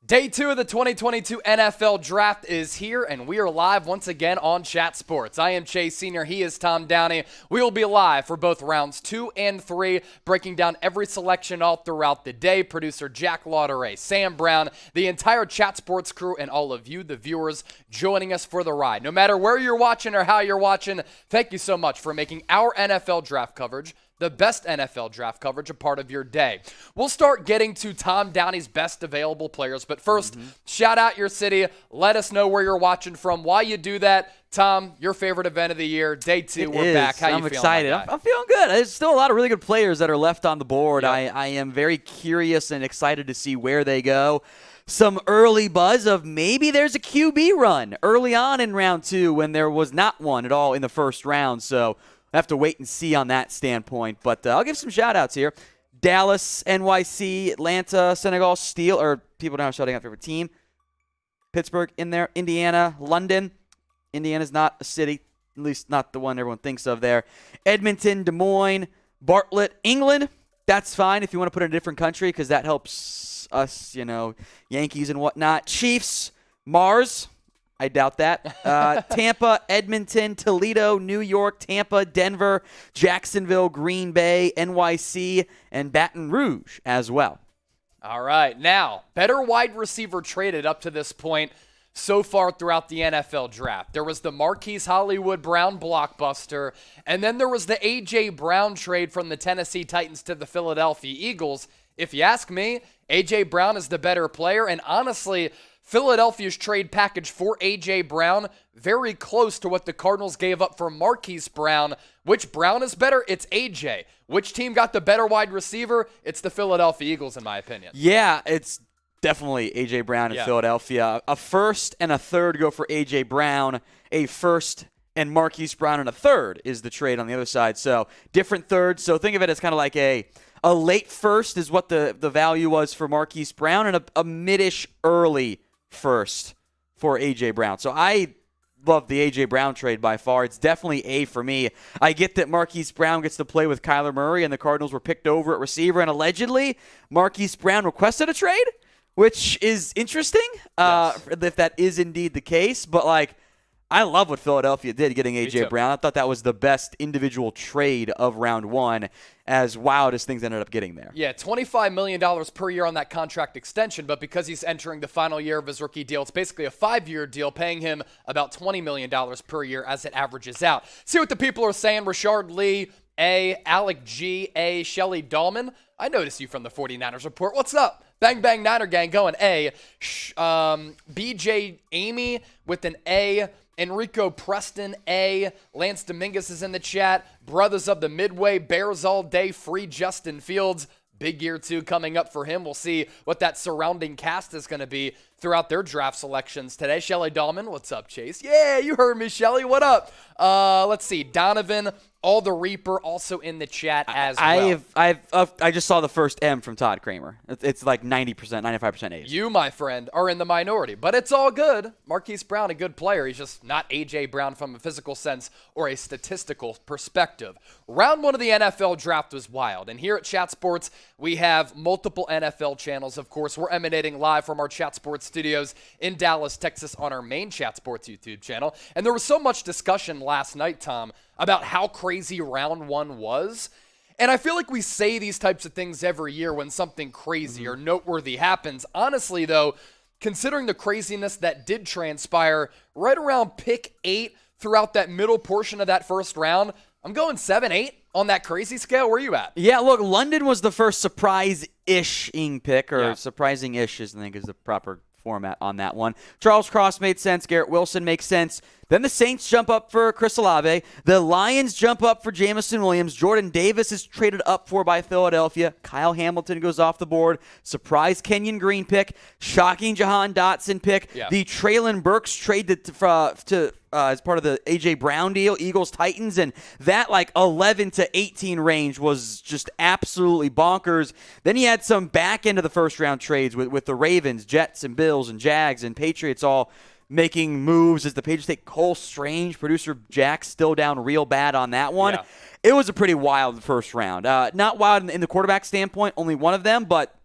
Day 2 of the 2022 NFL Draft is here, and we are live once again on Chat Sports. I am Chase Sr., he is Tom Downey. We will be live for both rounds 2 and 3, breaking down every selection all throughout the day. Producer Jack Lauderay, Sam Brown, the entire Chat Sports crew, and all of you, the viewers, joining us for the ride. No matter where you're watching or how you're watching, thank you so much for making our NFL Draft coverage, the best NFL draft coverage, a part of your day. We'll start getting to Tom Downey's best available players, but first, shout out your city. Let us know where you're watching from, why you do that. Tom, your favorite event of the year, day 2, we're back. How you feeling? I'm excited. I'm feeling good. There's still a lot of really good players that are left on the board. Yep. I am very curious and excited to see where they go. Some early buzz of maybe there's a QB run early on in round 2 when there was not one at all in the first round, so I have to wait and see on that standpoint, but I'll give some shout-outs here. Dallas, NYC, Atlanta, Senegal, Steel, or people now shouting out favorite team. Pittsburgh in there, Indiana, London. Indiana's not a city, at least not the one everyone thinks of there. Edmonton, Des Moines, Bartlett, England. That's fine if you want to put it in a different country because that helps us, Yankees and whatnot. Chiefs, Mars. I doubt that. Tampa, Edmonton, Toledo, New York, Tampa, Denver, Jacksonville, Green Bay, NYC, and Baton Rouge as well. All right. Now, better wide receiver traded up to this point so far throughout the NFL draft. There was the Marquise Hollywood Brown blockbuster, and then there was the A.J. Brown trade from the Tennessee Titans to the Philadelphia Eagles. If you ask me, A.J. Brown is the better player, and honestly, Philadelphia's trade package for A.J. Brown, very close to what the Cardinals gave up for Marquise Brown. Which Brown is better? It's A.J. Which team got the better wide receiver? It's the Philadelphia Eagles, in my opinion. Yeah, it's definitely A.J. Brown in Philadelphia. A first and a third go for A.J. Brown. A first and Marquise Brown and a third is the trade on the other side. So different thirds. So think of it as kind of like a late first is what the value was for Marquise Brown and a mid-ish early first for A.J. Brown. So I love the A.J. Brown trade by far. It's definitely A for me. I get that Marquise Brown gets to play with Kyler Murray and the Cardinals were picked over at receiver, and allegedly Marquise Brown requested a trade, which is interesting if that is indeed the case. But, I love what Philadelphia did getting A.J. Brown. I thought that was the best individual trade of round 1, as wild as things ended up getting there. Yeah, $25 million per year on that contract extension, but because he's entering the final year of his rookie deal, it's basically a 5-year deal, paying him about $20 million per year as it averages out. See what the people are saying. Rashard Lee, A. Alec G, A. Shelly Dahlman. I noticed you from the 49ers report. What's up? Bang, bang, Niner gang going A. BJ Amy with an A. Enrico Preston, A. Lance Dominguez is in the chat. Brothers of the Midway, Bears all day, free Justin Fields. Big year 2 coming up for him. We'll see what that surrounding cast is going to be throughout their draft selections today. Shelly Dahlman, what's up, Chase? Yeah, you heard me, Shelly. What up? Let's see. Donovan, All the Reaper, also in the chat as well. I just saw the first M from Todd Kramer. It's like 90%, 95% A's. You, my friend, are in the minority, but it's all good. Marquise Brown, a good player. He's just not A.J. Brown from a physical sense or a statistical perspective. Round 1 of the NFL draft was wild, and here at Chat Sports, we have multiple NFL channels. Of course, we're emanating live from our Chat Sports studios in Dallas, Texas on our main Chat Sports YouTube channel, and there was so much discussion last night, Tom, about how crazy round 1 was. And I feel like we say these types of things every year when something crazy or noteworthy happens. Honestly, though, considering the craziness that did transpire right around pick 8 throughout that middle portion of that first round, I'm going 7, 8 on that crazy scale. Where are you at? Yeah, look, London was the first surprise-ish-ing pick, or surprising-ish I think is the proper format on that one. Charles Cross made sense. Garrett Wilson makes sense. Then the Saints jump up for Chris Olave. The Lions jump up for Jamison Williams. Jordan Davis is traded up for by Philadelphia. Kyle Hamilton goes off the board. Surprise Kenyon Green pick. Shocking Jahan Dotson pick. Yeah. The Traylon Burks trade to as part of the A.J. Brown deal, Eagles-Titans, and that 11 to 18 range was just absolutely bonkers. Then you had some back end of the first round trades with the Ravens, Jets, and Bills, and Jags, and Patriots all making moves as the Patriots take Cole Strange. Producer Jack still down real bad on that one. Yeah. It was a pretty wild first round. Not wild in the quarterback standpoint, only one of them, but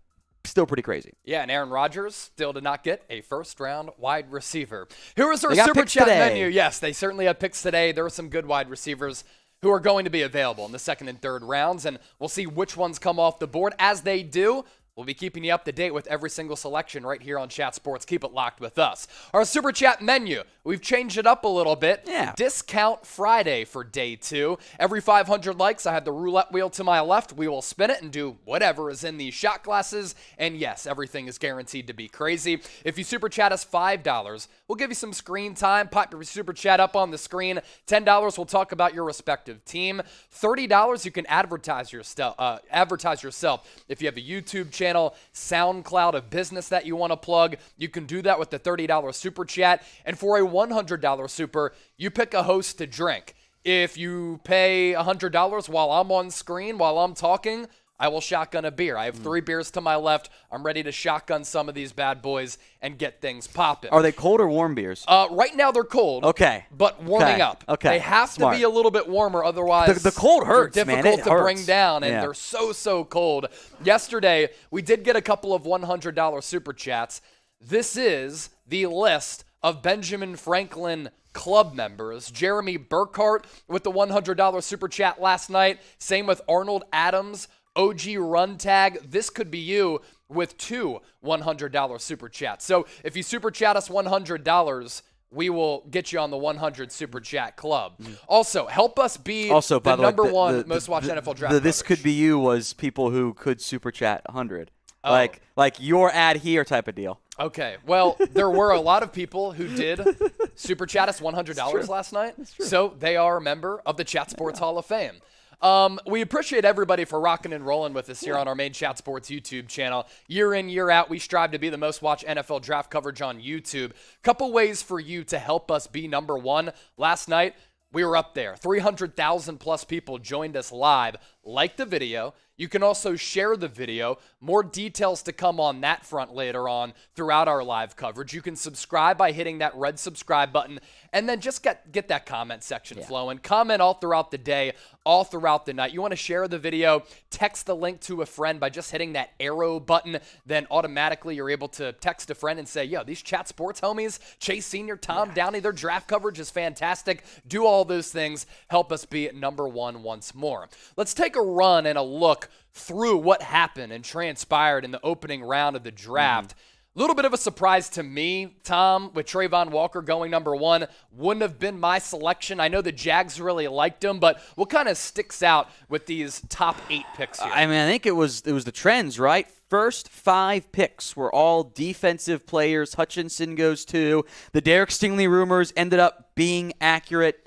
still pretty crazy. Yeah, and Aaron Rodgers still did not get a first-round wide receiver. Here is our They got Super picks Chat today. menu. Yes, they certainly have picks today. There are some good wide receivers who are going to be available in the second and third rounds, and we'll see which ones come off the board. As they do, we'll be keeping you up to date with every single selection right here on Chat Sports. Keep it locked with us. Our Super Chat menu, we've changed it up a little bit. Yeah. Discount Friday for day 2. Every 500 likes, I have the roulette wheel to my left. We will spin it and do whatever is in these shot glasses. And yes, everything is guaranteed to be crazy. If you Super Chat us $5, we'll give you some screen time. Pop your Super Chat up on the screen. $10, we'll talk about your respective team. $30, you can advertise yourself. If you have a YouTube channel, SoundCloud, a business that you want to plug, you can do that with the $30 Super Chat. And for a $100 Super, you pick a host to drink. If you pay $100 while I'm on screen, while I'm talking, I will shotgun a beer. I have 3 beers to my left. I'm ready to shotgun some of these bad boys and get things popping. Are they cold or warm beers? Right now they're cold. Okay. But warming up. Okay. They have Smart. to be a little bit warmer, otherwise The cold hurts, they're man. difficult It to hurts. bring down, and they're so cold. Yesterday, we did get a couple of $100 Super Chats. This is the list of Benjamin Franklin club members. Jeremy Burkhart with the $100 Super Chat last night. Same with Arnold Adams, OG Run Tag. This could be you with 2 $100 Super Chats. So if you Super Chat us $100, we will get you on the 100 Super Chat Club. Also, help us be the number one most watched NFL draft This coverage. could be you was people who could Super Chat 100. Like your ad here type of deal. Okay, well, there were a lot of people who did Super Chat us $100 last night, so they are a member of the Chat Sports Hall of Fame. We appreciate everybody for rocking and rolling with us here on our main Chat Sports YouTube channel. Year in, year out, we strive to be the most watched NFL draft coverage on YouTube. Couple ways for you to help us be number one. Last night, we were up there. 300,000 plus people joined us live. Like the video. You can also share the video. More details to come on that front later on throughout our live coverage. You can subscribe by hitting that red subscribe button, and then just get that comment section flowing. Comment all throughout the day, all throughout the night. You want to share the video, text the link to a friend by just hitting that arrow button. Then automatically you're able to text a friend and say, yo, these Chat Sports homies, Chase Sr., Tom Downey, their draft coverage is fantastic. Do all those things. Help us be number one once more. Let's take a run and a look through what happened and transpired in the opening round of the draft. A little bit of a surprise to me, Tom, with Trayvon Walker going number one. Wouldn't have been my selection. I know the Jags really liked him, but what kind of sticks out with these top 8 picks here? I mean, I think it was the trends, right? First 5 picks were all defensive players. Hutchinson goes 2. The Derek Stingley rumors ended up being accurate.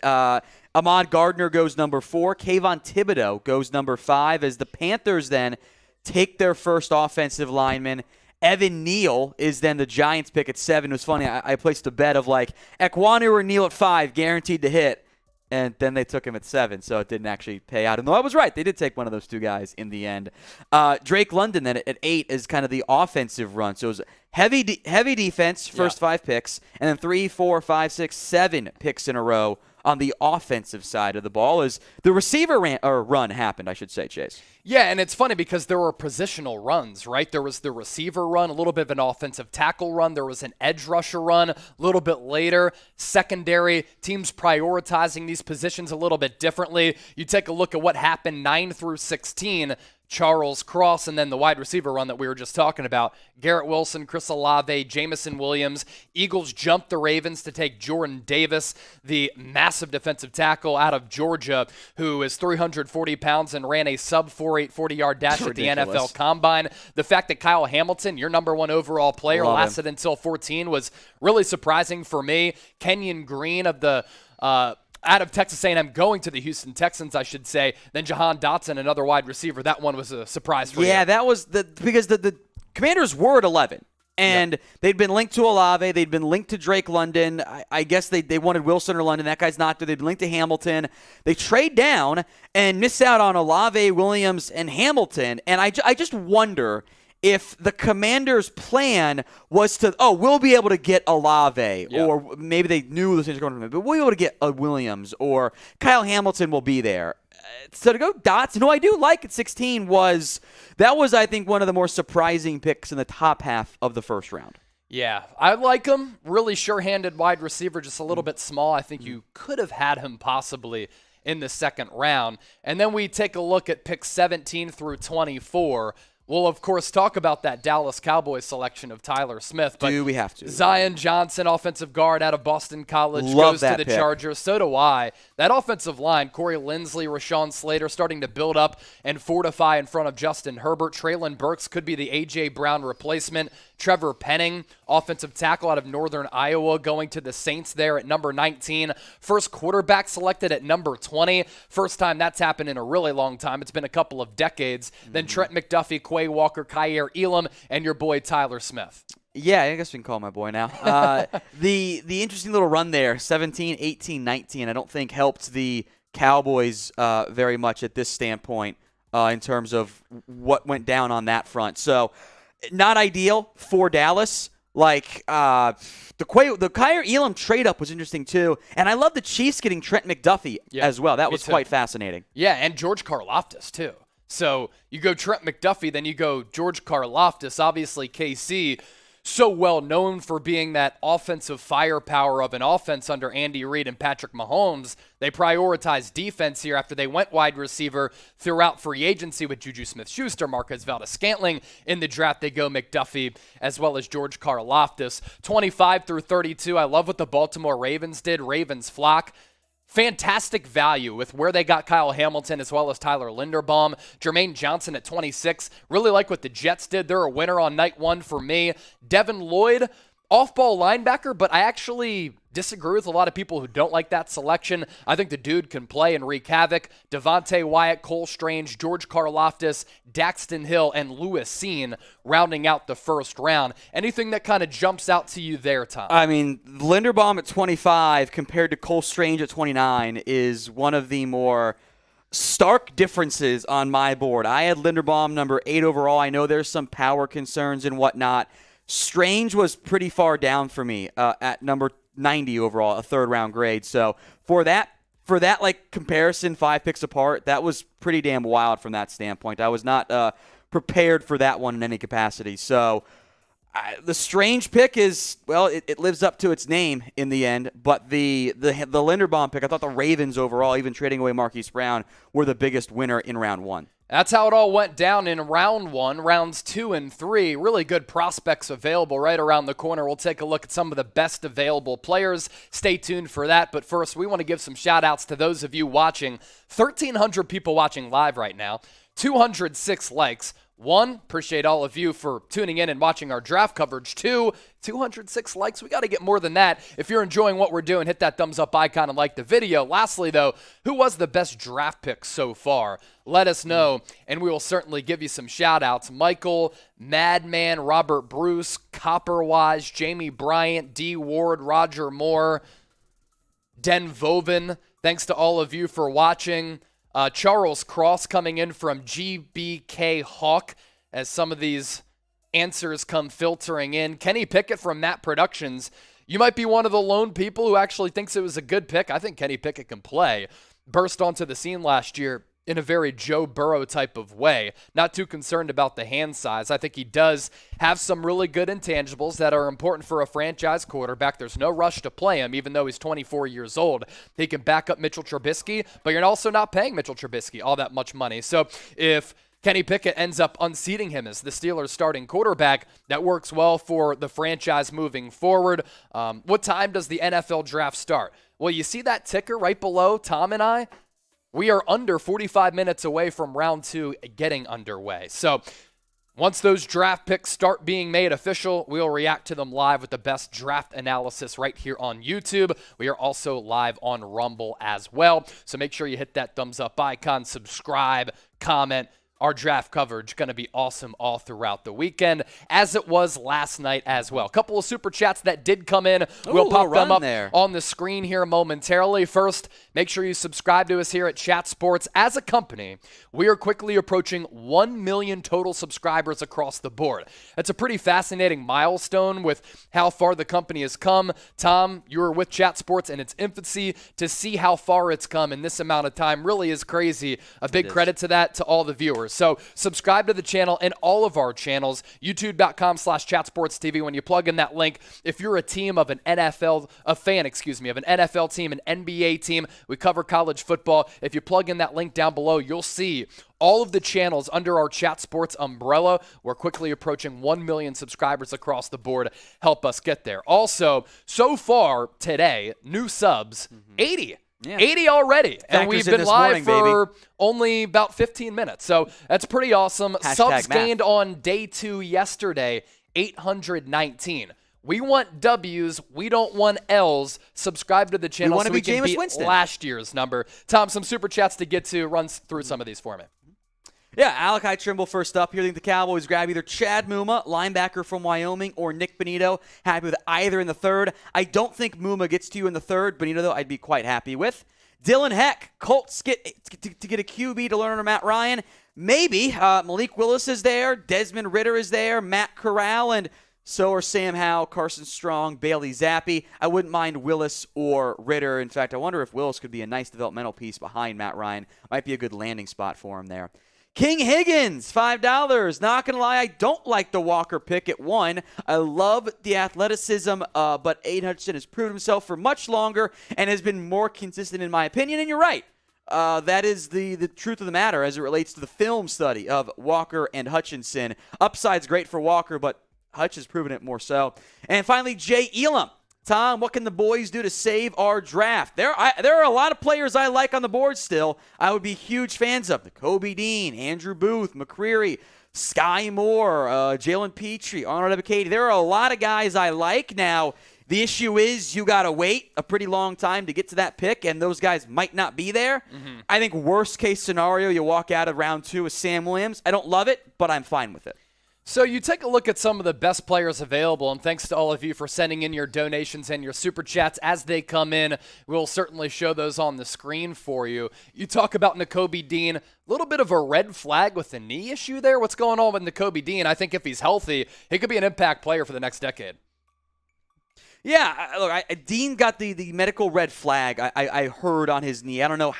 Ahmad Gardner goes number 4. Kayvon Thibodeau goes number 5 as the Panthers then take their first offensive lineman. Evan Neal is then the Giants pick at 7. It was funny. I placed a bet of like Ekwonu or Neal at 5, guaranteed to hit. And then they took him at 7, so it didn't actually pay out. And though I was right, they did take one of those 2 guys in the end. Drake London then at 8 is kind of the offensive run. So it was heavy defense, first 5 picks, and then 3, 4, 5, 6, 7 picks in a row on the offensive side of the ball as the receiver run happened, I should say, Chase. Yeah, and it's funny because there were positional runs, right? There was the receiver run, a little bit of an offensive tackle run. There was an edge rusher run a little bit later. Secondary, teams prioritizing these positions a little bit differently. You take a look at what happened 9 through 16. Charles Cross, and then the wide receiver run that we were just talking about. Garrett Wilson, Chris Olave, Jamison Williams. Eagles jumped the Ravens to take Jordan Davis, the massive defensive tackle out of Georgia, who is 340 pounds and ran a sub-4.8 40-yard dash at the NFL Combine. The fact that Kyle Hamilton, your number 1 overall player, lasted until 14 was really surprising for me. Kenyon Green of the out of Texas A&M going to the Houston Texans, I should say. Then Jahan Dotson, another wide receiver. That one was a surprise for you. Yeah, that was because the Commanders were at 11. And they'd been linked to Olave. They'd been linked to Drake London. I guess they wanted Wilson or London. That guy's not there. They'd been linked to Hamilton. They trade down and miss out on Olave, Williams, and Hamilton. And I just wonder if the Commanders' plan was to, we'll be able to get Olave, or maybe they knew the things were going to happen, but we'll be able to get a Williams, or Kyle Hamilton will be there. So to go Dotson, who I do like at 16, was I think one of the more surprising picks in the top half of the first round. Yeah, I like him. Really sure-handed wide receiver, just a little bit small. I think you could have had him possibly in the second round. And then we take a look at picks 17 through 24. We'll, of course, talk about that Dallas Cowboys selection of Tyler Smith. But do we have to? Zion Johnson, offensive guard out of Boston College, Love goes that to the pick. Chargers. So do I. That offensive line, Corey Linsley, Rashawn Slater, starting to build up and fortify in front of Justin Herbert. Traylon Burks could be the A.J. Brown replacement. Trevor Penning, offensive tackle out of Northern Iowa, going to the Saints there at number 19. First quarterback selected at number 20. First time that's happened in a really long time. It's been a couple of decades. Then Trent McDuffie, Quay Walker, Kyer Elam, and your boy Tyler Smith. Yeah, I guess we can call him my boy now. The interesting little run there, 17, 18, 19, I don't think helped the Cowboys very much at this standpoint in terms of what went down on that front. So not ideal for Dallas. Like the Kyer Elam trade up was interesting too, and I love the Chiefs getting Trent McDuffie as well. That was quite fascinating. Yeah, and George Karlaftis too. So you go Trent McDuffie, then you go George Karlaftis. Obviously, KC so well known for being that offensive firepower of an offense under Andy Reid and Patrick Mahomes. They prioritized defense here after they went wide receiver throughout free agency with Juju Smith-Schuster, Marquez Valdes-Scantling. In the draft, they go McDuffie as well as George Karlaftis. 25 through 32, I love what the Baltimore Ravens did. Ravens flock. Fantastic value with where they got Kyle Hamilton as well as Tyler Linderbaum. Jermaine Johnson at 26. Really like what the Jets did. They're a winner on night one for me. Devin Lloyd, off-ball linebacker, but I actually disagree with a lot of people who don't like that selection. I think the dude can play and wreak havoc. Devontae Wyatt, Cole Strange, George Karlaftis, Daxton Hill, and Lewis Seen rounding out the first round. Anything that kind of jumps out to you there, Tom? I mean, Linderbaum at 25 compared to Cole Strange at 29 is one of the more stark differences on my board. I had Linderbaum number 8 overall. I know there's some power concerns and whatnot. Strange was pretty far down for me at number 90 overall, a third-round grade. So for that like comparison, 5 picks apart, that was pretty damn wild from that standpoint. I was not prepared for that one in any capacity. So the Strange pick is, well, it lives up to its name in the end. But the Linderbaum pick, I thought the Ravens overall, even trading away Marquise Brown, were the biggest winner in round one. That's how it all went down in round one. Rounds 2 and 3, really good prospects available right around the corner. We'll take a look at some of the best available players. Stay tuned for that. But first, we want to give some shout-outs to those of you watching. 1,300 people watching live right now. 206 likes. 1, appreciate all of you for tuning in and watching our draft coverage. 2, 206 likes. We got to get more than that. If you're enjoying what we're doing, hit that thumbs up icon and like the video. Lastly, though, who was the best draft pick so far? Let us know, and we will certainly give you some shout-outs. Michael, Madman, Robert Bruce, Copperwise, Jamie Bryant, D. Ward, Roger Moore, Den Voven. Thanks to all of you for watching. Charles Cross coming in from GBK Hawk as some of these answers come filtering in. Kenny Pickett from Matt Productions. You might be one of the lone people who actually thinks it was a good pick. I think Kenny Pickett can play. Burst onto the scene last year in a very Joe Burrow type of way. Not too concerned about the hand size. I think he does have some really good intangibles that are important for a franchise quarterback. There's no rush to play him, even though he's 24 years old. He can back up Mitchell Trubisky, but you're also not paying Mitchell Trubisky all that much money. So if Kenny Pickett ends up unseating him as the Steelers' starting quarterback, that works well for the franchise moving forward. What time does the NFL draft start? Well, you see that ticker right below Tom and I? We are under 45 minutes away from round 2 getting underway. So once those draft picks start being made official, we'll react to them live with the best draft analysis right here on YouTube. We are also live on Rumble as well. So make sure you hit that thumbs up icon, subscribe, comment. our draft coverage going to be awesome all throughout the weekend, as it was last night as well. A couple of super chats that did come in. We'll pop them up on the screen here momentarily. First, make sure you subscribe to us here at Chat Sports. As a company, we are quickly approaching 1 million total subscribers across the board. That's a pretty fascinating milestone with how far the company has come. Tom, you were with Chat Sports in its infancy. To see how far it's come in this amount of time really is crazy. A big credit to that to all the viewers. So subscribe to the channel and all of our channels, youtube.com/chatsportstv. When you plug in that link, if you're a fan of an NFL team, an NBA team, we cover college football. If you plug in that link down below, you'll see all of the channels under our Chat Sports umbrella. We're quickly approaching 1 million subscribers across the board. Help us get there. Also, so far today, new subs, 80. Yeah. 80 already, and we've been live for only about 15 minutes, so that's pretty awesome. Subs gained on day 2 yesterday, 819. We want W's. We don't want L's. Subscribe to the channel so we can beat last year's number. Tom, some super chats to get to. Run through some of these for me. Yeah, Alakai Trimble first up here. I think the Cowboys grab either Chad Muma, linebacker from Wyoming, or Nick Bonito. Happy with either in the third. I don't think Muma gets to you in the third. Bonito, though, I'd be quite happy with. Dylan Heck, Colts to get a QB to learn under Matt Ryan. Maybe. Malik Willis is there. Desmond Ridder is there. Matt Corral, and so are Sam Howell, Carson Strong, Bailey Zappi. I wouldn't mind Willis or Ridder. In fact, I wonder if Willis could be a nice developmental piece behind Matt Ryan. Might be a good landing spot for him there. King Higgins, $5. Not going to lie, I don't like the Walker pick at 1. I love the athleticism, but Aiden Hutchinson has proven himself for much longer and has been more consistent in my opinion, and you're right. That is the truth of the matter as it relates to the film study of Walker and Hutchinson. Upside's great for Walker, but Hutch has proven it more so. And finally, Jay Elam. Tom, what can the boys do to save our draft? There are a lot of players I like on the board still. I would be huge fans of. Kobe Dean, Andrew Booth, McCreary, Sky Moore, Jalen Petrie, Arnold Ebiketie. There are a lot of guys I like. Now, the issue is you got to wait a pretty long time to get to that pick, and those guys might not be there. Mm-hmm. I think worst case scenario, you walk out of round 2 with Sam Williams. I don't love it, but I'm fine with it. So you take a look at some of the best players available, and thanks to all of you for sending in your donations and your super chats as they come in. We'll certainly show those on the screen for you. You talk about Nakobe Dean, a little bit of a red flag with the knee issue there. What's going on with Nakobe Dean? I think if he's healthy, he could be an impact player for the next decade. Yeah, look, Dean got the medical red flag I heard on his knee. I don't know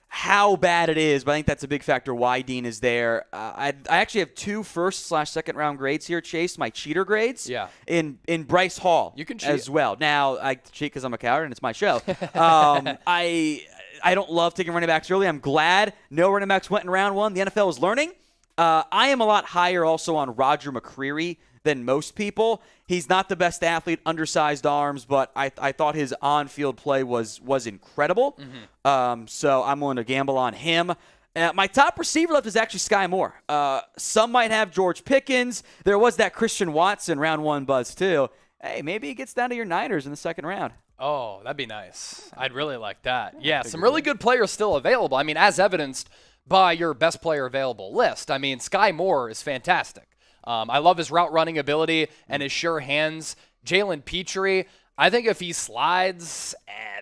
how bad it is, but I think that's a big factor why Dean is there. I actually have 2 first/second round grades here, Chase, my cheater grades. Yeah. In Bryce Hall. You can cheat as well. Now, I cheat because I'm a coward and it's my show. I don't love taking running backs early. I'm glad no running backs went in round 1. The NFL is learning. I am a lot higher also on Roger McCreary than most people. He's not the best athlete, undersized arms, but I thought his on-field play was incredible. Mm-hmm. So I'm willing to gamble on him. My top receiver left is actually Sky Moore. Some might have George Pickens. There was that Christian Watson round 1 buzz too. Hey, maybe he gets down to your Niners in the second round. Oh, that'd be nice. I'd really like that. Yeah, some really good players still available. I mean, as evidenced by your best player available list. I mean, Sky Moore is fantastic. I love his route running ability and his sure hands. Jalen Petrie, I think if he slides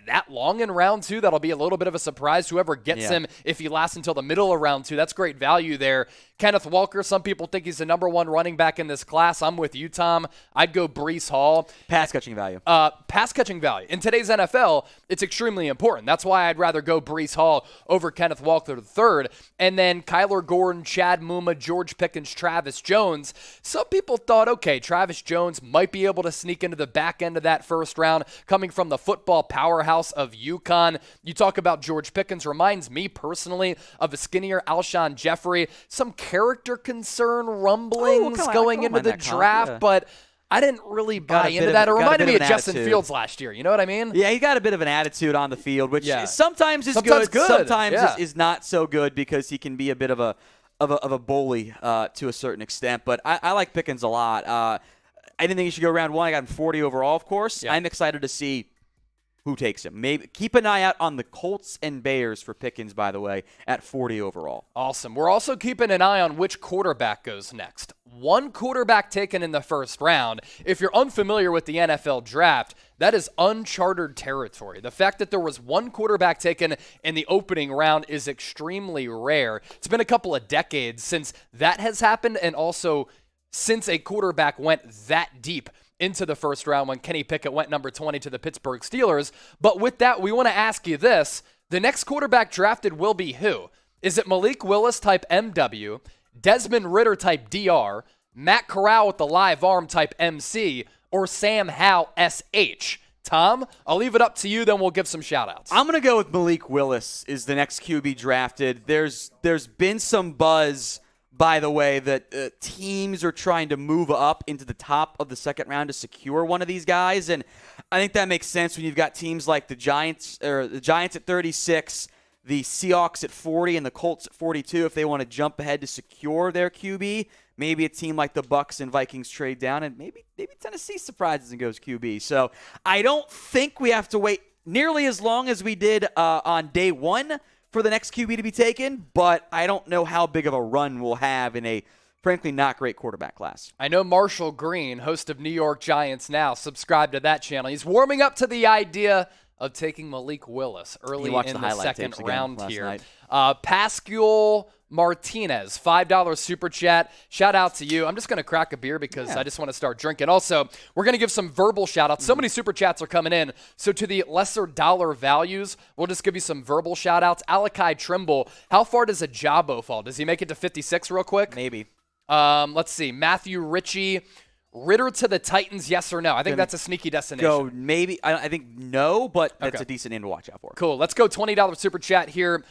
that long in round 2, that'll be a little bit of a surprise. Whoever gets him, if he lasts until the middle of round 2, that's great value there. Kenneth Walker, some people think he's the number 1 running back in this class. I'm with you, Tom. I'd go Breece Hall. Pass catching value. Pass catching value. In today's NFL, it's extremely important. That's why I'd rather go Breece Hall over Kenneth Walker III. And then Kyler Gordon, Chad Muma, George Pickens, Travis Jones. Some people thought, okay, Travis Jones might be able to sneak into the back end of that first round, coming from the football powerhouse of UConn. You talk about George Pickens, reminds me personally of a skinnier Alshon Jeffrey. Some character concern rumblings going into the draft, but I didn't really buy into that. It reminded me of Justin Fields last year. You know what I mean? Yeah, he got a bit of an attitude on the field, which sometimes is good. Sometimes is not so good because he can be a bit of a bully to a certain extent. But I like Pickens a lot. I didn't think he should go round 1. I got him 40 overall, of course. Yeah. I'm excited to see who takes him. Maybe keep an eye out on the Colts and Bears for Pickens, by the way, at 40 overall. Awesome. We're also keeping an eye on which quarterback goes next. One quarterback taken in the first round. If you're unfamiliar with the NFL draft, that is uncharted territory. The fact that there was one quarterback taken in the opening round is extremely rare. It's been a couple of decades since that has happened, and also since a quarterback went that deep into the first round when Kenny Pickett went number 20 to the Pittsburgh Steelers. But with that, we want to ask you this. The next quarterback drafted will be who? Is it Malik Willis type MW, Desmond Ridder type DR, Matt Corral with the live arm type MC, or Sam Howell SH? Tom, I'll leave it up to you, then we'll give some shout-outs. I'm going to go with Malik Willis is the next QB drafted. There's been some buzz, by the way, that teams are trying to move up into the top of the second round to secure one of these guys, and I think that makes sense when you've got teams like the Giants at 36, the Seahawks at 40, and the Colts at 42 if they want to jump ahead to secure their QB. Maybe a team like the Bucs and Vikings trade down, and maybe Tennessee surprises and goes QB. So I don't think we have to wait nearly as long as we did on day one for the next QB to be taken, but I don't know how big of a run we'll have in a, frankly, not great quarterback class. I know Marshall Green, host of New York Giants Now, subscribed to that channel. He's warming up to the idea of taking Malik Willis early in the second round here. Pascual Martinez, $5 super chat. Shout out to you. I'm just going to crack a beer because I just want to start drinking. Also, we're going to give some verbal shout outs. So many super chats are coming in. So to the lesser dollar values, we'll just give you some verbal shout outs. Alakai Trimble, how far does Ajabo fall? Does he make it to 56 real quick? Maybe. Let's see. Matthew Ritchie, Ridder to the Titans, yes or no? I think that's a sneaky destination. Go maybe. I think no, but that's a decent name to watch out for. Cool. Let's go $20 super chat here.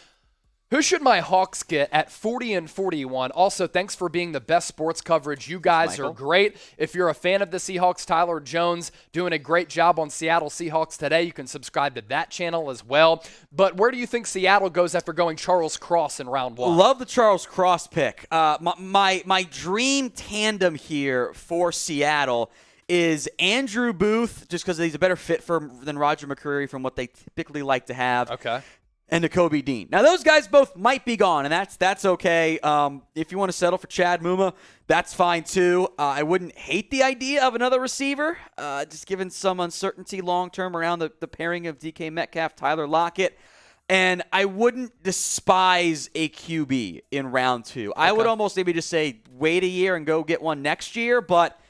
Who should my Hawks get at 40 and 41? Also, thanks for being the best sports coverage. You guys are great. If you're a fan of the Seahawks, Tyler Jones doing a great job on Seattle Seahawks today. You can subscribe to that channel as well. But where do you think Seattle goes after going Charles Cross in round one? Love the Charles Cross pick. My dream tandem here for Seattle is Andrew Booth, just because he's a better fit than Roger McCreary from what they typically like to have. Okay. And Nakobe Dean. Now, those guys both might be gone, and that's okay. If you want to settle for Chad Muma, that's fine too. I wouldn't hate the idea of another receiver, just given some uncertainty long-term around the pairing of DK Metcalf, Tyler Lockett. And I wouldn't despise a QB in round two. Okay. I would almost maybe just say wait a year and go get one next year. But,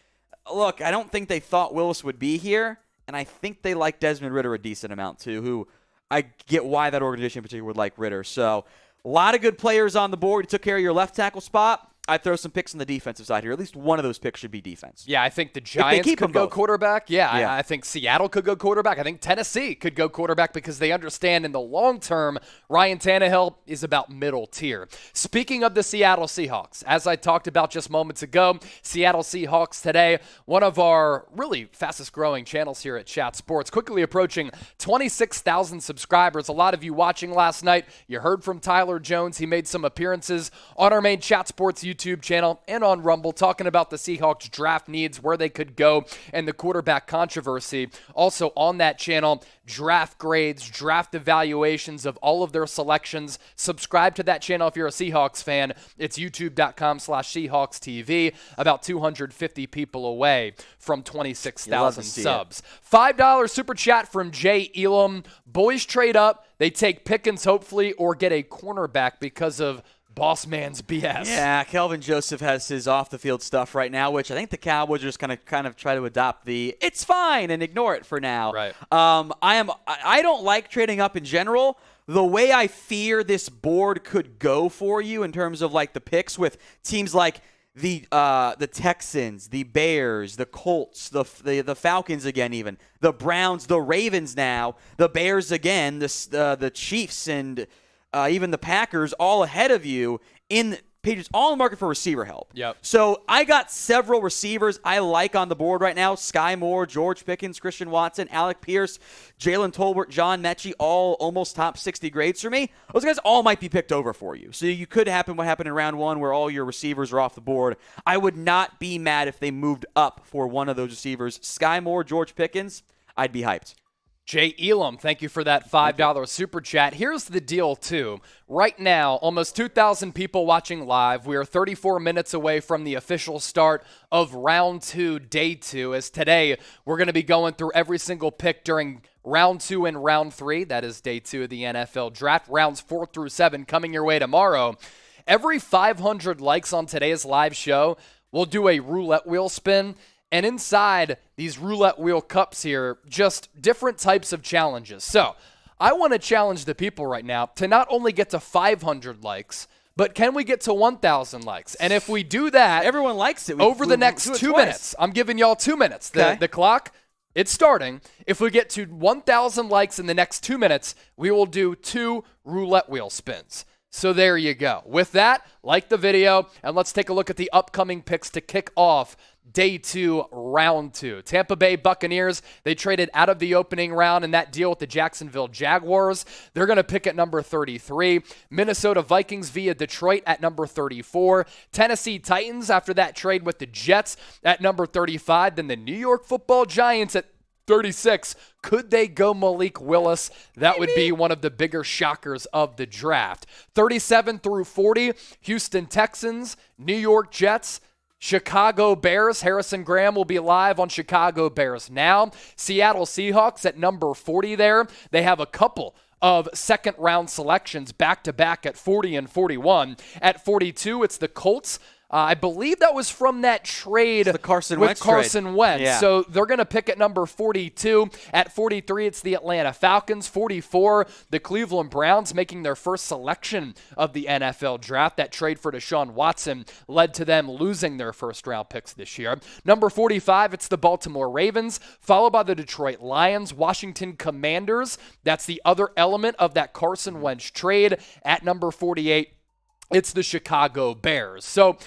look, I don't think they thought Willis would be here, and I think they like Desmond Ridder a decent amount too, who I get why that organization in particular would like Ridder. So a lot of good players on the board. You took care of your left tackle spot. I'd throw some picks on the defensive side here. At least one of those picks should be defense. Yeah, I think the Giants could go quarterback. Yeah. I think Seattle could go quarterback. I think Tennessee could go quarterback because they understand in the long term, Ryan Tannehill is about middle tier. Speaking of the Seattle Seahawks, as I talked about just moments ago, Seattle Seahawks today, one of our really fastest growing channels here at Chat Sports, quickly approaching 26,000 subscribers. A lot of you watching last night, you heard from Tyler Jones. He made some appearances on our main Chat Sports YouTube channel and on Rumble, talking about the Seahawks draft needs, where they could go, and the quarterback controversy. Also on that channel, draft grades, draft evaluations of all of their selections. Subscribe to that channel if you're a Seahawks fan. It's youtube.com/Seahawks TV, about 250 people away from 26,000 subs. $5 super chat from Jay Elam. Boys trade up. They take Pickens, hopefully, or get a cornerback because of boss man's BS. Yeah, Kelvin Joseph has his off-the-field stuff right now, which I think the Cowboys are just kind of try to adopt the "it's fine" and ignore it for now. Right. I don't like trading up in general. The way I fear this board could go for you in terms of like the picks with teams like the Texans, the Bears, the Colts, the Falcons again, even the Browns, the Ravens now, the Bears again, the Chiefs, and even the Packers all ahead of you in Patriots, all in the market for receiver help. Yep. So I got several receivers I like on the board right now. Sky Moore, George Pickens, Christian Watson, Alec Pierce, Jalen Tolbert, John Mechie, all almost top 60 grades for me. Those guys all might be picked over for you. So you could happen what happened in round one where all your receivers are off the board. I would not be mad if they moved up for one of those receivers. Sky Moore, George Pickens, I'd be hyped. Jay Elam, thank you for that $5 super chat. Here's the deal, too. Right now, almost 2,000 people watching live. We are 34 minutes away from the official start of round 2, day 2, as today we're going to be going through every single pick during round 2 and round 3. That is day 2 of the NFL draft. Rounds 4 through 7 coming your way tomorrow. Every 500 likes on today's live show, we'll do a roulette wheel spin. And inside these roulette wheel cups here, just different types of challenges. So I want to challenge the people right now to not only get to 500 likes, but can we get to 1,000 likes? And if we do that, everyone likes it. Over the next 2 minutes, I'm giving y'all 2 minutes. The clock, it's starting. If we get to 1,000 likes in the next 2 minutes, we will do 2 roulette wheel spins. So there you go. With that, like the video, and let's take a look at the upcoming picks to kick off day 2, round 2. Tampa Bay Buccaneers, they traded out of the opening round in that deal with the Jacksonville Jaguars. They're going to pick at number 33. Minnesota Vikings via Detroit at number 34. Tennessee Titans after that trade with the Jets at number 35. Then the New York Football Giants at 36. Could they go Malik Willis? That would be one of the bigger shockers of the draft. 37 through 40, Houston Texans, New York Jets, Chicago Bears. Harrison Graham will be live on Chicago Bears Now. Seattle Seahawks at number 40 there. They have a couple of second-round selections back-to-back at 40 and 41. At 42, it's the Colts. I believe that was from that trade with Carson Wentz. Yeah. So they're going to pick at number 42. At 43, it's the Atlanta Falcons. 44, the Cleveland Browns making their first selection of the NFL draft. That trade for Deshaun Watson led to them losing their first-round picks this year. Number 45, it's the Baltimore Ravens, followed by the Detroit Lions, Washington Commanders. That's the other element of that Carson Wentz trade. At number 48, it's the Chicago Bears. So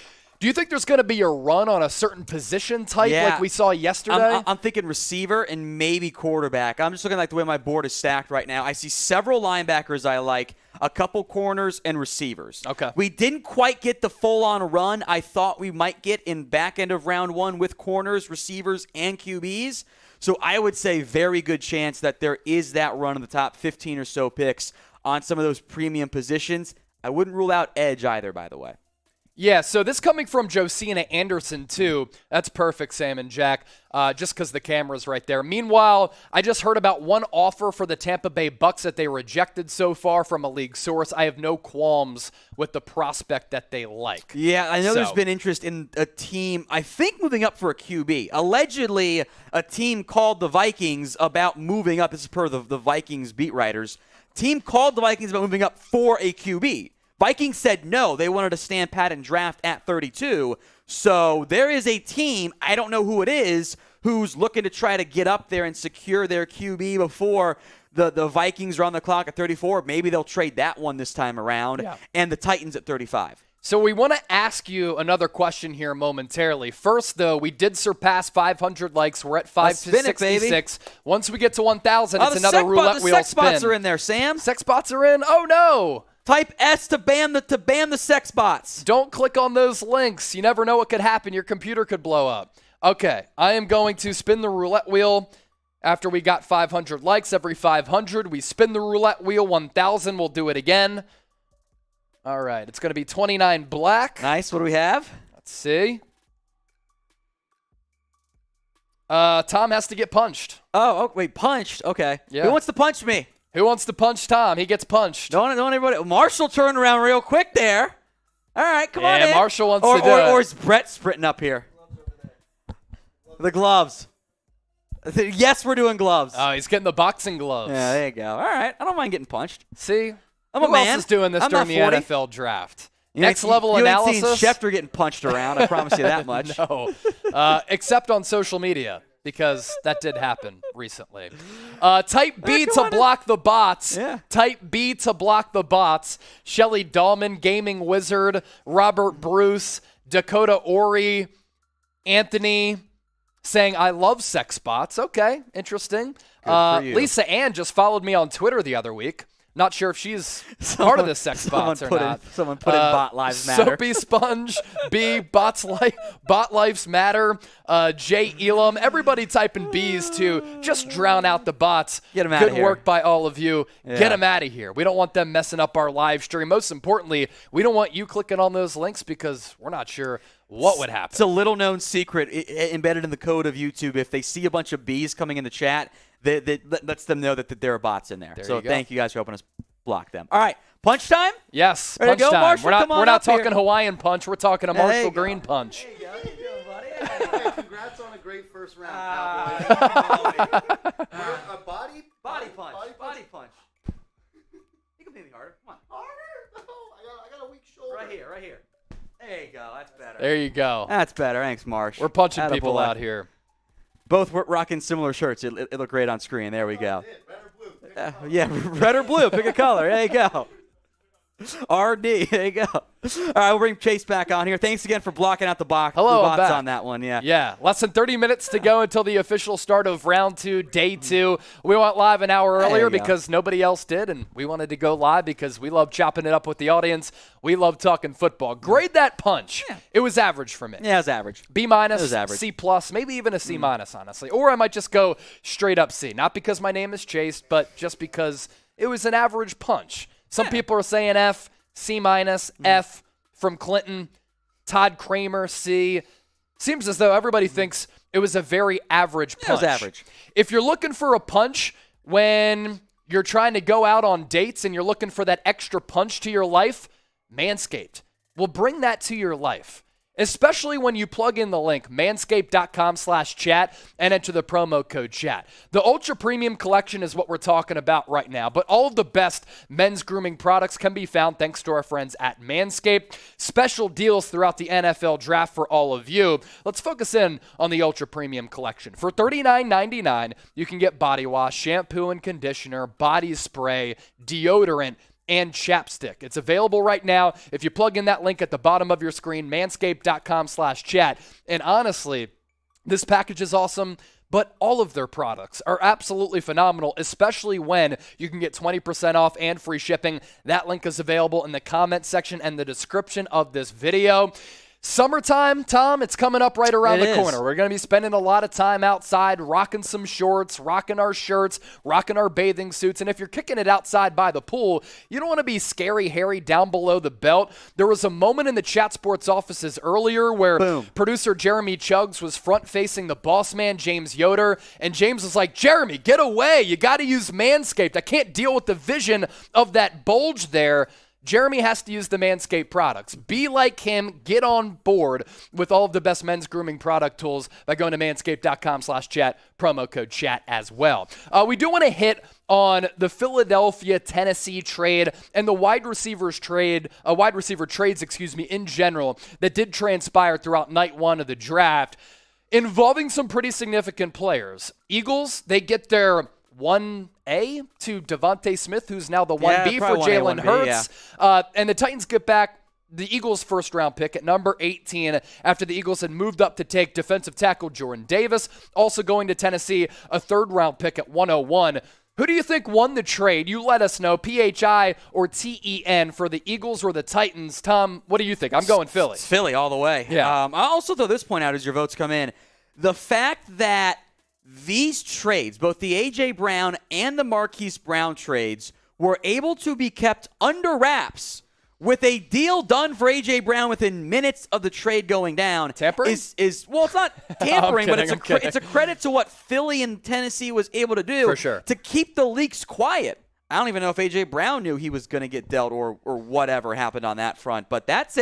do you think there's going to be a run on a certain position type like we saw yesterday? I'm thinking receiver and maybe quarterback. I'm just looking like the way my board is stacked right now. I see several linebackers I like, a couple corners, and receivers. Okay. We didn't quite get the full-on run I thought we might get in back end of round 1 with corners, receivers, and QBs. So I would say very good chance that there is that run in the top 15 or so picks on some of those premium positions. I wouldn't rule out edge either, by the way. Yeah, so this coming from Josina Anderson, too. That's perfect, Sam and Jack, just because the camera's right there. Meanwhile, I just heard about one offer for the Tampa Bay Bucks that they rejected so far from a league source. I have no qualms with the prospect that they like. Yeah, I know there's been interest in a team, I think, moving up for a QB. Allegedly, a team called the Vikings about moving up. This is per the Vikings beat writers. Team called the Vikings about moving up for a QB. Vikings said no. They wanted to stand pat and draft at 32. So there is a team, I don't know who it is, who's looking to try to get up there and secure their QB before the Vikings are on the clock at 34. Maybe they'll trade that one this time around. Yeah. And the Titans at 35. So we want to ask you another question here momentarily. First, though, we did surpass 500 likes. We're at 566. Once we get to 1,000, it's another roulette wheel spin. The sex bots are in there, Sam. Sex bots are in? Oh, no. Type S to ban the sex bots. Don't click on those links. You never know what could happen. Your computer could blow up. Okay, I am going to spin the roulette wheel after we got 500 likes. Every 500, we spin the roulette wheel. 1,000, we'll do it again. All right, it's going to be 29 black. Nice. What do we have? Let's see. Tom has to get punched. Oh, wait, punched. Okay. Yeah. Who wants to punch me? Who wants to punch Tom? He gets punched. Don't everybody. Marshall turned around real quick there. All right, come on in. Yeah, Marshall wants to do it. Or is Brett sprinting up here? The gloves. Yes, we're doing gloves. Oh, he's getting the boxing gloves. Yeah, there you go. All right, I don't mind getting punched. See? I'm a Who man. else is doing this during the NFL draft? Next level you analysis. You ain't seen Schefter getting punched around. I promise you that much. No, except on social media, because that did happen recently. Type B to block the bots. Yeah. Type B to block the bots. Shelly Dahlman, Gaming Wizard, Robert Bruce, Dakota Ori, Anthony saying, I love sex bots. Okay, interesting. Good for you. Lisa Ann just followed me on Twitter the other week. Not sure if she's part of the sex bots or not. Someone put in Bot Lives Matter. Soapy Sponge, B, Bot Lives Matter, J. Elam. Everybody typing B's to just drown out the bots. Get them out of here. Good work by all of you. Yeah. Get them out of here. We don't want them messing up our live stream. Most importantly, we don't want you clicking on those links because we're not sure what would happen. It's a little-known secret embedded in the code of YouTube. If they see a bunch of B's coming in the chat, that lets them know that there are bots in there. So thank you guys for helping us block them. All right, punch time? Yes, Ready punch to go, time. Marshall? We're not talking here. Hawaiian punch. We're talking a Marshall Green punch. There you go. How you doing, buddy? Hey, congrats on a great first round, Cowboys. A body punch. You can hit me harder. Come on. Harder? No, I got a weak shoulder. Right here. There you go. That's better. There you go. That's better. Thanks, Marsh. We're punching Attaboy. people out here. Both rocking similar shirts. It looked great on screen. There we go. Red or blue? Pick a color. Yeah, red or blue. Pick a color. There you go. RD. There you go. All right, we'll bring Chase back on here. Thanks again for blocking out the box. Hello, the I'm bots back. on that one. Yeah. Yeah, less than 30 minutes to go until the official start of round 2, day 2. We went live an hour There earlier you go. because nobody else did, and we wanted to go live because we love chopping it up with the audience. We love talking football. Grade that punch. Yeah. It was average for me. Yeah, it's average. B minus, It was average. C plus, maybe even a C minus, honestly. Or I might just go straight up C. Not because my name is Chase, but just because it was an average punch. Some people are saying F, C minus, F from Clinton, Todd Kramer, C. Seems as though everybody thinks it was a very average punch. It was average. If you're looking for a punch when you're trying to go out on dates and you're looking for that extra punch to your life, Manscaped will bring that to your life. Especially when you plug in the link, manscaped.com/chat, and enter the promo code chat. The Ultra Premium Collection is what we're talking about right now, but all of the best men's grooming products can be found thanks to our friends at Manscaped. Special deals throughout the NFL draft for all of you. Let's focus in on the Ultra Premium Collection. For $39.99, you can get body wash, shampoo and conditioner, body spray, deodorant, and chapstick. It's available right now if you plug in that link at the bottom of your screen, manscaped.com/chat. And honestly, this package is awesome, but all of their products are absolutely phenomenal, especially when you can get 20% off and free shipping. That link is available in the comment section and the description of this video. Summertime, Tom, it's coming up right around the corner. We're going to be spending a lot of time outside, rocking some shorts, rocking our shirts, rocking our bathing suits. And if you're kicking it outside by the pool, you don't want to be scary, hairy down below the belt. There was a moment in the Chat Sports offices earlier where producer Jeremy Chuggs was front-facing the boss man, James Yoder. And James was like, Jeremy, get away. You got to use Manscaped. I can't deal with the vision of that bulge there. Jeremy has to use the Manscaped products. Be like him. Get on board with all of the best men's grooming product tools by going to manscaped.com/chat, promo code chat as well. We do want to hit on the Philadelphia-Tennessee trade and the wide receiver trades, in general, that did transpire throughout night 1 of the draft, involving some pretty significant players. Eagles, they get their 1A to Devontae Smith, who's now the 1B for Jalen Hurts. And the Titans get back the Eagles' first-round pick at number 18 after the Eagles had moved up to take defensive tackle Jordan Davis. Also going to Tennessee, a third-round pick at 101. Who do you think won the trade? You let us know, PHI or TEN for the Eagles or the Titans. Tom, what do you think? I'm going Philly. It's Philly all the way. Yeah. I'll also throw this point out as your votes come in. The fact that these trades, both the A.J. Brown and the Marquise Brown trades, were able to be kept under wraps with a deal done for A.J. Brown within minutes of the trade going down. Tampering? Well, it's not tampering, but I'm kidding. it's a credit to what Philly and Tennessee was able to do For sure. to keep the leaks quiet. I don't even know if A.J. Brown knew he was going to get dealt or whatever happened on that front, but that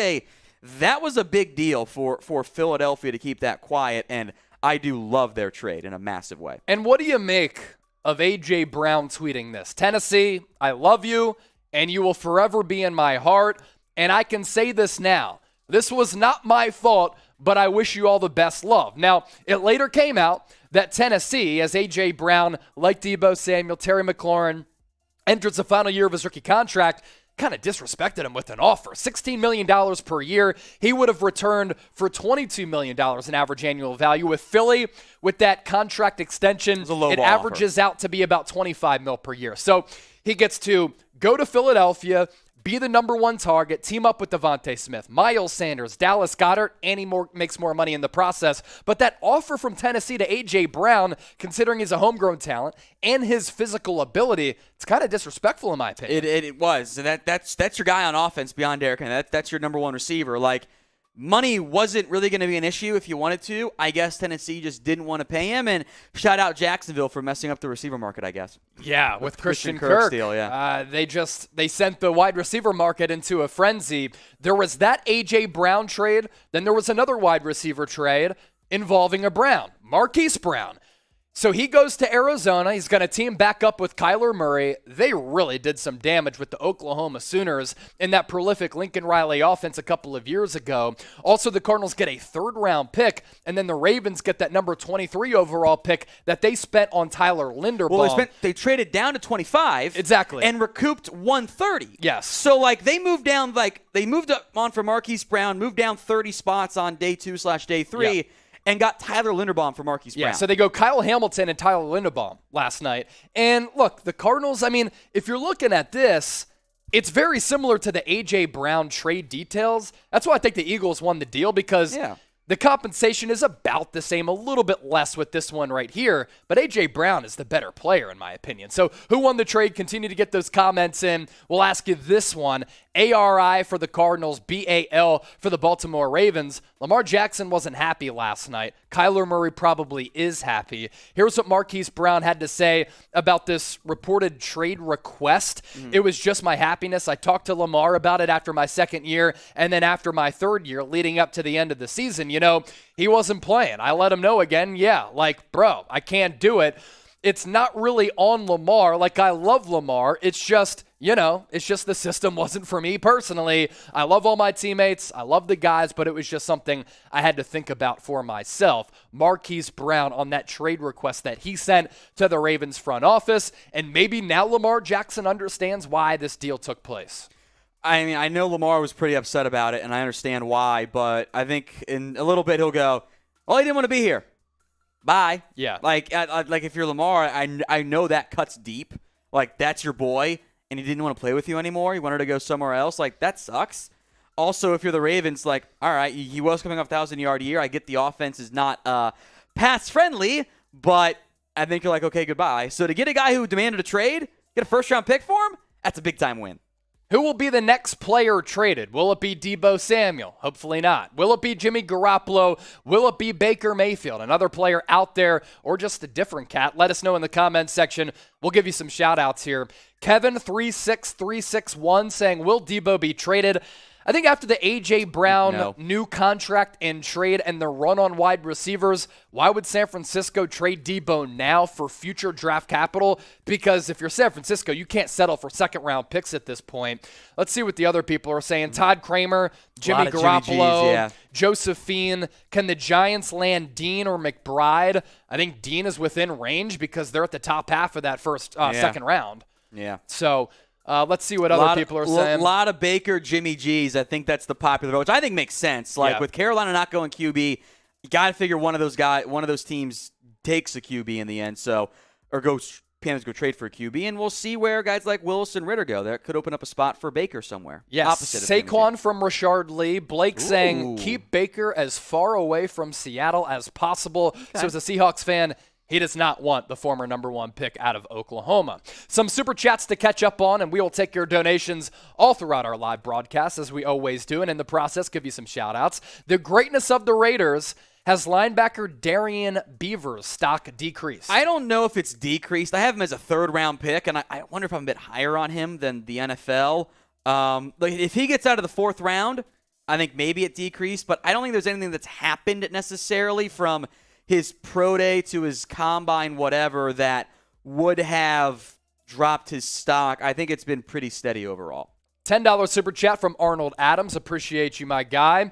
was a big deal for Philadelphia to keep that quiet, and I do love their trade in a massive way. And what do you make of A.J. Brown tweeting this? Tennessee, I love you, and you will forever be in my heart. And I can say this now. This was not my fault, but I wish you all the best love. Now, it later came out that Tennessee, as A.J. Brown, like Deebo Samuel, Terry McLaurin, enters the final year of his rookie contract, kind of disrespected him with an offer. $16 million per year. He would have returned for $22 million in average annual value. With Philly, with that contract extension, it averages out to be about $25 million per year. So he gets to go to Philadelphia, be the number one target, team up with Devontae Smith, Miles Sanders, Dallas Goedert, and he makes more money in the process. But that offer from Tennessee to A.J. Brown, considering he's a homegrown talent and his physical ability, it's kind of disrespectful in my opinion. It was. And that's your guy on offense beyond Derrick Henry. That's your number one receiver. Like, money wasn't really going to be an issue if you wanted to. I guess Tennessee just didn't want to pay him. And shout out Jacksonville for messing up the receiver market, I guess. Yeah, with Christian Kirk. Deal, yeah. They sent the wide receiver market into a frenzy. There was that A.J. Brown trade. Then there was another wide receiver trade involving a Brown, Marquise Brown. So he goes to Arizona. He's going to team back up with Kyler Murray. They really did some damage with the Oklahoma Sooners in that prolific Lincoln Riley offense a couple of years ago. Also, the Cardinals get a third-round pick, and then the Ravens get that number 23 overall pick that they spent on Tyler Linderbaum. Well, they traded down to 25. Exactly. And recouped 130. Yes. So, they moved down, they moved up on for Marquise Brown, moved down 30 spots on day 2/day 3. Yep. And got Tyler Linderbaum for Marquise Brown. Yeah, so they go Kyle Hamilton and Tyler Linderbaum last night. And look, the Cardinals, if you're looking at this, it's very similar to the A.J. Brown trade details. That's why I think the Eagles won the deal because the compensation is about the same, a little bit less with this one right here. But A.J. Brown is the better player, in my opinion. So who won the trade? Continue to get those comments in. We'll ask you this one. ARI for the Cardinals, BAL for the Baltimore Ravens. Lamar Jackson wasn't happy last night. Kyler Murray probably is happy. Here's what Marquise Brown had to say about this reported trade request. It was just my happiness. I talked to Lamar about it after my second year and then after my third year leading up to the end of the season. He wasn't playing. I let him know again, bro, I can't do it. It's not really on Lamar. I love Lamar. It's just, the system wasn't for me personally. I love all my teammates. I love the guys, but it was just something I had to think about for myself. Marquise Brown on that trade request that he sent to the Ravens front office, and maybe now Lamar Jackson understands why this deal took place. I know Lamar was pretty upset about it, and I understand why, but I think in a little bit he'll go, well, he didn't want to be here. Bye. Yeah. If you're Lamar, I know that cuts deep. That's your boy, and he didn't want to play with you anymore. He wanted to go somewhere else. That sucks. Also, if you're the Ravens, all right, he was coming off 1,000-yard year. I get the offense is not pass-friendly, but I think you're okay, goodbye. So to get a guy who demanded a trade, get a first-round pick for him, that's a big-time win. Who will be the next player traded? Will it be Deebo Samuel? Hopefully not. Will it be Jimmy Garoppolo? Will it be Baker Mayfield? Another player out there or just a different cat? Let us know in the comments section. We'll give you some shout-outs here. Kevin36361 saying, will Deebo be traded? I think after the A.J. Brown new contract and trade and the run on wide receivers, why would San Francisco trade Deebo now for future draft capital? Because if you're San Francisco, you can't settle for second-round picks at this point. Let's see what the other people are saying. Todd Kramer, Jimmy Garoppolo, Josephine. Can the Giants land Dean or McBride? I think Dean is within range because they're at the top half of that second round. Yeah. So let's see what other people are saying. A lot of Baker, Jimmy G's. I think that's the popular vote, which I think makes sense. With Carolina not going QB, you got to figure one of those teams takes a QB in the end. So, or Panthers go trade for a QB, and we'll see where guys like Willis and Ritter go. That could open up a spot for Baker somewhere. Yes, Saquon from Richard Lee. Blake saying keep Baker as far away from Seattle as possible. Okay. So as a Seahawks fan, he does not want the former number one pick out of Oklahoma. Some super chats to catch up on, and we will take your donations all throughout our live broadcast, as we always do, and in the process, give you some shout-outs. The greatness of the Raiders has linebacker Darian Beaver's stock decreased. I don't know if it's decreased. I have him as a third-round pick, and I wonder if I'm a bit higher on him than the NFL. If he gets out of the fourth round, I think maybe it decreased, but I don't think there's anything that's happened necessarily from his pro day to his combine, whatever, that would have dropped his stock. I think it's been pretty steady overall. $10 super chat from Arnold Adams. Appreciate you, my guy.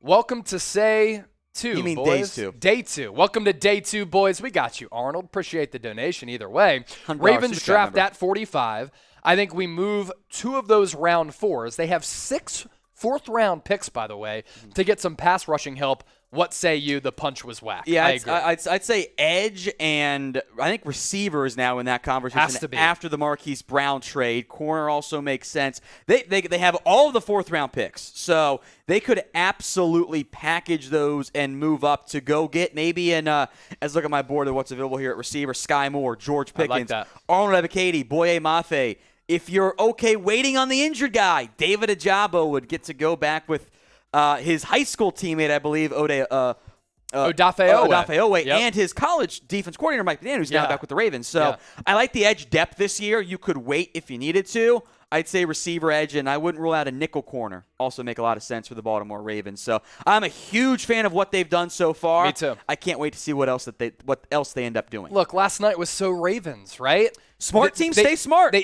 Welcome to say two, you mean boys. Day 2. Day 2. Welcome to Day 2, boys. We got you, Arnold. Appreciate the donation either way. Ravens draft at 45. I think we move 2 of those round 4s. They have 6 4th-round picks, by the way, to get some pass rushing help. What say you? The punch was whack. Yeah, I agree. I'd say edge, and I think receiver is now in that conversation. Has to be. After the Marquise Brown trade. Corner also makes sense. They have all of the 4th-round picks, so they could absolutely package those and move up to go get maybe as look at my board of what's available here at receiver, Sky Moore, George Pickens, I like that. Arnold Ebiketie, Boye Mafe. If you're okay waiting on the injured guy, David Ajabo would get to go back with his high school teammate, I believe, Odafe Owe, yep. and his college defense coordinator, Mike McDaniel, who's now back with the Ravens. So I like the edge depth this year. You could wait if you needed to. I'd say receiver edge, and I wouldn't rule out a nickel corner. Also make a lot of sense for the Baltimore Ravens. So I'm a huge fan of what they've done so far. Me too. I can't wait to see what else they end up doing. Look, last night was so Ravens, right? Smart teams stay smart.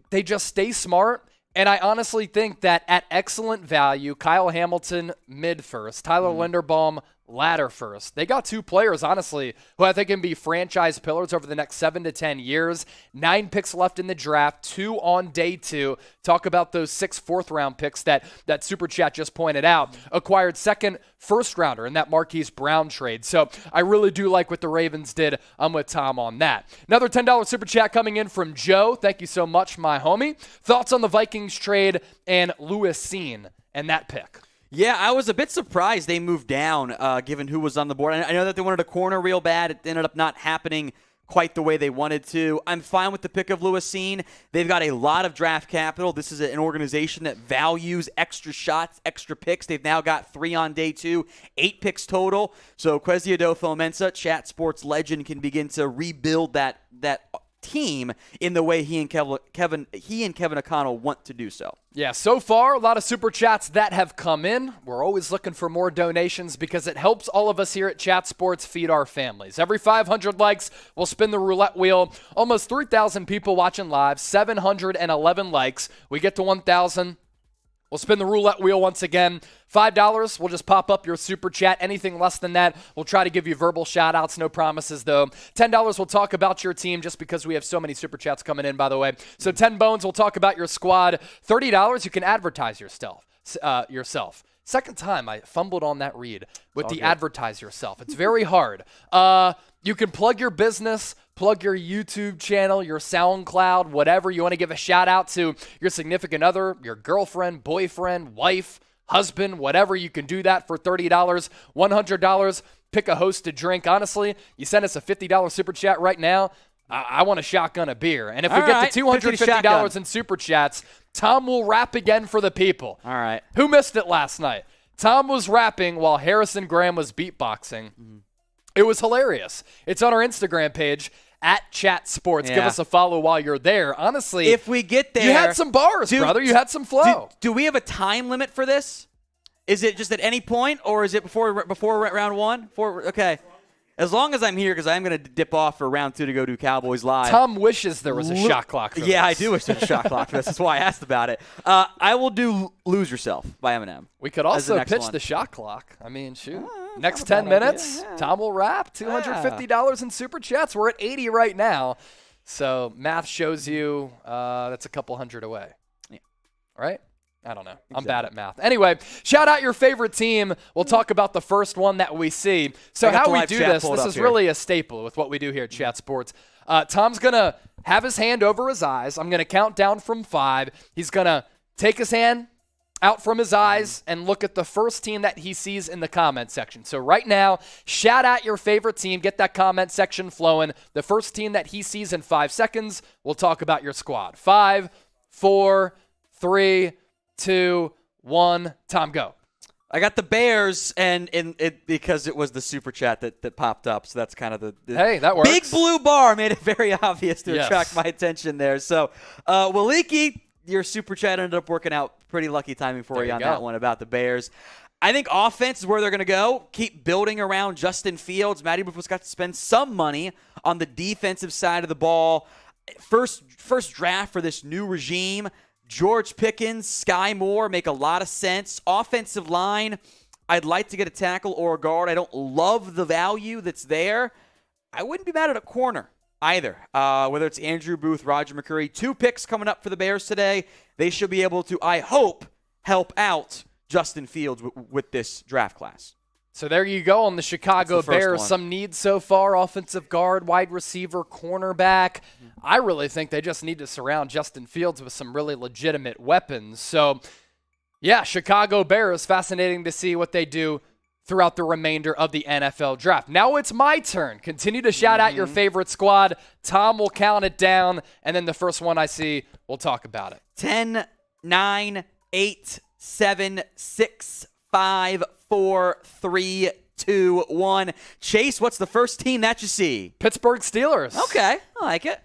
They just stay smart. And I honestly think that at excellent value, Kyle Hamilton mid-first, Tyler Linderbaum ladder first. They got 2 players, honestly, who I think can be franchise pillars over the next 7 to 10 years. 9 picks left in the draft, 2 on day 2. Talk about those 6 4th-round picks that Super Chat just pointed out. Acquired 2nd first-rounder in that Marquise Brown trade. So I really do like what the Ravens did. I'm with Tom on that. Another $10 Super Chat coming in from Joe. Thank you so much, my homie. Thoughts on the Vikings trade and Lewis Cine and that pick? Yeah, I was a bit surprised they moved down, given who was on the board. I know that they wanted a corner real bad. It ended up not happening quite the way they wanted to. I'm fine with the pick of Lewis Cine. They've got a lot of draft capital. This is an organization that values extra shots, extra picks. They've now got 3 on day 2, 8 picks total. So Kwesi Adofo-Mensah, Chat Sports legend, can begin to rebuild that team in the way he and Kevin O'Connell want to do so. Yeah, so far, a lot of Super Chats that have come in. We're always looking for more donations because it helps all of us here at Chat Sports feed our families. Every 500 likes, we'll spin the roulette wheel. Almost 3,000 people watching live, 711 likes. We get to 1,000. We'll spin the roulette wheel once again. $5, we'll just pop up your Super Chat. Anything less than that, we'll try to give you verbal shout-outs. No promises, though. $10, we'll talk about your team just because we have so many Super Chats coming in, by the way. So 10 bones, we'll talk about your squad. $30, you can advertise yourself. Second time I fumbled on that read with the advertise yourself. It's very hard. You can plug your business, plug your YouTube channel, your SoundCloud, whatever. You want to give a shout out to your significant other, your girlfriend, boyfriend, wife, husband, whatever. You can do that for $30. $100, pick a host to drink. Honestly, you send us a $50 Super Chat right now, I want to shotgun a beer. And if we get to $250 in Super Chats, Tom will rap again for the people. All right. Who missed it last night? Tom was rapping while Harrison Graham was beatboxing. It was hilarious. It's on our Instagram page, @Chat Sports. Yeah. Give us a follow while you're there. Honestly, if we get there, you had some bars, brother. You had some flow. Do we have a time limit for this? Is it just at any point, or is it before round 1? Okay. As long as I'm here, because I'm going to dip off for round 2 to go do Cowboys Live. Tom wishes there was a shot clock for this. Yeah, I do wish there was a shot clock for this. That's why I asked about it. I will do Lose Yourself by Eminem. We could also pitch the shot clock. I mean, shoot. Next 10 minutes, Tom will wrap. $250 in Super Chats. We're at 80 right now. So math shows you that's a couple hundred away. Yeah. Right? I don't know. Exactly. I'm bad at math. Anyway, shout out your favorite team. We'll talk about the first one that we see. So how we do this is really a staple with what we do here at Chat Sports. Tom's going to have his hand over his eyes. I'm going to count down from 5. He's going to take his hand out from his eyes and look at the first team that he sees in the comment section. So right now, shout out your favorite team. Get that comment section flowing. The first team that he sees in 5 seconds, we'll talk about your squad. 5, 4, 3, 2, 1. Tom, go. I got the Bears, and because it was the Super Chat that popped up, so that's kind of the hey, that works. Big blue bar made it very obvious to attract my attention there. So, Waliki, your Super Chat ended up working out. Pretty lucky timing for you on that one about the Bears. I think offense is where they're going to go. Keep building around Justin Fields. Matty Buford's got to spend some money on the defensive side of the ball. First draft for this new regime. George Pickens, Sky Moore make a lot of sense. Offensive line, I'd like to get a tackle or a guard. I don't love the value that's there. I wouldn't be mad at a corner either, whether it's Andrew Booth, Roger McCreary. 2 picks coming up for the Bears today. They should be able to, I hope, help out Justin Fields with this draft class. So there you go on the Chicago That's the first Bears. one. Some needs so far: offensive guard, wide receiver, cornerback. I really think they just need to surround Justin Fields with some really legitimate weapons. So, yeah, Chicago Bears, fascinating to see what they do throughout the remainder of the NFL draft. Now it's my turn. Continue to shout out your favorite squad. Tom will count it down, and then the first one I see, we'll talk about it. 10, 9, 8, 7, 6, 5, 4, 3, 2, 1. Chase, what's the first team that you see? Pittsburgh Steelers. Okay, I like it.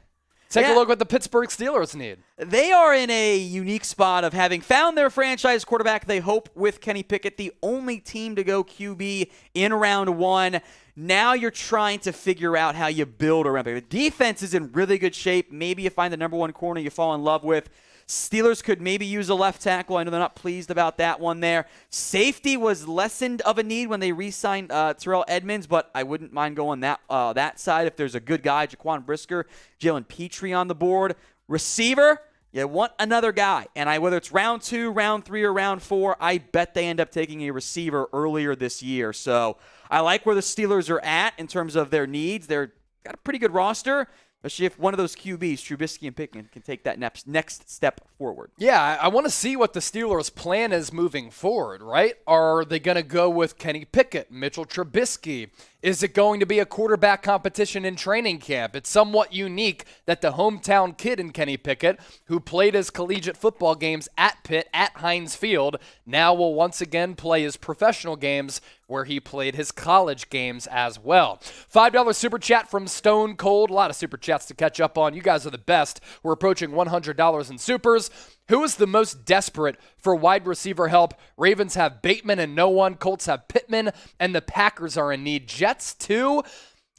Take Yeah. a look what the Pittsburgh Steelers need. They are in a unique spot of having found their franchise quarterback, they hope, with Kenny Pickett, the only team to go QB in round 1. Now you're trying to figure out how you build around Pickett. The defense is in really good shape. Maybe you find the number 1 corner you fall in love with. Steelers could maybe use a left tackle. I know they're not pleased about that one there. Safety was lessened of a need when they re-signed Terrell Edmonds, but I wouldn't mind going that side if there's a good guy, Jaquan Brisker, Jalen Petrie on the board. Receiver, you want another guy. And whether it's round 2, round 3, or round 4, I bet they end up taking a receiver earlier this year. So I like where the Steelers are at in terms of their needs. They've got a pretty good roster. Especially if one of those QBs, Trubisky and Pickett, can take that next step forward. Yeah, I want to see what the Steelers' plan is moving forward, right? Are they going to go with Kenny Pickett, Mitchell Trubisky? Is it going to be a quarterback competition in training camp? It's somewhat unique that the hometown kid in Kenny Pickett, who played his collegiate football games at Pitt at Heinz Field, now will once again play his professional games where he played his college games as well. $5 super chat from Stone Cold. A lot of super chats to catch up on. You guys are the best. We're approaching $100 in supers. Who is the most desperate for wide receiver help? Ravens have Bateman and no one. Colts have Pittman, and the Packers are in need. Jets, too?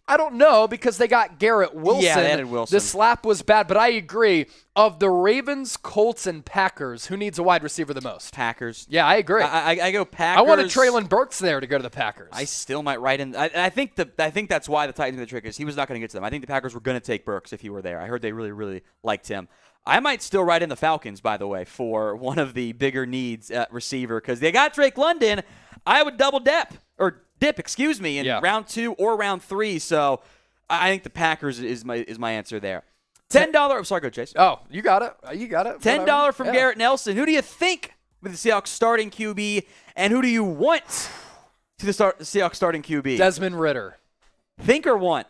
I don't know because they got Garrett Wilson. Yeah, they added Wilson. The slap was bad, but I agree. Of the Ravens, Colts, and Packers, who needs a wide receiver the most? Packers. Yeah, I agree. I go Packers. I wanted Traylon Burks there to go to the Packers. I still might write in. I think that's why the Titans made the trick is he was not going to get to them. I think the Packers were going to take Burks if he were there. I heard they really, really liked him. I might still write in the Falcons, by the way, for one of the bigger needs at receiver because they got Drake London. I would dip, in round 2 or round 3. So I think the Packers is my answer there. $10. I'm sorry, go Chase. Oh, you got it. You got it. $10 from Garrett Nelson. Who do you think with the Seahawks starting QB, and who do you want to the Seahawks starting QB? Desmond Ridder. Think or want?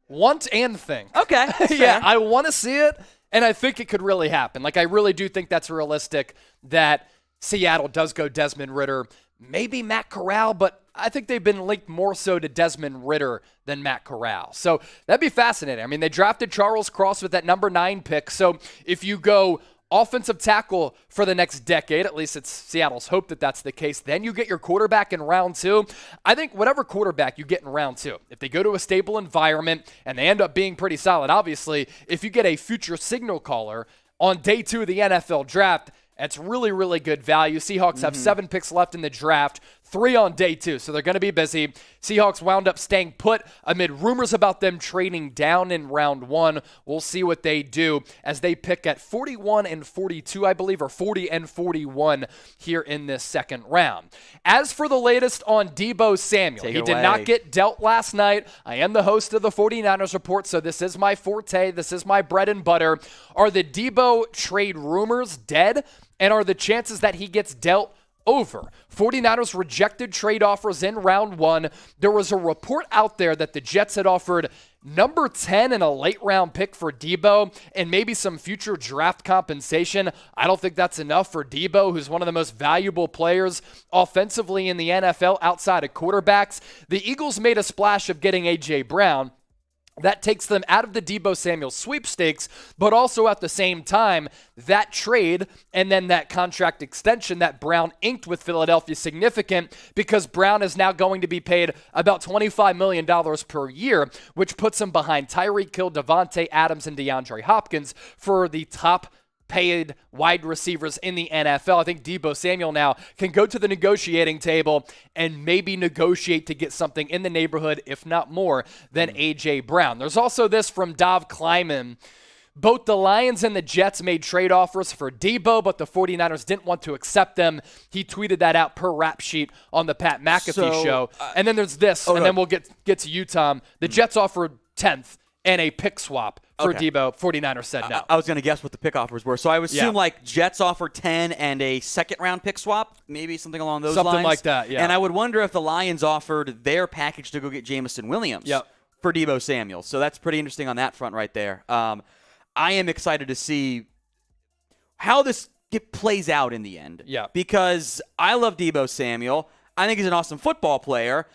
Want and think. Okay. Yeah, I want to see it, and I think it could really happen. Like, I really do think that's realistic that Seattle does go Desmond Ridder. Maybe Matt Corral, but I think they've been linked more so to Desmond Ridder than Matt Corral. So that'd be fascinating. I mean, they drafted Charles Cross with that number 9 pick. So if you go offensive tackle for the next decade, at least it's Seattle's hope that that's the case, then you get your quarterback in round 2. I think whatever quarterback you get in round 2, if they go to a stable environment and they end up being pretty solid, obviously, if you get a future signal caller on day 2 of the NFL draft, that's really, really good value. Seahawks have 7 picks left in the draft, 3 on day 2, so they're going to be busy. Seahawks wound up staying put amid rumors about them trading down in round 1. We'll see what they do as they pick at 41 and 42, I believe, or 40 and 41 here in this second round. As for the latest on Deebo Samuel, he did not get dealt last night. I am the host of the 49ers Report, so this is my forte. This is my bread and butter. Are the Deebo trade rumors dead? And are the chances that he gets dealt over? 49ers rejected trade offers in round 1. There was a report out there that the Jets had offered number 10 and a late round pick for Deebo and maybe some future draft compensation. I don't think that's enough for Deebo, who's one of the most valuable players offensively in the NFL outside of quarterbacks. The Eagles made a splash of getting A.J. Brown. That takes them out of the Deebo Samuel sweepstakes, but also at the same time, that trade and then that contract extension that Brown inked with Philadelphia is significant because Brown is now going to be paid about $25 million per year, which puts him behind Tyreek Hill, Devontae Adams, and DeAndre Hopkins for the top paid wide receivers in the NFL. I think Deebo Samuel now can go to the negotiating table and maybe negotiate to get something in the neighborhood, if not more, than A.J. Brown. There's also this from Dov Kleiman. Both the Lions and the Jets made trade offers for Debo, but the 49ers didn't want to accept them. He tweeted that out per rap sheet on the Pat McAfee show. And then there's this, and then we'll get to you, Tom. The Jets offered 10th and a pick swap for Debo. 49ers said no. I was going to guess what the pick offers were. So I would assume like Jets offered 10 and a second-round pick swap, maybe something along those lines. Something like that, yeah. And I would wonder if the Lions offered their package to go get Jamison Williams for Debo Samuel. So that's pretty interesting on that front right there. I am excited to see how this plays out in the end. Yeah. Because I love Debo Samuel. I think he's an awesome football player.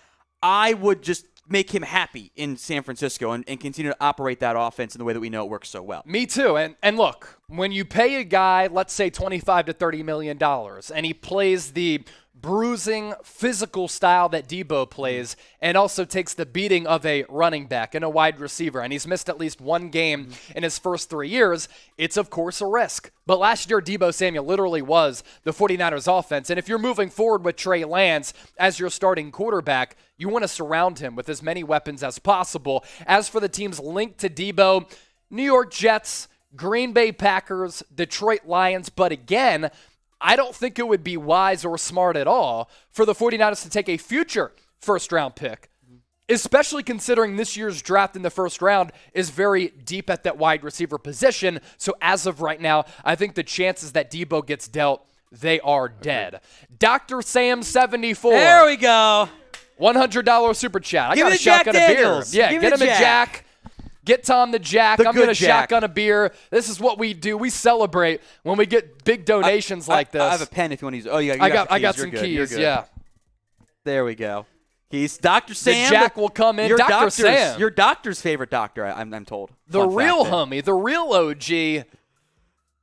I would just make him happy in San Francisco and continue to operate that offense in the way that we know it works so well. Me too. And look, when you pay a guy, let's say $25 to $30 million, and he plays the bruising, physical style that Debo plays, and also takes the beating of a running back and a wide receiver, and he's missed at least one game in his first 3 years, it's of course a risk. But last year, Debo Samuel literally was the 49ers offense, and if you're moving forward with Trey Lance as your starting quarterback, you want to surround him with as many weapons as possible. As for the teams linked to Debo, New York Jets, Green Bay Packers, Detroit Lions, but again, I don't think it would be wise or smart at all for the 49ers to take a future first-round pick, especially considering this year's draft in the first round is very deep at that wide receiver position. So as of right now, I think the chances that Debo gets dealt, they are dead. Dr. Sam 74. There we go. $100 super chat. I Give got it a to Jack shotgun a beer. Daniels. Yeah, Give get it him to a Jack. Get Tom the Jack. The I'm going to good Jack. shotgun a beer. This is what we do. We celebrate when we get big donations like this. I have a pen if you want to use it. Oh, yeah, I got some keys, yeah. There we go. He's Dr. Sam. The Jack will come in. Dr. Sam. Your doctor's favorite doctor, I'm told. The Fun real fact homie, the real OG,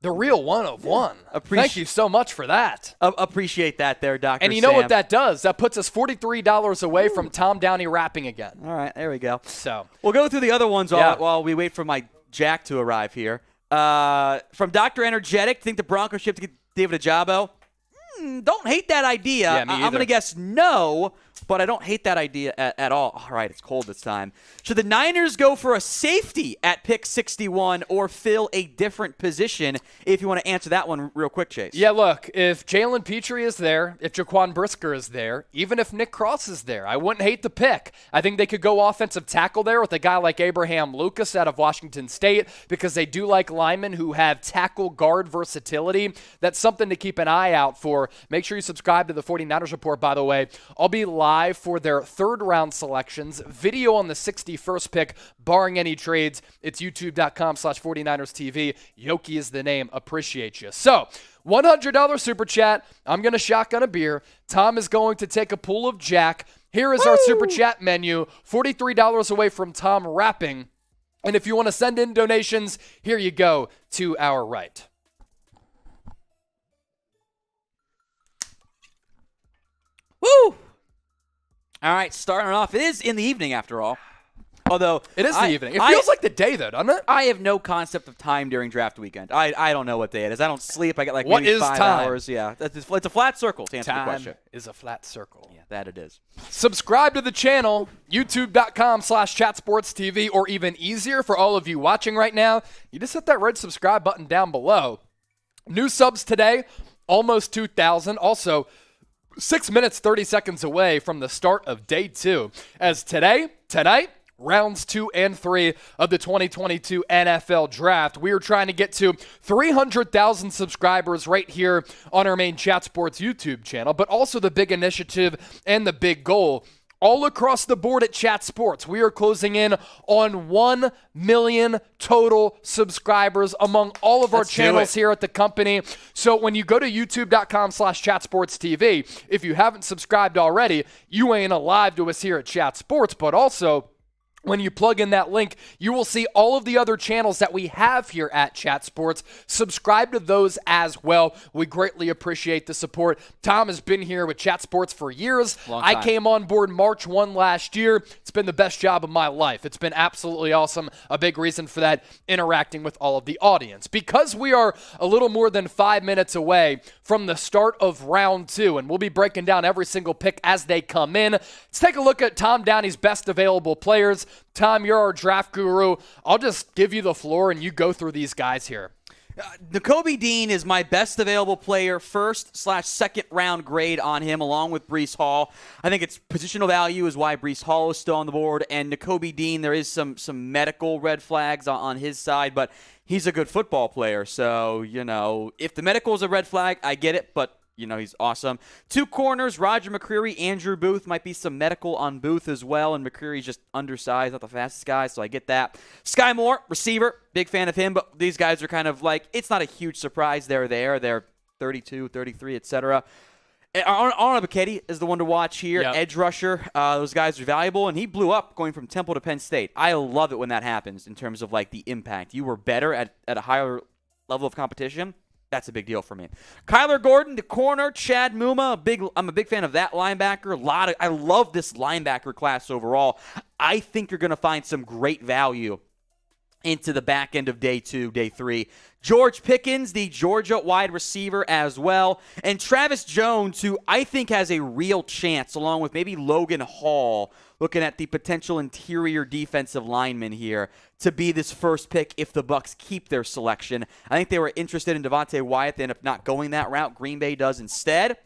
the real one of one. Thank you so much for that. Appreciate that there, Dr. And you know Sam. what that does? That puts us $43 away from Tom Downey rapping again. All right, there we go. So we'll go through the other ones while we wait for my Jack to arrive here. From Dr. Energetic, think the Broncos should have to get David Ajabo? Don't hate that idea. Yeah, me I'm going to guess no, but I don't hate that idea at all. All right, it's cold this time. Should the Niners go for a safety at pick 61 or fill a different position? If you want to answer that one real quick, Chase. Yeah, look, if Jalen Petrie is there, if Jaquan Brisker is there, even if Nick Cross is there, I wouldn't hate the pick. I think they could go offensive tackle there with a guy like Abraham Lucas out of Washington State because they do like linemen who have tackle guard versatility. That's something to keep an eye out for. Make sure you subscribe to the 49ers Report, by the way. I'll be live for their third-round selections, video on the 61st pick, barring any trades. It's youtube.com/49ers TV. Yoki is the name. Appreciate you. So, $100 super chat. I'm going to shotgun a beer. Tom is going to take a pull of Jack. Here is our super chat menu. $43 away from Tom rapping. And if you want to send in donations, here you go to our right. Woo! All right, starting off. It is in the evening, after all. Although it is the evening. It feels like the day, though, doesn't it? I have no concept of time during draft weekend. I don't know what day it is. I don't sleep. I get like what maybe is 5 time? hours. Yeah, it's a flat circle to answer the question. Time is a flat circle. Yeah, that it is. Subscribe to the channel, youtube.com/chatsportstv, or even easier for all of you watching right now, you just hit that red subscribe button down below. New subs today, almost 2,000. Also, 6 minutes, 30 seconds away from the start of day 2. As tonight, rounds 2 and 3 of the 2022 NFL Draft. We are trying to get to 300,000 subscribers right here on our main Chat Sports YouTube channel, but also the big initiative and the big goal all across the board at Chat Sports. We are closing in on 1 million total subscribers among all of our channels here at the company. So when you go to youtube.com/chatsportstv, if you haven't subscribed already, you ain't alive to us here at Chat Sports, but also when you plug in that link, you will see all of the other channels that we have here at Chat Sports. Subscribe to those as well. We greatly appreciate the support. Tom has been here with Chat Sports for years. I came on board March 1 last year. It's been the best job of my life. It's been absolutely awesome. A big reason for that, interacting with all of the audience. Because we are a little more than 5 minutes away from the start of round 2, and we'll be breaking down every single pick as they come in. Let's take a look at Tom Downey's best available players. Tom, you're our draft guru. I'll just give you the floor and you go through these guys here. Nakobe Dean is my best available player, first/second round grade on him, along with Breece Hall. I think it's positional value is why Breece Hall is still on the board, and Nakobe Dean, there is some medical red flags on his side, but he's a good football player. So, if the medical is a red flag, I get it, but he's awesome. 2 corners, Roger McCreary, Andrew Booth. Might be some medical on Booth as well, and McCreary's just undersized, not the fastest guy, so I get that. Sky Moore, receiver. Big fan of him, but these guys are kind of like, it's not a huge surprise they're there. They're 32, 33, etc. Arnold Bucchetti is the one to watch here. Yep. Edge rusher. Those guys are valuable, and he blew up going from Temple to Penn State. I love it when that happens in terms of like the impact. You were better at a higher level of competition. That's a big deal for me. Kyler Gordon, the corner. Chad Muma, I'm a big fan of that linebacker. I love this linebacker class overall. I think you're going to find some great value into the back end of day 2, day 3. George Pickens, the Georgia wide receiver as well. And Travis Jones, who I think has a real chance, along with maybe Logan Hall, looking at the potential interior defensive lineman here, to be this first pick if the Bucs keep their selection. I think they were interested in Devontae Wyatt. They end up not going that route. Green Bay does instead.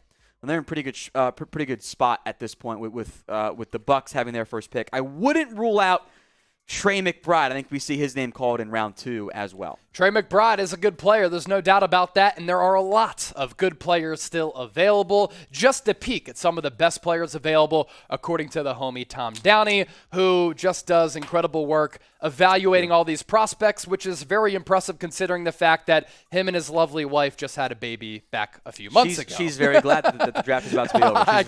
And they're in pretty good spot at this point with the Bucs having their first pick. I wouldn't rule out Trey McBride. I think we see his name called in round 2 as well. Trey McBride is a good player. There's no doubt about that, and there are a lot of good players still available. Just a peek at some of the best players available, according to the homie Tom Downey, who just does incredible work evaluating all these prospects, which is very impressive considering the fact that him and his lovely wife just had a baby back a few months ago. She's very glad that the draft is about to be over. I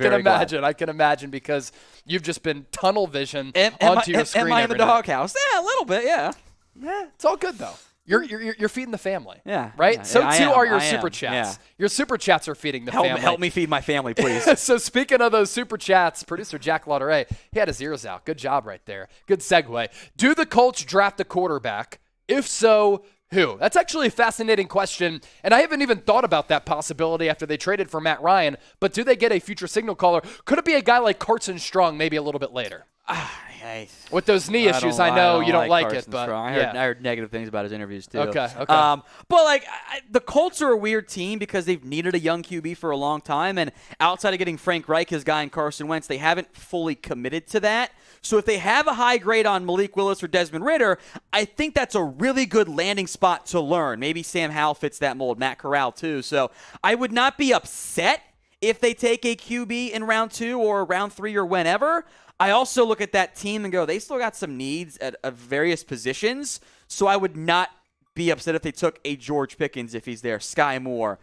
can imagine because you've just been tunnel vision onto your screen. Am I in the doghouse? Yeah, a little bit, yeah. Yeah, it's all good, though. You're feeding the family. Yeah. Right? Yeah, so too are your I super am. chats. Yeah. Your super chats are feeding the family. Help me feed my family, please. So speaking of those super chats, producer Jack Lauderay, he had his ears out. Good job right there. Good segue. Do the Colts draft a quarterback? If so, who? That's actually a fascinating question, and I haven't even thought about that possibility after they traded for Matt Ryan, but do they get a future signal caller? Could it be a guy like Carson Strong maybe a little bit later? With those knee issues, I know you don't like it, but I heard negative things about his interviews too. Okay. But the Colts are a weird team because they've needed a young QB for a long time, and outside of getting Frank Reich, his guy, and Carson Wentz, they haven't fully committed to that. So if they have a high grade on Malik Willis or Desmond Ridder, I think that's a really good landing spot to learn. Maybe Sam Howell fits that mold, Matt Corral too. So I would not be upset if they take a QB in round 2 or round 3 or whenever. I also look at that team and go, they still got some needs at various positions, so I would not be upset if they took a George Pickens if he's there, Sky Moore.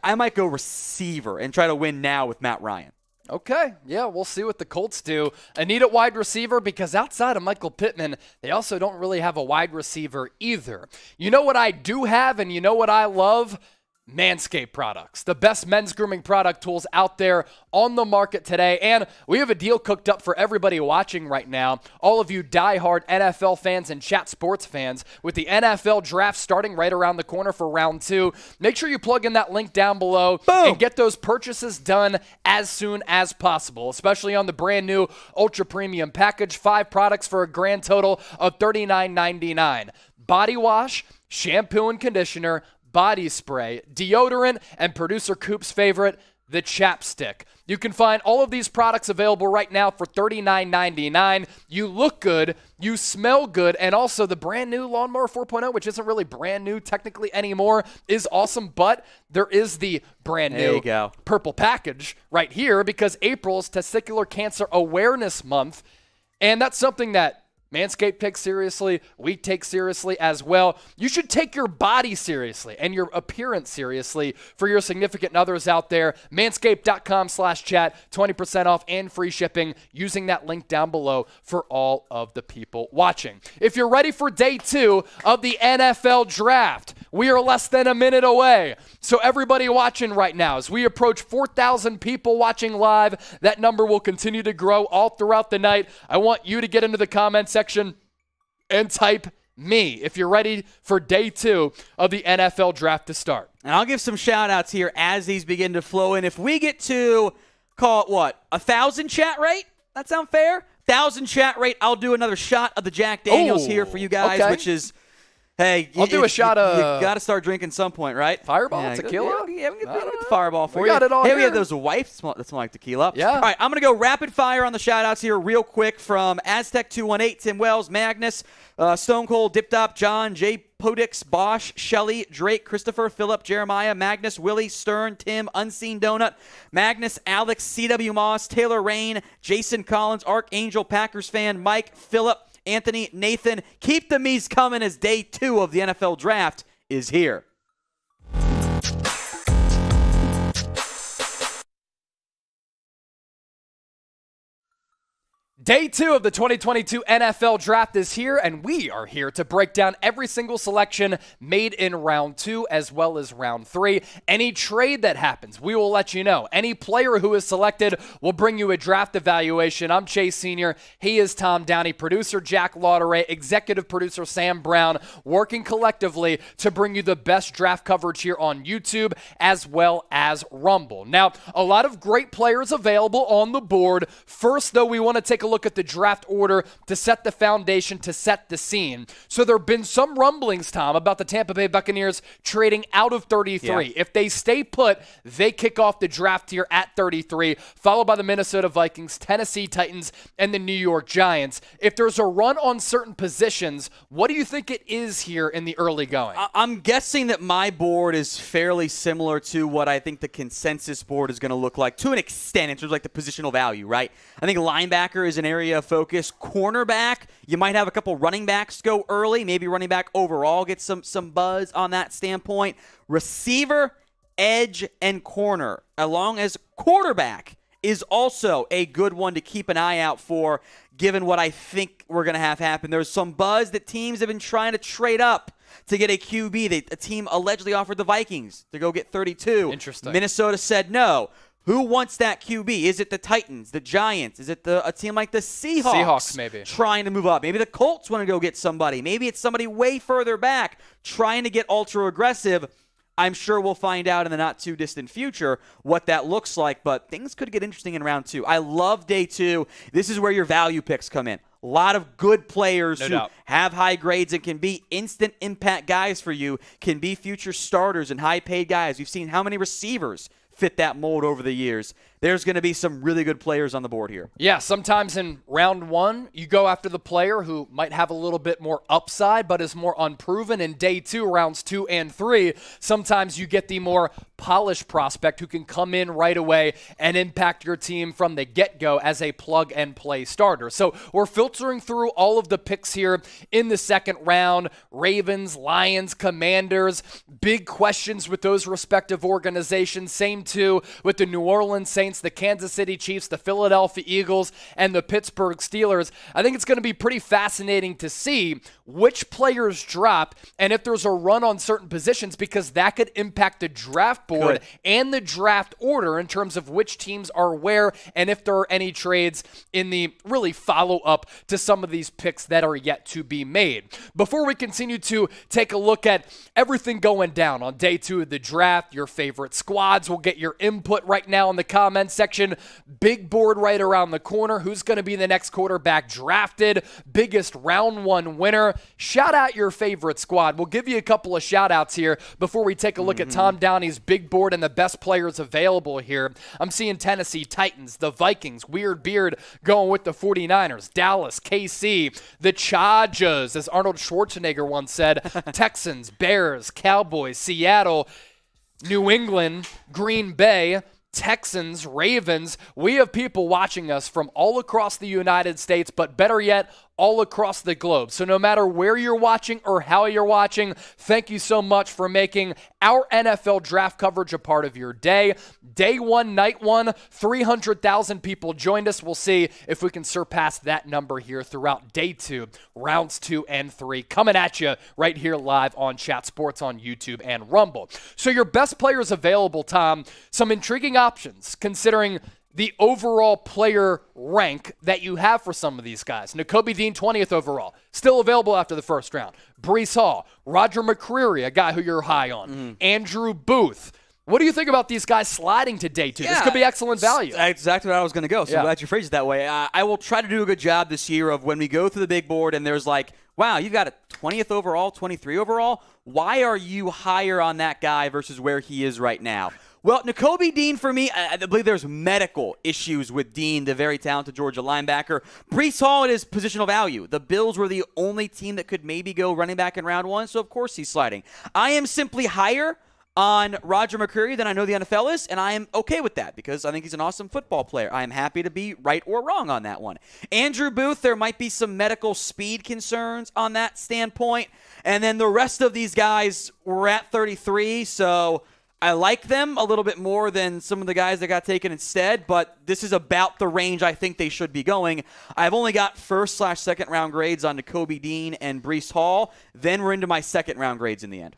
I might go receiver and try to win now with Matt Ryan. Okay, yeah, we'll see what the Colts do. A need a wide receiver because outside of Michael Pittman, they also don't really have a wide receiver either. You know what I do have and you know what I love? Manscaped products, the best men's grooming product tools out there on the market today. And we have a deal cooked up for everybody watching right now, all of you diehard NFL fans and chat sports fans, with the NFL draft starting right around the corner for round 2. Make sure you plug in that link down below and get those purchases done as soon as possible, especially on the brand new ultra premium package. 5 products for a grand total of $39.99. Body wash, shampoo and conditioner, body spray, deodorant, and producer Coop's favorite, the chapstick. You can find all of these products available right now for $39.99. You look good, you smell good, and also the brand new Lawnmower 4.0, which isn't really brand new technically anymore, is awesome, but there is the brand new purple package right here because April is Testicular Cancer Awareness Month, and that's something that Manscaped takes seriously, we take seriously as well. You should take your body seriously and your appearance seriously for your significant others out there. Manscaped.com/chat, 20% off and free shipping using that link down below for all of the people watching. If you're ready for day 2 of the NFL draft, we are less than a minute away. So everybody watching right now, as we approach 4,000 people watching live, that number will continue to grow all throughout the night. I want you to get into the comment section and type me if you're ready for day 2 of the NFL draft to start. And I'll give some shout outs here as these begin to flow in. If we get to, call it what, 1,000 chat rate? That sound fair? 1,000 chat rate. I'll do another shot of the Jack Daniels here for you guys, which is, hey, I'll do a shot of. You got to start drinking some point, right? Fireball, tequila? Yeah, we get the Fireball for you. We got it all Hey, here. we have those white that smell like tequila. Yeah. All right, I'm going to go rapid fire on the shout-outs here real quick from Aztec218, Tim Wells, Magnus, Stone Cold, Dip Dop, John, Jay Podix, Bosch, Shelley, Drake, Christopher, Philip, Jeremiah, Magnus, Willie, Stern, Tim, Unseen Donut, Magnus, Alex, C.W. Moss, Taylor Rain, Jason Collins, Archangel, Packers fan, Mike, Philip, Anthony, Nathan. Keep the me's coming as day 2 of the NFL Draft is here. Day 2 of the 2022 NFL Draft is here, and we are here to break down every single selection made in round 2 as well as round 3. Any trade that happens, we will let you know. Any player who is selected will bring you a draft evaluation. I'm Chase Sr., he is Tom Downey, producer Jack Lauderay, executive producer Sam Brown, working collectively to bring you the best draft coverage here on YouTube as well as Rumble. Now, a lot of great players available on the board. First, though, we want to take a look at the draft order to set the foundation, to set the scene. So there have been some rumblings, Tom, about the Tampa Bay Buccaneers trading out of 33. Yeah. If they stay put, they kick off the draft here at 33, followed by the Minnesota Vikings, Tennessee Titans, and the New York Giants. If there's a run on certain positions, what do you think it is here in the early going? I'm guessing that my board is fairly similar to what I think the consensus board is going to look like to an extent in terms of like the positional value, right? I think linebacker is an area of focus. Cornerback, you might have a couple running backs go early. Maybe running back overall gets some buzz on that standpoint. Receiver, edge, and corner, along as quarterback, is also a good one to keep an eye out for, given what I think we're going to have happen. There's some buzz that teams have been trying to trade up to get a QB. A team allegedly offered the Vikings to go get 32. Interesting. Minnesota said no. Who wants that QB? Is it the Titans, the Giants? Is it a team like the Seahawks? Seahawks, maybe. Trying to move up. Maybe the Colts want to go get somebody. Maybe it's somebody way further back trying to get ultra aggressive. I'm sure we'll find out in the not too distant future what that looks like, but things could get interesting in round 2. I love day 2. This is where your value picks come in. A lot of good players who have high grades and can be instant impact guys for you, can be future starters and high paid guys. We've seen how many receivers fit that mold over the years. There's going to be some really good players on the board here. Yeah, sometimes in round 1, you go after the player who might have a little bit more upside but is more unproven. In day 2, rounds 2 and 3, sometimes you get the more polished prospect who can come in right away and impact your team from the get-go as a plug-and-play starter. So we're filtering through all of the picks here in the second round. Ravens, Lions, Commanders, big questions with those respective organizations. Same too with the New Orleans Saints, the Kansas City Chiefs, the Philadelphia Eagles, and the Pittsburgh Steelers. I think it's going to be pretty fascinating to see which players drop and if there's a run on certain positions, because that could impact the draft board and the draft order in terms of which teams are where and if there are any trades in the really follow-up to some of these picks that are yet to be made. Before we continue to take a look at everything going down on day 2 of the draft, your favorite squads, we'll get your input right now in the comments section. Big board right around the corner. Who's going to be the next quarterback drafted? Biggest round 1 winner. Shout out your favorite squad. We'll give you a couple of shout outs here before we take a look at Tom Downey's big board and the best players available here. I'm seeing Tennessee Titans, the Vikings, Weird Beard going with the 49ers, Dallas, KC, the Chargers, as Arnold Schwarzenegger once said, Texans, Bears, Cowboys, Seattle, New England, Green Bay, Texans, Ravens. We have people watching us from all across the United States, but better yet, all across the globe. So no matter where you're watching or how you're watching, thank you so much for making our NFL draft coverage a part of your day. Day 1, night 1, 300,000 people joined us. We'll see if we can surpass that number here throughout day 2, rounds 2 and 3, coming at you right here live on Chat Sports on YouTube and Rumble. So your best players available, Tom, some intriguing options considering the overall player rank that you have for some of these guys. Nakobe Dean, 20th overall, still available after the first round. Breece Hall, Roger McCreary, a guy who you're high on. Andrew Booth, What do you think about these guys sliding to day 2? This could be excellent value. That's exactly what I was going to go. So I'm glad you phrased it that way. I will try to do a good job this year of when we go through the big board and there's like, wow, you've got a 20th overall, 23 overall. Why are you higher on that guy versus where he is right now? Well, Nakobe Dean for me, I believe there's medical issues with Dean, the very talented Georgia linebacker. Breece Hall, it is positional value. The Bills were the only team that could maybe go running back in round 1, so of course he's sliding. I am simply higher on Roger McCreary than I know the NFL is, and I am okay with that because I think he's an awesome football player. I am happy to be right or wrong on that one. Andrew Booth, there might be some medical speed concerns on that standpoint, and then the rest of these guys were at 33, so I like them a little bit more than some of the guys that got taken instead, but this is about the range I think they should be going. I've only got first/second round grades on Nakobe Dean and Breece Hall. Then we're into my second round grades in the end.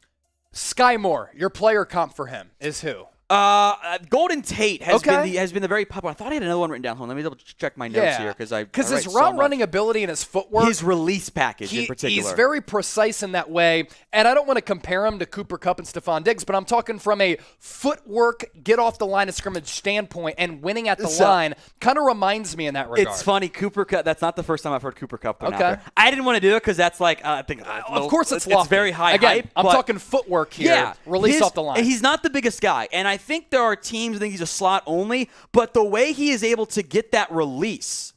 Sky Moore, your player comp for him is who? Golden Tate has been the very popular. I thought I had another one written down. Hold on, let me double check my notes here because his route running ability and his footwork, his release package in particular, he's very precise in that way. And I don't want to compare him to Cooper Kupp and Stephon Diggs, but I'm talking from a footwork, get off the line of scrimmage standpoint, and winning at the line kind of reminds me in that regard. It's funny, Cooper Kupp. That's not the first time I've heard Cooper Kupp thrown out there. I didn't want to do it because that's like I think of course it's very high Again, hype. I'm talking footwork here. Yeah, release off the line. He's not the biggest guy, and I think there are teams that think he's a slot only, but the way he is able to get that release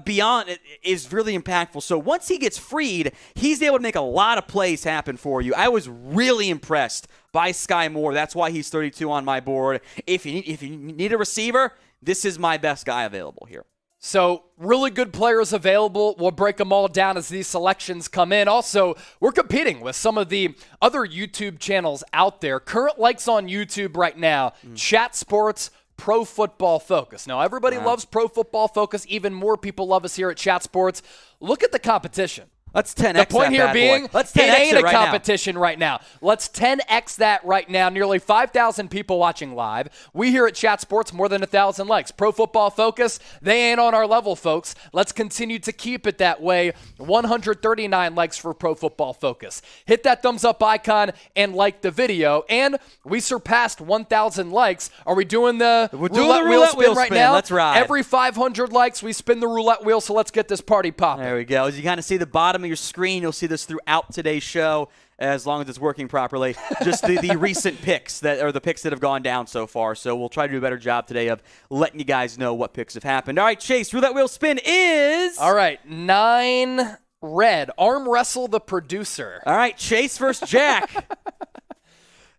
beyond it is really impactful. So once he gets freed, he's able to make a lot of plays happen for you. I was really impressed by Sky Moore. That's why he's 32 on my board. If you need a receiver, this is my best guy available here. So really good players available. We'll break them all down as these selections come in. Also, we're competing with some of the other YouTube channels out there. Current likes on YouTube right now, Chat Sports, Pro Football Focus. Now, everybody loves Pro Football Focus. Even more people love us here at Chat Sports. Look at the competition. Let's 10x the point here being, Let's 10x it ain't a right competition right now. Let's 10x that right now. Nearly 5,000 people watching live. We here at Chat Sports, more than 1,000 likes. Pro Football Focus, they ain't on our level, folks. Let's continue to keep it that way. 139 likes for Pro Football Focus. Hit that thumbs up icon and like the video. And we surpassed 1,000 likes. Are we doing the roulette wheel spin right now? Let's ride. Every 500 likes, we spin the roulette wheel, so let's get this party popping. There we go. As you kind of see the bottom of your screen, you'll see this throughout today's show as long as it's working properly. Just the recent picks the picks that have gone down so far. So we'll try to do a better job today of letting you guys know what picks have happened. All right, Chase, roulette wheel spin is... All right, 9 red. Arm wrestle the producer. All right, Chase versus Jack.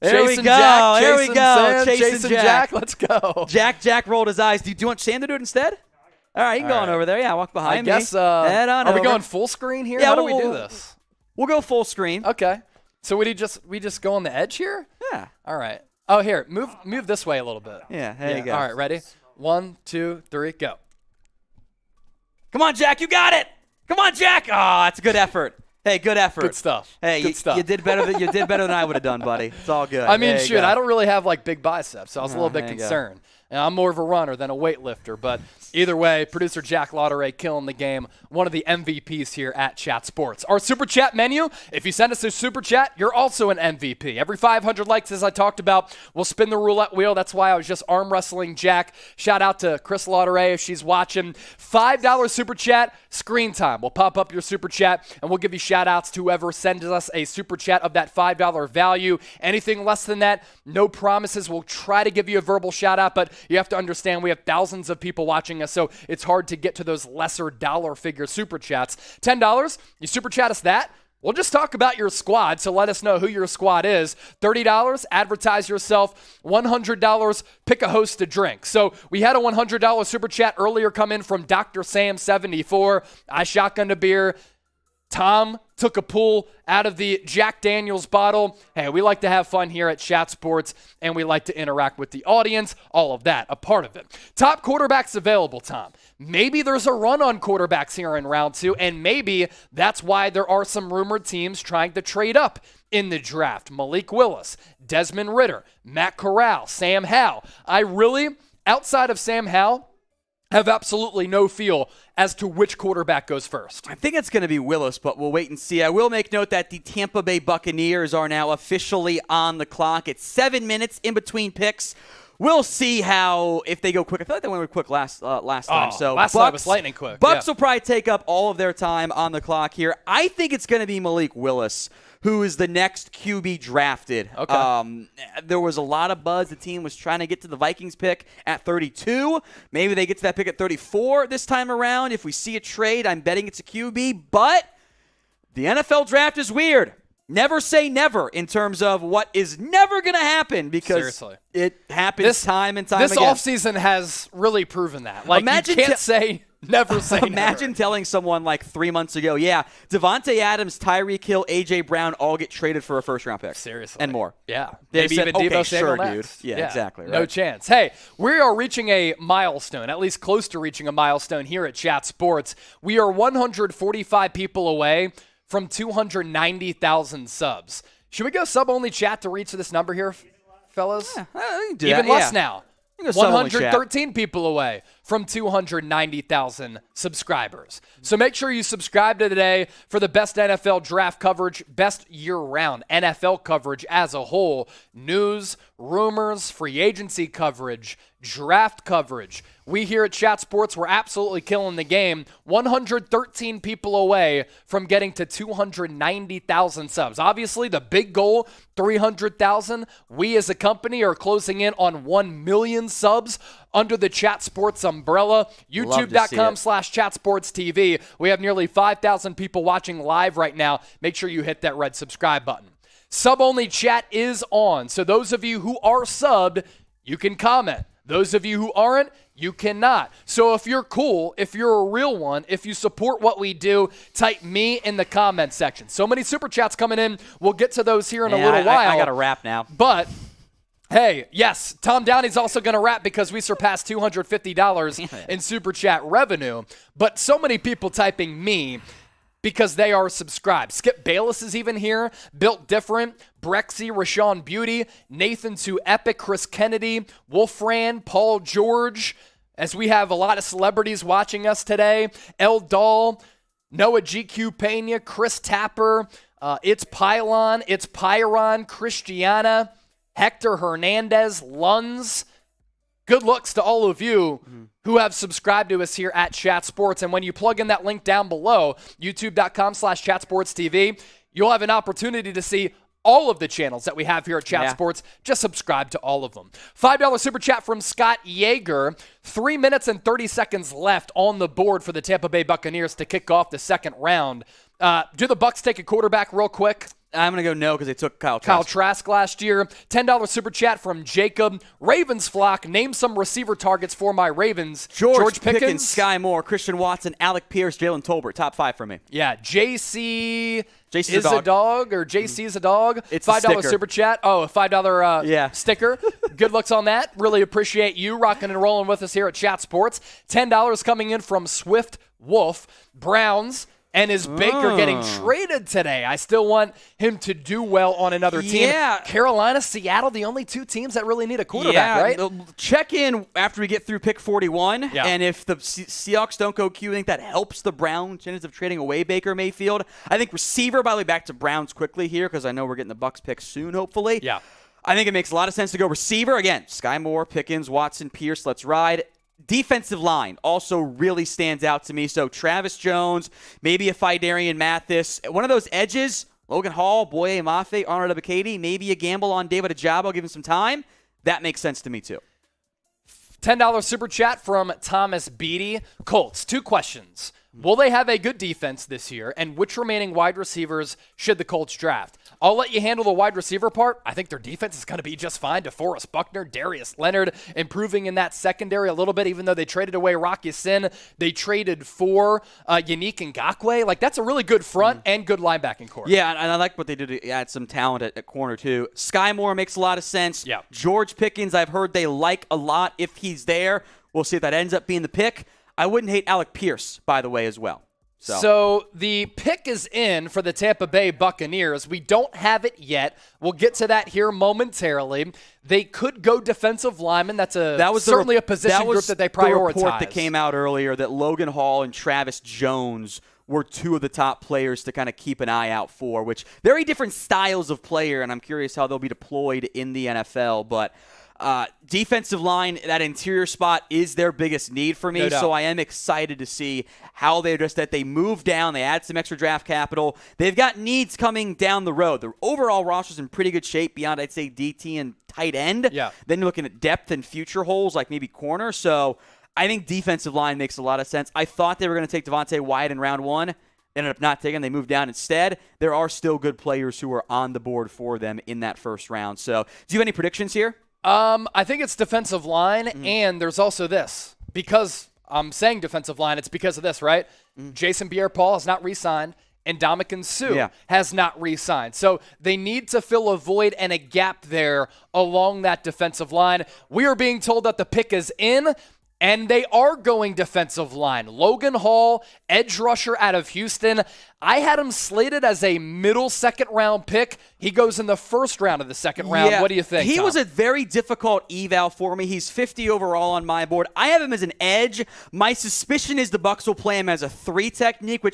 There we go. There we go. Chase and Jack. Let's go. Jack rolled his eyes. Do you want Sam to do it instead? All right, you can go on over there. Yeah, walk behind me. I guess, Head on are over. we going full screen here? Yeah, How do we do this? We'll go full screen. Okay. So we just go on the edge here? Yeah. All right. Oh, here. Move this way a little bit. Yeah, there you go. All right, ready? 1, 2, 3, go. Come on, Jack, you got it. Come on, Jack. Oh, that's a good effort. Hey, good effort. Good stuff. Hey, good stuff. You did better than I would have done, buddy. It's all good. I mean, shoot, I don't really have like big biceps, so I was a little bit there you concerned. And I'm more of a runner than a weightlifter, but either way, producer Jack Lauderay killing the game. One of the MVPs here at Chat Sports. Our Super Chat menu, if you send us a Super Chat, you're also an MVP. Every 500 likes, as I talked about, we'll spin the roulette wheel. That's why I was just arm wrestling Jack. Shout out to Chris Lauderay if she's watching. $5 Super Chat, screen time. We'll pop up your Super Chat, and we'll give you shout outs to whoever sends us a Super Chat of that $5 value. Anything less than that, no promises. We'll try to give you a verbal shout out, but you have to understand we have thousands of people watching us, so it's hard to get to those lesser dollar figure Super Chats. $10, you Super Chat us that. We'll just talk about your squad, so let us know who your squad is. $30, advertise yourself. $100, pick a host to drink. So we had a $100 Super Chat earlier come in from Dr. Sam74. I shotgunned a beer. Tom took a pull out of the Jack Daniels bottle. Hey, we like to have fun here at Chat Sports, and we like to interact with the audience. All of that, a part of it. Top quarterbacks available, Tom. Maybe there's a run on quarterbacks here in round 2, and maybe that's why there are some rumored teams trying to trade up in the draft. Malik Willis, Desmond Ridder, Matt Corral, Sam Howell. Outside of Sam Howell, have absolutely no feel as to which quarterback goes first. I think it's going to be Willis, but we'll wait and see. I will make note that the Tampa Bay Buccaneers are now officially on the clock. It's 7 minutes in between picks. We'll see if they go quick. I feel like they went quick last time. So last time was lightning quick. Bucks will probably take up all of their time on the clock here. I think it's going to be Malik Willis, who is the next QB drafted. Okay. There was a lot of buzz. The team was trying to get to the Vikings pick at 32. Maybe they get to that pick at 34 this time around. If we see a trade, I'm betting it's a QB. But the NFL draft is weird. Never say never in terms of what is never going to happen, because Seriously. It happens time and time this again. This offseason has really proven that. Like, Imagine you can't say never say never. Imagine telling someone like 3 months ago, Devontae Adams, Tyreek Hill, A.J. Brown all get traded for a first-round pick. Seriously. And more. Yeah. They Maybe said, even Deebo okay, Samuel sure, next. dude. Yeah, exactly. Right. No chance. Hey, we are reaching a milestone, at least close to reaching a milestone here at Chat Sports. We are 145 people away from 290,000 subs. Should we go sub-only chat to reach this number here, fellas? Yeah, we can do Even that, less now. You can go sub-only chat. 113 people away from 290,000 subscribers. So make sure you subscribe today for the best NFL draft coverage, best year-round NFL coverage as a whole, news, rumors, free agency coverage, draft coverage. We here at Chat Sports, we're absolutely killing the game. 113 people away from getting to 290,000 subs. Obviously, the big goal, 300,000. We as a company are closing in on 1 million subs under the Chat Sports umbrella. YouTube.com/ChatSportsTV. We have nearly 5,000 people watching live right now. Make sure you hit that red subscribe button. Sub-only chat is on. So those of you who are subbed, you can comment. Those of you who aren't, you cannot. So if you're cool, if you're a real one, if you support what we do, type me in the comment section. So many super chats coming in. We'll get to those here in a little while. I got to wrap now. But hey, yes, Tom Downey's also going to wrap because we surpassed $250 in super chat revenue. But so many people typing me because they are subscribed. Skip Bayless is even here. Built Different, Brexy, Rashawn Beauty, Nathan to Epic, Chris Kennedy, Wolfran, Paul George, as we have a lot of celebrities watching us today. El Dahl, Noah GQ Pena, Chris Tapper, It's Pylon, It's Pyron, Christiana, Hector Hernandez, Luns. Good looks to all of you who have subscribed to us here at Chat Sports. And when you plug in that link down below, youtube.com/ChatSportsTV, you'll have an opportunity to see all of the channels that we have here at Chat Sports. Just subscribe to all of them. $5 super chat from Scott Yeager. 3 minutes and 30 seconds left on the board for the Tampa Bay Buccaneers to kick off the second round. Do the Bucs take a quarterback real quick? I'm going to go no because they took Kyle Trask. Kyle Trask last year. $10 super chat from Jacob. Ravens flock. Name some receiver targets for my Ravens. George Pickens, Sky Moore, Christian Watson, Alec Pierce, Jalen Tolbert. Top 5 for me. Yeah, JC is a dog, or JC is a dog. It's $5 a super chat. Oh, a $5 sticker. Good looks on that. Really appreciate you rocking and rolling with us here at Chat Sports. $10 coming in from Swift Wolf. Browns. And is Baker getting traded today? I still want him to do well on another team. Yeah. Carolina, Seattle, the only two teams that really need a quarterback, right? Check in after we get through pick 41. Yeah. And if the Seahawks don't go Q, I think that helps the Browns' chances of trading away Baker Mayfield. I think receiver, by the way, back to Browns quickly here because I know we're getting the Bucs pick soon, hopefully. Yeah. I think it makes a lot of sense to go receiver. Again, Sky Moore, Pickens, Watson, Pierce, let's ride. Defensive line also really stands out to me. So Travis Jones, maybe a Fidarian Mathis. One of those edges, Logan Hall, Boye Mafe, Arnold Abakady, maybe a gamble on David Ajabo, give him some time. That makes sense to me too. $10 super chat from Thomas Beatty. Colts, 2 questions. Will they have a good defense this year? And which remaining wide receivers should the Colts draft? I'll let you handle the wide receiver part. I think their defense is going to be just fine. DeForest Buckner, Darius Leonard, improving in that secondary a little bit, even though they traded away Rocky Sin. They traded for Yannick Ngakoue. Like, that's a really good front and good linebacking core. Yeah, and I like what they did to add some talent at corner, too. Sky Moore makes a lot of sense. Yeah. George Pickens, I've heard they like a lot if he's there. We'll see if that ends up being the pick. I wouldn't hate Alec Pierce, by the way, as well. So the pick is in for the Tampa Bay Buccaneers. We don't have it yet. We'll get to that here momentarily. They could go defensive lineman. Certainly a position group that they prioritize. The report that came out earlier that Logan Hall and Travis Jones were two of the top players to kind of keep an eye out for, which very different styles of player, and I'm curious how they'll be deployed in the NFL. But defensive line, that interior spot is their biggest need for me, no doubt. So I am excited to see how they address that. They move down, they add some extra draft capital. They've got needs coming down the road. The overall roster's in pretty good shape beyond, I'd say, DT and tight end. Yeah. Then you're looking at depth and future holes, like maybe corner. So I think defensive line makes a lot of sense. I thought they were going to take Devontae Wyatt in round 1. They ended up not taking. They moved down instead. There are still good players who are on the board for them in that first round. So do you have any predictions here? I think it's defensive line, and there's also this. Because I'm saying defensive line, it's because of this, right? Jason Pierre-Paul has not re-signed, and Ndamukong Suh has not re-signed. So they need to fill a void and a gap there along that defensive line. We are being told that the pick is in, and they are going defensive line. Logan Hall, edge rusher out of Houston. I had him slated as a middle second-round pick. He goes in the first round of the second round. Yeah, what do you think, He Tom? was a very difficult eval for me. He's 50 overall on my board. I have him as an edge. My suspicion is the Bucs will play him as a 3 technique, or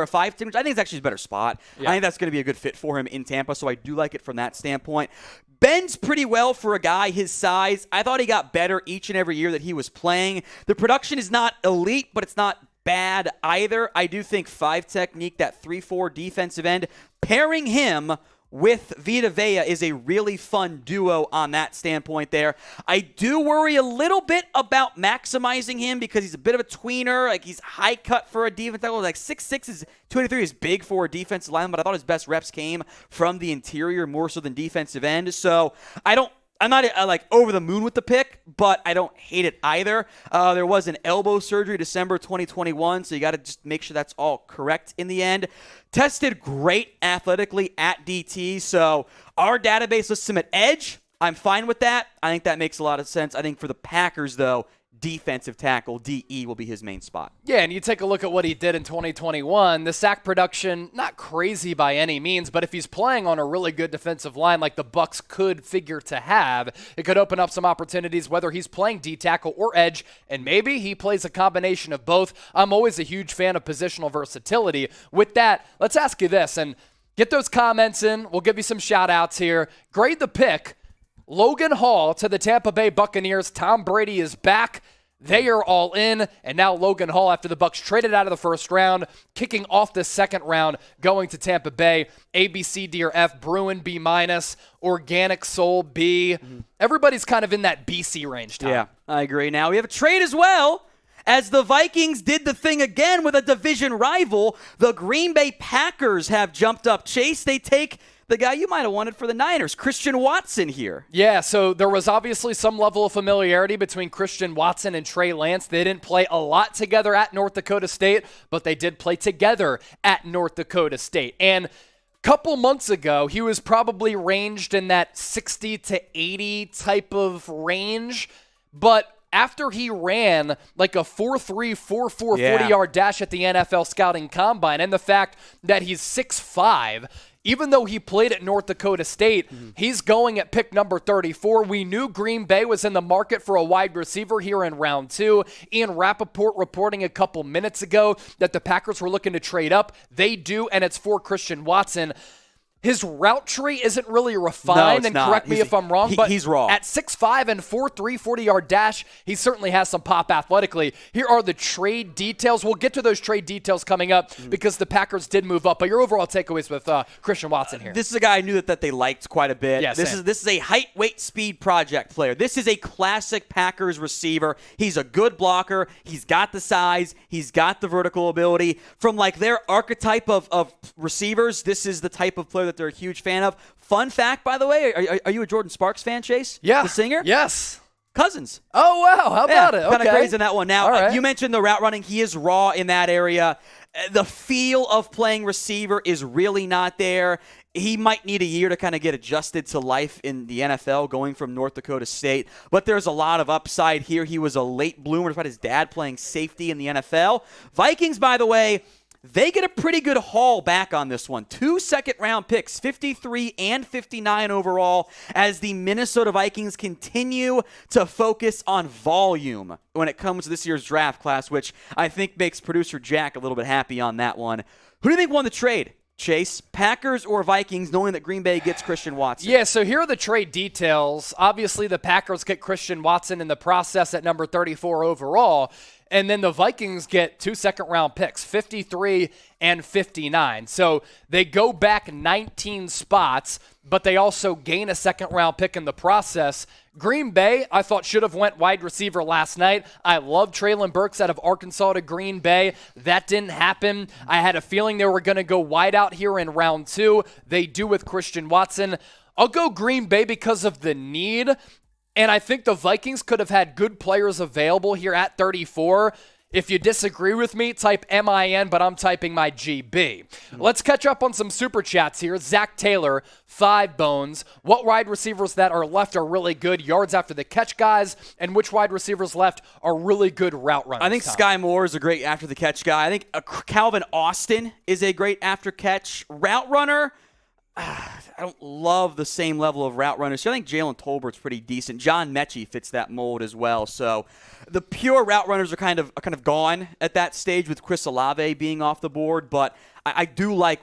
a 5 technique, which I think is actually his better spot. Yeah. I think that's going to be a good fit for him in Tampa, so I do like it from that standpoint. Bends pretty well for a guy his size. I thought he got better each and every year that he was playing. The production is not elite, but it's not bad either. I do think 5 technique, that 3-4 defensive end, pairing him with Vita Vea is a really fun duo on that standpoint there. I do worry a little bit about maximizing him because he's a bit of a tweener. Like, he's high cut for a defense tackle. Like 6'6", is 283 is big for a defensive lineman, but I thought his best reps came from the interior more so than defensive end. So I'm not over the moon with the pick, but I don't hate it either. There was an elbow surgery December 2021, so you got to just make sure that's all correct in the end. Tested great athletically at DT, so our database lists him at edge. I'm fine with that. I think that makes a lot of sense. I think for the Packers, though, defensive tackle, DE, will be his main spot. Yeah, and you take a look at what he did in 2021. The sack production, not crazy by any means, but if he's playing on a really good defensive line like the Bucs could figure to have, it could open up some opportunities whether he's playing D-tackle or edge, and maybe he plays a combination of both. I'm always a huge fan of positional versatility. With that, let's ask you this, and get those comments in. We'll give you some shout-outs here. Grade the pick. Logan Hall to the Tampa Bay Buccaneers. Tom Brady is back. They are all in, and now Logan Hall, after the Bucs traded out of the first round, kicking off the second round, going to Tampa Bay. A, B, C, D, or F. Bruin, B-, Organic Soul, B. Everybody's kind of in that BC range, Tom. Yeah, I agree. Now we have a trade as well, as the Vikings did the thing again with a division rival. The Green Bay Packers have jumped up. Chase, they take the guy you might have wanted for the Niners, Christian Watson here. Yeah, so there was obviously some level of familiarity between Christian Watson and Trey Lance. They didn't play a lot together at North Dakota State, but they did play together at North Dakota State. And a couple months ago, he was probably ranged in that 60 to 80 type of range, but after he ran like a 4.3, 4.4 40-yard dash at the NFL Scouting Combine, and the fact that he's 6'5", even though he played at North Dakota State, he's going at pick number 34. We knew Green Bay was in the market for a wide receiver here in round 2. Ian Rappaport reporting a couple minutes ago that the Packers were looking to trade up. They do, and it's for Christian Watson. His route tree isn't really refined, and correct me if I'm wrong, but he's raw. At 6'5" and 4.3 40-yard dash, he certainly has some pop athletically. Here are the trade details. We'll get to those trade details coming up because the Packers did move up. But your overall takeaways with Christian Watson here. This is a guy I knew that they liked quite a bit. Yeah, this is a height, weight, speed project player. This is a classic Packers receiver. He's a good blocker. He's got the size. He's got the vertical ability. From like their archetype of receivers, this is the type of player that they're a huge fan of. Fun fact, by the way, are you a Jordan Sparks fan, Chase? Yeah. The singer? Yes. Cousins. Oh, wow. How about it? Okay. Kind of crazy in that one. Now, All right. You mentioned the route running. He is raw in that area. The feel of playing receiver is really not there. He might need a year to kind of get adjusted to life in the NFL going from North Dakota State, but there's a lot of upside here. He was a late bloomer despite his dad playing safety in the NFL. Vikings, by the way, They get a pretty good haul back on this one. 2 second-round picks, 53 and 59 overall, as the Minnesota Vikings continue to focus on volume when it comes to this year's draft class, which I think makes producer Jack a little bit happy on that one. Who do you think won the trade, Chase? Packers or Vikings, knowing that Green Bay gets Christian Watson? Yeah, so here are the trade details. Obviously, the Packers get Christian Watson in the process at number 34 overall. And then the Vikings get 2 second-round picks, 53 and 59. So they go back 19 spots, but they also gain a second-round pick in the process. Green Bay, I thought, should have went wide receiver last night. I love Treylon Burks out of Arkansas to Green Bay. That didn't happen. I had a feeling they were going to go wide out here in round 2. They do with Christian Watson. I'll go Green Bay because of the need. And I think the Vikings could have had good players available here at 34. If you disagree with me, type MIN, but I'm typing my GB. Let's catch up on some super chats here. Zach Taylor, 5 bones. What wide receivers that are left are really good yards after the catch guys, and which wide receivers left are really good route runners? I think Sky Moore is a great after the catch guy. I think Calvin Austin is a great after catch route runner. I don't love the same level of route runners. So I think Jalen Tolbert's pretty decent. John Mechie fits that mold as well. So the pure route runners are kind of gone at that stage with Chris Olave being off the board. But I do like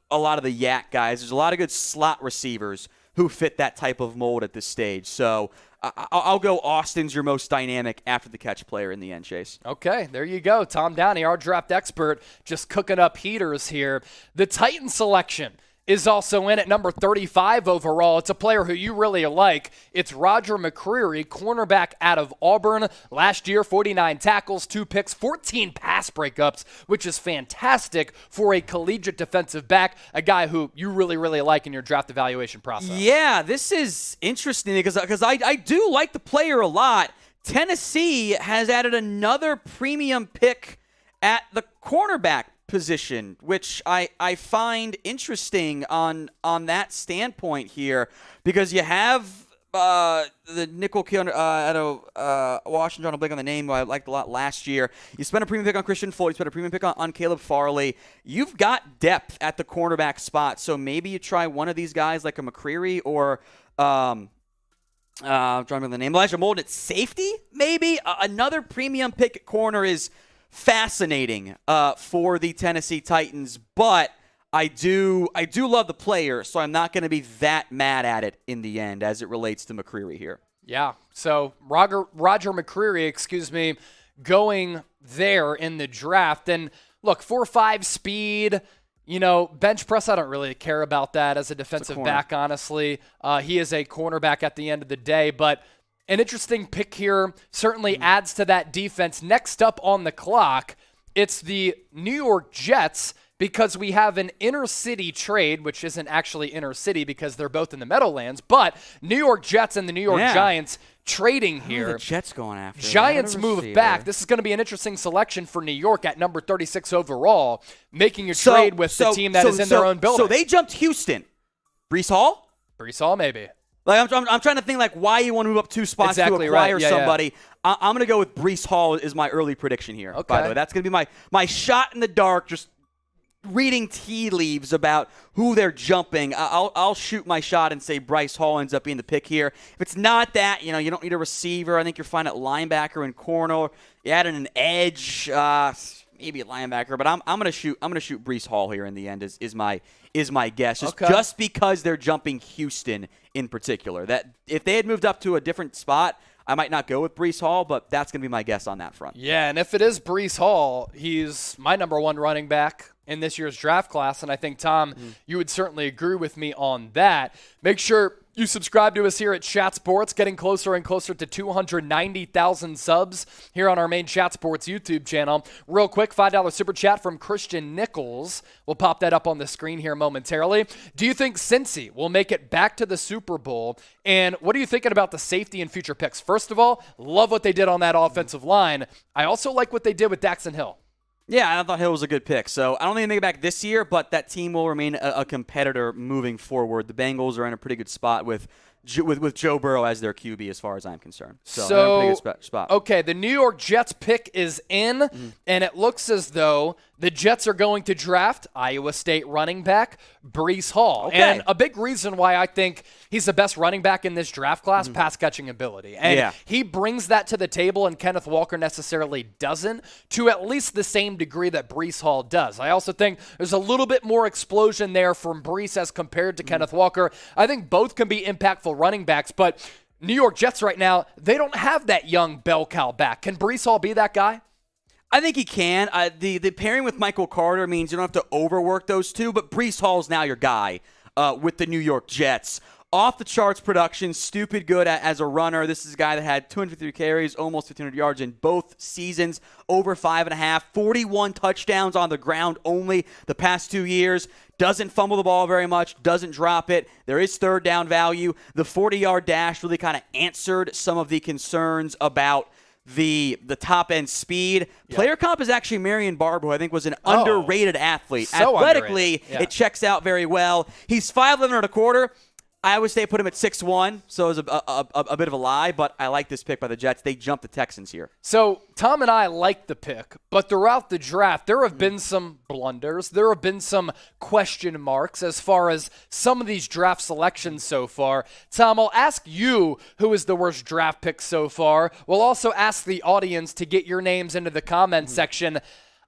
a lot of the yak guys. There's a lot of good slot receivers who fit that type of mold at this stage. So I'll go Austin's your most dynamic after the catch player in the end, Chase. Okay, there you go. Tom Downey, our draft expert, just cooking up heaters here. The Titan selection is also in at number 35 overall. It's a player who you really like. It's Roger McCreary, cornerback out of Auburn. Last year, 49 tackles, 2 picks, 14 pass breakups, which is fantastic for a collegiate defensive back, a guy who you really, really like in your draft evaluation process. Yeah, this is interesting because I do like the player a lot. Tennessee has added another premium pick at the cornerback position, which I find interesting on that standpoint here, because you have the nickel killer out of Washington. I'll blank on the name, who I liked a lot last year. You spent a premium pick on Christian Fulton. You spent a premium pick on Caleb Farley. You've got depth at the cornerback spot, so maybe you try one of these guys like a McCreary or I'm trying to remember the name. Elijah Molden at safety, maybe. Another premium pick at corner is fascinating for the Tennessee Titans, but I do love the player, so I'm not going to be that mad at it in the end as it relates to McCreary here. Yeah, so Roger McCreary, going there in the draft. And look, 4.5 speed, bench press, I don't really care about that as a defensive back, honestly. He is a cornerback at the end of the day, but an interesting pick here certainly adds to that defense. Next up on the clock, it's the New York Jets, because we have an inner city trade, which isn't actually inner city because they're both in the Meadowlands, but New York Jets and the New York Giants trading here. Who are the Jets going after? Giants move back. This is going to be an interesting selection for New York at number 36 overall, making a trade with the team that is in their own building. So they jumped Houston. Breece Hall? Breece Hall, maybe. Like I'm trying to think like why you want to move up 2 spots to acquire somebody. Yeah. I'm going to go with Breece Hall is my early prediction here. Okay. By the way, that's going to be my shot in the dark, just reading tea leaves about who they're jumping. I'll shoot my shot and say Bryce Hall ends up being the pick here. If it's not that, you don't need a receiver. I think you're fine at linebacker and corner. You add in an edge, maybe a linebacker, but I'm going to shoot Breece Hall here in the end is my guess. Just because they're jumping Houston in particular. That if they had moved up to a different spot, I might not go with Breece Hall, but that's going to be my guess on that front. Yeah, and if it is Breece Hall, he's my number 1 running back in this year's draft class, and I think, Tom, you would certainly agree with me on that. Make sure you subscribe to us here at Chat Sports, getting closer and closer to 290,000 subs here on our main Chat Sports YouTube channel. Real quick, $5 super chat from Christian Nichols. We'll pop that up on the screen here momentarily. Do you think Cincy will make it back to the Super Bowl? And what are you thinking about the safety and future picks? First of all, love what they did on that offensive line. I also like what they did with Daxton Hill. Yeah, I thought Hill was a good pick. So I don't think they make it back this year, but that team will remain a competitor moving forward. The Bengals are in a pretty good spot with Joe Burrow as their QB as far as I'm concerned. So they're in a pretty good spot. Okay, the New York Jets pick is in, and it looks as though The Jets are going to draft Iowa State running back Breece Hall. Okay. And a big reason why I think he's the best running back in this draft class, pass catching ability. And he brings that to the table, and Kenneth Walker necessarily doesn't, to at least the same degree that Breece Hall does. I also think there's a little bit more explosion there from Breece as compared to Kenneth Walker. I think both can be impactful running backs, but New York Jets right now, they don't have that young bell cow back. Can Breece Hall be that guy? I think he can. The pairing with Michael Carter means you don't have to overwork those two, but Breece Hall's now your guy with the New York Jets. Off the charts production, stupid good as a runner. This is a guy that had 253 carries, almost 1,500 yards in both seasons, over 5.5, 41 touchdowns on the ground only the past 2 years. Doesn't fumble the ball very much, doesn't drop it. There is third down value. The 40-yard dash really kind of answered some of the concerns about the top-end speed. Player comp is actually Marion Barber, who I think was an underrated athlete. So Athletically, underrated. it checks out very well. He's 5'11 and a quarter. Iowa State put him at 6'1", so it was a bit of a lie, but I like this pick by the Jets. They jumped the Texans here. So Tom and I like the pick, but throughout the draft, there have been some blunders. There have been some question marks as far as some of these draft selections so far. Tom, I'll ask you who is the worst draft pick so far. We'll also ask the audience to get your names into the comment section.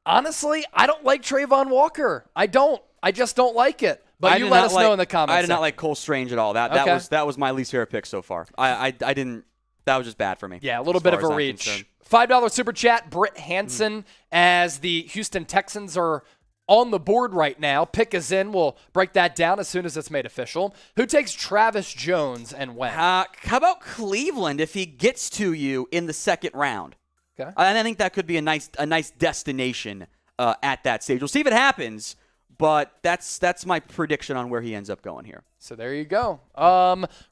Honestly, I don't like Trayvon Walker. I just don't like it. But you let us know in the comments. I did not like Cole Strange at all. That was my least favorite pick so far. I didn't. That was just bad for me. Yeah, a little bit of a reach. $5 super chat, Britt Hansen, as the Houston Texans are on the board right now. Pick is in. We'll break that down as soon as it's made official. Who takes Travis Jones and when? How about Cleveland if he gets to you in the second round? Okay. I think that could be a nice destination at that stage. We'll see if it happens. But that's my prediction on where he ends up going here. So there you go.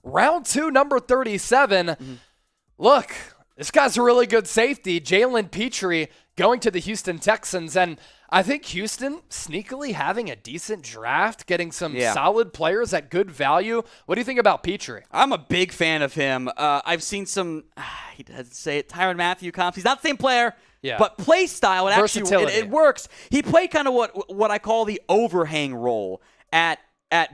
Round 2, number 37. Look, this guy's a really good safety. Jalen Petrie going to the Houston Texans. And I think Houston sneakily having a decent draft, getting some solid players at good value. What do you think about Petrie? I'm a big fan of him. I've seen some, he doesn't say it, Tyrann Mathieu comps. He's not the same player. Yeah. But play style, it works. He played kind of what I call the overhang role at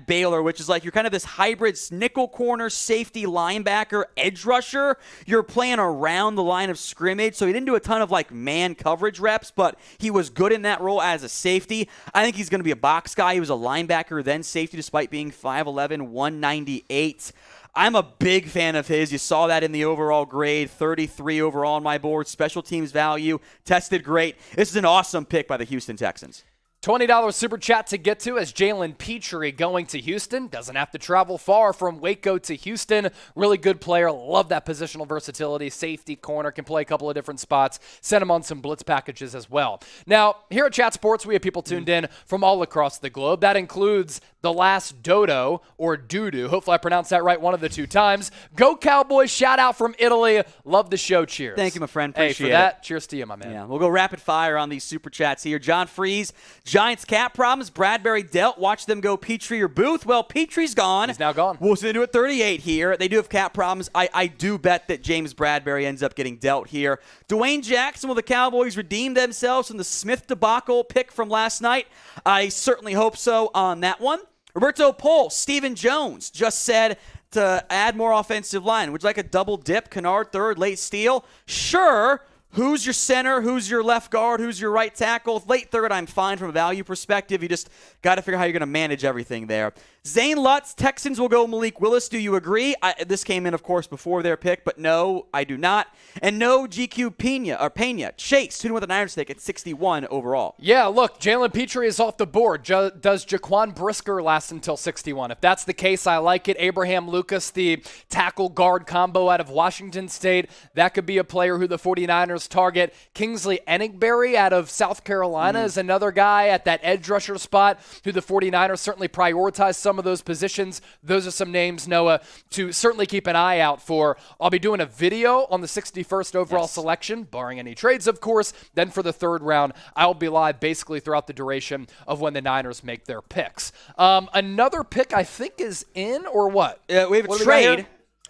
Baylor, which is like you're kind of this hybrid nickel corner, safety, linebacker, edge rusher. You're playing around the line of scrimmage, so he didn't do a ton of like man coverage reps, but he was good in that role as a safety. I think he's going to be a box guy. He was a linebacker, then safety, despite being 5'11", 198. I'm a big fan of his. You saw that in the overall grade, 33 overall on my board. Special teams value, tested great. This is an awesome pick by the Houston Texans. $20 super chat to get to as Jalen Petrie going to Houston. Doesn't have to travel far from Waco to Houston. Really good player. Love that positional versatility. Safety, corner, can play a couple of different spots. Send him on some blitz packages as well. Now, here at Chat Sports, we have people tuned in from all across the globe. That includes the last Dodo, or Dudu. Hopefully I pronounced that right one of the 2 times. Go Cowboys. Shout out from Italy. Love the show. Cheers. Thank you, my friend. Appreciate for that, it. cheers to you, my man. Yeah, we'll go rapid fire on these super chats here. John Freeze, Giants cap problems. Bradbury dealt. Watch them go Petrie or Booth. Well, Petrie's gone. He's now gone. We'll see they do at 38 here. They do have cap problems. I do bet that James Bradbury ends up getting dealt here. Dwayne Jackson, will the Cowboys redeem themselves from the Smith debacle pick from last night? I certainly hope so on that one. Roberto Pohl, Stephen Jones just said to add more offensive line. Would you like a double dip, Kennard third, late steal? Sure. Who's your center? Who's your left guard? Who's your right tackle? Late third, I'm fine from a value perspective. You just got to figure out how you're going to manage everything there. Zane Lutz, Texans will go Malik Willis. Do you agree? This came in, of course, before their pick, but no, I do not. And no GQ Pena. Chase, who went the Niners take at 61 overall. Yeah, look, Jalen Petrie is off the board. Does Jaquan Brisker last until 61? If that's the case, I like it. Abraham Lucas, the tackle guard combo out of Washington State, that could be a player who the 49ers target. Kingsley Enigberry out of South Carolina is another guy at that edge rusher spot who the 49ers certainly prioritize some of those positions. Those are some names, Noah, to certainly keep an eye out for. I'll be doing a video on the 61st overall selection, barring any trades, of course. Then for the third round, I'll be live basically throughout the duration of when the Niners make their picks. Another pick I think is in, or what? We have a trade.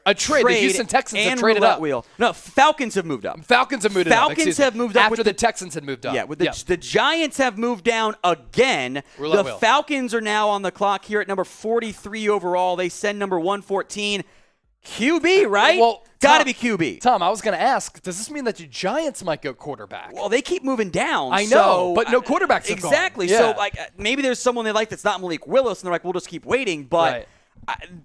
A trade. The Houston Texans have traded up. Wheel. No, Falcons have moved up. Falcons have moved up. After the Texans had moved up. Yeah, the Giants have moved down again. The Falcons are now on the clock here at number 43 overall. They send number 114. QB, right? Well, got to be QB. Tom, I was going to ask, does this mean that the Giants might go quarterback? Well, they keep moving down. I know, but no quarterbacks have exactly. gone. So, like, maybe there's someone they like that's not Malik Willis, and they're like, we'll just keep waiting. But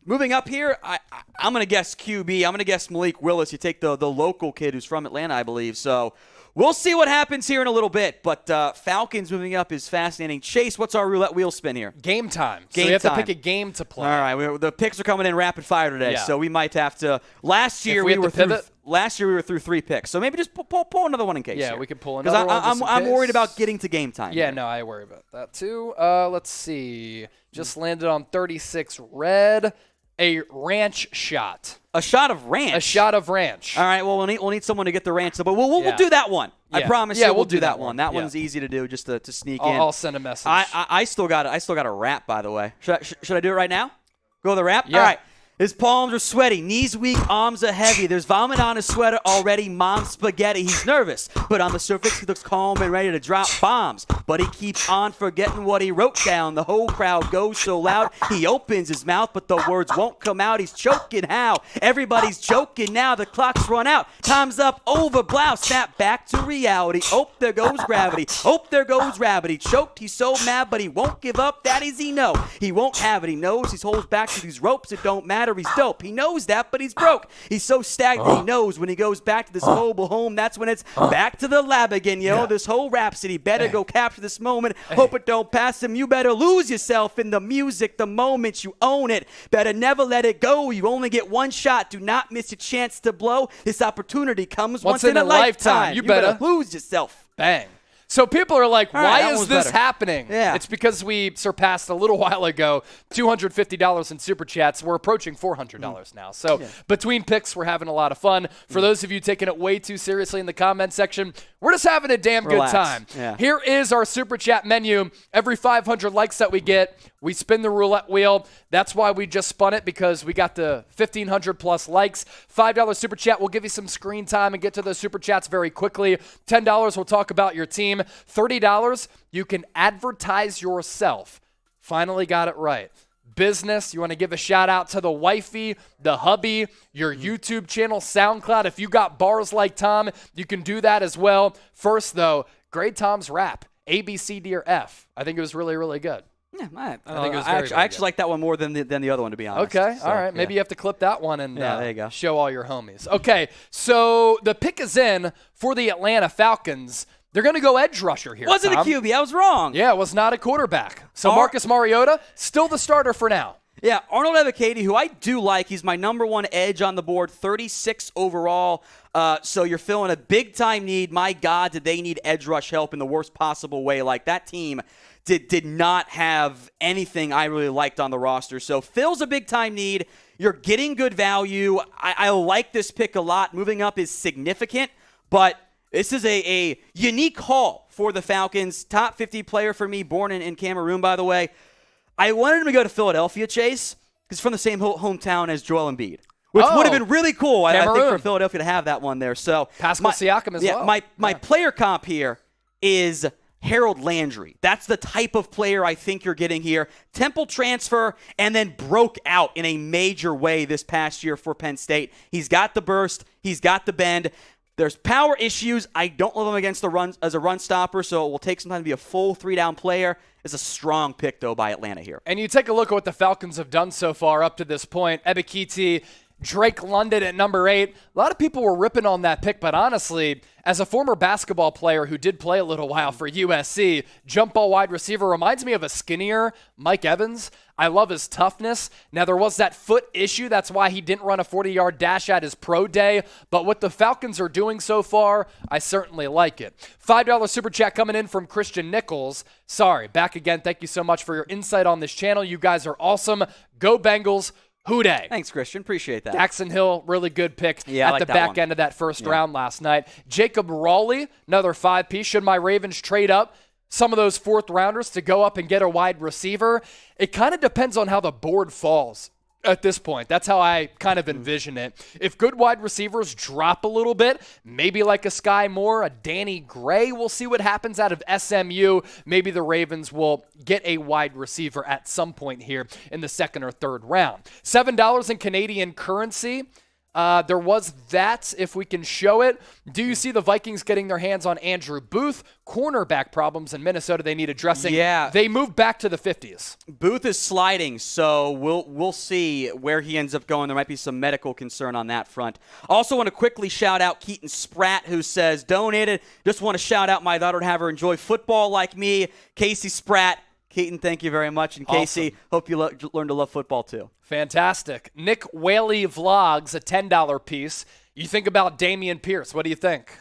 moving up here, I'm going to guess QB. I'm going to guess Malik Willis. You take the local kid who's from Atlanta, I believe. So we'll see what happens here in a little bit. But Falcons moving up is fascinating. Chase, what's our roulette wheel spin here? Game time. So you have to pick a game to play. All right. The picks are coming in rapid fire today, so we might have to. Last year we were through 3 picks. So maybe just pull another one in case. Yeah, we could pull another one. Because I'm worried about getting to game time. Yeah, no, I worry about that too. Let's see. Just landed on 36 red. A ranch shot. A shot of ranch. A shot of ranch. All right. Well, we'll need someone to get the ranch, but we'll do that one. I promise you, we'll do that one. That one's easy to do, just to sneak in. I'll send a message. I still got a wrap, by the way. Should I do it right now? Go with the wrap. Yeah. All right. His palms are sweaty, knees weak, arms are heavy. There's vomit on his sweater already, mom's spaghetti. He's nervous, but on the surface he looks calm and ready to drop bombs. But he keeps on forgetting what he wrote down. The whole crowd goes so loud, he opens his mouth, but the words won't come out. He's choking how? Everybody's joking now, the clock's run out. Time's up, over, blouse, snap back to reality. Oh, there goes gravity. Oh, there goes rabbit. He choked, he's so mad, but he won't give up. That is he know. He won't have it. He knows he holds back to these ropes. It don't matter. He's dope. He knows that, but he's broke. He's so stagnant. He knows when he goes back to this mobile home, that's when it's back to the lab again. You know, this whole rhapsody. Better go capture this moment. Hope it don't pass him. You better lose yourself in the music, the moment you own it. Better never let it go. You only get one shot. Do not miss your chance to blow. This opportunity comes once in a lifetime. You better lose yourself. Bang. So people are like, why is this happening? Yeah. It's because we surpassed a little while ago $250 in Super Chats. We're approaching $400 now. So between picks, we're having a lot of fun. For those of you taking it way too seriously in the comment section, we're just having a damn good time. Yeah. Here is our Super Chat menu. Every 500 likes that we get, we spin the roulette wheel. That's why we just spun it, because we got the 1,500 plus likes. $5 Super Chat, we'll give you some screen time and get to those Super Chats very quickly. $10, we'll talk about your team. $30, you can advertise yourself. Finally got it right. Business, you want to give a shout out to the wifey, the hubby, your YouTube channel, SoundCloud. If you got bars like Tom, you can do that as well. First, though, grade Tom's rap, A, B, C, D, or F. I think it was really, really good. Yeah, I think it was very I actually like that one more than the other one, to be honest. Okay, so, all right. Maybe you have to clip that one and there you go. show all your homies. Okay, so the pick is in for the Atlanta Falcons. They're going to go edge rusher here. Wasn't Tom. a QB. I was wrong. Yeah, it was not a quarterback. So Marcus Mariota, still the starter for now. Yeah, Arnold Ebiketie, who I do like. He's my number one edge on the board, 36 overall. So you're filling a big-time need. My God, did they need edge rush help in the worst possible way. Like, that team did not have anything I really liked on the roster. So fills a big-time need. You're getting good value. I like this pick a lot. Moving up is significant, but this is a unique haul for the Falcons. Top 50 player for me, born in Cameroon, by the way. I wanted him to go to Philadelphia, Chase, because he's from the same hometown as Joel Embiid, which would have been really cool, I think, for Philadelphia to have that one there. So Pascal Siakam as well. My player comp here is Harold Landry. That's the type of player I think you're getting here. Temple transfer and then broke out in a major way this past year for Penn State. He's got the burst. He's got the bend. There's power issues. I don't love him against the run as a run stopper, so it will take some time to be a full 3-down player. It's a strong pick, though, by Atlanta here. And you take a look at what the Falcons have done so far up to this point. Ebiketie, Drake London at number 8. A lot of people were ripping on that pick, but honestly, as a former basketball player who did play a little while for USC, jump ball wide receiver reminds me of a skinnier Mike Evans. I love his toughness. Now, there was that foot issue. That's why he didn't run a 40-yard dash at his pro day. But what the Falcons are doing so far, I certainly like it. $5 Super Chat coming in from Christian Nichols. Sorry, back again. Thank you so much for your insight on this channel. You guys are awesome. Go Bengals. Hooday. Thanks, Christian. Appreciate that. Jackson Hill, really good pick at like the back end of that first round last night. Jacob Raleigh, another 5-piece. Should my Ravens trade up some of those fourth rounders to go up and get a wide receiver? It kind of depends on how the board falls. at this point. That's how I kind of envision it. If good wide receivers drop a little bit, maybe like a Sky Moore, a Danny Gray, we'll see what happens out of SMU. Maybe the Ravens will get a wide receiver at some point here in the second or third round. $7 in Canadian currency. There was that, if we can show it. Do you see the Vikings getting their hands on Andrew Booth? Cornerback problems in Minnesota they need addressing. Yeah. They moved back to the 50s. Booth is sliding, so we'll see where he ends up going. There might be some medical concern on that front. Also want to quickly shout out Keaton Spratt, who says, donated. Just want to shout out my daughter and have her enjoy football like me. Casey Spratt. Keaton, thank you very much. And Casey, awesome. hope you learn to love football too. Fantastic. Nick Whaley Vlogs, a $10 piece. You think about Dameon Pierce. What do you think?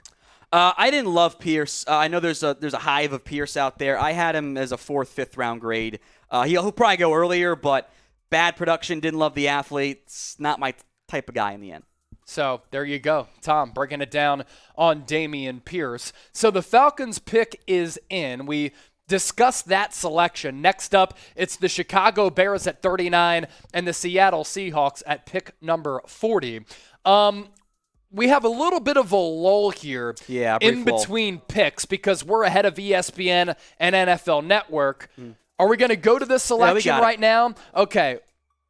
I didn't love Pierce. I know there's a hive of Pierce out there. I had him as a 4th, 5th round grade. He'll probably go earlier, but bad production, didn't love the athlete. It's not my type of guy in the end. So there you go. Tom breaking it down on Dameon Pierce. So the Falcons pick is in. We discuss that selection. Next up, it's the Chicago Bears at 39 and the Seattle Seahawks at pick number 40. We have a little bit of a lull here in between picks because we're ahead of ESPN and NFL Network. Are we going to go to this selection right now? Okay.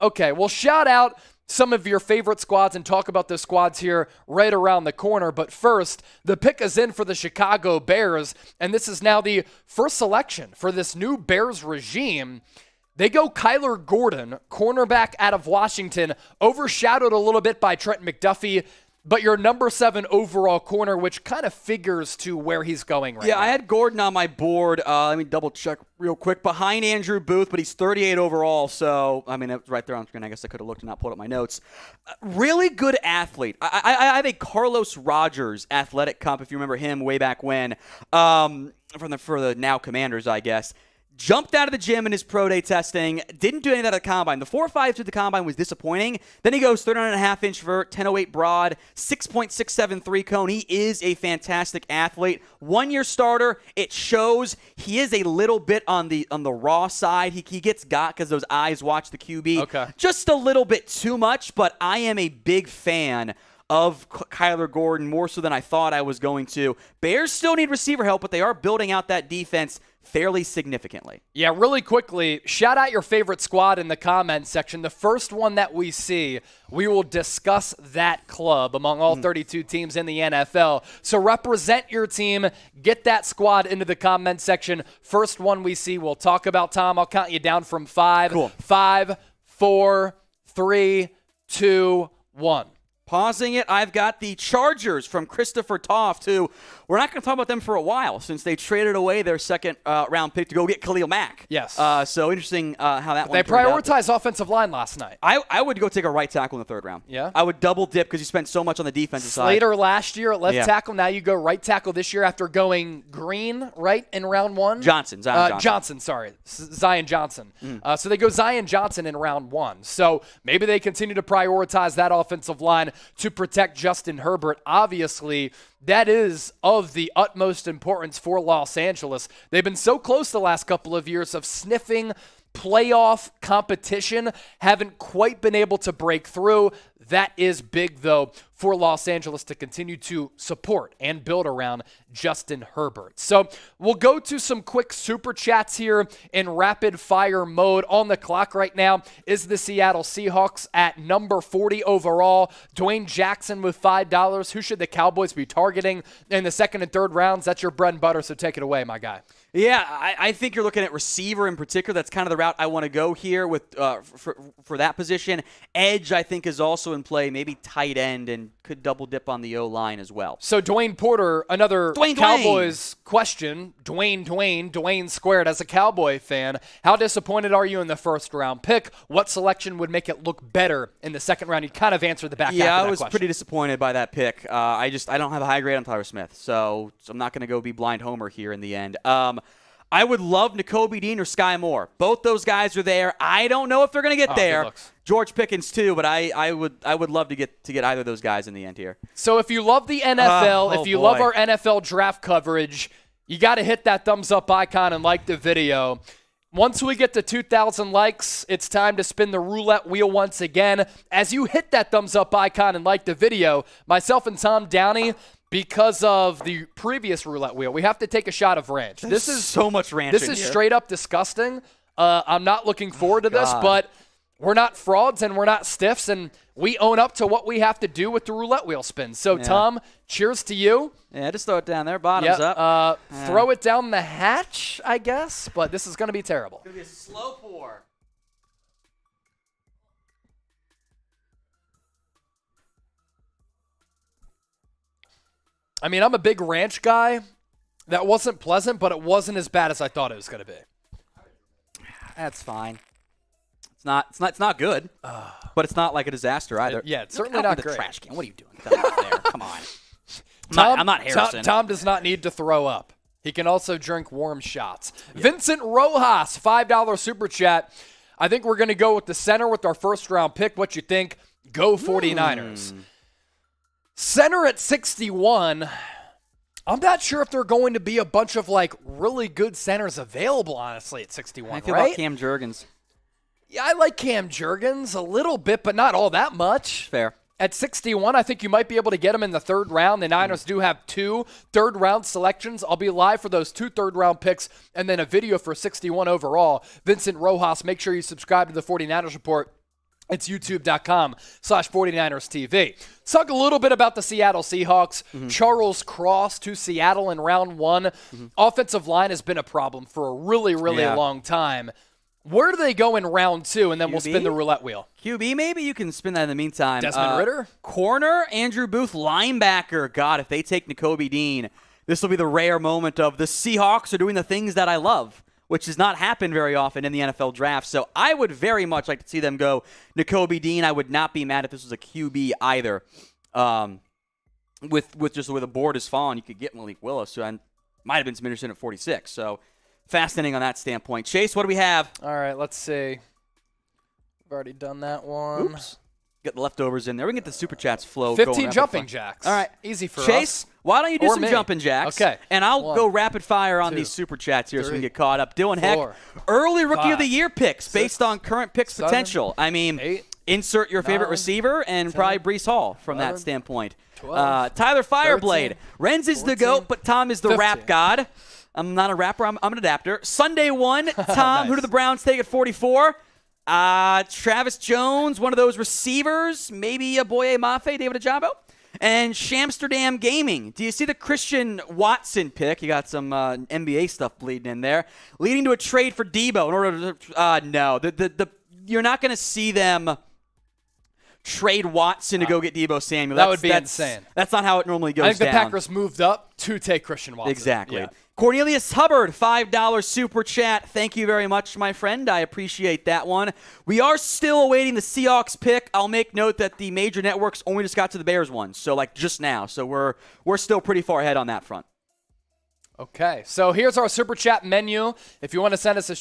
Well, shout out some of your favorite squads and talk about the squads here right around the corner. But first, the pick is in for the Chicago Bears, and this is now the first selection for this new Bears regime. They go Kyler Gordon, cornerback out of Washington, overshadowed a little bit by Trent McDuffie, but your number 7 overall corner, which kind of figures to where he's going right now. Yeah, I had Gordon on my board. Let me double check real quick. Behind Andrew Booth, but he's 38 overall. So, I mean, it was right there on screen. I guess I could have looked and not pulled up my notes. Really good athlete. I have a Carlos Rogers athletic comp, if you remember him way back when, for the now Commanders, I guess. Jumped out of the gym in his pro day testing, didn't do any of that at the combine. The 4.5 through the combine was disappointing. Then he goes 39.5-inch vert, 10.08 broad, 6.673 cone. He is a fantastic athlete. 1-year starter. It shows he is a little bit on the raw side. He gets got because those eyes watch the QB. Okay. Just a little bit too much, but I am a big fan of Kyler Gordon, more so than I thought I was going to. Bears still need receiver help, but they are building out that defense fairly significantly. Yeah, really quickly, shout out your favorite squad in the comments section. The first one that we see, we will discuss that club among all 32 teams in the NFL. So represent your team, get that squad into the comment section. First one we see, we'll talk about. Tom, I'll count you down from 5. Cool. 5, 4, 3, 2, 1. Pausing it, I've got the Chargers from Christopher Toft, who we're not going to talk about them for a while since they traded away their second round pick to go get Khalil Mack. Yes. So interesting how that one They turned out. prioritized offensive line last night. I would go take a right tackle in the 3rd round. Yeah? I would double dip because you spent so much on the defensive side. Slater last year at left tackle. Now you go right tackle this year after going green, right, in round 1? Zion Johnson. Zion Johnson. So they go Zion Johnson in round 1. So maybe they continue to prioritize that offensive line to protect Justin Herbert. Obviously, that is of the utmost importance for Los Angeles. They've been so close the last couple of years of sniffing playoff competition, haven't quite been able to break through. That is big, though, for Los Angeles to continue to support and build around Justin Herbert. So we'll go to some quick super chats here in rapid fire mode. On the clock right now is the Seattle Seahawks at number 40 overall. Dwayne Jackson with $5. Who should the Cowboys be targeting in the 2nd and 3rd rounds? That's your bread and butter, so take it away, my guy. Yeah, I think you're looking at receiver in particular. That's kind of the route I want to go here with for that position. Edge, I think, is also in play. Maybe tight end and could double dip on the O-line as well. So Dwayne Porter, another Cowboys question. Dwayne squared. As a Cowboy fan, how disappointed are you in the 1st round pick? What selection would make it look better in the 2nd round? You kind of answered the back half of that question. Yeah, I was pretty disappointed by that pick. I don't have a high grade on Tyler Smith, so I'm not going to go be blind homer here in the end. I would love Nakobe Dean or Sky Moore. Both those guys are there. I don't know if they're going to get there. George Pickens too, but I would love to get either of those guys in the end here. So if you love the NFL, if you love our NFL draft coverage, you got to hit that thumbs up icon and like the video. Once we get to 2,000 likes, it's time to spin the roulette wheel once again. As you hit that thumbs up icon and like the video, myself and Tom Downey, because of the previous roulette wheel, we have to take a shot of ranch. This is so much ranch. This is straight up disgusting. I'm not looking forward to this, but we're not frauds and we're not stiffs, and we own up to what we have to do with the roulette wheel spin. So, Tom, cheers to you. Yeah, just throw it down there. Bottoms up. Throw it down the hatch, I guess, but this is going to be terrible. It's going to be a slow pour. I mean, I'm a big ranch guy. That wasn't pleasant, but it wasn't as bad as I thought it was going to be. That's fine. It's not good, but it's not like a disaster either. It's certainly not great. The trash can. What are you doing? There? Come on. I'm not Harrison. Tom does not need to throw up. He can also drink warm shots. Yep. Vincent Rojas, $5 super chat. I think we're going to go with the center with our first round pick. What you think? Go 49ers. Center at 61. I'm not sure if there are going to be a bunch of really good centers available, honestly, at 61. I feel about Cam Jurgens. Yeah, I like Cam Jurgens a little bit, but not all that much. Fair. At 61, I think you might be able to get him in the third round. The Niners do have 2 third-round selections. I'll be live for those 2 third-round picks and then a video for 61 overall. Vincent Rojas, make sure you subscribe to the 49ers Report. It's youtube.com/49ers TV. Let's talk a little bit about the Seattle Seahawks. Charles Cross to Seattle in round 1. Offensive line has been a problem for a really, really long time. Where do they go in round 2? And then we'll spin the roulette wheel. QB, maybe you can spin that in the meantime. Desmond Ridder? Corner, Andrew Booth, linebacker. God, if they take Nakobe Dean, this will be the rare moment of the Seahawks are doing the things that I love, which does not happen very often in the NFL draft. So I would very much like to see them go Nakobe Dean. I would not be mad if this was a QB either. With just the way the board is falling, you could get Malik Willis, who might have been some interesting at 46. So fascinating on that standpoint. Chase, what do we have? All right, let's see. We've already done that one. Oops. Get the leftovers in there. We can get the Super Chats flow 15 going. jumping jacks. All right. Easy for us. Chase, why don't you do Or some me. jumping jacks? Okay. And I'll 1, go rapid fire on 2, these Super Chats here so we 3, can get caught up. Dylan Heck, 4, early Rookie of the 5, Year picks 6, based on current picks 7, potential. I mean, 8, insert your favorite 9, receiver and 10, probably Breece Hall from 11, that standpoint. 12, Tyler Fireblade. 13, Renz is the 14, GOAT, but Tom is the 15. rap god. I'm not a rapper. I'm an adapter. Sunday 1, Tom, Nice. who do the Browns take at 44? Travis Jones, one of those receivers, maybe a Boye Mafe, David Ajabo, and Shamsterdam Gaming. Do you see the Christian Watson pick? You got some NBA stuff bleeding in there, leading to a trade for Debo. In order to, no, you're not going to see them trade Watson to go get Debo Samuel. That would be insane. That's not how it normally goes I think down. the Packers moved up to take Christian Watson. Exactly. Yeah. Cornelius Hubbard, $5 super chat. Thank you very much, my friend. I appreciate that one. We are still awaiting the Seahawks pick. I'll make note that the major networks only just got to the Bears one, so just now. So we're still pretty far ahead on that front. Okay, so here's our super chat menu. If you want to send us a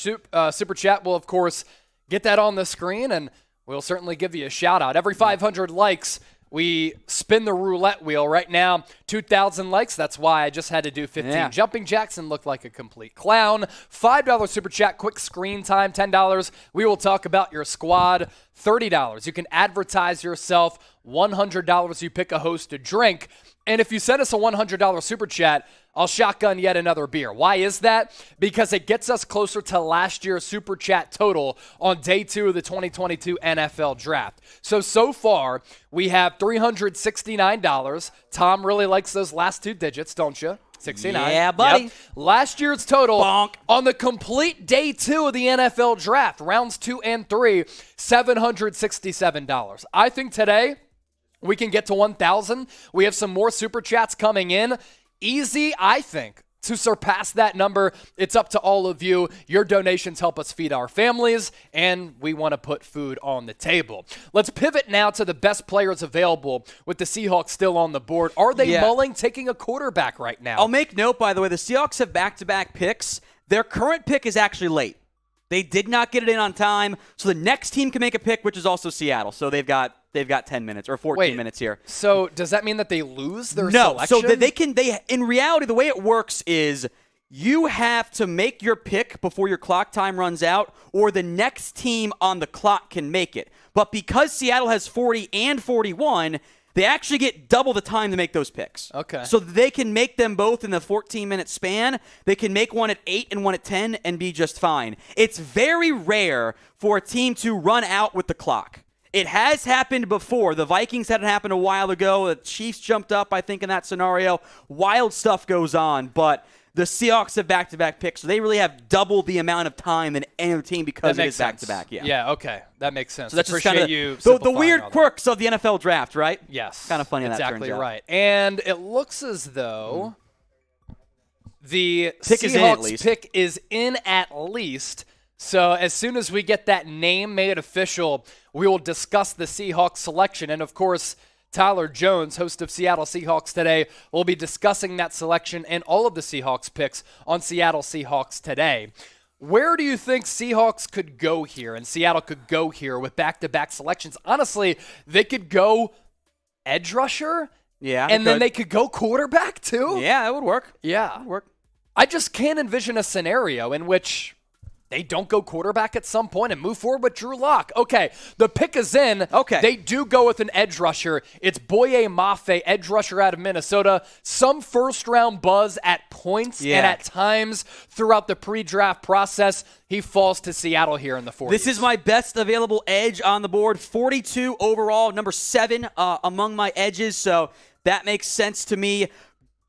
super chat, we'll of course get that on the screen, and we'll certainly give you a shout out. Every 500 likes, we spin the roulette wheel. Right now, 2,000 likes. That's why I just had to do 15 jumping jacks and look like a complete clown. $5 super chat, quick screen time. $10, we will talk about your squad. $30, you can advertise yourself. $100, you pick a host to drink. And if you send us a $100 super chat, I'll shotgun yet another beer. Why is that? Because it gets us closer to last year's super chat total on day 2 of the 2022 NFL Draft. So far, we have $369. Tom really likes those last 2 digits, don't you? 69. Yeah, buddy. Yep. Last year's total Bonk. on the complete day 2 of the NFL Draft, rounds 2 and 3, $767. I think today we can get to 1,000. We have some more super chats coming in. Easy, I think, to surpass that number. It's up to all of you. Your donations help us feed our families, and we want to put food on the table. Let's pivot now to the best players available with the Seahawks still on the board. Are they mulling taking a quarterback right now? I'll make note, by the way, the Seahawks have back-to-back picks. Their current pick is actually late. They did not get it in on time, so the next team can make a pick, which is also Seattle. So they've got 10 minutes or 14 minutes here. So does that mean that they lose their selection? selection? So they in reality, the way it works is you have to make your pick before your clock time runs out, or the next team on the clock can make it. But because Seattle has 40 and 41, they actually get double the time to make those picks. Okay. So they can make them both in the 14-minute span. They can make one at 8 and one at 10 and be just fine. It's very rare for a team to run out with the clock. It has happened before. The Vikings had it happen a while ago. The Chiefs jumped up, I think, in that scenario. Wild stuff goes on, but the Seahawks have back-to-back picks, so they really have double the amount of time than any other team because it is back-to-back. Yeah, okay. That makes sense. So that's just kind of the weird quirks of the NFL draft, right? Yes. Kind of funny how that turns out. Exactly right. And it looks as though the Seahawks pick is in at least. So as soon as we get that name made official, we will discuss the Seahawks selection. And, of course, Tyler Jones, host of Seattle Seahawks Today, will be discussing that selection and all of the Seahawks picks on Seattle Seahawks Today. Where do you think Seahawks could go here and Seattle could go here with back-to-back selections? Honestly, they could go edge rusher, and then they could go quarterback too. Yeah, that would work. Yeah. That would work. I just can't envision a scenario in which they don't go quarterback at some point and move forward with Drew Lock. Okay, the pick is in. Okay. They do go with an edge rusher. It's Boye Mafe, edge rusher out of Minnesota. Some first-round buzz at points and at times throughout the pre-draft process. He falls to Seattle here in the 40s. This is my best available edge on the board. 42 overall, number 7 among my edges, so that makes sense to me.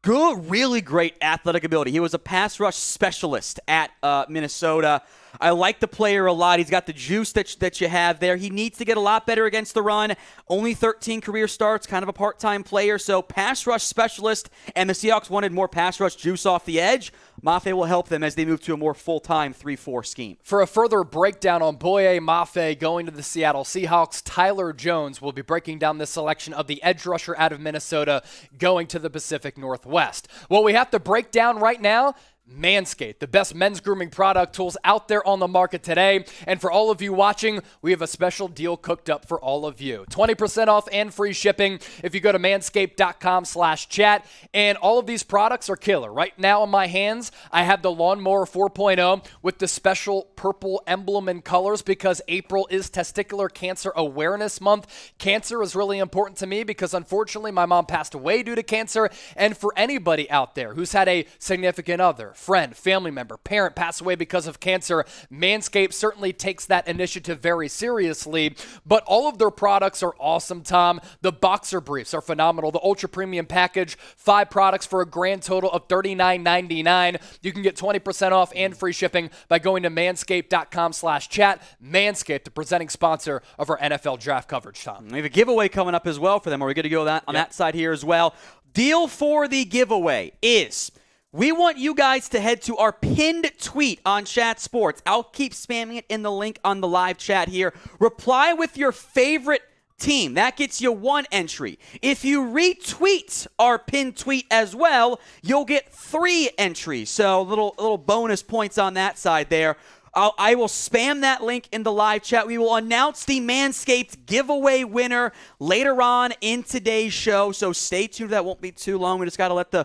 Good, really great athletic ability. He was a pass rush specialist at Minnesota. I like the player a lot. He's got the juice that you have there. He needs to get a lot better against the run. Only 13 career starts, kind of a part-time player. So pass rush specialist, and the Seahawks wanted more pass rush juice off the edge. Mafe will help them as they move to a more full-time 3-4 scheme. For a further breakdown on Boye Mafe going to the Seattle Seahawks, Tyler Jones will be breaking down this selection of the edge rusher out of Minnesota going to the Pacific Northwest. What we have to break down right now, Manscaped, the best men's grooming product tools out there on the market today. And for all of you watching, we have a special deal cooked up for all of you. 20% off and free shipping if you go to manscaped.com/chat. And all of these products are killer. Right now in my hands, I have the Lawnmower 4.0 with the special purple emblem and colors because April is Testicular Cancer Awareness Month. Cancer is really important to me because unfortunately my mom passed away due to cancer. And for anybody out there who's had a significant other, friend, family member, parent pass away because of cancer, Manscaped certainly takes that initiative very seriously. But all of their products are awesome, Tom. The boxer briefs are phenomenal. The ultra premium package, 5 products for a grand total of $39.99. You can get 20% off and free shipping by going to manscaped.com/chat. Manscaped, the presenting sponsor of our NFL draft coverage, Tom. We have a giveaway coming up as well for them. Are we good to go on that side here as well? Deal for the giveaway is, we want you guys to head to our pinned tweet on Chat Sports. I'll keep spamming it in the link on the live chat here. Reply with your favorite team. That gets you 1 entry. If you retweet our pinned tweet as well, you'll get 3 entries. So little bonus points on that side there. I will spam that link in the live chat. We will announce the Manscaped giveaway winner later on in today's show. So stay tuned. That won't be too long. We just got to let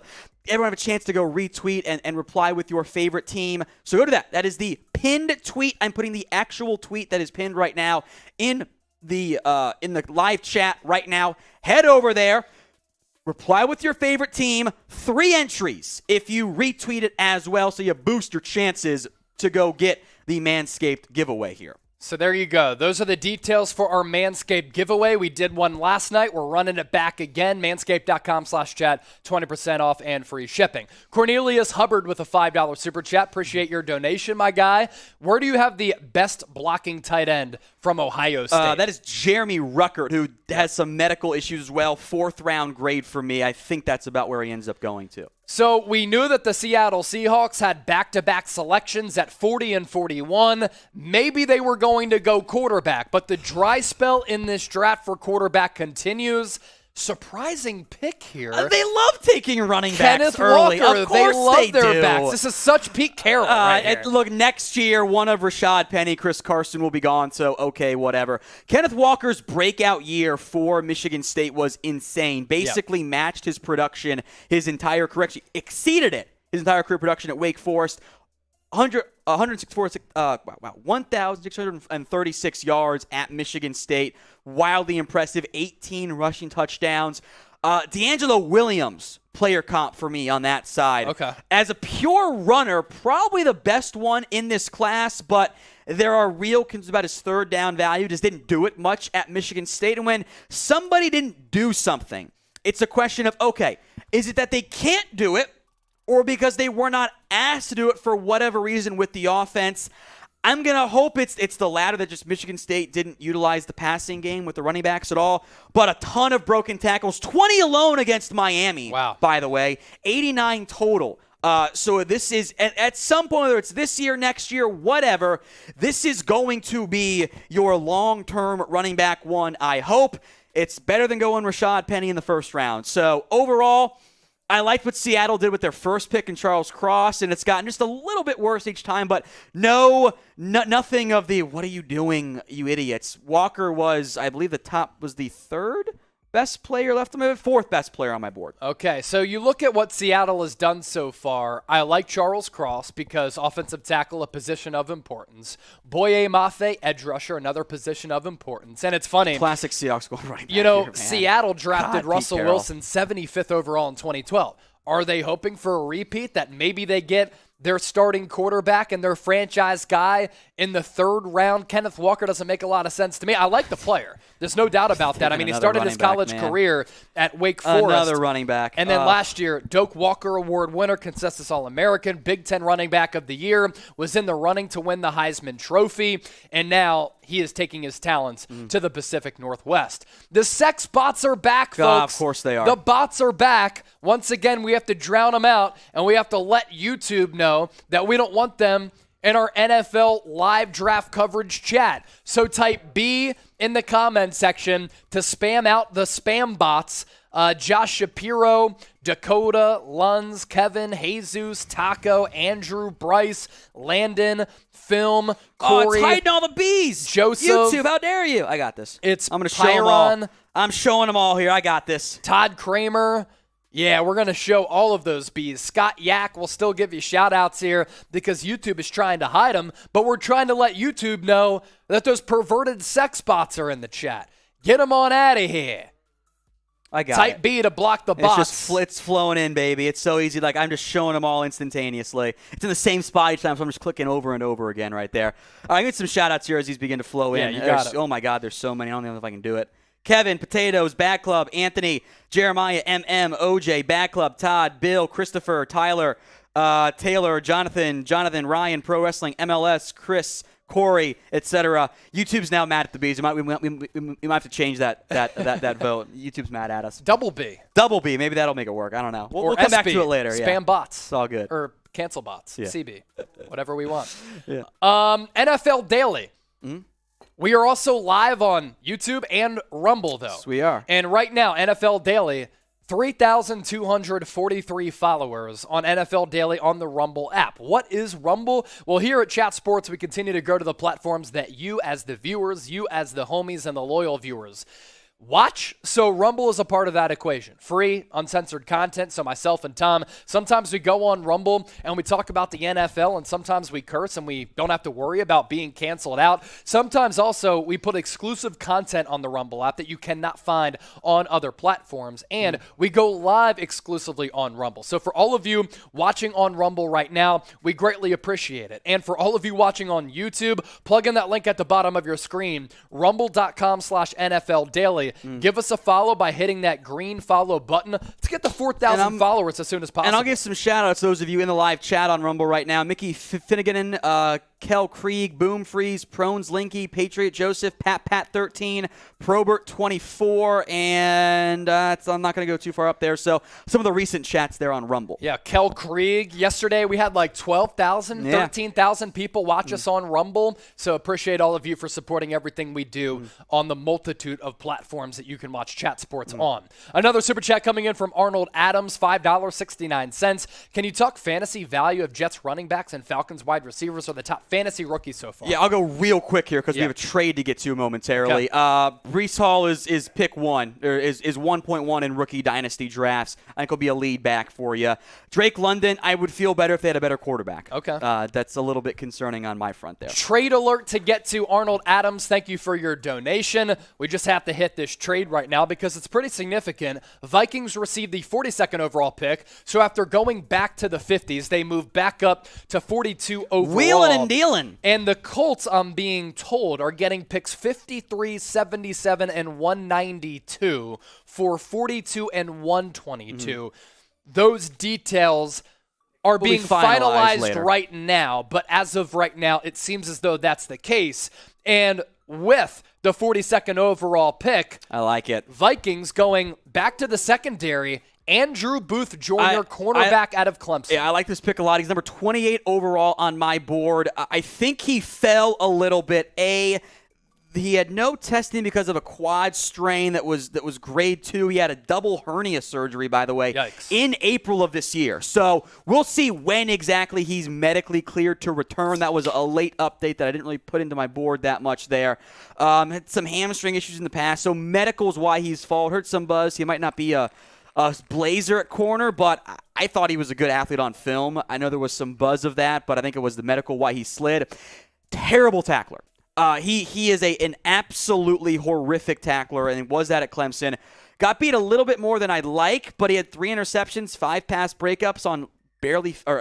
everyone have a chance to go retweet and reply with your favorite team. So go to that. That is the pinned tweet. I'm putting the actual tweet that is pinned right now in the live chat right now. Head over there. Reply with your favorite team. 3 entries if you retweet it as well, so you boost your chances to go get the Manscaped giveaway here. So there you go. Those are the details for our Manscaped giveaway. We did one last night. We're running it back again. Manscaped.com/chat, 20% off and free shipping. Cornelius Hubbard with a $5 super chat. Appreciate your donation, my guy. Where do you have the best blocking tight end from Ohio State? That is Jeremy Ruckert, who has some medical issues as well. 4th round grade for me. I think that's about where he ends up going to. So we knew that the Seattle Seahawks had back-to-back selections at 40 and 41. Maybe they were going to go quarterback, but the dry spell in this draft for quarterback continues. Surprising pick here. They love taking running backs Kenneth early. Walker, Of course they love their do. backs. This is such Pete Carroll right here. Look, next year, one of Rashad Penny, Chris Carson will be gone, so okay, whatever. Kenneth Walker's breakout year for Michigan State was insane. Basically matched his production his entire career. Exceeded it his entire career production at Wake Forest. 1,636 yards at Michigan State. Wildly impressive. 18 rushing touchdowns. D'Angelo Williams, player comp for me on that side. Okay. As a pure runner, probably the best one in this class, but there are real concerns about his third down value. Just didn't do it much at Michigan State. And when somebody didn't do something, it's a question of, okay, is it that they can't do it, or because they were not asked to do it for whatever reason with the offense? I'm going to hope it's the latter, that just Michigan State didn't utilize the passing game with the running backs at all. But a ton of broken tackles, 20 alone against Miami, wow, by the way, 89 total. So this is, at some point, whether it's this year, next year, whatever, this is going to be your long-term running back one, I hope. It's better than going Rashad Penny in the first round. So overall, I liked what Seattle did with their first pick in Charles Cross, and it's gotten just a little bit worse each time, but nothing of the, what are you doing, you idiots. Walker was, I believe the third best player left, maybe fourth best player on my board. Okay, so you look at what Seattle has done so far. I like Charles Cross because offensive tackle, a position of importance. Boye Mafe, edge rusher, another position of importance. And it's funny. Classic Seahawks going running back. You know, here, man. Seattle drafted God, Russell Wilson 75th overall in 2012. Are they hoping for a repeat, that maybe they get their starting quarterback and their franchise guy in the third round? Kenneth Walker doesn't make a lot of sense to me. I like the player. There's no doubt about that. I mean, he started his college career at Wake Forest. Another running back. And then last year, Doak Walker Award winner, consensus All-American, Big Ten running back of the year, was in the running to win the Heisman Trophy, and now he is taking his talents to the Pacific Northwest. The sex bots are back, folks. Of course they are. The bots are back. Once again, we have to drown them out, and we have to let YouTube know that we don't want them in our NFL live draft coverage chat. So type B in the comment section to spam out the spam bots. Josh Shapiro, Dakota, Lunds, Kevin, Jesus, Taco, Andrew, Bryce, Landon, Film, Corey. It's hiding all the bees. Joseph. YouTube, how dare you? I got this. It's I'm going to show them all. Pyron. I'm showing them all here. I got this. Todd Kramer. Yeah, we're going to show all of those bees. Scott Yak will still give you shout-outs here because YouTube is trying to hide them, but we're trying to let YouTube know that those perverted sex bots are in the chat. Get them on out of here. I got Type it. B to block the bots. It's flowing in, baby. It's so easy. Like, I'm just showing them all instantaneously. It's in the same spot each time, so I'm just clicking over and over again right there. All right, I get some shout-outs here as these begin to flow in. Yeah, you got it. Oh, my God, there's so many. I don't know if I can do it. Kevin, Potatoes, Bad Club, Anthony, Jeremiah, MM, OJ, Bad Club, Todd, Bill, Christopher, Tyler, Taylor, Jonathan, Ryan, Pro Wrestling, MLS, Chris, Corey, etc. YouTube's now mad at the bees. We might have to change that vote. YouTube's mad at us. Double B. Double B. Maybe that'll make it work. I don't know. We'll come back to it later. Spam bots. It's all good. Or cancel bots. Yeah. CB. Whatever we want. Yeah. NFL Daily. We are also live on YouTube and Rumble, though. Yes, we are. And right now, NFL Daily, 3,243 followers on NFL Daily on the Rumble app. What is Rumble? Well, here at Chat Sports, we continue to go to the platforms that you as the viewers, you as the homies and the loyal viewers, watch. So Rumble is a part of that equation. Free, uncensored content. So myself and Tom, sometimes we go on Rumble and we talk about the NFL, and sometimes we curse and we don't have to worry about being canceled out. Sometimes also we put exclusive content on the Rumble app that you cannot find on other platforms, and we go live exclusively on Rumble. So for all of you watching on Rumble right now, we greatly appreciate it. And for all of you watching on YouTube, plug in that link at the bottom of your screen, rumble.com/NFL Daily. Give us a follow by hitting that green follow button to get the 4,000 followers as soon as possible. And I'll give some shout-outs to those of you in the live chat on Rumble right now. Mickey Finnegan, Kel Krieg, Boom Freeze, Prones Linky, Patriot Joseph, Pat13, Probert 24, and I'm not going to go too far up there. So some of the recent chats there on Rumble. Yeah, Kel Krieg. Yesterday we had like 12,000, 13,000 people watch us on Rumble. So appreciate all of you for supporting everything we do on the multitude of platforms platforms that you can watch Chat Sports on. Another super chat coming in from Arnold Adams, $5.69. Can you talk fantasy value of Jets running backs and Falcons wide receivers are the top fantasy rookies so far? Yeah, I'll go real quick here because we have a trade to get to momentarily. Okay. Breece Hall is pick 1, or is 1.1 in rookie dynasty drafts. I think he'll be a lead back for you. Drake London, I would feel better if they had a better quarterback. Okay. That's a little bit concerning on my front there. Trade alert to get to Arnold Adams. Thank you for your donation. We just have to hit this trade right now because it's pretty significant. Vikings received the 42nd overall pick, so after going back to the 50s, they moved back up to 42 overall. Wheeling and dealing. And the Colts, I'm being told, are getting picks 53, 77, and 192 for 42 and 122. Those details are being finalized later. right now, but as of right now, it seems as though that's the case. And with the 42nd overall pick, I like it. Vikings going back to the secondary, Andrew Booth Jr., cornerback out of Clemson. Yeah, I like this pick a lot. He's number 28 overall on my board. I think he fell a little bit. He had no testing because of a quad strain that was grade 2. He had a double hernia surgery, by the way, in April of this year. So we'll see when exactly he's medically cleared to return. That was a late update that I didn't really put into my board that much there. Had some hamstring issues in the past, so medical's why he's fallen. Heard some buzz. He might not be a blazer at corner, but I thought he was a good athlete on film. I know there was some buzz of that, but I think it was the medical why he slid. Terrible tackler. He is an absolutely horrific tackler, and was that at Clemson. Got beat a little bit more than I'd like, but he had 3 interceptions, 5 pass breakups on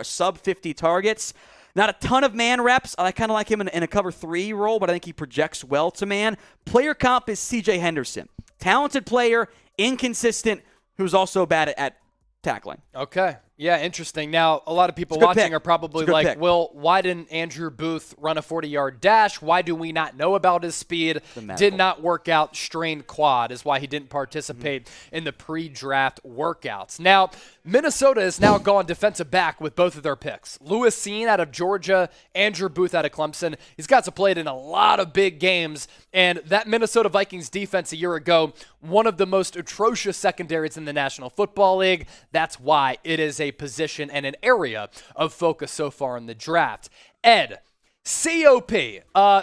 sub 50 targets. Not a ton of man reps. I kind of like him in a cover 3 role, but I think he projects well to man. Player comp is C.J. Henderson. Talented player, inconsistent, who's also bad at tackling. Okay. Yeah, interesting. Now, a lot of people watching are probably like, well, why didn't Andrew Booth run a 40-yard dash? Why do we not know about his speed? Did not work out. Strained quad is why he didn't participate in the pre-draft workouts. Now, Minnesota has now gone defensive back with both of their picks. Lewis Cine out of Georgia, Andrew Booth out of Clemson. These guys have played in a lot of big games, and that Minnesota Vikings defense a year ago, one of the most atrocious secondaries in the National Football League. That's why it is a position and an area of focus so far in the draft. Ed, COP.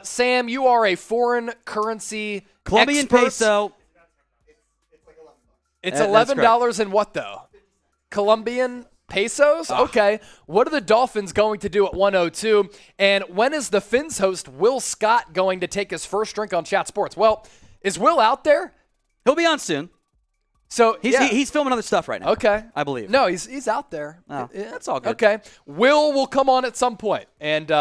Sam, you are a foreign currency Colombian expert. peso. It's $11 and what, though? Colombian pesos? Okay. What are the Dolphins going to do at 102? And when is the Fins host Will Scott going to take his first drink on Chat Sports? Well, is Will out there? He'll be on soon. So he's filming other stuff right now. Okay. I believe. No, he's out there. Oh, that's all good. Okay. Will come on at some point and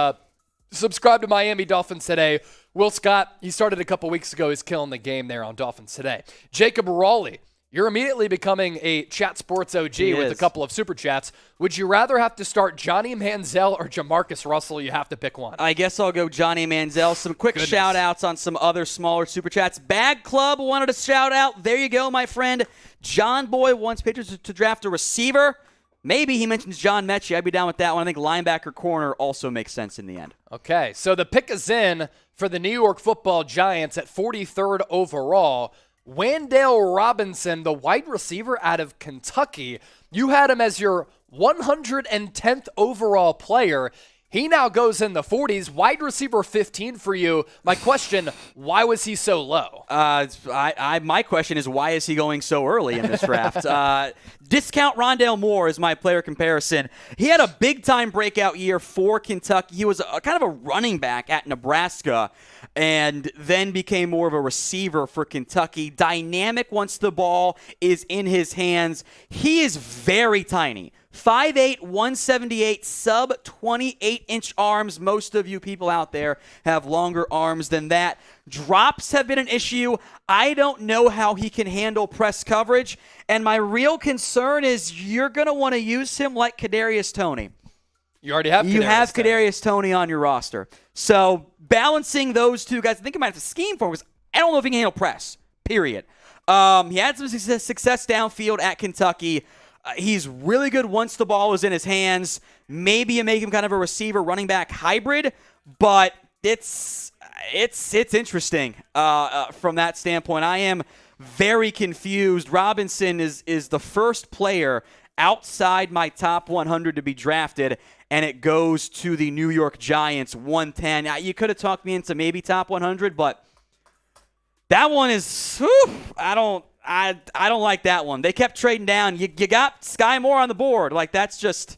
subscribe to Miami Dolphins Today. Will Scott, he started a couple weeks ago. He's killing the game there on Dolphins Today. Jacob Raleigh, you're immediately becoming a Chat Sports OG with a couple of super chats. Would you rather have to start Johnny Manziel or Jamarcus Russell? You have to pick one. I guess I'll go Johnny Manziel. Some quick shout-outs on some other smaller super chats. Bag Club wanted a shout-out. There you go, my friend. John Boy wants Patriots to draft a receiver. Maybe he mentions John Mechie. I'd be down with that one. I think linebacker corner also makes sense in the end. Okay, so the pick is in for the New York Football Giants at 43rd overall. Wan'Dale Robinson, the wide receiver out of Kentucky, you had him as your 110th overall player. He now goes in the 40s, wide receiver 15 for you. My question, why was he so low? My question is, why is he going so early in this draft? Discount Rondale Moore is my player comparison. He had a big-time breakout year for Kentucky. He was kind of a running back at Nebraska and then became more of a receiver for Kentucky. Dynamic once the ball is in his hands. He is very tiny. 5'8", 178, sub 28-inch arms. Most of you people out there have longer arms than that. Drops have been an issue. I don't know how he can handle press coverage. And my real concern is you're going to want to use him like Kadarius Toney. You already have Kadarius Toney on your roster. So balancing those two guys, I think I might have to scheme for him because I don't know if he can handle press, period. He had some success downfield at Kentucky. He's really good once the ball is in his hands. Maybe you make him kind of a receiver running back hybrid, but it's interesting from that standpoint. I am very confused. Robinson is the first player outside my top 100 to be drafted, and it goes to the New York Giants, 110. Now, you could have talked me into maybe top 100, but that one is, I don't like that one. They kept trading down. You got Sky Moore on the board. Like, that's just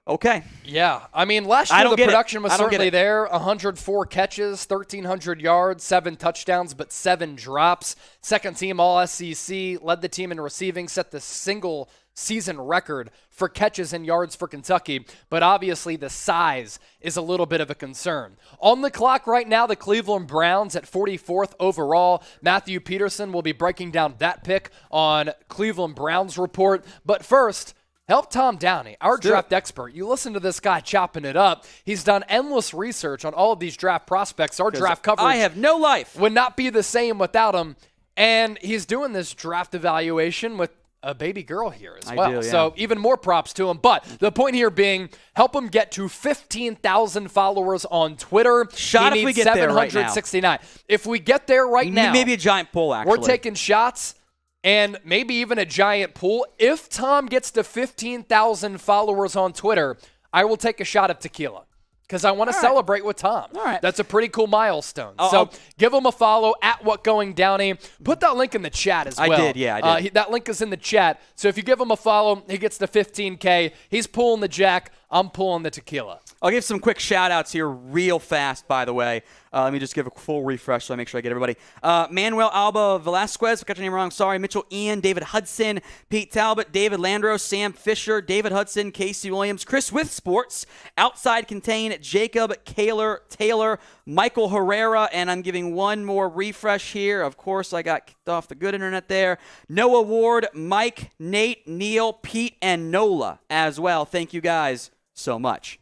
okay. Yeah. I mean, last year the production was certainly there. 104 catches, 1,300 yards, 7 touchdowns, but 7 drops. Second team All-SEC, led the team in receiving, set the single season record for catches and yards for Kentucky, but obviously the size is a little bit of a concern. On the clock right now, the Cleveland Browns at 44th overall. Matthew Peterson will be breaking down that pick on Cleveland Browns Report. But first, help Tom Downey, our draft expert. You listen to this guy chopping it up. He's done endless research on all of these draft prospects. Our draft coverage I have no life. Would not be the same without him. And he's doing this draft evaluation with a baby girl here as well. So even more props to him. But the point here being, help him get to 15,000 followers on Twitter. Shot if we get there right now. 769. If we get there right now. Maybe a giant pull, actually. We're taking shots and maybe even a giant pull. If Tom gets to 15,000 followers on Twitter, I will take a shot of tequila. Because I want to celebrate with Tom. All right. That's a pretty cool milestone. So give him a follow at WhatGoingDowney. Put that link in the chat as well. I did. That link is in the chat. So if you give him a follow, he gets to 15K. He's pulling the jack. I'm pulling the tequila. I'll give some quick shout-outs here real fast, by the way. Let me just give a full refresh so I make sure I get everybody. Manuel Alba Velasquez, if I got your name wrong, sorry. Mitchell Ian, David Hudson, Pete Talbot, David Landro, Sam Fisher, David Hudson, Casey Williams, Chris with Sports, Outside Contain, Jacob Taylor, Michael Herrera, and I'm giving one more refresh here. Of course, I got kicked off the good internet there. Noah Ward, Mike, Nate, Neil, Pete, and Nola as well. Thank you guys so much.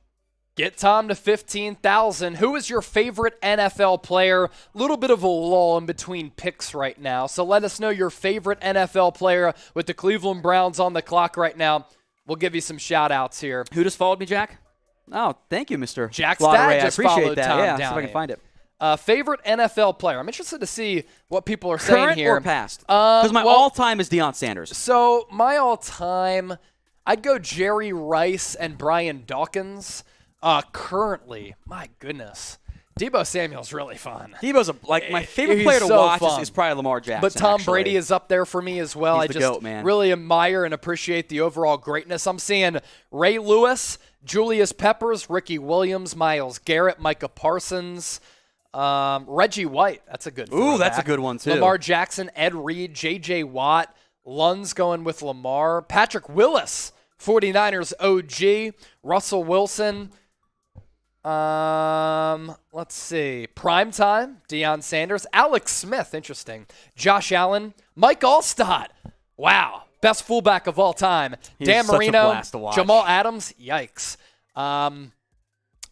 Get Tom to 15,000. Who is your favorite NFL player? A little bit of a lull in between picks right now. So let us know your favorite NFL player with the Cleveland Browns on the clock right now. We'll give you some shout-outs here. Who just followed me, Jack? Oh, thank you, Mr. Jack's dad just appreciate followed that. Tom Yeah, Downey. see if I can find it. Favorite NFL player? I'm interested to see what people are saying Current here. or past? Because my all-time is Deion Sanders. So my all-time, I'd go Jerry Rice and Brian Dawkins. Currently, my goodness, Deebo Samuel's really fun. Deebo's my favorite player to watch is probably Lamar Jackson. But Tom Brady is up there for me as well. He's the GOAT, man. Really admire and appreciate the overall greatness. I'm seeing Ray Lewis, Julius Peppers, Ricky Williams, Myles Garrett, Micah Parsons, Reggie White. That's a good one. Ooh, that's a good one, too. Lamar Jackson, Ed Reed, J.J. Watt, Lund's going with Lamar, Patrick Willis, 49ers OG, Russell Wilson. Let's see. Primetime, Deion Sanders, Alex Smith, interesting. Josh Allen, Mike Allstott. Wow. Best fullback of all time. Dan Marino, Jamal Adams, yikes.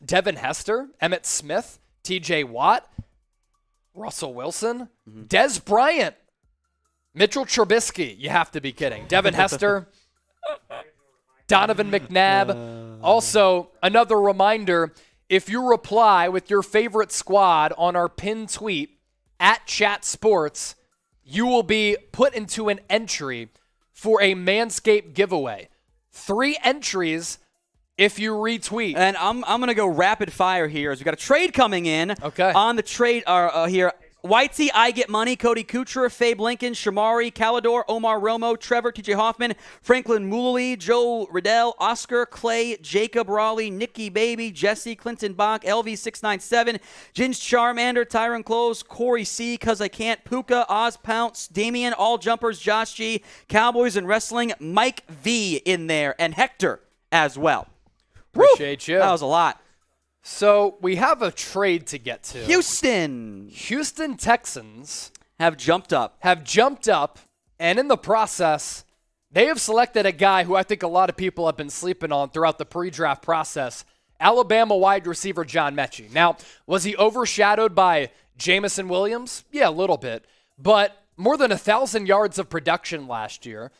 Devin Hester, Emmitt Smith, TJ Watt, Russell Wilson, Dez Bryant, Mitchell Trubisky. You have to be kidding. Devin Hester, Donovan McNabb. Also, another reminder, if you reply with your favorite squad on our pinned tweet at Chat Sports, you will be put into an entry for a Manscaped giveaway. 3 entries if you retweet. And I'm going to go rapid fire here as we got a trade coming in. Okay. On the trade here. Whitey, I Get Money, Cody Kuchera, Fabe Lincoln, Shamari, Calidor, Omar Romo, Trevor, TJ Hoffman, Franklin Mooley, Joe Riddell, Oscar, Clay, Jacob Raleigh, Nikki Baby, Jesse, Clinton Bach, LV697, Jins Charmander, Tyron Close, Corey C, Cause I Can't, Puka, Oz Pounce, Damian, All Jumpers, Josh G, Cowboys and Wrestling, Mike V in there, and Hector as well. Appreciate you. That was a lot. So we have a trade to get to. Houston Texans have jumped up, and in the process, they have selected a guy who I think a lot of people have been sleeping on throughout the pre-draft process, Alabama wide receiver John Mechie. Now, was he overshadowed by Jamison Williams? Yeah, a little bit, but more than 1,000 yards of production last year.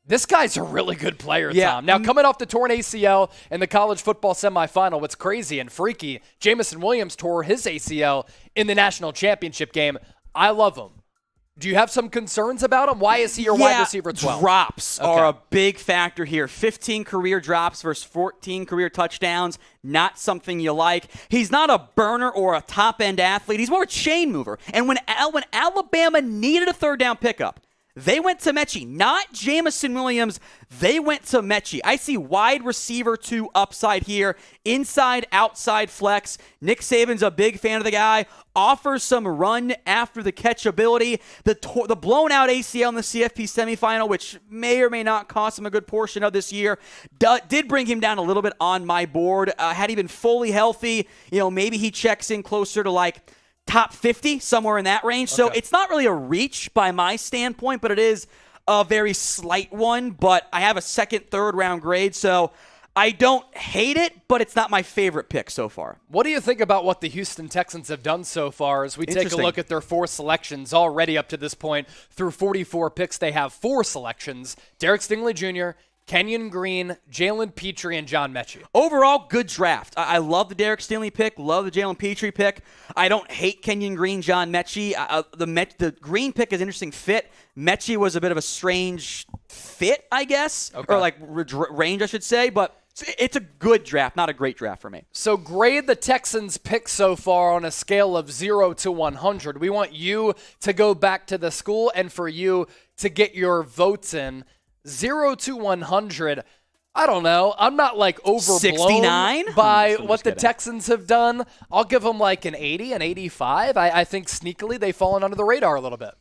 This guy's a really good player, Tom. Now, coming off the torn ACL in the college football semifinal, what's crazy and freaky, Jamison Williams tore his ACL in the national championship game. I love him. Do you have some concerns about him? Why is he your wide receiver 12? Drops are a big factor here. 15 career drops versus 14 career touchdowns. Not something you like. He's not a burner or a top-end athlete. He's more a chain mover. And when Alabama needed a third down pickup, they went to Mechie, not Jamison Williams. They went to Mechie. I see wide receiver 2 upside here. Inside, outside flex. Nick Saban's a big fan of the guy. Offers some run after the catch ability. The blown out ACL in the CFP semifinal, which may or may not cost him a good portion of this year, did bring him down a little bit on my board. Had he been fully healthy, maybe he checks in closer to like top 50, somewhere in that range. So it's not really a reach by my standpoint, but it is a very slight one. But I have a second, third round grade, so I don't hate it, but it's not my favorite pick so far. What do you think about what the Houston Texans have done so far as we take a look at their 4 selections already up to this point? Through 44 picks, they have 4 selections. Derek Stingley Jr., Kenyon Green, Jalen Petrie, and John Mechie. Overall, good draft. I love the Derek Stingley pick, love the Jalen Petrie pick. I don't hate Kenyon Green, John Mechie. The Green pick is an interesting fit. Mechie was a bit of a strange fit, I guess, or like range, I should say, but it's a good draft, not a great draft for me. So grade the Texans' pick so far on a scale of 0 to 100. We want you to go back to the school and for you to get your votes in. 0 to 100, I don't know. I'm not like overblown 69? by what the Texans have done. I'll give them like an 80, an 85. I think sneakily they've fallen under the radar a little bit.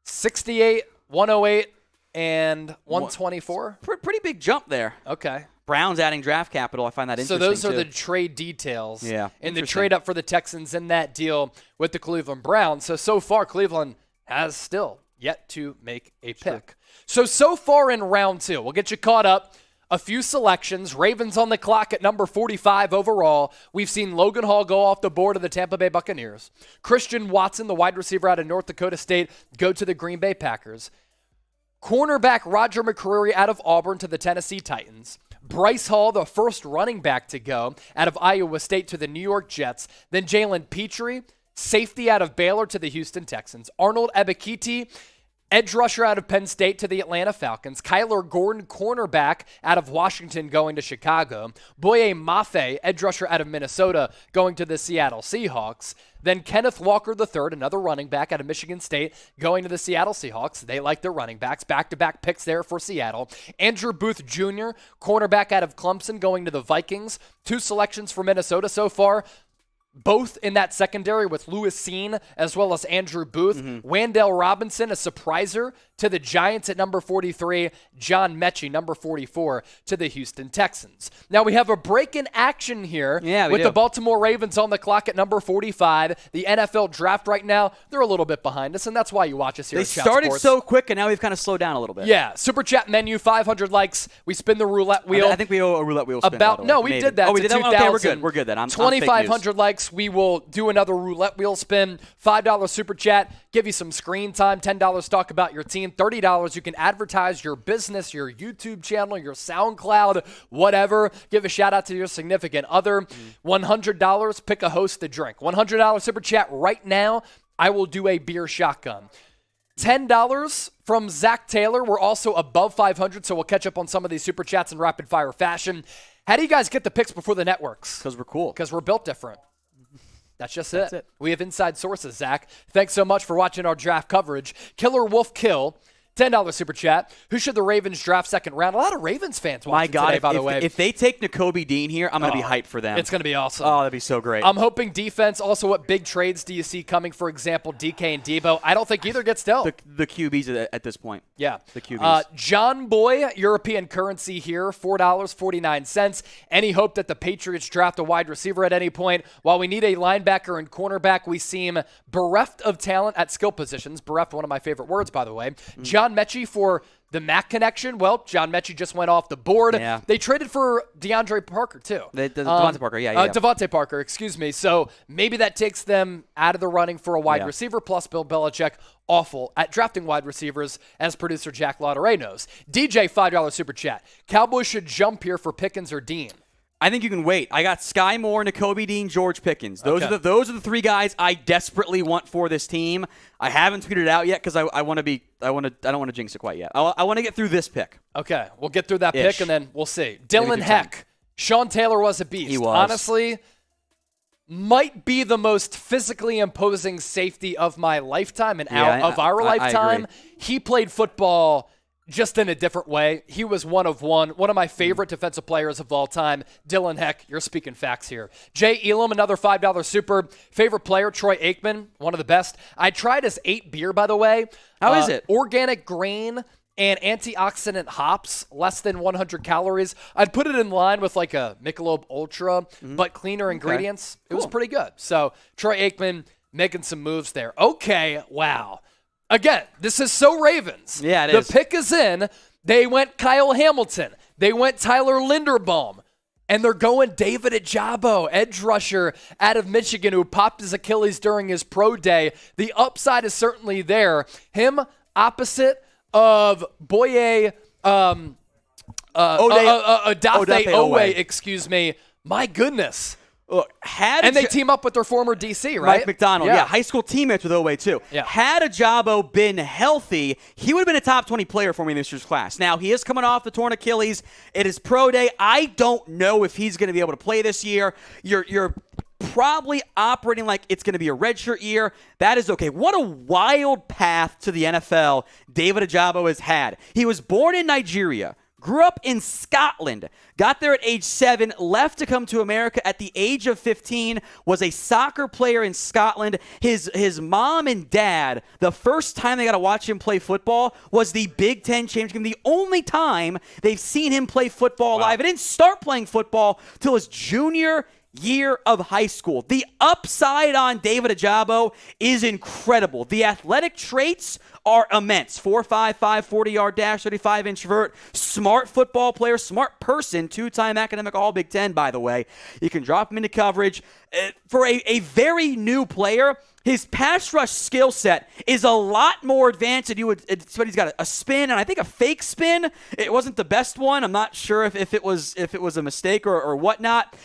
68, 108, and 124. Pretty big jump there. Okay. Browns adding draft capital. I find that interesting. So those are too. the trade details. Yeah. In the trade up for the Texans in that deal with the Cleveland Browns. So far, Cleveland has still yet to make a pick. So far in round 2, we'll get you caught up. A few selections. Ravens on the clock at number 45 overall. We've seen Logan Hall go off the board of the Tampa Bay Buccaneers. Christian Watson, the wide receiver out of North Dakota State, go to the Green Bay Packers. Cornerback Roger McCreary out of Auburn to the Tennessee Titans. Bryce Hall, the first running back to go out of Iowa State to the New York Jets. Then Jalen Petrie, safety out of Baylor to the Houston Texans. Arnold Ebiketie, edge rusher out of Penn State to the Atlanta Falcons. Kyler Gordon, cornerback out of Washington going to Chicago. Boye Mafe, edge rusher out of Minnesota going to the Seattle Seahawks. Then Kenneth Walker III, another running back out of Michigan State, going to the Seattle Seahawks. They like their running backs. Back-to-back picks there for Seattle. Andrew Booth Jr., cornerback out of Clemson, going to the Vikings. 2 selections for Minnesota so far. Both in that secondary with Lewis Seen as well as Andrew Booth. Wandale Robinson, a surpriser to the Giants at number 43. John Mechie, number 44, to the Houston Texans. Now we have a break in action here with the Baltimore Ravens on the clock at number 45. The NFL draft right now, they're a little bit behind us, and that's why you watch us here at Chat started Sports. so quick, and now we've kind of slowed down a little bit. Yeah, Super Chat menu, 500 likes. We spin the roulette wheel. I think we owe a roulette wheel spin. We did that. Oh, we did that? Okay, we're good then. I'm 2,500 likes. We will do another roulette wheel spin. $5 Super Chat. Give you some screen time. $10 talk about your team. $30 you can advertise your business, your YouTube channel, your SoundCloud, whatever. Give a shout out to your significant other. $100 pick a host to drink. $100 Super Chat right now. I will do a beer shotgun. $10 from Zach Taylor. We're also above 500, so we'll catch up on some of these Super Chats in rapid fire fashion. How do you guys get the picks before the networks? Because we're cool. Because we're built different. That's just it. We have inside sources, Zach. Thanks so much for watching our draft coverage. Killer Wolf Kill, $10 Super Chat. Who should the Ravens draft second round? A lot of Ravens fans watching today, by the way. If they take Nakobe Dean here, I'm going to be hyped for them. It's going to be awesome. Oh, that'd be so great. I'm hoping defense. Also, what big trades do you see coming? For example, DK and Debo. I don't think either gets dealt. The QBs at this point. Yeah. The QBs. John Boy, European currency here, $4.49. Any hope that the Patriots draft a wide receiver at any point? While we need a linebacker and cornerback, we seem bereft of talent at skill positions. Bereft, one of my favorite words, by the way. John Mechie for the Mac connection. Well, John Mechie just went off the board. Yeah. They traded for DeAndre Parker, too. Devontae Parker, yeah. Devontae Parker, excuse me. So maybe that takes them out of the running for a wide receiver, plus Bill Belichick, awful at drafting wide receivers, as producer Jack Lauderay knows. DJ, $5 Super Chat. Cowboys should jump here for Pickens or Dean. I think you can wait. I got Sky Moore, Nakobe Dean, George Pickens. Those Okay. are the 3 guys I desperately want for this team. I haven't tweeted it out yet because I don't want to jinx it quite yet. I want to get through this pick. Okay, we'll get through that Ish. pick and then we'll see. Dylan good Heck. Sean Taylor was a beast. He was. Honestly, might be the most physically imposing safety of my lifetime and of our lifetime. He played football just in a different way. He was one of my favorite defensive players of all time. Dylan Heck, you're speaking facts here. Jay Elam, another $5 super. Favorite player, Troy Aikman, one of the best. I tried his 8 beer, by the way. How is it? Organic grain and antioxidant hops, less than 100 calories. I'd put it in line with like a Michelob Ultra, but cleaner ingredients. It was pretty good. So Troy Aikman making some moves there. Okay, wow. Again, this is so Ravens. Yeah, it is. The pick is in. They went Kyle Hamilton. They went Tyler Linderbaum. And they're going David Ojabo, edge rusher out of Michigan, who popped his Achilles during his pro day. The upside is certainly there. Him opposite of Boye Odafe Owe, excuse me. My goodness. Look, and they team up with their former DC, right? Mike McDonald, yeah. High school teammates with Owe, too. Yeah. Had Ojabo been healthy, he would have been a top 20 player for me in this year's class. Now, he is coming off the torn Achilles. It is pro day. I don't know if he's going to be able to play this year. You're probably operating like it's going to be a redshirt year. That is okay. What a wild path to the NFL David Ojabo has had. He was born in Nigeria. Grew up in Scotland, got there at age 7, left to come to America at the age of 15, was a soccer player in Scotland. His mom and dad, the first time they got to watch him play football was the Big Ten championship game. The only time they've seen him play football live. He didn't start playing football till his junior year of high school. The upside on David Ojabo is incredible. The athletic traits are immense. 4.55, 40-yard dash, 35-inch vert. Smart football player, smart person, 2-time academic All-Big Ten, by the way. You can drop him into coverage. For a very new player, his pass rush skill set is a lot more advanced than you would expect. He's got a spin, and I think a fake spin. It wasn't the best one. I'm not sure if it was a mistake or whatnot.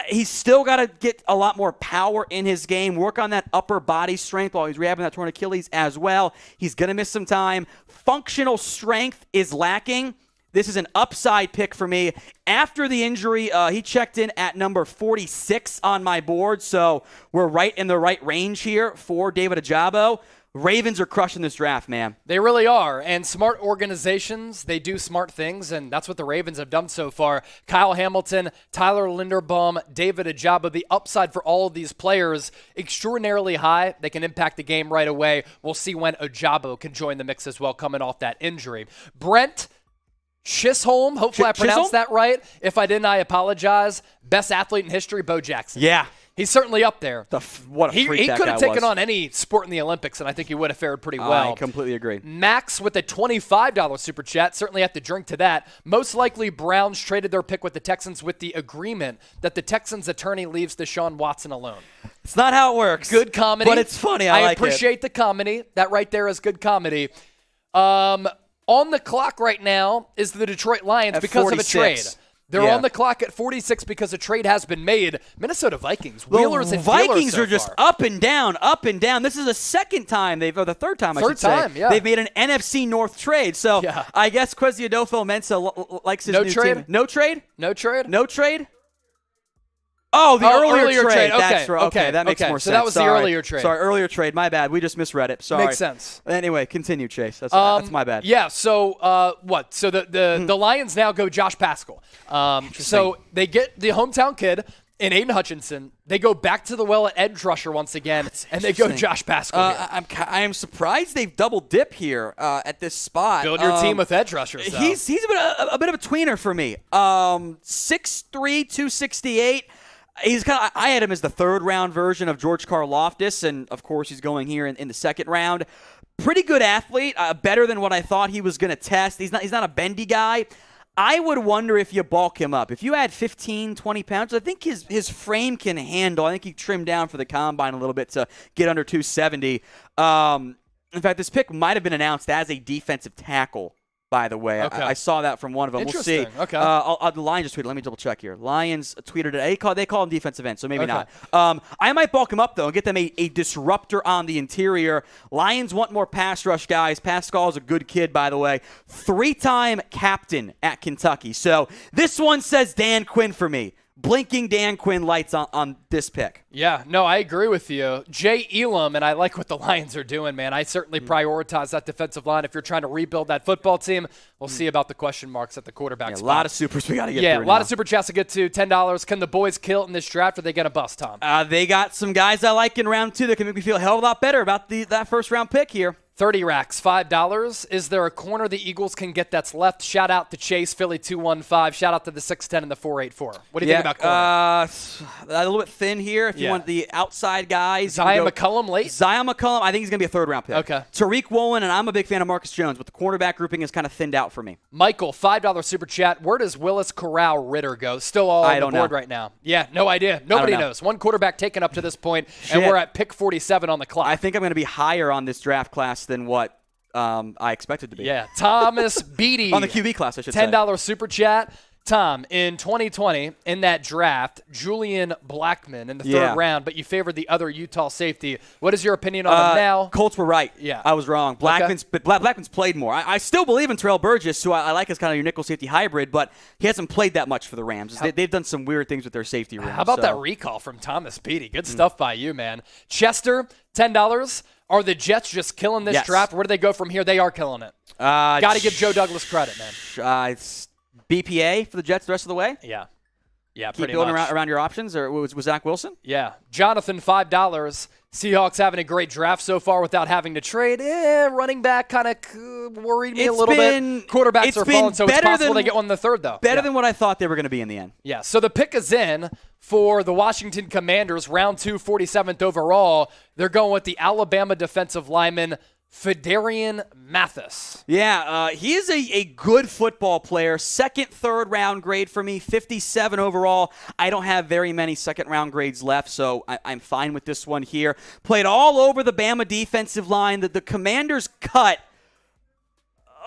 He's still got to get a lot more power in his game, work on that upper body strength while he's rehabbing that torn Achilles as well. He's going to miss some time. Functional strength is lacking. This is an upside pick for me. After the injury, he checked in at number 46 on my board, so we're right in the right range here for David Ojabo. Ravens are crushing this draft, man. They really are. And smart organizations, they do smart things, and that's what the Ravens have done so far. Kyle Hamilton, Tyler Linderbaum, David Ojabo, the upside for all of these players, extraordinarily high. They can impact the game right away. We'll see when Ojabo can join the mix as well, coming off that injury. Brent Chisholm, hopefully I pronounced that right. If I didn't, I apologize. Best athlete in history, Bo Jackson. Yeah. He's certainly up there. What a freak He that could guy have taken was. on any sport in the Olympics, and I think he would have fared pretty well. I completely agree. Max with a $25 super chat. Certainly have to drink to that. Most likely Browns traded their pick with the Texans with the agreement that the Texans' attorney leaves Deshaun Watson alone. It's not how it works. Good comedy. But it's funny. I like appreciate the comedy. That right there is good comedy. On the clock right now is the Detroit Lions At because 46. of a trade. They're on the clock at 46 because a trade has been made. Minnesota Vikings, Wheelers and Dealers Vikings so are just far. up and down, up and down. This is the second time or the third time, I should say. Yeah. They've made an NFC North trade. So I guess Kwesi Adolfo-Mensah likes his new trade? team. No trade? No trade? No trade? Oh, the earlier trade. Okay, That's right. Okay, that makes more sense. So that was the earlier trade. Sorry, earlier trade. My bad. We just misread it. Sorry. Makes sense. Anyway, continue, Chase. That's my bad. Yeah, so what? So the Lions now go Josh Pascal. So they get the hometown kid in Aiden Hutchinson. They go back to the well at edge rusher once again, and they go Josh Pascal here. I am surprised they've double dip here at this spot. Build your team with edge rushers, though. He's a bit of a tweener for me. 6'3", 268. I had him as the third-round version of George Karlaftis, and, of course, he's going here in the second round. Pretty good athlete, better than what I thought he was going to test. He's not a bendy guy. I would wonder if you bulk him up. If you add 15, 20 pounds, I think his frame can handle. I think he trimmed down for the combine a little bit to get under 270. In fact, this pick might have been announced as a defensive tackle by the way. Okay. I saw that from one of them. We'll see. Okay. The Lions just tweeted. Let me double check here. Lions tweeted it. They call them defensive ends, so maybe not. I might bulk them up, though, and get them a disruptor on the interior. Lions want more pass rush guys. Pascal's a good kid, by the way. 3-time captain at Kentucky. So this one says Dan Quinn for me. Blinking Dan Quinn lights on this pick. Yeah, no, I agree with you. Jay Elam, and I like what the Lions are doing, man. I certainly prioritize that defensive line. If you're trying to rebuild that football team, we'll see about the question marks at the quarterback spot. A lot of supers we got to get through. Yeah, a lot of super chats to get to. $10. Can the boys kill it in this draft, or are they going to bust, Tom? They got some guys I like in round 2 that can make me feel a hell of a lot better about that first-round pick here. 30 racks, $5. Is there a corner the Eagles can get that's left? Shout out to Chase, Philly 215. Shout out to the 6'10 and the 484. What do you think about corner? A little bit thin here. If you want the outside guys. Zion McCollum late? Zion McCollum, I think he's going to be a third-round pick. Okay. Tariq Woolen, and I'm a big fan of Marcus Jones, but the cornerback grouping is kind of thinned out for me. Michael, $5 super chat. Where does Willis Corral Ritter go? Still all on the board right now. Yeah, no idea. Nobody knows. One quarterback taken up to this point, and we're at pick 47 on the clock. I think I'm going to be higher on this draft class than what I expected to be. Yeah, Thomas Beatty. On the QB class, I should say. $10 super chat. Tom, in 2020, in that draft, Julian Blackmon in the third round, but you favored the other Utah safety. What is your opinion on him now? Colts were right. Yeah. I was wrong. Blackman's played more. I still believe in Terrell Burgess, who I like as kind of your nickel safety hybrid, but he hasn't played that much for the Rams. They've done some weird things with their safety room. How about that recall from Thomas Beatty? Good stuff by you, man. Chester, $10. Are the Jets just killing this draft? Where do they go from here? They are killing it. Got to give Joe Douglas credit, man. It's BPA for the Jets the rest of the way? Yeah. Yeah, Keep building around your options, or was Zach Wilson? Yeah. Jonathan, $5. Seahawks having a great draft so far without having to trade. Running back kind of worried me a little bit. Quarterbacks are falling, so it's possible they get one in the third, though. Better than what I thought they were going to be in the end. Yeah, so the pick is in for the Washington Commanders, round 2, 47th overall. They're going with the Alabama defensive lineman, Fedarian Mathis. Yeah, he is a good football player. Second, third round grade for me, 57 overall. I don't have very many second round grades left, so I'm fine with this one here. Played all over the Bama defensive line. The Commanders cut.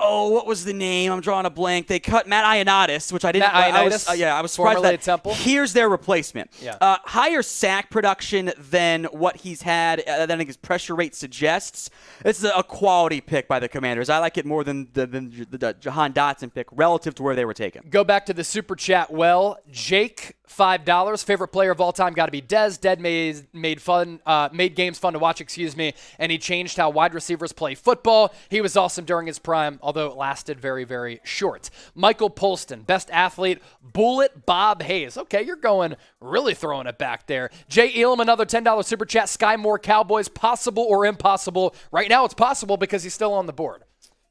Oh, what was the name? I'm drawing a blank. They cut Matt Ioannidis, which I didn't. I was surprised that. Temple. Here's their replacement. Yeah. Higher sack production than what he's had. Than I think his pressure rate suggests. This is a quality pick by the Commanders. I like it more than the Jahan Dotson pick relative to where they were taken. Go back to the super chat. Well, Jake, $5. Favorite player of all time got to be Dez. Dez made games fun to watch. And he changed how wide receivers play football. He was awesome during his prime, although it lasted very, very short. Michael Polston, best athlete, Bullet Bob Hayes. Okay, you're going really throwing it back there. Jay Elam, another $10 super chat. Sky Moore, Cowboys, possible or impossible? Right now it's possible because he's still on the board.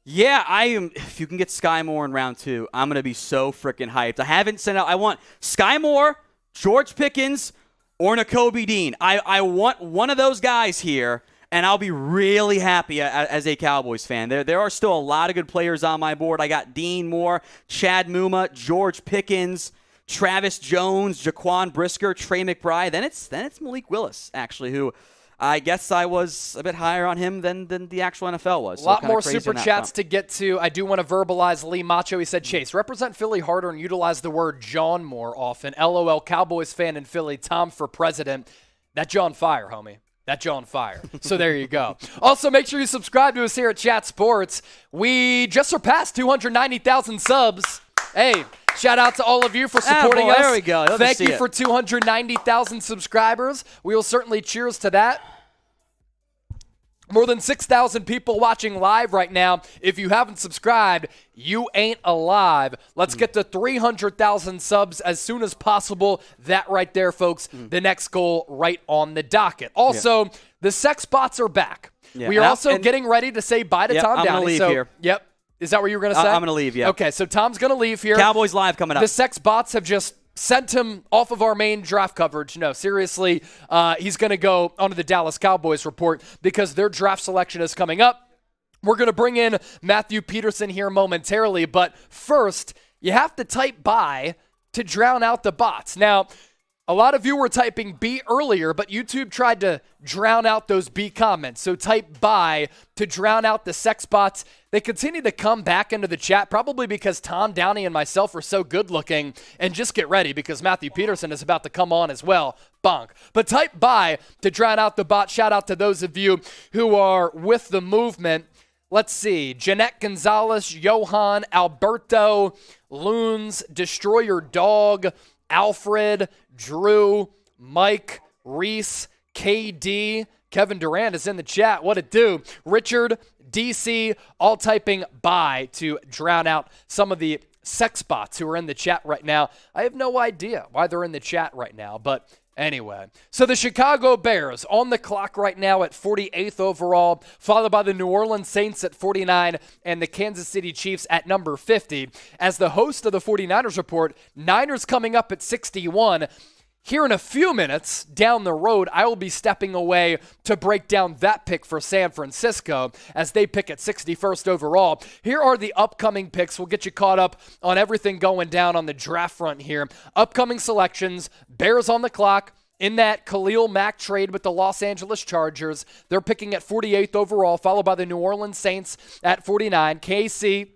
Yeah, I am. If you can get Sky Moore in round 2, I'm going to be so freaking hyped. I haven't sent out. I want Sky Moore, George Pickens, or Nakobe Dean. I want one of those guys here, and I'll be really happy as a Cowboys fan. There are still a lot of good players on my board. I got Dean Moore, Chad Muma, George Pickens, Travis Jones, Jaquan Brisker, Trey McBride. Then it's Malik Willis, actually, who I guess I was a bit higher on him than the actual NFL was. A lot more super chats to get to. I do want to verbalize Lee Macho. He said, Chase, represent Philly harder and utilize the word John more often. LOL, Cowboys fan in Philly, Tom for president. That John Fire, homie. That John Fire. So there you go. Also, make sure you subscribe to us here at Chat Sports. We just surpassed 290,000 subs. Hey, shout out to all of you for supporting us. There we go. Thank you for 290,000 subscribers. We will certainly cheers to that. More than 6,000 people watching live right now. If you haven't subscribed, you ain't alive. Let's get to 300,000 subs as soon as possible. That right there, folks, the next goal right on the docket. Also, the sex bots are back. Yeah. We are also getting ready to say bye to Tom Downey. I'm going to leave here. Yep. Is that what you were going to say? I'm going to leave, yeah. Okay, so Tom's going to leave here. Cowboys Live coming up. The sex bots have just sent him off of our main draft coverage. No, seriously, he's going to go onto the Dallas Cowboys report because their draft selection is coming up. We're going to bring in Matthew Peterson here momentarily, but first, you have to type bye to drown out the bots. Now, A lot of you were typing B earlier, but YouTube tried to drown out those B comments. So type bye to drown out the sex bots. They continue to come back into the chat, probably because Tom Downey and myself are so good looking. And just get ready because Matthew Peterson is about to come on as well. Bonk. But type bye to drown out the bot. Shout out to those of you who are with the movement. Let's see. Jeanette Gonzalez, Johan, Alberto, Loons, Destroyer Dog, Alfred, Drew, Mike, Reese, KD, Kevin Durant is in the chat. What it do? Richard, DC, all typing bye to drown out some of the sex bots who are in the chat right now. I have no idea why they're in the chat right now, but anyway. So the Chicago Bears on the clock right now at 48th overall, followed by the New Orleans Saints at 49 and the Kansas City Chiefs at number 50. As the host of the 49ers report, Niners coming up at 61. Here in a few minutes down the road, I will be stepping away to break down that pick for San Francisco as they pick at 61st overall. Here are the upcoming picks. We'll get you caught up on everything going down on the draft front here. Upcoming selections, Bears on the clock. In that Khalil Mack trade with the Los Angeles Chargers, they're picking at 48th overall, followed by the New Orleans Saints at 49, KC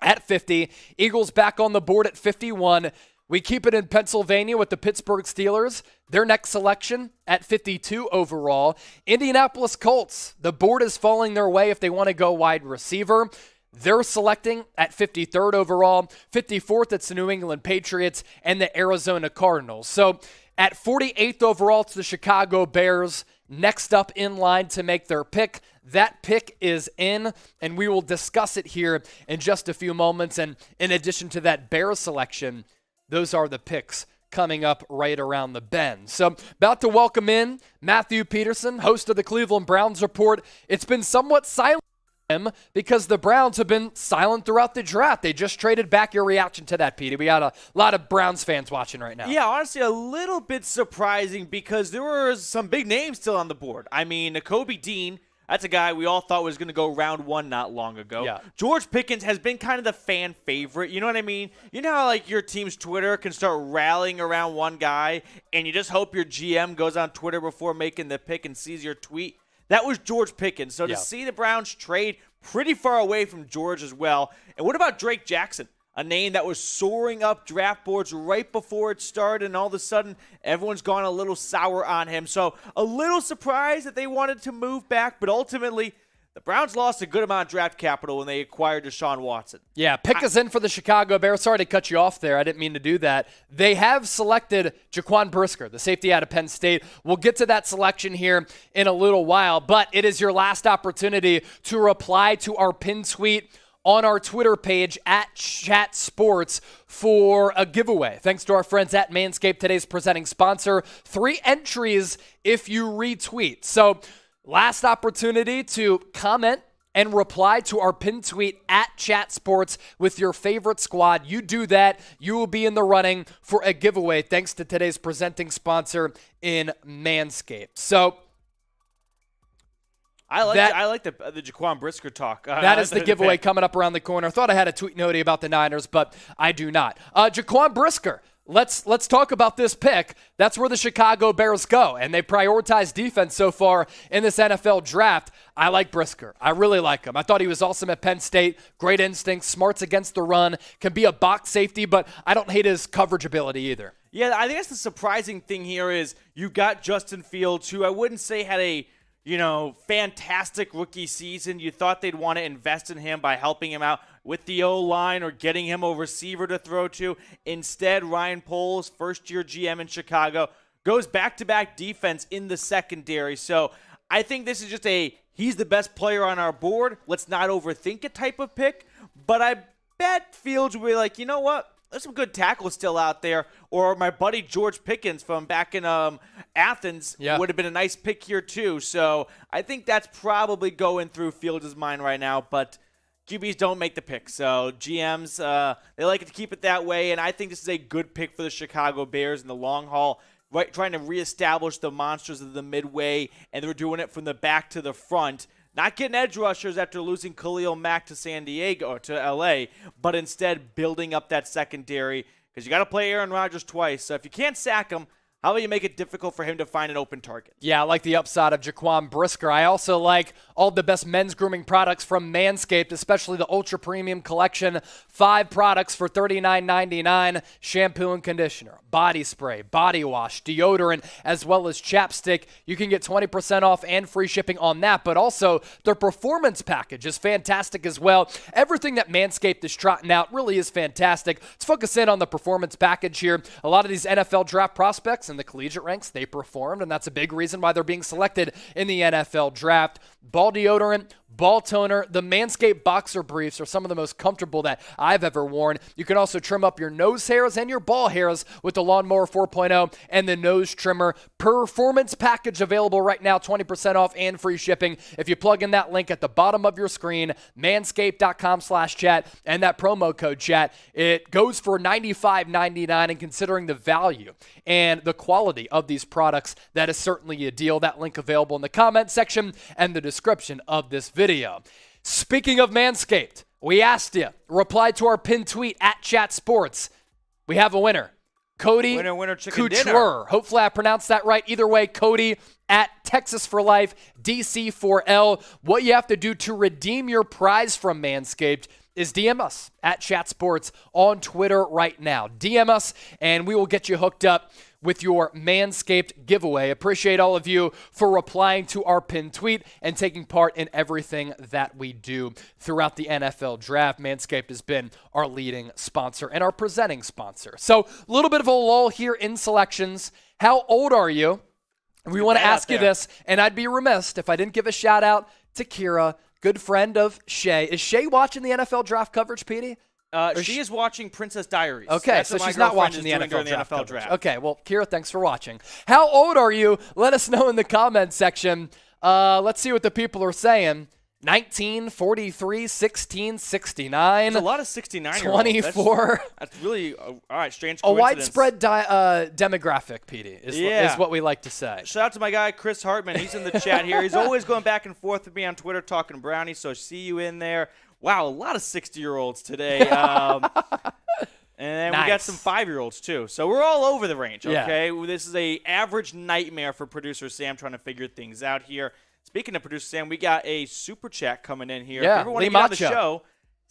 at 50, Eagles back on the board at 51. We keep it in Pennsylvania with the Pittsburgh Steelers. Their next selection at 52 overall. Indianapolis Colts. The board is falling their way if they want to go wide receiver. They're selecting at 53rd overall. 54th, it's the New England Patriots and the Arizona Cardinals. So at 48th overall, it's the Chicago Bears. Next up in line to make their pick. That pick is in, and we will discuss it here in just a few moments. And in addition to that Bears selection, those are the picks coming up right around the bend. So about to welcome in Matthew Peterson, host of the Cleveland Browns Report. It's been somewhat silent for him because the Browns have been silent throughout the draft. They just traded back. Your reaction to that, Petey? We got a lot of Browns fans watching right now. Yeah, honestly, a little bit surprising because there were some big names still on the board. I mean, Nakobe Dean, that's a guy we all thought was going to go round one not long ago. Yeah. George Pickens has been kind of the fan favorite. You know what I mean? You know how like your team's Twitter can start rallying around one guy and you just hope your GM goes on Twitter before making the pick and sees your tweet? That was George Pickens. So to see the Browns trade pretty far away from George as well. And what about Drake Jackson? A name that was soaring up draft boards right before it started, and all of a sudden, everyone's gone a little sour on him. So a little surprised that they wanted to move back, but ultimately, the Browns lost a good amount of draft capital when they acquired Deshaun Watson. Yeah, pick us in for the Chicago Bears. Sorry to cut you off there. I didn't mean to do that. They have selected Jaquan Brisker, the safety out of Penn State. We'll get to that selection here in a little while, but it is your last opportunity to reply to our pin tweet on our Twitter page at Chat Sports for a giveaway. Thanks to our friends at Manscaped, today's presenting sponsor. 3 entries if you retweet. So last opportunity to comment and reply to our pin tweet at Chat Sports with your favorite squad. You do that, you will be in the running for a giveaway thanks to today's presenting sponsor in Manscaped. So I like the Jaquan Brisker talk. That is the giveaway coming up around the corner. I thought I had a tweet note about the Niners, but I do not. Jaquan Brisker, let's talk about this pick. That's where the Chicago Bears go, and they prioritize defense so far in this NFL draft. I like Brisker. I really like him. I thought he was awesome at Penn State. Great instincts, smarts against the run, can be a box safety, but I don't hate his coverage ability either. Yeah, I think that's the surprising thing here is you got Justin Fields, who I wouldn't say had a fantastic rookie season. You thought they'd want to invest in him by helping him out with the O-line or getting him a receiver to throw to. Instead, Ryan Poles, first-year GM in Chicago, goes back-to-back defense in the secondary. So I think this is just he's the best player on our board. Let's not overthink it type of pick. But I bet Fields will be like, you know what? There's some good tackles still out there. Or my buddy George Pickens from back in Athens would have been a nice pick here too. So I think that's probably going through Fields' mind right now. But QBs don't make the pick. So GMs, they like to keep it that way. And I think this is a good pick for the Chicago Bears in the long haul. Right, trying to reestablish the monsters of the midway. And they're doing it from the back to the front. Not getting edge rushers after losing Khalil Mack to San Diego or to L.A., but instead building up that secondary because you got to play Aaron Rodgers twice. So if you can't sack him, How about you make it difficult for him to find an open target? Yeah, I like the upside of Jaquan Brisker. I also like all the best men's grooming products from Manscaped, especially the Ultra Premium Collection. 5 products for $39.99. Shampoo and conditioner, body spray, body wash, deodorant, as well as chapstick. You can get 20% off and free shipping on that, but also their performance package is fantastic as well. Everything that Manscaped is trotting out really is fantastic. Let's focus in on the performance package here. A lot of these NFL draft prospects in the collegiate ranks, they performed, and that's a big reason why they're being selected in the NFL draft. Ball deodorant, ball toner, the Manscaped boxer briefs are some of the most comfortable that I've ever worn. You can also trim up your nose hairs and your ball hairs with the Lawnmower 4.0 and the nose trimmer. Performance package available right now, 20% off and free shipping. If you plug in that link at the bottom of your screen, manscaped.com/chat, and that promo code chat, it goes for $95.99, and considering the value and the quality of these products, that is certainly a deal. That link available in the comment section and the description of this video. Speaking of Manscaped, we asked you, reply to our pinned tweet at Chat Sports. We have a winner. Cody Winner, chicken Couture. dinner. Hopefully I pronounced that right. Either way, Cody at Texas for Life, DC4L. What you have to do to redeem your prize from Manscaped is DM us at Chat Sports on Twitter right now. DM us, and we will get you hooked up with your Manscaped giveaway. Appreciate all of you for replying to our pinned tweet and taking part in everything that we do throughout the NFL draft. Manscaped has been our leading sponsor and our presenting sponsor. So a little bit of a lull here in selections. How old are you? We want to ask you this, and I'd be remiss if I didn't give a shout out to Kira, good friend of Shay. Is Shay watching the NFL draft coverage, Petey? She is watching Princess Diaries. Okay, That's so what my she's not girlfriend watching is the doing NFL during draft. the NFL draft. Okay, well, Kira, thanks for watching. How old are you? Let us know in the comment section. Let's see what the people are saying. 19, 43, 16, 69. There's a lot of 69-year-olds. 24. That's really, all right, strange A coincidence. widespread demographic, Petey, is what we like to say. Shout out to my guy, Chris Hartman. He's in the chat here. He's always going back and forth with me on Twitter talking brownies, so see you in there. Wow, a lot of 60-year-olds today. And nice. We got some 5-year-olds, too. So we're all over the range, okay? Yeah. This is a average nightmare for producer Sam trying to figure things out here. Speaking of producer Sam, we got a super chat coming in here. Yeah, if you ever want Lee to get on the Macho. show,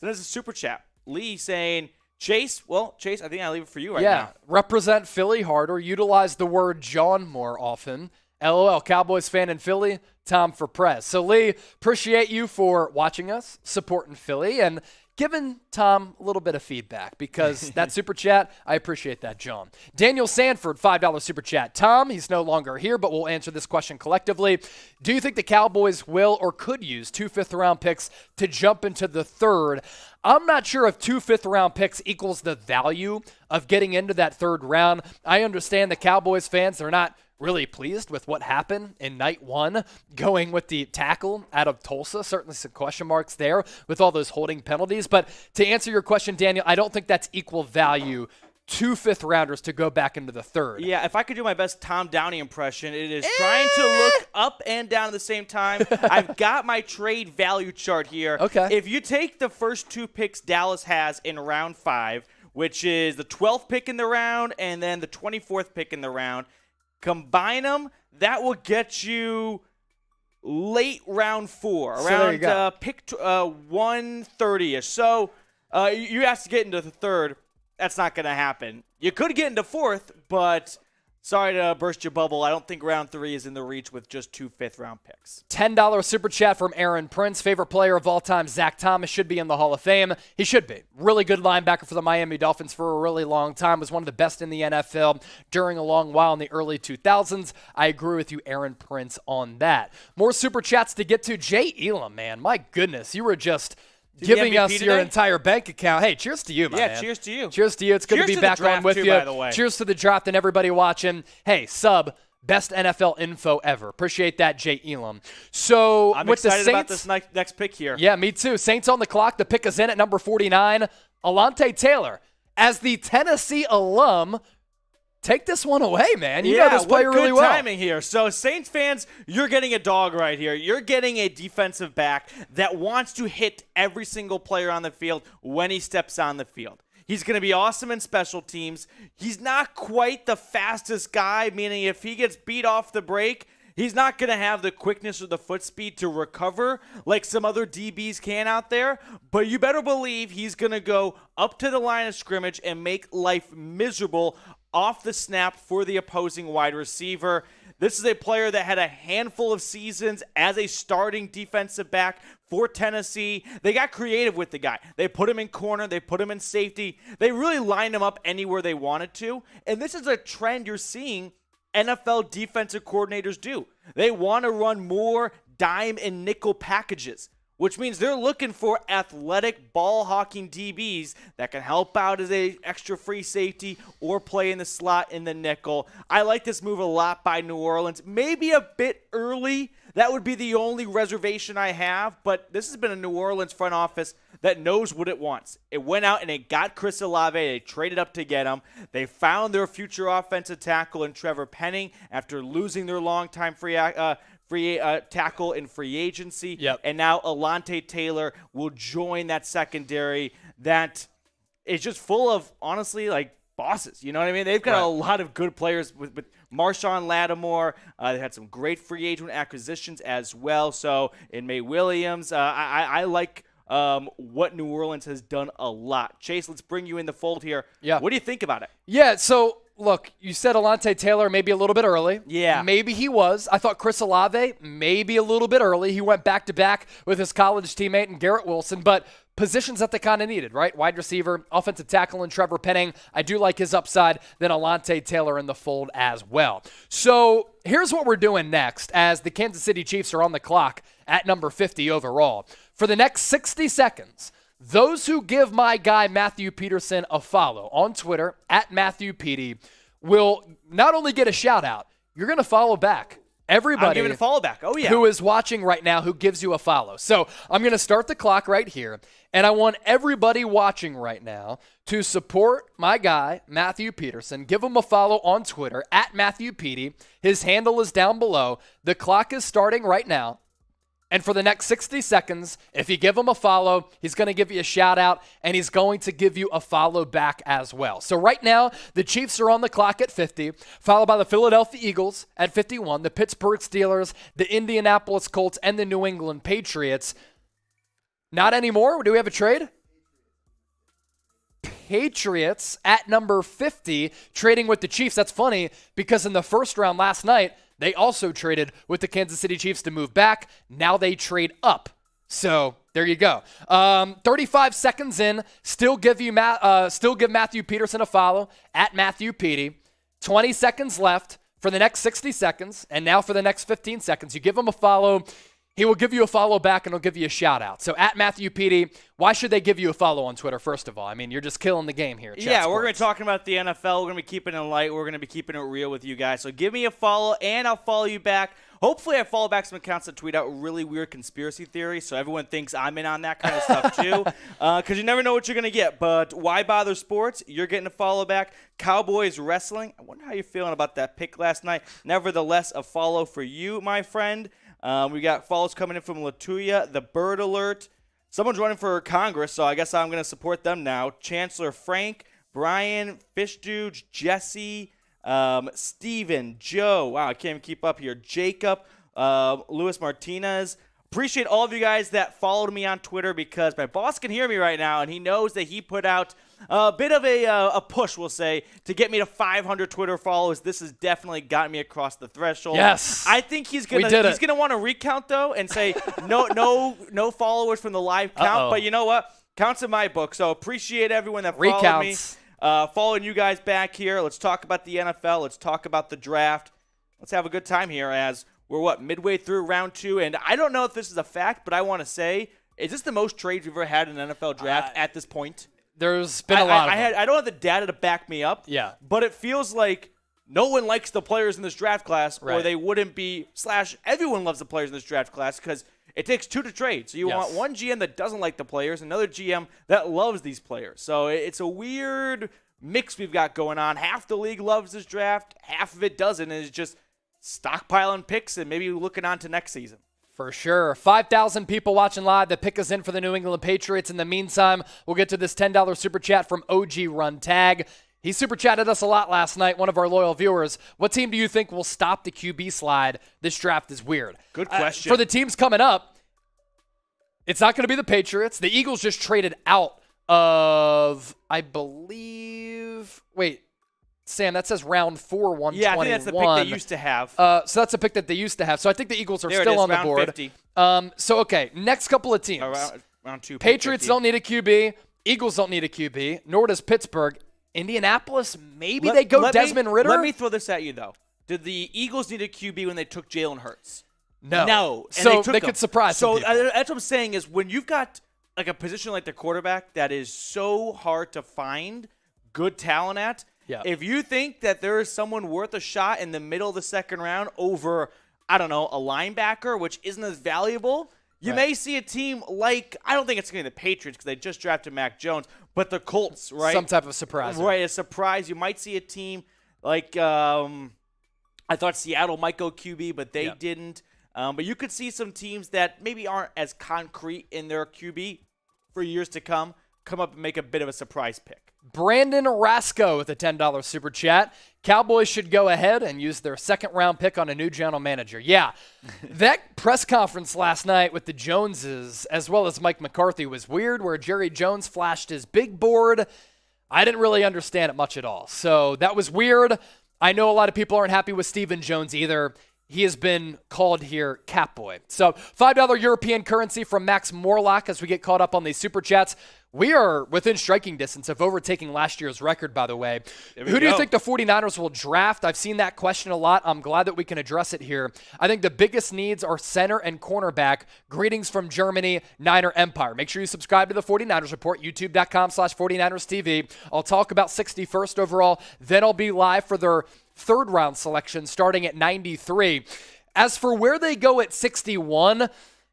send us a super chat. Lee saying, Chase, I think I'll leave it for you right now. Represent Philly harder. Utilize the word John more often. LOL, Cowboys fan in Philly, Tom for press. So, Lee, appreciate you for watching us, supporting Philly, and giving Tom a little bit of feedback because that super chat, I appreciate that, John. Daniel Sanford, $5 super chat. Tom, he's no longer here, but we'll answer this question collectively. Do you think the Cowboys will or could use 2 fifth-round picks to jump into the third? I'm not sure if 2 fifth-round picks equals the value of getting into that third round. I understand the Cowboys fans, they're not really pleased with what happened in night one, going with the tackle out of Tulsa. Certainly some question marks there with all those holding penalties. But to answer your question, Daniel, I don't think that's equal value. 2 fifth-rounders to go back into the third. Yeah, if I could do my best Tom Downey impression, it is trying to look up and down at the same time. I've got my trade value chart here. Okay. If you take the first 2 picks Dallas has in round 5, which is the 12th pick in the round and then the 24th pick in the round, combine them, that will get you late round 4, around pick 130-ish. So you have to get into the third. That's not going to happen. You could get into fourth, but sorry to burst your bubble. I don't think round 3 is in the reach with just 2 fifth-round picks. $10 super chat from Aaron Prince. Favorite player of all time, Zach Thomas, should be in the Hall of Fame. He should be. Really good linebacker for the Miami Dolphins for a really long time. Was one of the best in the NFL during a long while in the early 2000s. I agree with you, Aaron Prince, on that. More super chats to get to. Jay Elam, man. My goodness. You were just giving us your entire bank account. Hey, cheers to you, man. Yeah, cheers to you. Cheers to you. It's good to be back on with you. By the way. Cheers to the draft and everybody watching. Hey, best NFL info ever. Appreciate that, Jay Elam. So I'm with the excited Saints, about this next pick here. Yeah, me too. Saints on the clock. The pick is in at number 49. Alante Taylor, as the Tennessee alum, take this one away, man. You know this player really well. Good timing here. So, Saints fans, you're getting a dog right here. You're getting a defensive back that wants to hit every single player on the field when he steps on the field. He's going to be awesome in special teams. He's not quite the fastest guy, meaning if he gets beat off the break, he's not going to have the quickness or the foot speed to recover like some other DBs can out there. But you better believe he's going to go up to the line of scrimmage and make life miserable off the snap for the opposing wide receiver. This is a player that had a handful of seasons as a starting defensive back for Tennessee. They got creative with the guy. They put him in corner. They put him in safety. They really lined him up anywhere they wanted to. And this is a trend you're seeing NFL defensive coordinators do. They want to run more dime and nickel packages, which means they're looking for athletic ball-hawking DBs that can help out as a extra free safety or play in the slot in the nickel. I like this move a lot by New Orleans. Maybe a bit early. That would be the only reservation I have, but this has been a New Orleans front office that knows what it wants. It went out and it got Chris Olave. They traded up to get him. They found their future offensive tackle in Trevor Penning after losing their longtime free tackle in free agency. Yep. And now Alontae Taylor will join that secondary that is just full of, honestly, like bosses. You know what I mean? They've got a lot of good players with Marshawn Lattimore. They had some great free agent acquisitions as well. So in May Williams, I like what New Orleans has done a lot. Chase, let's bring you in the fold here. Yeah. What do you think about it? Yeah, so look, you said Alontae Taylor maybe a little bit early. Yeah. Maybe he was. I thought Chris Olave maybe a little bit early. He went back-to-back with his college teammate and Garrett Wilson, but positions that they kind of needed, right? Wide receiver, offensive tackle, and Trevor Penning. I do like his upside. Then Alontae Taylor in the fold as well. So here's what we're doing next as the Kansas City Chiefs are on the clock at number 50 overall. For the next 60 seconds, those who give my guy Matthew Peterson a follow on Twitter at Matthew Petey will not only get a shout out, you're going to follow back. Everybody I'm giving a follow back. Oh, yeah. who is watching right now who gives you a follow. So I'm going to start the clock right here, and I want everybody watching right now to support my guy, Matthew Peterson. Give him a follow on Twitter at Matthew Petey. His handle is down below. The clock is starting right now. And for the next 60 seconds, if you give him a follow, he's going to give you a shout out, and he's going to give you a follow back as well. So right now, the Chiefs are on the clock at 50, followed by the Philadelphia Eagles at 51, the Pittsburgh Steelers, the Indianapolis Colts, and the New England Patriots. Not anymore. Do we have a trade? Patriots at number 50, trading with the Chiefs. That's funny because in the first round last night, they also traded with the Kansas City Chiefs to move back. Now they trade up. So there you go. 35 seconds in, still give Matthew Peterson a follow at Matthew Petey. 20 seconds left for the next 60 seconds, and now for the next 15 seconds. You give him a follow. He will give you a follow back, and he'll give you a shout-out. So at Matthew Petey, why should they give you a follow on Twitter, first of all? I mean, you're just killing the game here. Yeah, we're going to be talking about the NFL. We're going to be keeping it light. We're going to be keeping it real with you guys. So give me a follow, and I'll follow you back. Hopefully I follow back some accounts that tweet out really weird conspiracy theories, so everyone thinks I'm in on that kind of stuff too, because you never know what you're going to get. But why bother sports? You're getting a follow back. Cowboys wrestling. I wonder how you're feeling about that pick last night. Nevertheless, a follow for you, my friend. We got follows coming in from Latuya, the Bird Alert. Someone's running for Congress, so I guess I'm going to support them now. Chancellor Frank, Brian, Fish Dude, Jesse, Steven, Joe. Wow, I can't even keep up here. Jacob, Luis Martinez. Appreciate all of you guys that followed me on Twitter because my boss can hear me right now, and he knows that he put out a bit of a push, we'll say, to get me to 500 Twitter followers. This has definitely gotten me across the threshold. Yes. I think he's gonna want to recount though and say no followers from the live count. But you know what? Counts in my book. So appreciate everyone that followed me. Following you guys back here. Let's talk about the NFL. Let's talk about the draft. Let's have a good time here as we're midway through round 2, and I don't know if this is a fact, but I want to say, is this the most trades we've ever had in an NFL draft at this point? There's been a lot of them. I don't have the data to back me up. Yeah. But it feels like no one likes the players in this draft class, or Right. they wouldn't be / everyone loves the players in this draft class because it takes 2 to trade. So you want one GM that doesn't like the players, another GM that loves these players. So it's a weird mix we've got going on. Half the league loves this draft, half of it doesn't, and it's just stockpiling picks and maybe looking on to next season. For sure. 5,000 people watching live. The pick is in for the New England Patriots. In the meantime, we'll get to this $10 super chat from OG Run Tag. He super chatted us a lot last night, one of our loyal viewers. What team do you think will stop the QB slide? This draft is weird. Good question. For the teams coming up, it's not going to be the Patriots. The Eagles just traded out of, I believe, wait, Sam, that says round 4, 121. Yeah, I think that's the pick they used to have. So that's a pick that they used to have. So I think the Eagles are still on the round board. 50. So, okay, next couple of teams. Round 2. Patriots don't need a QB. Eagles don't need a QB. Nor does Pittsburgh. Indianapolis, maybe they go Desmond Ridder. Let me throw this at you, though. Did the Eagles need a QB when they took Jalen Hurts? No. No. And So they they could surprise some people. that's what I'm saying is when you've got like a position like the quarterback that is so hard to find good talent at, if you think that there is someone worth a shot in the middle of the second round over, I don't know, a linebacker, which isn't as valuable, you may see a team like, I don't think it's going to be the Patriots because they just drafted Mac Jones, but the Colts, right? Some type of surprise. Right, a surprise. You might see a team like, I thought Seattle might go QB, but they didn't. But you could see some teams that maybe aren't as concrete in their QB for years to come up and make a bit of a surprise pick. Brandon Rasco with a $10 super chat. Cowboys should go ahead and use their second-round pick on a new general manager. Yeah, that press conference last night with the Joneses as well as Mike McCarthy was weird, where Jerry Jones flashed his big board. I didn't really understand it much at all. So that was weird. I know a lot of people aren't happy with Stephen Jones either. He has been called here Catboy. So $5 European currency from Max Morlock as we get caught up on these super chats. We are within striking distance of overtaking last year's record, by the way. Who do you think the 49ers will draft? I've seen that question a lot. I'm glad that we can address it here. I think the biggest needs are center and cornerback. Greetings from Germany, Niner Empire. Make sure you subscribe to the 49ers Report, youtube.com/49ers TV. I'll talk about 61st overall. Then I'll be live for their third round selection starting at 93. As for where they go at 61,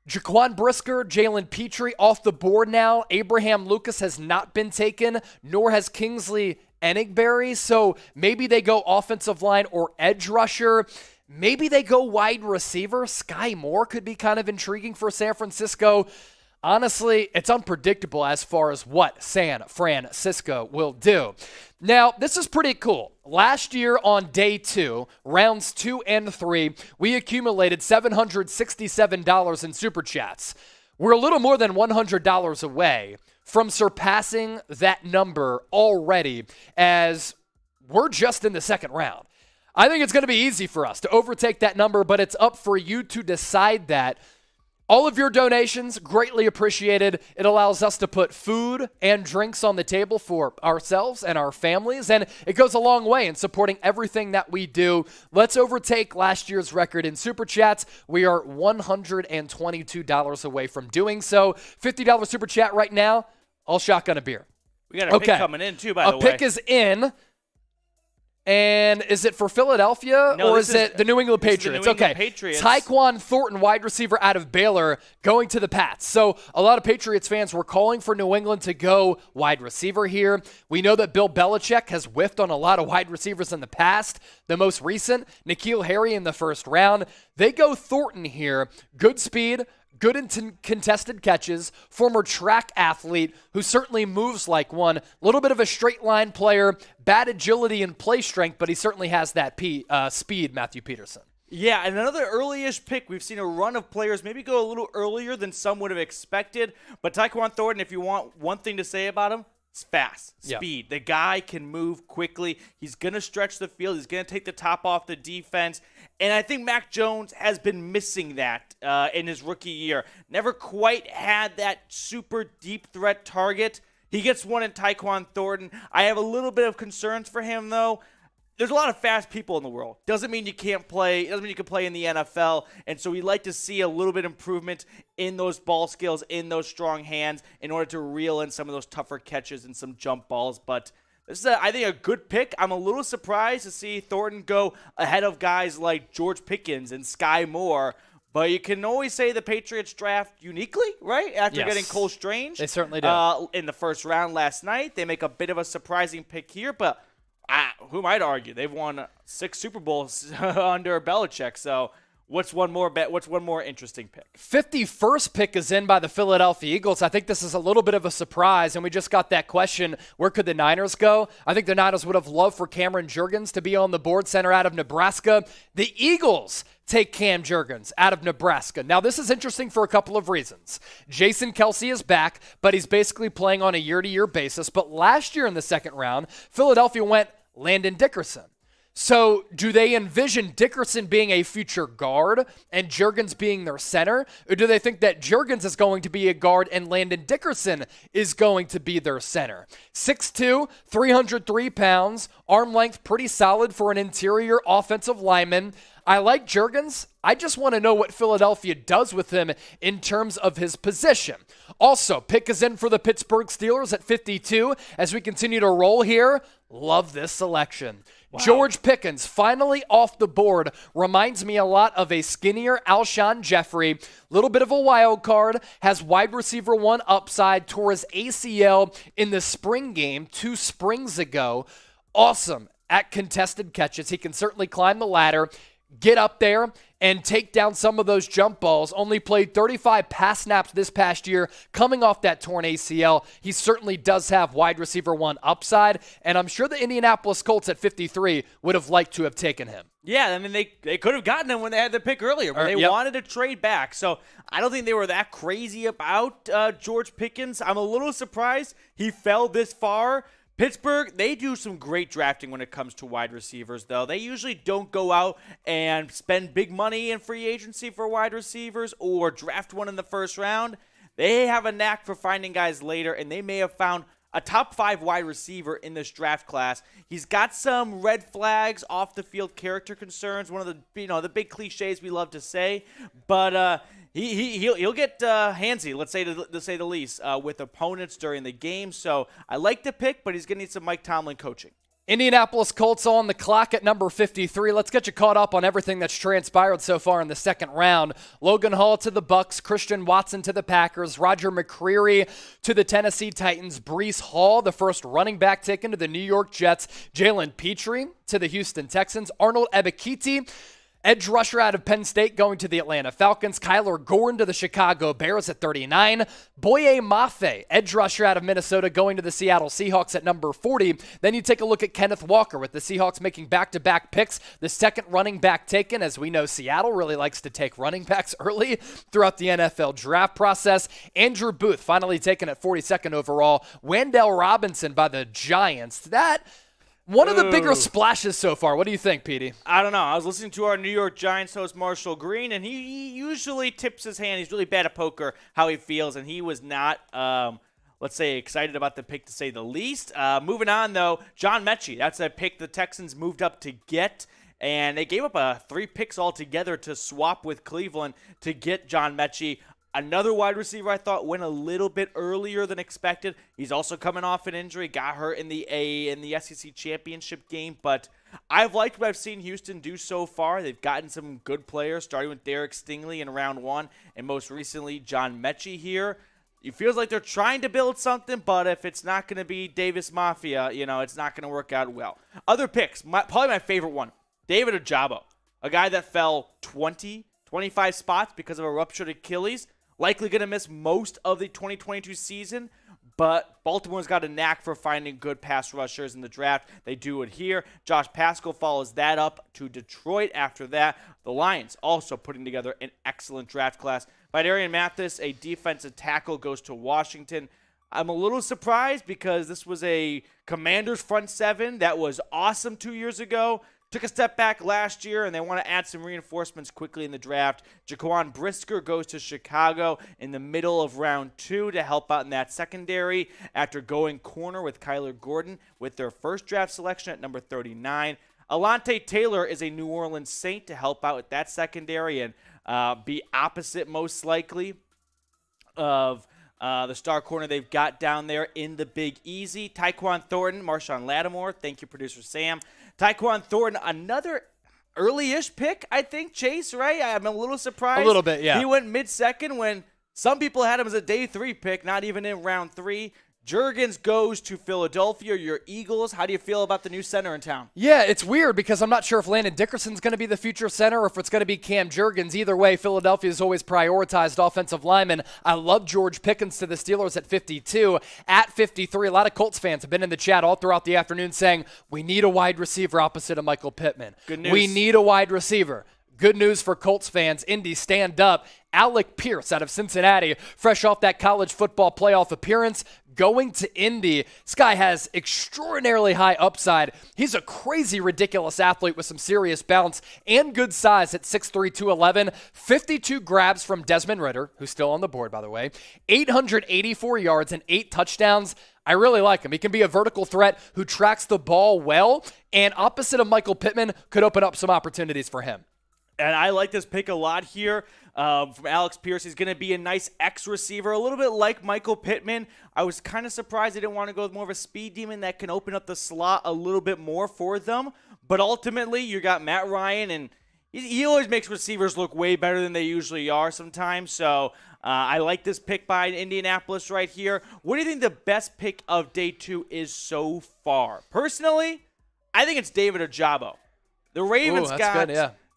Jaquan Brisker, Jalen Petrie off the board now. Abraham Lucas has not been taken, nor has Kingsley Enigberry. So maybe they go offensive line or edge rusher. Maybe they go wide receiver. Sky Moore could be kind of intriguing for San Francisco. Honestly, it's unpredictable as far as what San Francisco will do. Now, this is pretty cool. Last year on day 2, rounds 2 and 3, we accumulated $767 in super chats. We're a little more than $100 away from surpassing that number already, as we're just in the second round. I think it's going to be easy for us to overtake that number, but it's up for you to decide that. All of your donations, greatly appreciated. It allows us to put food and drinks on the table for ourselves and our families, and it goes a long way in supporting everything that we do. Let's overtake last year's record in Super Chats. We are $122 away from doing so. $50 Super Chat right now. I'll shotgun a beer. We got a pick coming in, too, by the way. A pick is in. And is it for Philadelphia or is it the New England Patriots? Patriots. Tyquan Thornton, wide receiver out of Baylor, going to the Pats. So a lot of Patriots fans were calling for New England to go wide receiver here. We know that Bill Belichick has whiffed on a lot of wide receivers in the past. The most recent, N'Keal Harry in the first round. They go Thornton here. Good speed. Good in contested catches, former track athlete who certainly moves like one. A little bit of a straight line player, bad agility and play strength, but he certainly has that speed, Matthew Peterson. Yeah, and another early-ish pick. We've seen a run of players maybe go a little earlier than some would have expected. But Tyquan Thornton, if you want one thing to say about him, it's fast, speed. The guy can move quickly. He's going to stretch the field. He's going to take the top off the defense. And I think Mac Jones has been missing that in his rookie year. Never quite had that super deep threat target. He gets one in Tyquan Thornton. I have a little bit of concerns for him, though. There's a lot of fast people in the world. Doesn't mean you can't play. Doesn't mean you can play in the NFL. And so we like to see a little bit improvement in those ball skills, in those strong hands, in order to reel in some of those tougher catches and some jump balls. But this is, I think, a good pick. I'm a little surprised to see Thornton go ahead of guys like George Pickens and Sky Moore. But you can always say the Patriots draft uniquely, right? After getting Cole Strange. They certainly do. In the first round last night. They make a bit of a surprising pick here, but who might argue? They've won 6 Super Bowls under Belichick, so What's one more bet? What's one more interesting pick? 51st pick is in by the Philadelphia Eagles. I think this is a little bit of a surprise, and we just got that question, where could the Niners go? I think the Niners would have loved for Cameron Jurgens to be on the board, center out of Nebraska. The Eagles take Cam Jurgens out of Nebraska. Now, this is interesting for a couple of reasons. Jason Kelce is back, but he's basically playing on a year-to-year basis. But last year in the second round, Philadelphia went Landon Dickerson. So do they envision Dickerson being a future guard and Jurgens being their center? Or do they think that Jurgens is going to be a guard and Landon Dickerson is going to be their center? 6'2", 303 pounds, arm length pretty solid for an interior offensive lineman. I like Jurgens. I just want to know what Philadelphia does with him in terms of his position. Also, pick is in for the Pittsburgh Steelers at 52. As we continue to roll here, love this selection. Wow. George Pickens, finally off the board, reminds me a lot of a skinnier Alshon Jeffrey. Little bit of a wild card, has wide receiver 1 upside, tore his ACL in the spring game 2 springs ago. Awesome at contested catches. He can certainly climb the ladder, get up there, and take down some of those jump balls. Only played 35 pass snaps this past year, coming off that torn ACL. He certainly does have wide receiver 1 upside, and I'm sure the Indianapolis Colts at 53 would have liked to have taken him. Yeah, I mean, they could have gotten him when they had the pick earlier, but they wanted to trade back. So I don't think they were that crazy about George Pickens. I'm a little surprised he fell this far. Pittsburgh, they do some great drafting when it comes to wide receivers, though. They usually don't go out and spend big money in free agency for wide receivers or draft one in the first round. They have a knack for finding guys later, and they may have found a top 5 wide receiver in this draft class. He's got some red flags, off the field character concerns, one of the big cliches we love to say, but he'll get handsy, let's say to say the least, with opponents during the game. So I like the pick, but he's going to need some Mike Tomlin coaching. Indianapolis Colts on the clock at number 53. Let's get you caught up on everything that's transpired so far in the second round. Logan Hall to the Bucks, Christian Watson to the Packers, Roger McCreary to the Tennessee Titans, Breece Hall, the first running back taken to the New York Jets, Jalen Petrie to the Houston Texans, Arnold Ebiketie, edge rusher out of Penn State going to the Atlanta Falcons. Kyler Gordon to the Chicago Bears at 39. Boye Mafe, edge rusher out of Minnesota going to the Seattle Seahawks at number 40. Then you take a look at Kenneth Walker with the Seahawks making back-to-back picks. The second running back taken. As we know, Seattle really likes to take running backs early throughout the NFL draft process. Andrew Booth finally taken at 42nd overall. Wendell Robinson by the Giants. One of the bigger splashes so far. What do you think, Petey? I don't know. I was listening to our New York Giants host, Marshall Green, and he usually tips his hand. He's really bad at poker, how he feels, and he was not, let's say, excited about the pick, to say the least. Moving on, though, John Mechie. That's a pick the Texans moved up to get, and they gave up 3 picks altogether to swap with Cleveland to get John Mechie. Another wide receiver I thought went a little bit earlier than expected. He's also coming off an injury, got hurt in the SEC championship game. But I've liked what I've seen Houston do so far. They've gotten some good players, starting with Derek Stingley in round 1, and most recently John Mechie here. It feels like they're trying to build something, but if it's not going to be Davis Mafia, it's not going to work out well. Other picks, probably my favorite one, David Ojabo, a guy that fell 25 spots because of a ruptured Achilles. Likely going to miss most of the 2022 season, but Baltimore's got a knack for finding good pass rushers in the draft. They do it here. Josh Paschal follows that up to Detroit after that. The Lions also putting together an excellent draft class. Vidarian Mathis, a defensive tackle, goes to Washington. I'm a little surprised because this was a Commanders front 7 that was awesome 2 years ago. Took a step back last year, and they want to add some reinforcements quickly in the draft. Jaquan Brisker goes to Chicago in the middle of round 2 to help out in that secondary after going corner with Kyler Gordon with their first draft selection at number 39. Alante Taylor is a New Orleans Saint to help out with that secondary and be opposite, most likely, of the star corner they've got down there in the Big Easy. Tyquan Thornton, Marshawn Lattimore. Thank you, producer Sam. Tyquan Thornton, another early-ish pick, I think, Chase, right? I'm a little surprised. A little bit, yeah. He went mid-second when some people had him as a day 3 pick, not even in round 3. Juergens goes to Philadelphia. Your Eagles. How do you feel about the new center in town? Yeah, it's weird because I'm not sure if Landon Dickerson's going to be the future center or if it's going to be Cam Juergens. Either way, Philadelphia's always prioritized offensive linemen. I love George Pickens to the Steelers at 52. At 53, a lot of Colts fans have been in the chat all throughout the afternoon saying, we need a wide receiver opposite of Michael Pittman. Good news. We need a wide receiver. Good news for Colts fans. Indy, stand up. Alec Pierce out of Cincinnati, fresh off that college football playoff appearance, going to Indy. This guy has extraordinarily high upside. He's a crazy, ridiculous athlete with some serious bounce and good size at 6'3", 211. 52 grabs from Desmond Ridder, who's still on the board, by the way. 884 yards and 8 touchdowns. I really like him. He can be a vertical threat who tracks the ball well, and opposite of Michael Pittman, could open up some opportunities for him. And I like this pick a lot here from Alex Pierce. He's going to be a nice X receiver, a little bit like Michael Pittman. I was kind of surprised they didn't want to go with more of a speed demon that can open up the slot a little bit more for them. But ultimately, you got Matt Ryan, and he always makes receivers look way better than they usually are sometimes. So I like this pick by Indianapolis right here. What do you think the best pick of day 2 is so far? Personally, I think it's David Ojabo. The Ravens got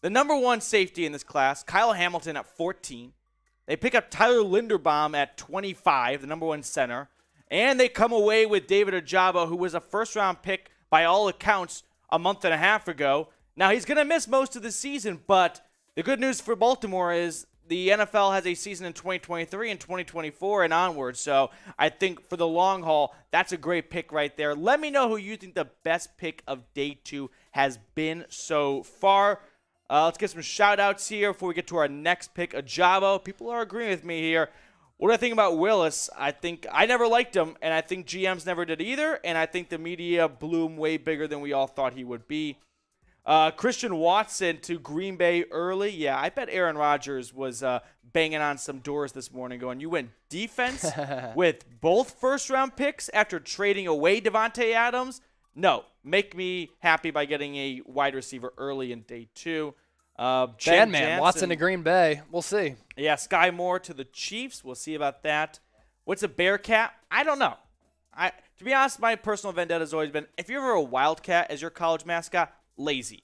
the number 1 safety in this class, Kyle Hamilton at 14. They pick up Tyler Linderbaum at 25, the number 1 center. And they come away with David Ojabo, who was a first-round pick by all accounts a month and a half ago. Now, he's going to miss most of the season, but the good news for Baltimore is the NFL has a season in 2023 and 2024 and onward. So I think for the long haul, that's a great pick right there. Let me know who you think the best pick of day 2 has been so far. Let's get some shout-outs here before we get to our next pick, Ojabo. People are agreeing with me here. What do I think about Willis? I think I never liked him, and I think GMs never did either, and I think the media blew him way bigger than we all thought he would be. Christian Watson to Green Bay early. Yeah, I bet Aaron Rodgers was banging on some doors this morning going, you went defense with both first-round picks after trading away Devontae Adams? No, make me happy by getting a wide receiver early in day 2. Man, Watson to Green Bay. We'll see. Yeah, Sky Moore to the Chiefs. We'll see about that. What's a Bearcat? I don't know. To be honest, my personal vendetta has always been, if you're ever a Wildcat as your college mascot, lazy.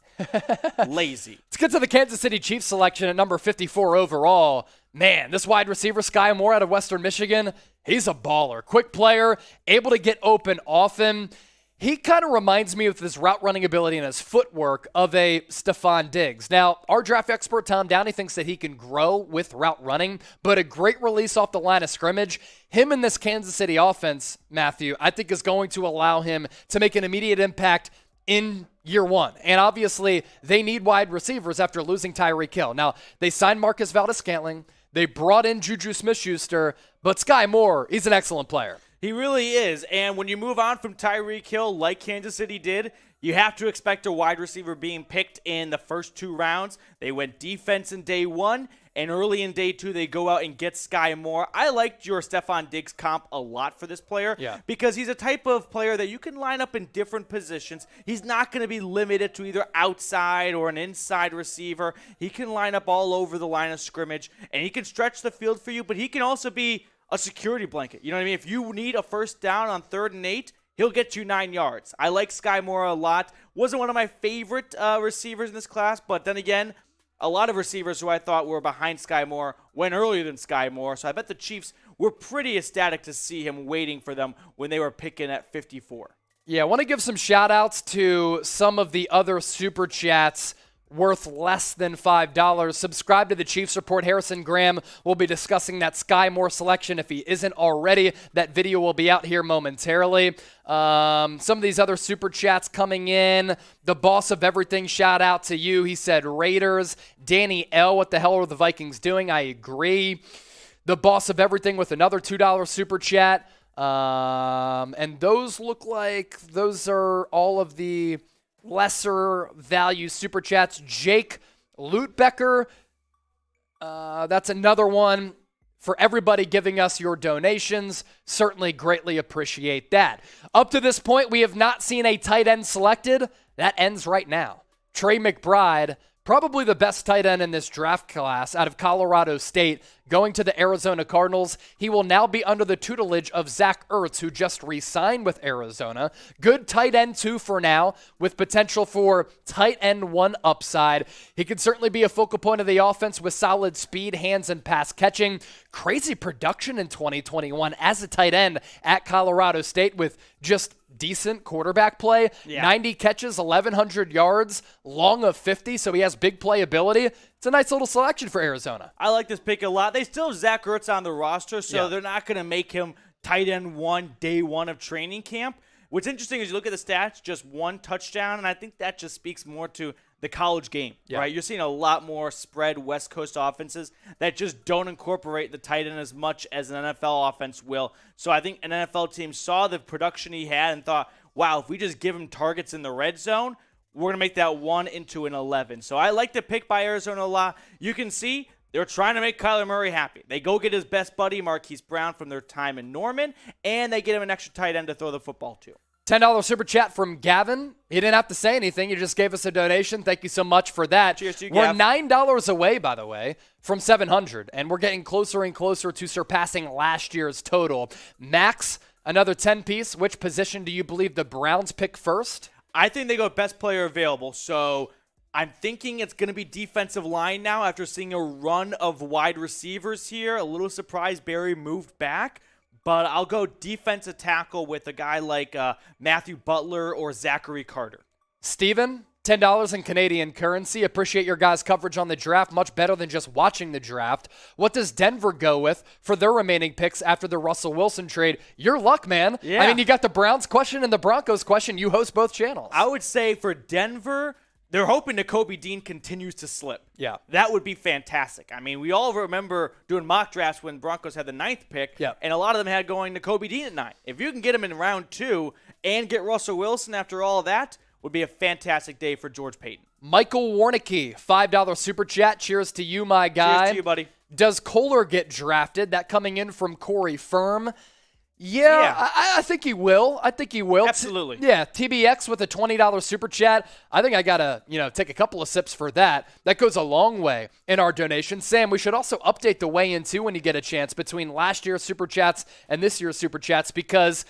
Lazy. Let's get to the Kansas City Chiefs selection at number 54 overall. Man, this wide receiver, Sky Moore out of Western Michigan, he's a baller. Quick player, able to get open often. He kind of reminds me with his route running ability and his footwork of a Stephon Diggs. Now, our draft expert, Tom Downey, thinks that he can grow with route running, but a great release off the line of scrimmage. Him in this Kansas City offense, Matthew, I think is going to allow him to make an immediate impact in year 1. And obviously, they need wide receivers after losing Tyreek Hill. Now, they signed Marcus Valdes-Scantling. They brought in Juju Smith-Schuster, but Sky Moore, he's an excellent player. He really is. And when you move on from Tyreek Hill like Kansas City did, you have to expect a wide receiver being picked in the first 2 rounds. They went defense in day 1, and early in day 2, they go out and get Sky Moore. I liked your Stephon Diggs comp a lot for this player because he's a type of player that you can line up in different positions. He's not going to be limited to either outside or an inside receiver. He can line up all over the line of scrimmage, and he can stretch the field for you, but he can also be a security blanket. You know what I mean? If you need a first down on 3rd and 8, he'll get you 9 yards. I like Sky Moore a lot. Wasn't one of my favorite receivers in this class, but then again, a lot of receivers who I thought were behind Sky Moore went earlier than Sky Moore, so I bet the Chiefs were pretty ecstatic to see him waiting for them when they were picking at 54. Yeah, I want to give some shout-outs to some of the other Super Chats worth less than $5. Subscribe to the Chiefs Report. Harrison Graham will be discussing that Sky Moore selection if he isn't already. That video will be out here momentarily. Some of these other Super Chats coming in. The boss of everything, shout out to you. He said Raiders. Danny L., what the hell are the Vikings doing? I agree. The boss of everything with another $2 Super Chat. And those look like those are all of the lesser value Super Chats. Jake Lutbecker, that's another one for everybody giving us your donations. Certainly greatly appreciate that. Up to this point, we have not seen a tight end selected. That ends right now. Trey McBride, probably the best tight end in this draft class out of Colorado State, going to the Arizona Cardinals. He will now be under the tutelage of Zach Ertz, who just re-signed with Arizona. Good tight end 2 for now, with potential for tight end 1 upside. He could certainly be a focal point of the offense with solid speed, hands, and pass catching. Crazy production in 2021 as a tight end at Colorado State with just decent quarterback play. 90 catches, 1,100 yards, long of 50, so he has big playability. It's a nice little selection for Arizona. I like this pick a lot. They still have Zach Ertz on the roster, so they're not going to make him tight end 1, day 1 of training camp. What's interesting is you look at the stats, just 1 touchdown, and I think that just speaks more to the college game, right? You're seeing a lot more spread West Coast offenses that just don't incorporate the tight end as much as an NFL offense will. So I think an NFL team saw the production he had and thought, wow, if we just give him targets in the red zone, we're going to make that 1 into an 11. So I like the pick by Arizona a lot. You can see they're trying to make Kyler Murray happy. They go get his best buddy, Marquise Brown, from their time in Norman, and they get him an extra tight end to throw the football to. $10 super chat from Gavin. He didn't have to say anything. He just gave us a donation. Thank you so much for that. Cheers to you, We're Gav. $9 away, by the way, from 700, and we're getting closer and closer to surpassing last year's total. Max, another 10-piece. Which position do you believe the Browns pick first? I think they go best player available, so I'm thinking it's going to be defensive line now after seeing a run of wide receivers here. A little surprised Barry moved back, but I'll go defensive tackle with a guy like Matthew Butler or Zachary Carter. Steven, $10 in Canadian currency. Appreciate your guys' coverage on the draft. Much better than just watching the draft. What does Denver go with for their remaining picks after the Russell Wilson trade? Your luck, man. Yeah. I mean, you got the Browns question and the Broncos question. You host both channels. I would say for Denver, they're hoping that Kobe Dean continues to slip. Yeah. That would be fantastic. I mean, we all remember doing mock drafts when Broncos had the 9th pick, and a lot of them had going to Kobe Dean at 9. If you can get him in round 2 and get Russell Wilson after all of that, would be a fantastic day for George Payton. Michael Warnicki, $5 super chat. Cheers to you, my guy. Cheers to you, buddy. Does Kohler get drafted? That coming in from Corey Firm. Yeah. I think he will. Absolutely. TBX with a $20 super chat. I think I got to, take a couple of sips for that. That goes a long way in our donation. Sam, we should also update the weigh-in too when you get a chance between last year's super chats and this year's super chats, because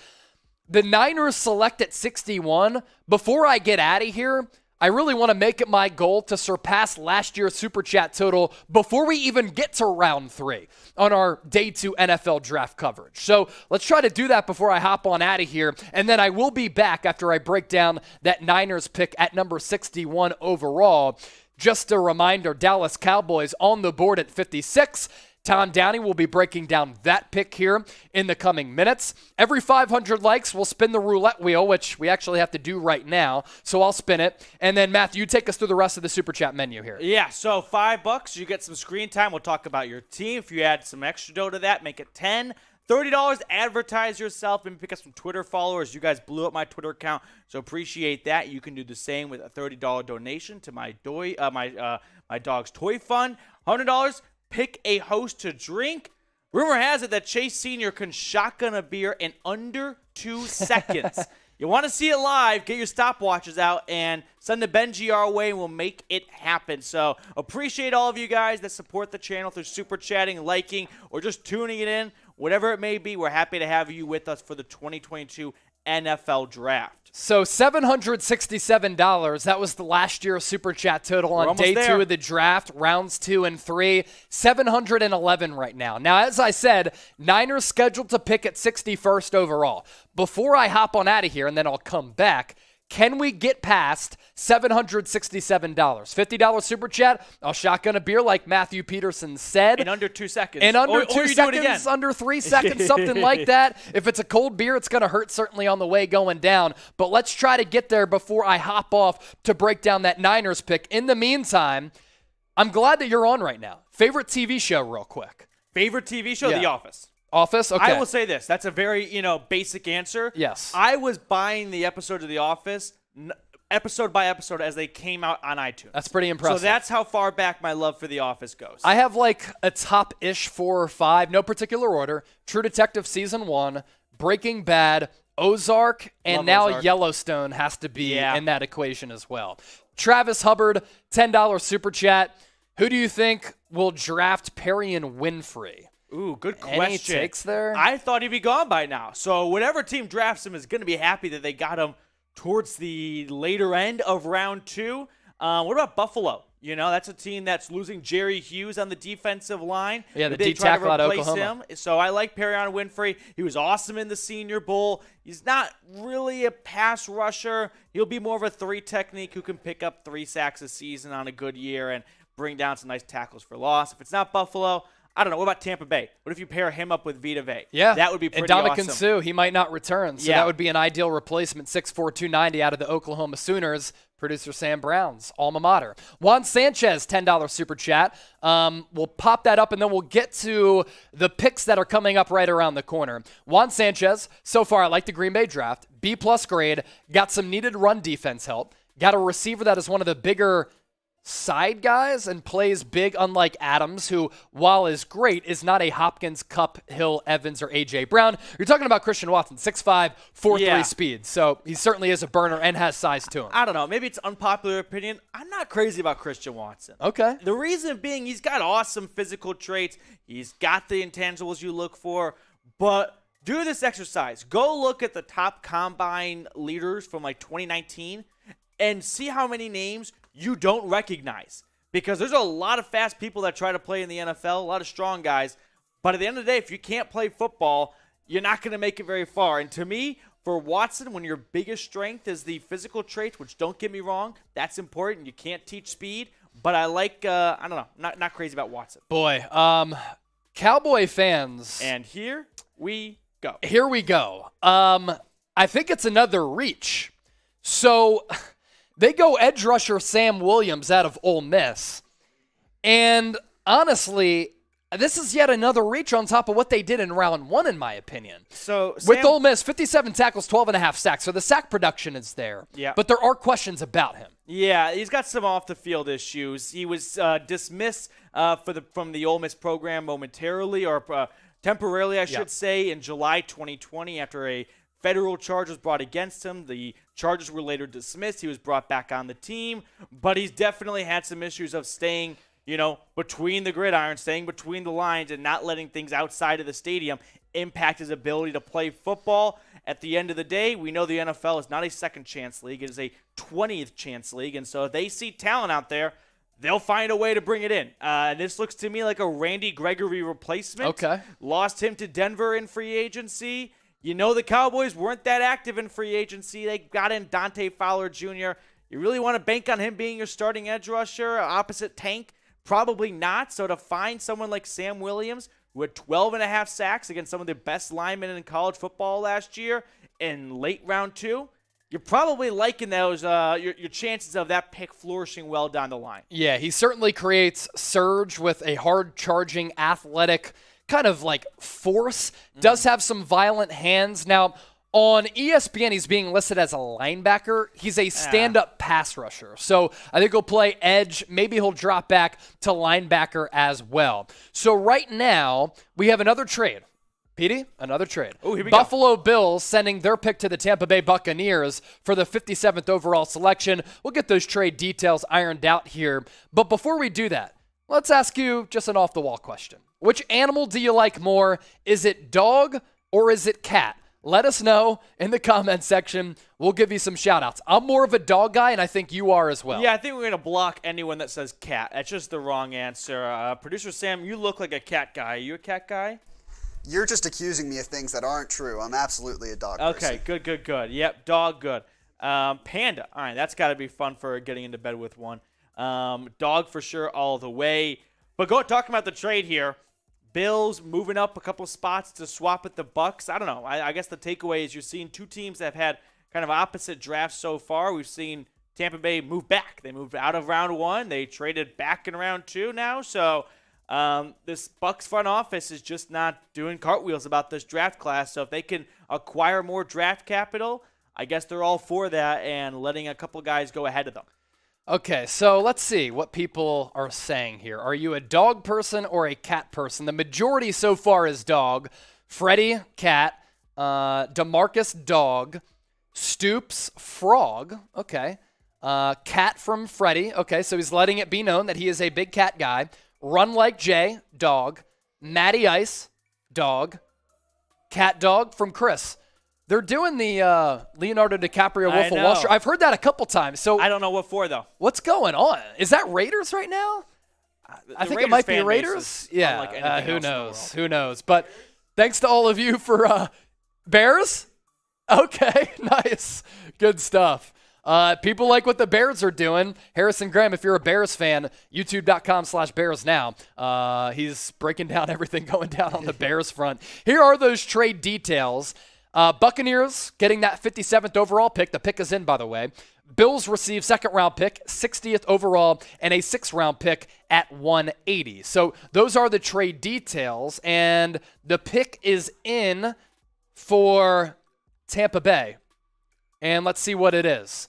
the Niners select at 61. Before I get out of here, I really want to make it my goal to surpass last year's super chat total before we even get to round 3 on our day 2 NFL draft coverage. So let's try to do that before I hop on out of here. And then I will be back after I break down that Niners pick at number 61 overall. Just a reminder, Dallas Cowboys on the board at 56. Tom Downey will be breaking down that pick here in the coming minutes. Every 500 likes, we'll spin the roulette wheel, which we actually have to do right now. So I'll spin it. And then, Matthew, you take us through the rest of the Super Chat menu here. Yeah, so $5, you get some screen time. We'll talk about your team. If you add some extra dough to that, make it $10. $30, advertise yourself and pick up some Twitter followers. You guys blew up my Twitter account, so appreciate that. You can do the same with a $30 donation to my dog's toy fund. $100, pick a host to drink. Rumor has it that Chase Sr. can shotgun a beer in under 2 seconds. You want to see it live, get your stopwatches out and send the Benji our way, and we'll make it happen. So appreciate all of you guys that support the channel through super chatting, liking, or just tuning it in. Whatever it may be, we're happy to have you with us for the 2022 NFL Draft. So $767, that was the last year's Super Chat total on day 2 of the draft, rounds 2 and 3. 711 right now. Now, as I said, Niners scheduled to pick at 61st overall. Before I hop on out of here, and then I'll come back, can we get past $767? $50 Super Chat, I'll shotgun a beer like Matthew Peterson said. In under 2 seconds. In under or 2 seconds, under 3 seconds, something like that. If it's a cold beer, it's going to hurt certainly on the way going down. But let's try to get there before I hop off to break down that Niners pick. In the meantime, I'm glad that you're on right now. Favorite TV show real quick. Favorite TV show? The Office. Office? Okay. I will say this. That's a very, basic answer. Yes. I was buying the episodes of The Office episode by episode as they came out on iTunes. That's pretty impressive. So that's how far back my love for The Office goes. I have like a top-ish 4 or 5, no particular order. True Detective Season 1, Breaking Bad, Ozark, and Love now Ozark. Yellowstone has to be in that equation as well. Travis Hubbard, $10 super chat. Who do you think will draft Perrion Winfrey? Ooh, good question. Any takes there? I thought he'd be gone by now. So whatever team drafts him is going to be happy that they got him towards the later end of round 2. What about Buffalo? You know, that's a team that's losing Jerry Hughes on the defensive line. Yeah, the They D try to tackle out of replace Oklahoma. him. So I like Perrion Winfrey. He was awesome in the Senior Bowl. He's not really a pass rusher. He'll be more of a 3 technique who can pick up 3 sacks a season on a good year and bring down some nice tackles for loss. If it's not Buffalo, I don't know. What about Tampa Bay? What if you pair him up with Vita Vea? Yeah. That would be pretty and awesome. Ndamukong Suh, he might not return. So that would be an ideal replacement. 6'4", 290 out of the Oklahoma Sooners. Producer Sam Brown's alma mater. Juan Sanchez, $10 super chat. We'll pop that up, and then we'll get to the picks that are coming up right around the corner. Juan Sanchez, so far I like the Green Bay draft. B-plus grade. Got some needed run defense help. Got a receiver that is one of the bigger side guys and plays big, unlike Adams, who, while is great, is not a Hopkins, Kupp, Hill, Evans, or A.J. Brown. You're talking about Christian Watson, 6'5", 4.3 speed. So he certainly is a burner and has size to him. I don't know. Maybe it's unpopular opinion. I'm not crazy about Christian Watson. Okay. The reason being he's got awesome physical traits. He's got the intangibles you look for. But do this exercise. Go look at the top combine leaders from like 2019 and see how many names you don't recognize, because there's a lot of fast people that try to play in the NFL, a lot of strong guys, but at the end of the day, if you can't play football, you're not going to make it very far. And to me, for Watson, when your biggest strength is the physical traits, which don't get me wrong, that's important. You can't teach speed, but I like, I don't know, not crazy about Watson. Boy, Cowboy fans. And here we go. Here we go. I think it's another reach. So they go edge rusher Sam Williams out of Ole Miss. And honestly, this is yet another reach on top of what they did in round 1, in my opinion. So with Ole Miss, 57 tackles, 12.5 sacks. So the sack production is there. Yeah. But there are questions about him. Yeah, he's got some off-the-field issues. He was dismissed from the Ole Miss program momentarily, or temporarily, I should say, in July 2020 after a federal charge was brought against him. The charges were later dismissed. He was brought back on the team, but he's definitely had some issues of staying, between the gridiron, staying between the lines, and not letting things outside of the stadium impact his ability to play football. At the end of the day, we know the NFL is not a second chance league. It is a 20th chance league, and so if they see talent out there, they'll find a way to bring it in. This looks to me like a Randy Gregory replacement. Okay. Lost him to Denver in free agency. The Cowboys weren't that active in free agency. They got in Dante Fowler Jr. You really want to bank on him being your starting edge rusher opposite Tank? Probably not. So to find someone like Sam Williams, who had 12.5 sacks against some of the best linemen in college football last year in late round 2, you're probably liking those your chances of that pick flourishing well down the line. Yeah, he certainly creates surge with a hard-charging, athletic kind of like force. Does have some violent hands. Now, on ESPN, he's being listed as a linebacker. He's a stand-up pass rusher. So I think he'll play edge. Maybe he'll drop back to linebacker as well. So right now, we have another trade. Petey, another trade. Oh, here we Buffalo Bills sending their pick to the Tampa Bay Buccaneers for the 57th overall selection. We'll get those trade details ironed out here. But before we do that, let's ask you just an off-the-wall question. Which animal do you like more? Is it dog or is it cat? Let us know in the comment section. We'll give you some shout-outs. I'm more of a dog guy, and I think you are as well. Yeah, I think we're going to block anyone that says cat. That's just the wrong answer. Producer Sam, you look like a cat guy. Are you a cat guy? You're just accusing me of things that aren't true. I'm absolutely a dog person. Okay, good. Yep, dog, good. Panda. All right, that's got to be fun for getting into bed with one. Dog for sure all the way. But talking about the trade here. Bills moving up a couple spots to swap with the Bucs. I don't know. I guess the takeaway is you're seeing two teams that have had kind of opposite drafts so far. We've seen Tampa Bay move back. They moved out of round 1. They traded back in round 2 now. So this Bucs front office is just not doing cartwheels about this draft class. So if they can acquire more draft capital, I guess they're all for that and letting a couple guys go ahead of them. Okay, so let's see what people are saying here. Are you a dog person or a cat person? The majority so far is dog. Freddie, cat. DeMarcus, dog. Stoops, frog. Okay. Cat from Freddie. Okay, so he's letting it be known that he is a big cat guy. Run like Jay, dog. Matty Ice, dog. Cat dog from Chris. They're doing the Leonardo DiCaprio Wolf of Wall Street. I've heard that a couple times. So I don't know what for, though. what's going on? Is that Raiders right now? I think it might be Raiders. Yeah, who knows? Who knows? But thanks to all of you for Bears. Okay, nice. Good stuff. People like what the Bears are doing. Harrison Graham, if you're a Bears fan, youtube.com/Bears now. He's breaking down everything going down on the Bears front. Here are those trade details. Buccaneers getting that 57th overall pick. The pick is in, by the way. Bills receive second-round pick, 60th overall, and a sixth-round pick at 180. So those are the trade details, and the pick is in for Tampa Bay. And let's see what it is.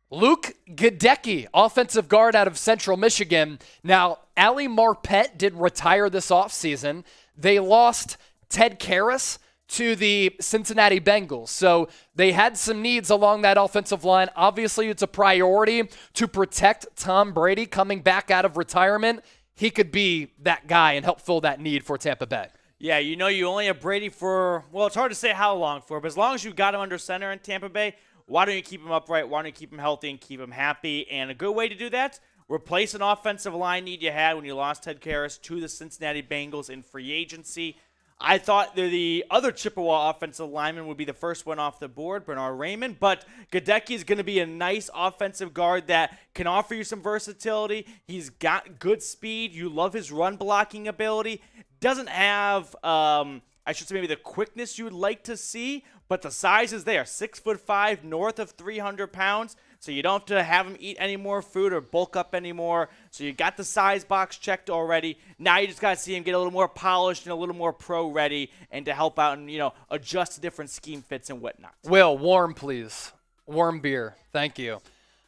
Luke Gadecki, offensive guard out of Central Michigan. Now, Ali Marpet did retire this offseason. They lost Ted Karras to the Cincinnati Bengals. So they had some needs along that offensive line. Obviously, it's a priority to protect Tom Brady coming back out of retirement. He could be that guy and help fill that need for Tampa Bay. Yeah, you know you only have Brady for, well, it's hard to say how long for, but as long as you got him under center in Tampa Bay, why don't you keep him upright? Why don't you keep him healthy and keep him happy? And a good way to do that, replace an offensive line need you had when you lost Ted Karras to the Cincinnati Bengals in free agency. I thought the other Chippewa offensive lineman would be the first one off the board, Bernard Raymond, but Gadecki is going to be a nice offensive guard that can offer you some versatility. He's got good speed. You love his run blocking ability. Doesn't have, I should say maybe the quickness you would like to see, but the size is there. 6'5", north of 300 pounds. So you don't have to have him eat any more food or bulk up anymore. So you got the size box checked already. Now you just got to see him get a little more polished and a little more pro ready and to help out and, adjust to different scheme fits and whatnot. Will, warm, please. Warm beer. Thank you.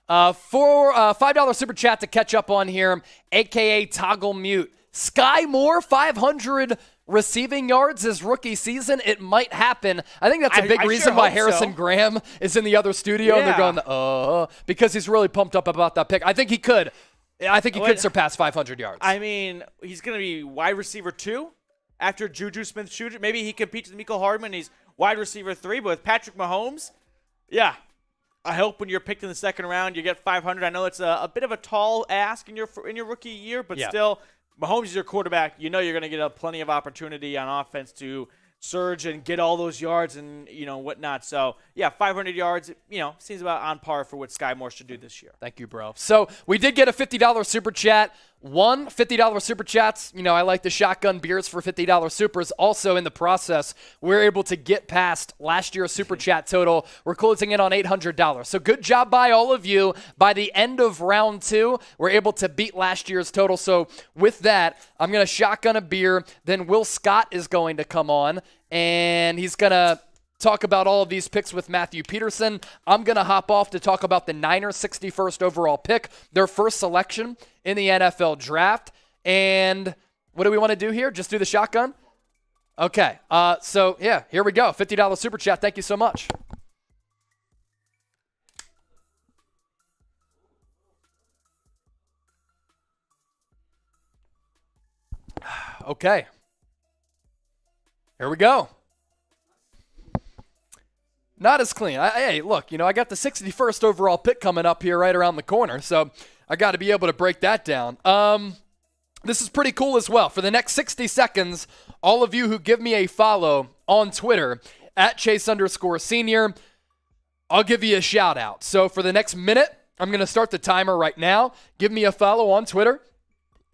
For $5 super chat to catch up on here, a.k.a. Toggle Mute. Sky Moore, 500 receiving yards his rookie season. It might happen. I think that's a big reason why Harrison Graham is in the other studio. And they're going, because he's really pumped up about that pick. I think he could. Could surpass 500 yards. I mean, he's going to be wide receiver 2 after Juju Smith-Schuster. Maybe he competes with Mecole Hardman. He's wide receiver 3. But with Patrick Mahomes, I hope when you're picked in the second round, you get 500. I know it's a bit of a tall ask in your rookie year, but still – Mahomes is your quarterback. You know you're going to get plenty of opportunity on offense to surge and get all those yards and, whatnot. So, 500 yards, seems about on par for what Sky Moore should do this year. Thank you, bro. So, we did get a $50 super chat. One $50 super chats. I like the shotgun beers for $50 supers. Also, in the process, we're able to get past last year's super chat total. We're closing in on $800. So, good job by all of you. By the end of round 2, we're able to beat last year's total. So, with that, I'm going to shotgun a beer. Then Will Scott is going to come on, and he's going to talk about all of these picks with Matthew Peterson. I'm going to hop off to talk about the Niners' 61st overall pick, their first selection in the NFL draft. And what do we want to do here? Just do the shotgun? Okay. Here we go. $50 super chat. Thank you so much. Okay. Here we go. Not as clean. Hey, look, I got the 61st overall pick coming up here right around the corner, so I got to be able to break that down. This is pretty cool as well. For the next 60 seconds, all of you who give me a follow on Twitter, @Chase_Senior, I'll give you a shout out. So for the next minute, I'm going to start the timer right now. Give me a follow on Twitter,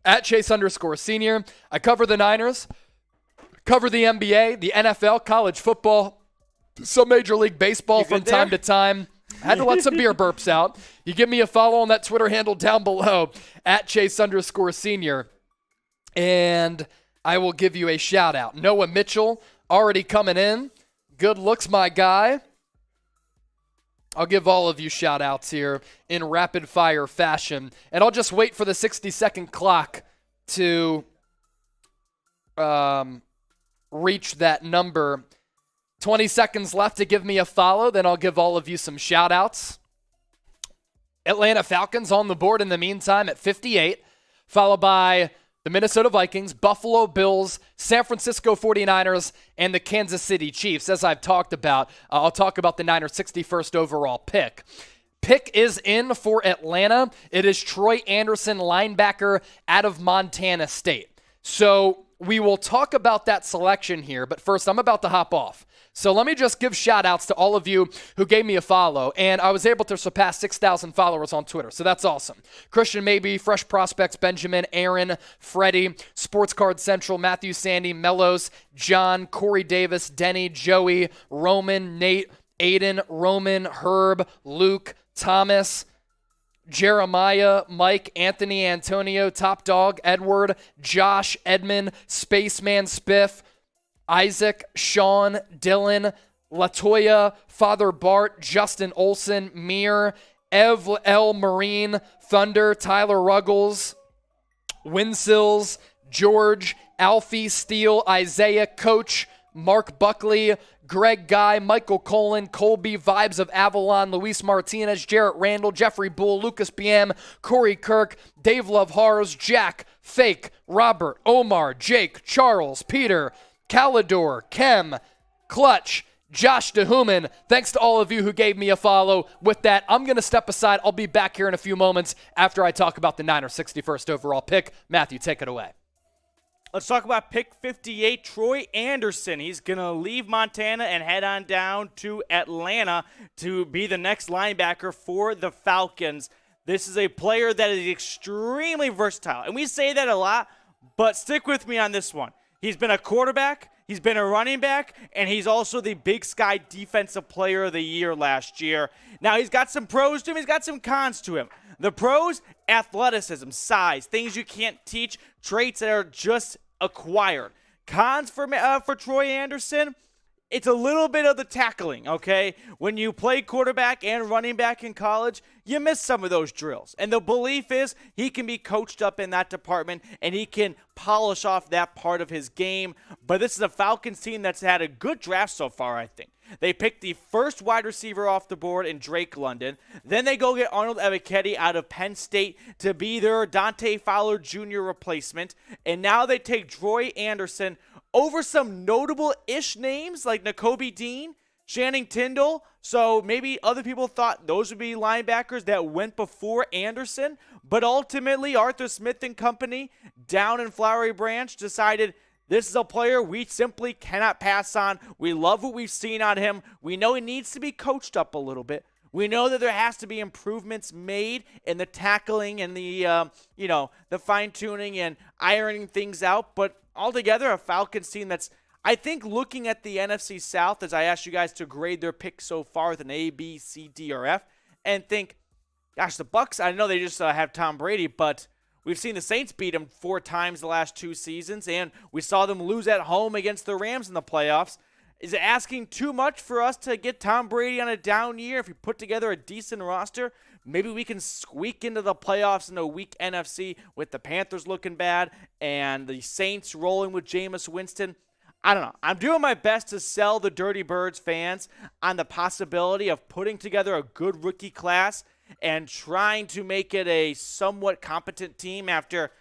@Chase_Senior. I cover the Niners, cover the NBA, the NFL, college football, some Major League Baseball from time to time. I had to let some beer burps out. You give me a follow on that Twitter handle down below, @Chase_Senior, and I will give you a shout out. Noah Mitchell already coming in. Good looks, my guy. I'll give all of you shout outs here in rapid fire fashion, and I'll just wait for the 60-second clock to reach that number. 20 seconds left to give me a follow. Then I'll give all of you some shout-outs. Atlanta Falcons on the board in the meantime at 58, followed by the Minnesota Vikings, Buffalo Bills, San Francisco 49ers, and the Kansas City Chiefs. As I've talked about, I'll talk about the Niners' 61st overall pick. Pick is in for Atlanta. It is Troy Anderson, linebacker out of Montana State. So we will talk about that selection here, but first I'm about to hop off. So let me just give shout-outs to all of you who gave me a follow, and I was able to surpass 6,000 followers on Twitter, so that's awesome. Christian Maybe, Fresh Prospects, Benjamin, Aaron, Freddie, Sports Card Central, Matthew Sandy, Mellos, John, Corey Davis, Denny, Joey, Roman, Nate, Aiden, Roman, Herb, Luke, Thomas, Jeremiah, Mike, Anthony, Antonio, Top Dog, Edward, Josh, Edmund, Spaceman, Spiff, Isaac, Sean, Dylan, Latoya, Father Bart, Justin Olson, Mir, Ev L. Marine, Thunder, Tyler Ruggles, Winsills, George, Alfie Steele, Isaiah, Coach, Mark Buckley, Greg Guy, Michael Colin, Colby, Vibes of Avalon, Luis Martinez, Jarrett Randall, Jeffrey Bull, Lucas BM, Corey Kirk, Dave Love Hars, Jack, Fake, Robert, Omar, Jake, Charles, Peter, Calidor, Kem, Clutch, Josh DeHuman. Thanks to all of you who gave me a follow. With that, I'm going to step aside. I'll be back here in a few moments after I talk about the Niners' 61st overall pick. Matthew, take it away. Let's talk about pick 58, Troy Anderson. He's going to leave Montana and head on down to Atlanta to be the next linebacker for the Falcons. This is a player that is extremely versatile, and we say that a lot, but stick with me on this one. He's been a quarterback, he's been a running back, and he's also the Big Sky Defensive Player of the Year last year. Now, he's got some pros to him, he's got some cons to him. The pros, athleticism, size, things you can't teach, traits that are just acquired. Cons for Troy Anderson, it's a little bit of the tackling, okay? When you play quarterback and running back in college, you miss some of those drills. And the belief is he can be coached up in that department and he can polish off that part of his game. But this is a Falcons team that's had a good draft so far, I think. They picked the first wide receiver off the board in Drake London. Then they go get Arnold Ebiketie out of Penn State to be their Dante Fowler Jr. replacement. And now they take Troy Anderson over some notable-ish names like Nakobe Dean, Channing Tindall. So maybe other people thought those would be linebackers that went before Anderson. But ultimately, Arthur Smith and company down in Flowery Branch decided this is a player we simply cannot pass on. We love what we've seen on him. We know he needs to be coached up a little bit. We know that there has to be improvements made in the tackling and the fine-tuning and ironing things out. But altogether, a Falcons team that's, I think, looking at the NFC South, as I asked you guys to grade their picks so far with an A, B, C, D, or F, and think, gosh, the Bucs, I know they just have Tom Brady, but we've seen the Saints beat them 4 times the last 2 seasons, and we saw them lose at home against the Rams in the playoffs. Is it asking too much for us to get Tom Brady on a down year? If we put together a decent roster, maybe we can squeak into the playoffs in a weak NFC with the Panthers looking bad and the Saints rolling with Jameis Winston. I don't know. I'm doing my best to sell the Dirty Birds fans on the possibility of putting together a good rookie class and trying to make it a somewhat competent team after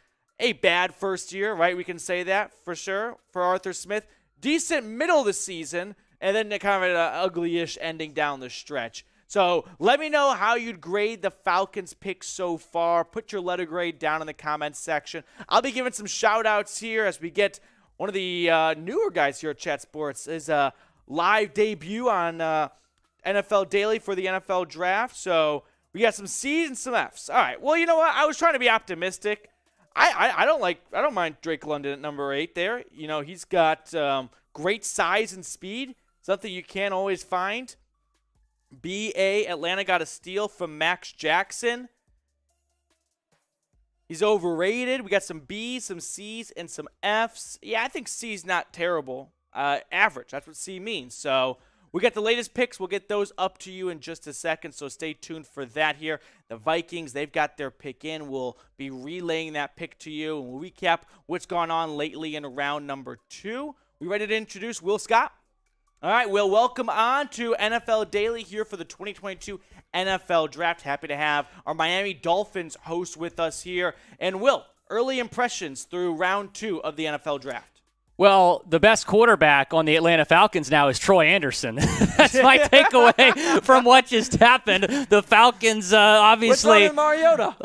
a bad first year, right? We can say that for sure for Arthur Smith. Decent middle of the season, and then kind of an ugly-ish ending down the stretch. So let me know how you'd grade the Falcons pick so far. Put your letter grade down in the comments section. I'll be giving some shout-outs here as we get one of the newer guys here at Chat Sports is a live debut on NFL Daily for the NFL Draft. So we got some C's and some F's. All right. Well, you know what? I was trying to be optimistic. I don't mind Drake London at number 8 there. You know, he's got great size and speed, something you can't always find. B.A. Atlanta got a steal from Max Jackson. He's overrated. We got some B's, some C's, and some F's. Yeah, I think C's not terrible. Average. That's what C means. So we got the latest picks. We'll get those up to you in just a second, so stay tuned for that here. The Vikings, they've got their pick in. We'll be relaying that pick to you, and we'll recap what's gone on lately in round number 2. We ready to introduce Will Scott? All right, Will, welcome on to NFL Daily here for the 2022 NFL Draft. Happy to have our Miami Dolphins host with us here. And Will, early impressions through round 2 of the NFL Draft. Well, the best quarterback on the Atlanta Falcons now is Troy Anderson. That's my takeaway from what just happened. The Falcons, obviously, What's wrong with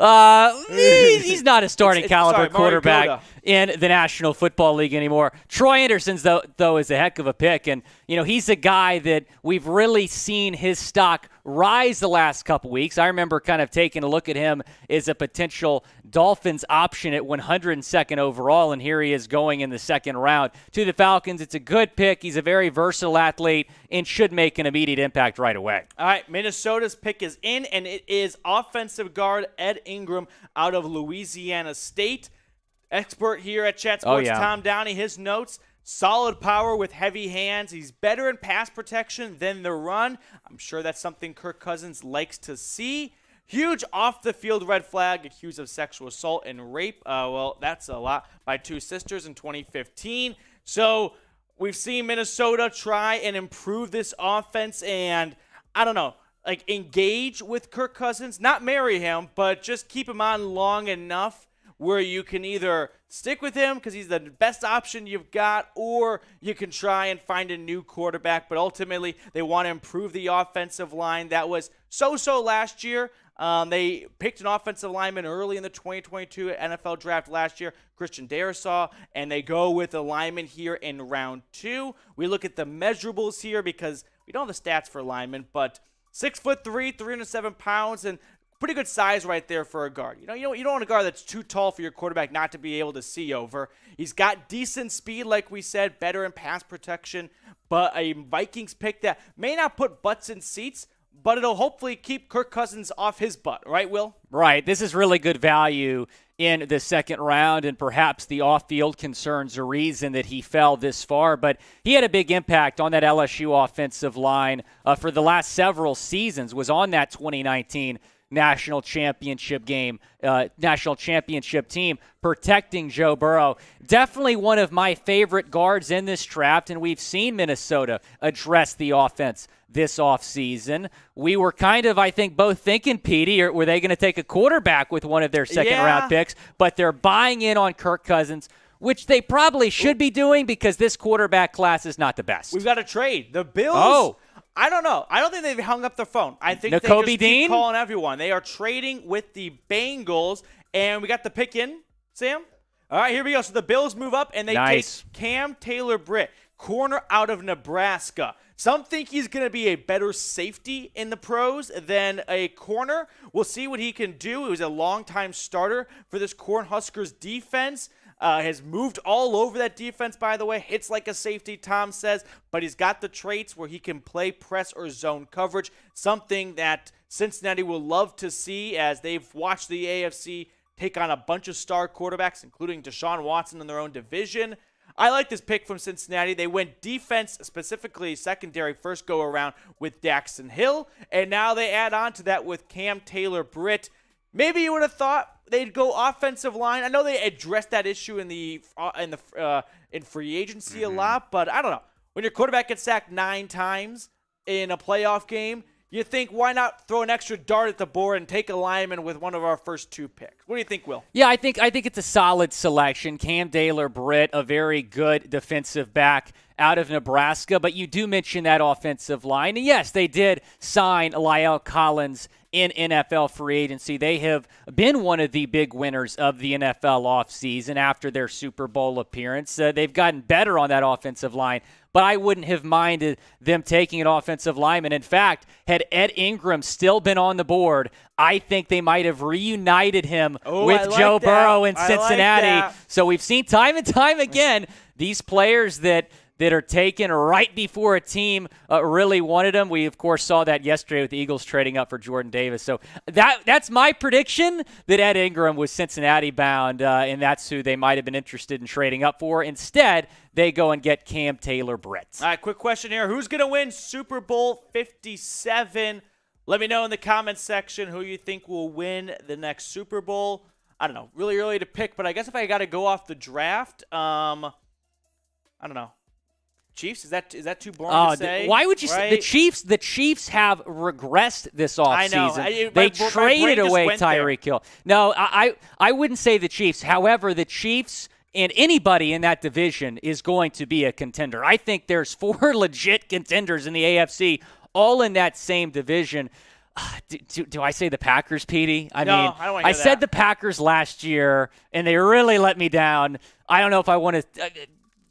Mariota? He's not a starting caliber quarterback Mariota. in the National Football League anymore. Troy Anderson, though, is a heck of a pick, and he's a guy that we've really seen his stock rise the last couple weeks. I remember kind of taking a look at him as a potential Dolphins option at 102nd overall, and here he is going in the second round to the Falcons. It's a good pick. He's a very versatile athlete and should make an immediate impact right away. All right, Minnesota's pick is in, and it is offensive guard Ed Ingram out of Louisiana State. Expert here at Chat Sports, Tom Downey, his notes: solid power with heavy hands. He's better in pass protection than the run. I'm sure that's something Kirk Cousins likes to see. Huge off-the-field red flag, accused of sexual assault and rape. Well, that's a lot, by 2 sisters in 2015. So we've seen Minnesota try and improve this offense, and I don't know, like engage with Kirk Cousins, not marry him, but just keep him on long enough where you can either stick with him because he's the best option you've got, or you can try and find a new quarterback. But ultimately, they want to improve the offensive line. That was so-so last year. They picked an offensive lineman early in the 2022 NFL Draft last year, Christian Darrisaw, and they go with a lineman here in round 2. We look at the measurables here because we don't have the stats for linemen, but 6'3", 307 pounds, and pretty good size right there for a guard. You don't want a guard that's too tall for your quarterback not to be able to see over. He's got decent speed, like we said, better in pass protection, but a Vikings pick that may not put butts in seats, but it'll hopefully keep Kirk Cousins off his butt. Right, Will? Right. This is really good value in the second round, and perhaps the off-field concerns a reason that he fell this far. But he had a big impact on that LSU offensive line for the last several seasons, was on that 2019 national championship team, protecting Joe Burrow. Definitely one of my favorite guards in this draft, and we've seen Minnesota address the offense this offseason. We were kind of, I think, both thinking, Petey, were they going to take a quarterback with one of their second-round picks? But they're buying in on Kirk Cousins, which they probably should be doing because this quarterback class is not the best. We've got to trade. The Bills, I don't know. I don't think they've hung up their phone. I think they just keep calling everyone. They are trading with the Bengals, and we got the pick in, Sam. All right, here we go. So the Bills move up, and they take Cam Taylor-Britt, corner out of Nebraska. Some think he's going to be a better safety in the pros than a corner. We'll see what he can do. He was a longtime starter for this Cornhuskers defense. Has moved all over that defense, by the way. Hits like a safety, Tom says, but he's got the traits where he can play press or zone coverage, something that Cincinnati will love to see as they've watched the AFC take on a bunch of star quarterbacks, including Deshaun Watson in their own division. I like this pick from Cincinnati. They went defense, specifically secondary, first go-around with Daxton Hill, and now they add on to that with Cam Taylor-Britt. Maybe you would have thought they'd go offensive line. I know they addressed that issue in free agency a lot, but I don't know. When your quarterback gets sacked 9 times in a playoff game, you think, why not throw an extra dart at the board and take a lineman with one of our first 2 picks? What do you think, Will? Yeah, I think it's a solid selection. Cam Taylor-Britt, a very good defensive back out of Nebraska, but you do mention that offensive line. And yes, they did sign La'el Collins in NFL free agency. They have been one of the big winners of the NFL offseason after their Super Bowl appearance. They've gotten better on that offensive line, but I wouldn't have minded them taking an offensive lineman. In fact, had Ed Ingram still been on the board, I think they might have reunited him with Joe Burrow in Cincinnati. So we've seen time and time again these players that are taken right before a team really wanted them. We, of course, saw that yesterday with the Eagles trading up for Jordan Davis. So that's my prediction, that Ed Ingram was Cincinnati-bound, and that's who they might have been interested in trading up for. Instead, they go and get Cam Taylor-Britt. All right, quick question here. Who's going to win Super Bowl 57? Let me know in the comments section who you think will win the next Super Bowl. I don't know. Really early to pick, but I guess if I got to go off the draft, I don't know. Chiefs? Is that too boring to say? Why would you say the Chiefs? The Chiefs have regressed this offseason. I know. They My traded brain just away went there. Tyreek Hill. No, I wouldn't say the Chiefs. However, the Chiefs and anybody in that division is going to be a contender. I think there's 4 legit contenders in the AFC, all in that same division. Do I say the Packers, Petey? I don't want to hear I said that. the Packers last year, and they really let me down. I don't know if I want to.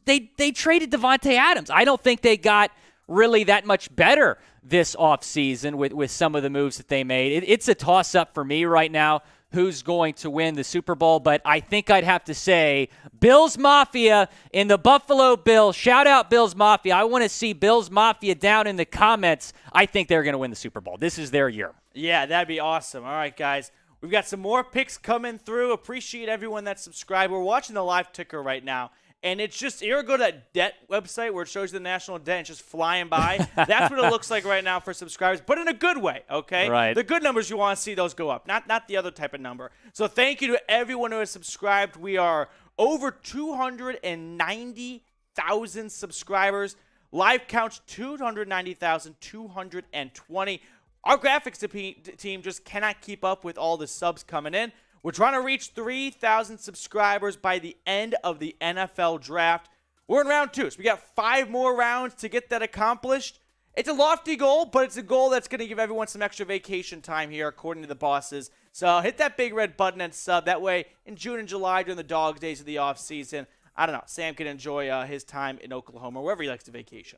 They traded Devontae Adams. I don't think they got really that much better this offseason with some of the moves that they made. It's a toss-up for me right now who's going to win the Super Bowl, but I think I'd have to say Bills Mafia in the Buffalo Bills. Shout out Bills Mafia. I want to see Bills Mafia down in the comments. I think they're going to win the Super Bowl. This is their year. Yeah, that'd be awesome. All right, guys. We've got some more picks coming through. Appreciate everyone that's subscribed. We're watching the live ticker right now. And it's just, you ever go to that debt website where it shows you the national debt and it's just flying by? That's what it looks like right now for subscribers, but in a good way, okay? Right. The good numbers, you want to see those go up, not the other type of number. So thank you to everyone who has subscribed. We are over 290,000 subscribers. Live counts 290,220. Our graphics team just cannot keep up with all the subs coming in. We're trying to reach 3,000 subscribers by the end of the NFL draft. We're in round 2, so we got 5 more rounds to get that accomplished. It's a lofty goal, but it's a goal that's going to give everyone some extra vacation time here, according to the bosses. So hit that big red button and sub. That way, in June and July, during the dog days of the offseason, I don't know, Sam can enjoy his time in Oklahoma, or wherever he likes to vacation.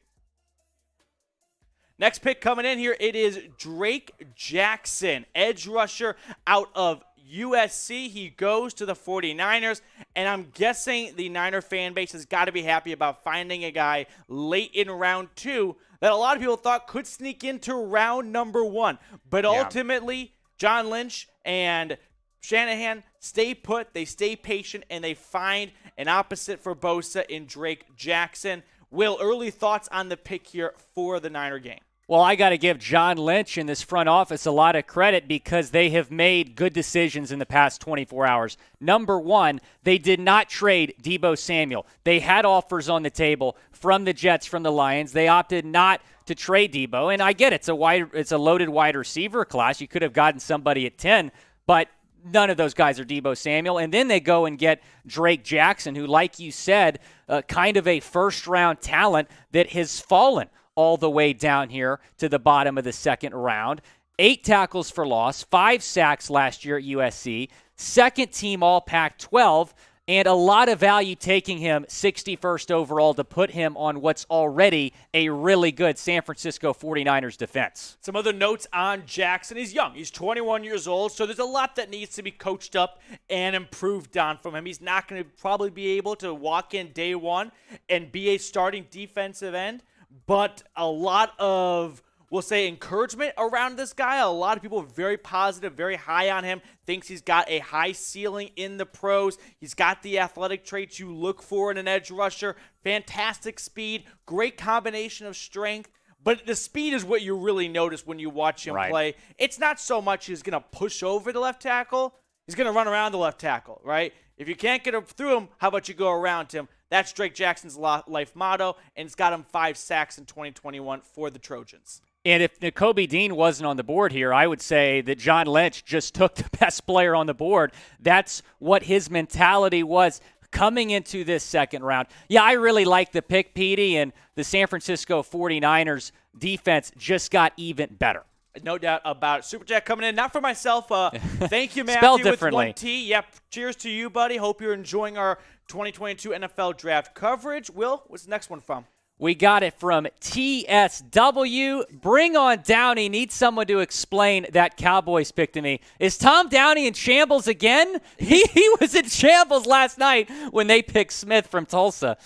Next pick coming in here, it is Drake Jackson, edge rusher out of USC. He goes to the 49ers, and I'm guessing the Niner fan base has got to be happy about finding a guy late in round 2 that a lot of people thought could sneak into round number 1. But ultimately, John Lynch and Shanahan stay put, they stay patient, and they find an opposite for Bosa in Drake Jackson. Will, early thoughts on the pick here for the Niner game? Well, I got to give John Lynch and this front office a lot of credit because they have made good decisions in the past 24 hours. Number 1, they did not trade Deebo Samuel. They had offers on the table from the Jets, from the Lions. They opted not to trade Deebo, and I get it. It's a loaded wide receiver class. You could have gotten somebody at 10, but none of those guys are Deebo Samuel. And then they go and get Drake Jackson, who, like you said, kind of a first-round talent that has fallen all the way down here to the bottom of the second round. 8 tackles for loss, 5 sacks last year at USC, second team all Pac-12, and a lot of value taking him 61st overall to put him on what's already a really good San Francisco 49ers defense. Some other notes on Jackson. He's young. He's 21 years old, so there's a lot that needs to be coached up and improved on from him. He's not going to probably be able to walk in day 1 and be a starting defensive end, but a lot of, we'll say, encouragement around this guy. A lot of people are very positive, very high on him, thinks he's got a high ceiling in the pros. He's got the athletic traits you look for in an edge rusher. Fantastic speed, great combination of strength. But the speed is what you really notice when you watch him play. It's not so much he's going to push over the left tackle. He's going to run around the left tackle, right? If you can't get through him, how about you go around him? That's Drake Jackson's life motto, and it's got him 5 sacks in 2021 for the Trojans. And if Nakobe Dean wasn't on the board here, I would say that John Lynch just took the best player on the board. That's what his mentality was coming into this second round. Yeah, I really like the pick, Petey, and the San Francisco 49ers defense just got even better. No doubt about it. Super Chat coming in, not for myself. Thank you, Matthew, Spelled with differently. 1T. Yep, cheers to you, buddy. Hope you're enjoying our 2022 NFL Draft coverage. Will, what's the next one from? We got it from TSW. Bring on Downey. Need someone to explain that Cowboys pick to me. Is Tom Downey in shambles again? He was in shambles last night when they picked Smith from Tulsa.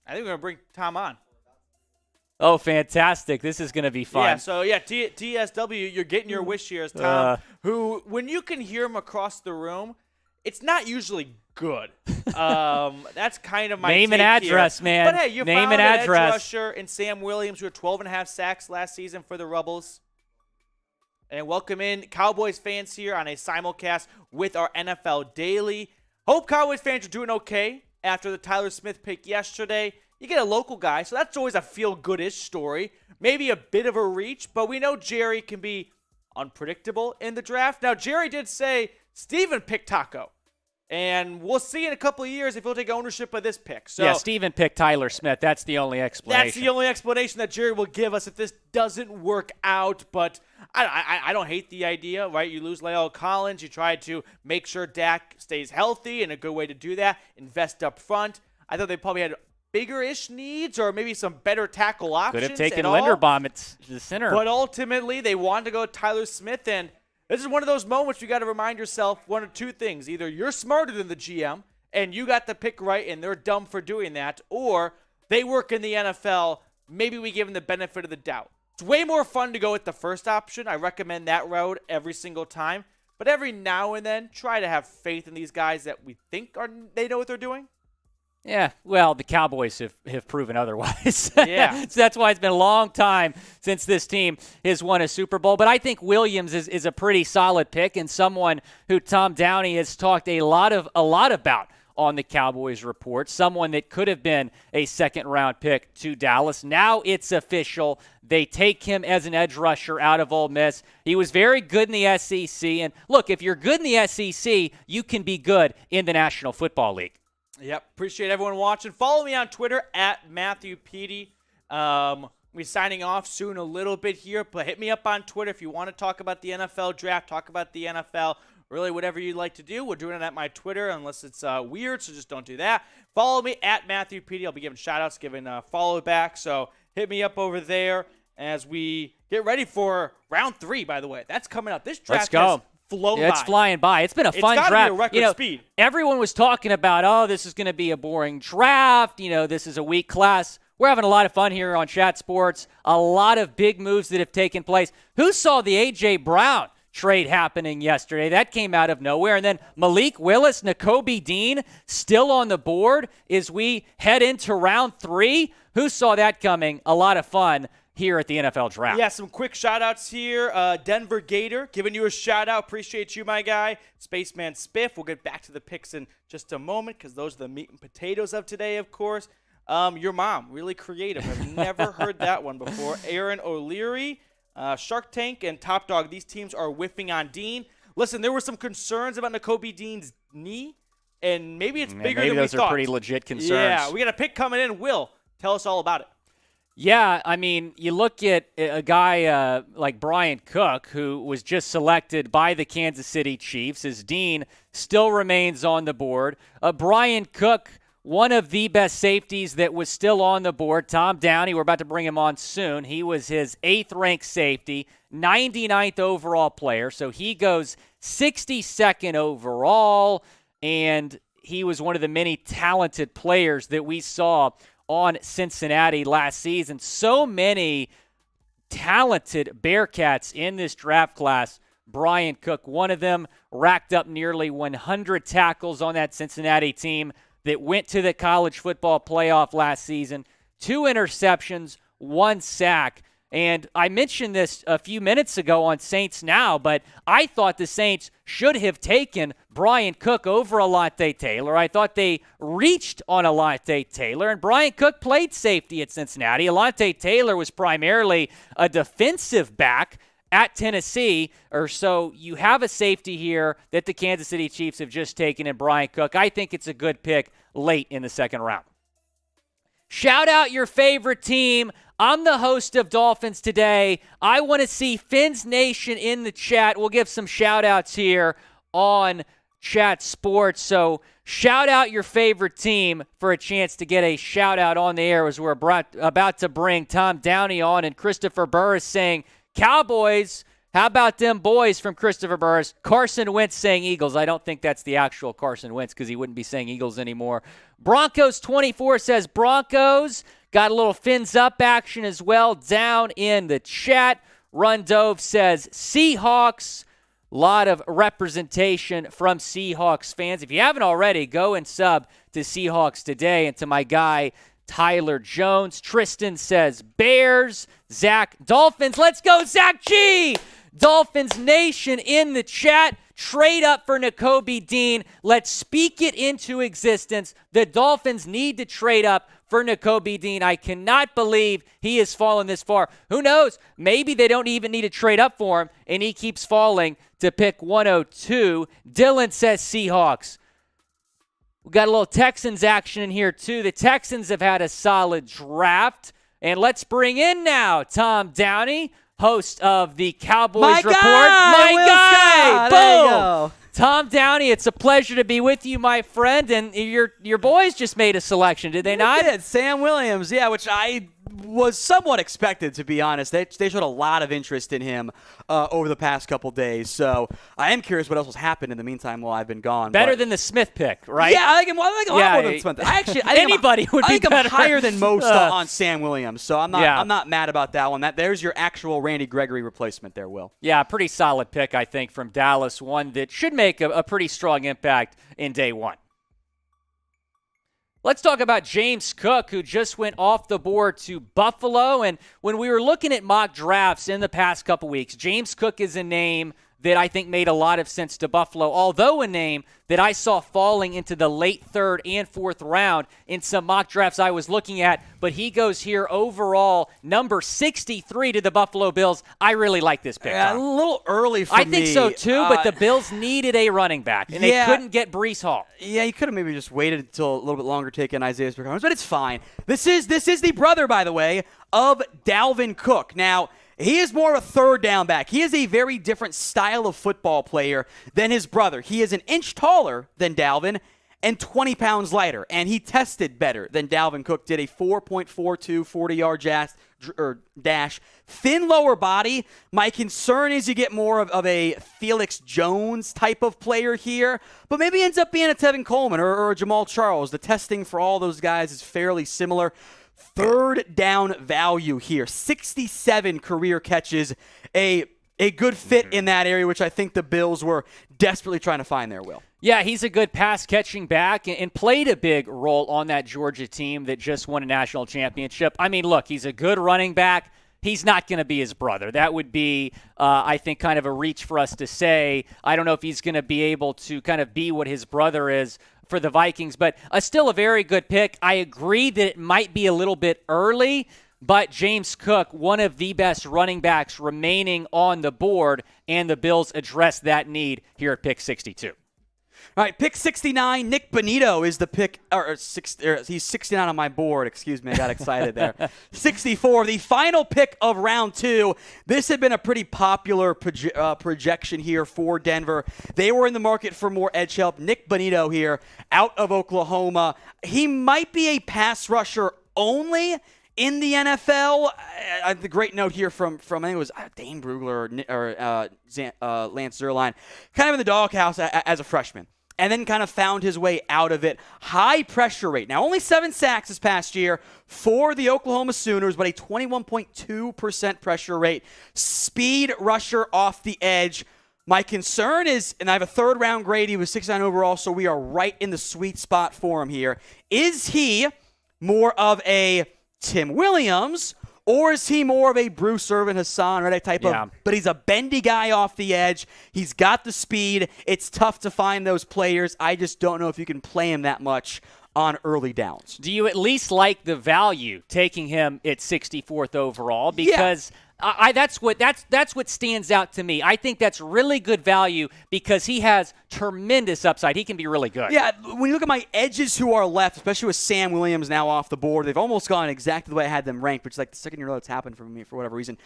I think we're going to bring Tom on. Oh, fantastic. This is going to be fun. Yeah, so, TSW, you're getting your wish here as Tom, who, when you can hear him across the room, it's not usually good. That's kind of my name and take address, here. man. But, hey, you name found and an address. edge rusher in Sam Williams, who had 12.5 sacks last season for the Rebels. And welcome in Cowboys fans here on a simulcast with our NFL Daily. Hope Cowboys fans are doing okay after the Tyler Smith pick yesterday. You get a local guy, so that's always a feel-good-ish story. Maybe a bit of a reach, but we know Jerry can be unpredictable in the draft. Now, Jerry did say Steven picked Taco, and we'll see in a couple of years if he'll take ownership of this pick. So yeah, Steven picked Tyler Smith. That's the only explanation. that's the only explanation that Jerry will give us if this doesn't work out. But I don't hate the idea, right? You lose La'el Collins. You try to make sure Dak stays healthy, and a good way to do that, invest up front. I thought they probably had bigger-ish needs or maybe some better tackle options. Could have taken Linderbaum at the center. But ultimately, they wanted to go with Tyler Smith, and this is one of those moments you got to remind yourself one or two things. Either you're smarter than the GM, and you got the pick right, and they're dumb for doing that, or they work in the NFL. Maybe we give them the benefit of the doubt. It's way more fun to go with the first option. I recommend that route every single time. But every now and then, try to have faith in these guys that we think they know what they're doing. Yeah, well, the Cowboys have proven otherwise. Yeah. So that's why it's been a long time since this team has won a Super Bowl. But I think Williams is a pretty solid pick and someone who Tom Downey has talked a lot about on the Cowboys report, someone that could have been a second-round pick to Dallas. Now it's official. They take him as an edge rusher out of Ole Miss. He was very good in the SEC. And, look, if you're good in the SEC, you can be good in the National Football League. Yep. Appreciate everyone watching. Follow me on Twitter at Matthew Petey. We're signing off soon a little bit here, but hit me up on Twitter if you want to talk about the NFL draft, talk about the NFL, really whatever you'd like to do. We're doing it at my Twitter unless it's weird, so just don't do that. Follow me at Matthew Petey. I'll be giving shout-outs, giving follow back, so hit me up over there as we get ready for round 3, by the way. That's coming up. This draft has flown by. It's flying by. It's been a fun draft. It's got to be a record speed. Everyone was talking about, this is going to be a boring draft. This is a weak class. We're having a lot of fun here on Chat Sports. A lot of big moves that have taken place. Who saw the A.J. Brown trade happening yesterday? That came out of nowhere. And then Malik Willis, Nakobe Dean still on the board as we head into round 3. Who saw that coming? A lot of fun here at the NFL Draft. Yeah, some quick shout-outs here. Denver Gator, giving you a shout-out. Appreciate you, my guy. Spaceman Spiff. We'll get back to the picks in just a moment because those are the meat and potatoes of today, of course. Your mom, really creative. I've never heard that one before. Aaron O'Leary, Shark Tank, and Top Dog. These teams are whiffing on Dean. Listen, there were some concerns about Nakobe Dean's knee, and maybe it's bigger than we thought. Maybe those are pretty legit concerns. Yeah, we got a pick coming in. Will, tell us all about it. Yeah, I mean, you look at a guy like Brian Cook, who was just selected by the Kansas City Chiefs, as Dean still remains on the board. Brian Cook, one of the best safeties that was still on the board. Tom Downey, we're about to bring him on soon. He was his 8th-ranked safety, 99th overall player. So he goes 62nd overall, and he was one of the many talented players that we saw on Cincinnati last season. So many talented Bearcats in this draft class. Brian Cook, one of them, racked up nearly 100 tackles on that Cincinnati team that went to the college football playoff last season. 2 interceptions, 1 sack. And I mentioned this a few minutes ago on Saints Now, but I thought the Saints should have taken Brian Cook over Alontae Taylor. I thought they reached on Alontae Taylor, and Brian Cook played safety at Cincinnati. Alontae Taylor was primarily a defensive back at Tennessee, or so you have a safety here that the Kansas City Chiefs have just taken in Brian Cook. I think it's a good pick late in the second round. Shout out your favorite team. I'm the host of Dolphins Today. I want to see Fins Nation in the chat. We'll give some shout outs here on Chat Sports. So shout out your favorite team for a chance to get a shout out on the air as we're about to bring Tom Downey on, and Christopher Burris saying Cowboys. How about them boys from Christopher Burris? Carson Wentz saying Eagles. I don't think that's the actual Carson Wentz because he wouldn't be saying Eagles anymore. Broncos 24 says Broncos. Got a little fins up action as well down in the chat. Run Dove says Seahawks. A lot of representation from Seahawks fans. If you haven't already, go and sub to Seahawks Today. And to my guy, Tyler Jones. Tristan says Bears. Zach, Dolphins. Let's go, Zach G! Dolphins Nation in the chat. Trade up for Nakobe Dean. Let's speak it into existence. The Dolphins need to trade up for Nakobe Dean. I cannot believe he has fallen this far. Who knows? Maybe they don't even need to trade up for him, and he keeps falling to pick 102. Dylan says Seahawks. We got a little Texans action in here, too. The Texans have had a solid draft. And let's bring in now Tom Downey, host of the Cowboys Report. My guy! Boom! Tom Downey, it's a pleasure to be with you, my friend. And your boys just made a selection, did they not? They did. Sam Williams, yeah, which I was somewhat expected, to be honest. They showed a lot of interest in him over the past couple days. So I am curious what else has happened in the meantime while I've been gone. Better than the Smith pick, right? Yeah, I like him a lot more than the Smith. Anybody would be better. I'm higher than most on Sam Williams, so I'm not mad about that one. There's your actual Randy Gregory replacement there, Will. Yeah, pretty solid pick, I think, from Dallas. One that should make a pretty strong impact in day one. Let's talk about James Cook, who just went off the board to Buffalo. And when we were looking at mock drafts in the past couple weeks, James Cook is a name that I think made a lot of sense to Buffalo, although a name that I saw falling into the late third and fourth round in some mock drafts I was looking at. But he goes here overall, number 63 to the Buffalo Bills. I really like this pick. A little early for me. I think so, too, but the Bills needed a running back, and they couldn't get Breece Hall. Yeah, you could have maybe just waited until a little bit longer taking Isaiah Spiller, but it's fine. This is the brother, by the way, of Dalvin Cook. Now, he is more of a third down back. He is a very different style of football player than his brother. He is an inch taller than Dalvin and 20 pounds lighter, and he tested better than Dalvin Cook did. A 4.42 40-yard dash. Thin lower body. My concern is you get more of a Felix Jones type of player here, but maybe ends up being a Tevin Coleman or a Jamal Charles. The testing for all those guys is fairly similar. Third down value here. 67 career catches. A good fit in that area, which I think the Bills were desperately trying to find there, Will. Yeah, he's a good pass-catching back and played a big role on that Georgia team that just won a national championship. I mean, look, he's a good running back. He's not going to be his brother. That would be, I think, kind of a reach for us to say. I don't know if he's going to be able to kind of be what his brother is for the Vikings, but still a very good pick. I agree that it might be a little bit early, but James Cook, one of the best running backs remaining on the board, and the Bills address that need here at pick 62. All right, pick 69, Nick Bonito is the pick. He's 69 on my board. Excuse me, I got excited there. 64, the final pick of round 2. This had been a pretty popular projection here for Denver. They were in the market for more edge help. Nick Bonito here out of Oklahoma. He might be a pass rusher only in the NFL. The great note here from I think it was Dane Brugler or Lance Zierlein, kind of in the doghouse as a freshman, and then kind of found his way out of it. High pressure rate. Now, only 7 sacks this past year for the Oklahoma Sooners, but a 21.2% pressure rate. Speed rusher off the edge. My concern is, and I have a third-round grade, he was 69 overall, so we are right in the sweet spot for him here. Is he more of a Tim Williams, or is he more of a Bruce Irvin, Hassan, or that type of, but he's a bendy guy off the edge. He's got the speed. It's tough to find those players. I just don't know if you can play him that much on early downs. Do you at least like the value taking him at 64th overall? Because that's what stands out to me. I think that's really good value because he has tremendous upside. He can be really good. Yeah, when you look at my edges who are left, especially with Sam Williams now off the board, they've almost gone exactly the way I had them ranked, which is like the second year that's happened for me for whatever reason.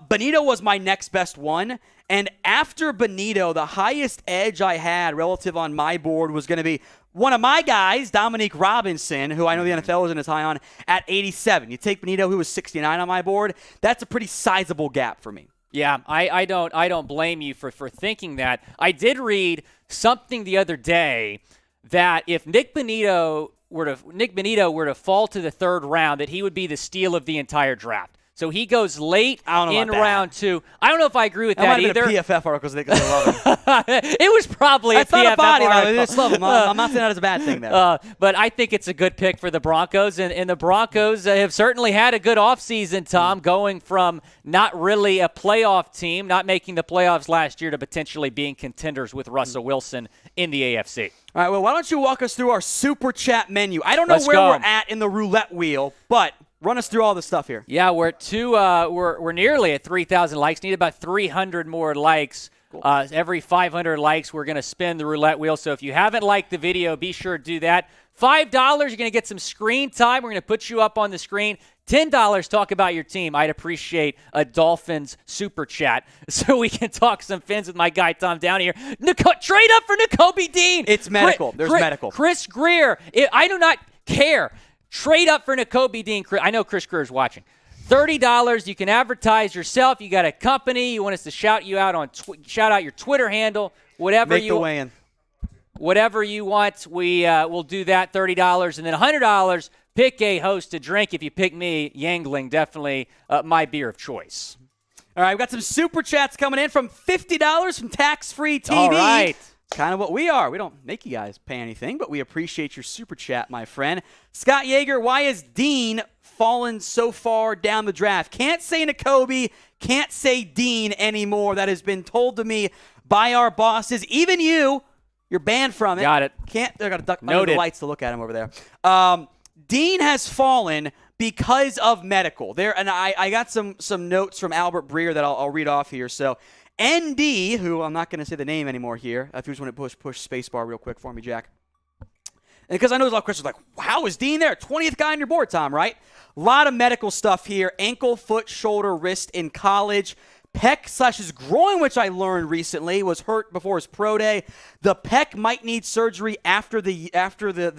Bonito was my next best one, and after Bonito, the highest edge I had relative on my board was going to be one of my guys, Dominique Robinson, who I know the NFL isn't as high on, at 87. You take Bonito, who was 69 on my board. That's a pretty sizable gap for me. Yeah, I don't blame you for thinking that. I did read something the other day that if Nick Bonito were to fall to the third round, that he would be the steal of the entire draft. So he goes late I don't know in about that. round 2. I don't know if I agree with That that might have been either. a PFF article because they love him. It was probably That's a not PFF a body, though. article. They just love him. I'm not saying that as a bad thing there. But I think it's a good pick for the Broncos. And the Broncos have certainly had a good offseason, Tom, going from not really a playoff team, not making the playoffs last year, to potentially being contenders with Russell Wilson in the AFC. All right, well, why don't you walk us through our Super Chat menu? I don't know Let's where go. we're at in the roulette wheel, but run us through all the stuff here. Yeah, we're nearly at 3,000 likes. Need about 300 more likes. Cool. Every 500 likes, we're going to spin the roulette wheel. So if you haven't liked the video, be sure to do that. $5, you're going to get some screen time. We're going to put you up on the screen. $10, talk about your team. I'd appreciate a Dolphins super chat so we can talk some Fins with my guy Tom Downey here. Trade up for Nakobe Dean. It's medical. There's medical. Chris Greer. I do not care. Trade up for Nakobe Dean. I know Chris Greer is watching. $30. You can advertise yourself. You got a company. You want us to shout you out on shout out your Twitter handle. Whatever Make the weigh-in. Whatever you want, we'll do that. $30, and then $100. Pick a host to drink. If you pick me, Yangling, definitely my beer of choice. All right, we've got some Super Chats coming in from $50 from Tax-Free TV. All right. Kind of what we are. We don't make you guys pay anything, but we appreciate your Super Chat, my friend. Scott Yeager, why is Dean fallen so far down the draft? Can't say Nakobe, can't say Dean anymore. That has been told to me by our bosses. Even you're banned from it. Got it. Can't. They're gonna duck under Noted. the lights to look at him over there. Dean has fallen because of medical. There, and I got some notes from Albert Breer that I'll read off here. So, ND, who I'm not going to say the name anymore here. If you just want to push spacebar real quick for me, Jack. And because I know there's a lot of questions like, how is Dean there? 20th guy on your board, Tom, right? A lot of medical stuff here. Ankle, foot, shoulder, wrist in college. Pec / his groin, which I learned recently, was hurt before his pro day. The pec might need surgery after the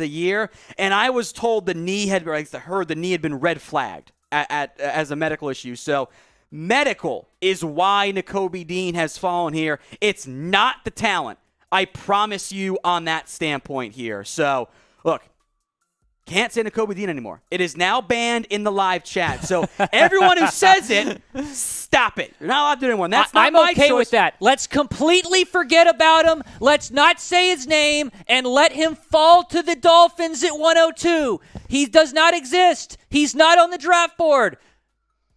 year, and I was told the knee had been red flagged as a medical issue. So medical is why Nakobe Dean has fallen here. It's not the talent. I promise you on that standpoint here. So look. Can't say Nakobe Dean anymore. It is now banned in the live chat. So everyone who says it, stop it. You're not allowed to do it anymore. That's not I'm my okay choice. with that. Let's completely forget about him. Let's not say his name and let him fall to the Dolphins at 102. He does not exist. He's not on the draft board.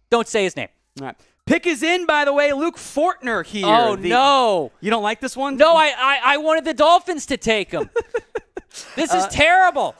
Don't say his name. All right. Pick is in, by the way, Luke Fortner here. Oh, no. You don't like this one? No, I wanted the Dolphins to take him. This is terrible.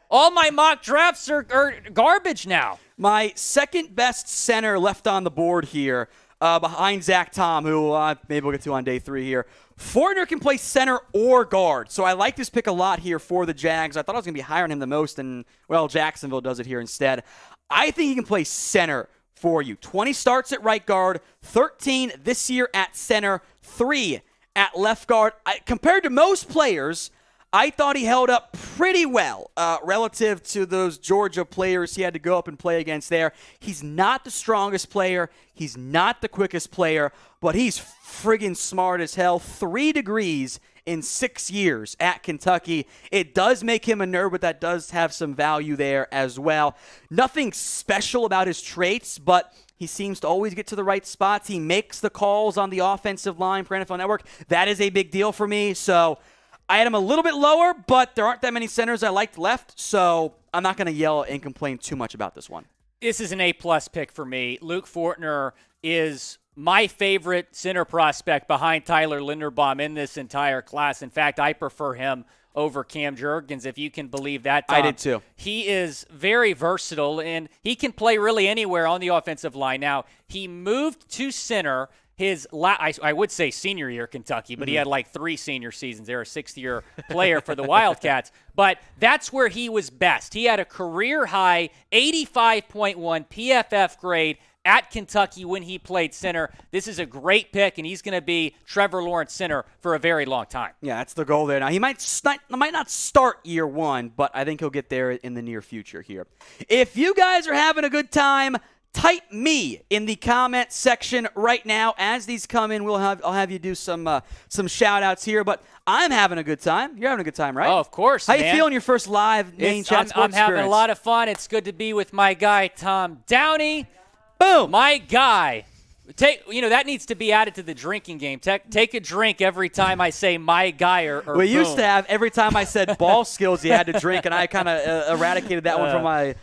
All my mock drafts are garbage now. My second best center left on the board here, behind Zach Tom, who maybe we'll get to on day 3 here. Fortner can play center or guard, so I like this pick a lot here for the Jags. I thought I was going to be higher on him the most, and, well, Jacksonville does it here instead. I think he can play center for you. 20 starts at right guard, 13 this year at center, 3 at left guard. Compared to most players, I thought he held up pretty well relative to those Georgia players he had to go up and play against there. He's not the strongest player. He's not the quickest player, but he's friggin' smart as hell. 3 degrees in 6 years at Kentucky. It does make him a nerd, but that does have some value there as well. Nothing special about his traits, but he seems to always get to the right spots. He makes the calls on the offensive line for NFL Network. That is a big deal for me, so I had him a little bit lower, but there aren't that many centers I liked left, so I'm not going to yell and complain too much about this one. This is an A-plus pick for me. Luke Fortner is my favorite center prospect behind Tyler Linderbaum in this entire class. In fact, I prefer him over Cam Jurgens, if you can believe that, Tom. I did too. He is very versatile, and he can play really anywhere on the offensive line. Now, he moved to center his, I would say senior year Kentucky, but he had like 3 senior seasons. They're a 6th-year player for the Wildcats. But that's where he was best. He had a career-high 85.1 PFF grade at Kentucky when he played center. This is a great pick, and he's going to be Trevor Lawrence center for a very long time. Yeah, that's the goal there. Now, he might not start year 1, but I think he'll get there in the near future here. If you guys are having a good time, type me in the comment section right now. As these come in, I'll have you do some shout-outs here, but I'm having a good time. You're having a good time, right? Oh, of course, How man. you feeling your first live main chat I'm sports having experience? a lot of fun. It's good to be with my guy, Tom Downey. Boom. My guy. That needs to be added to the drinking game. Take a drink every time I say my guy or We boom. used to have every time I said ball skills, you had to drink, and I kind of eradicated that one from my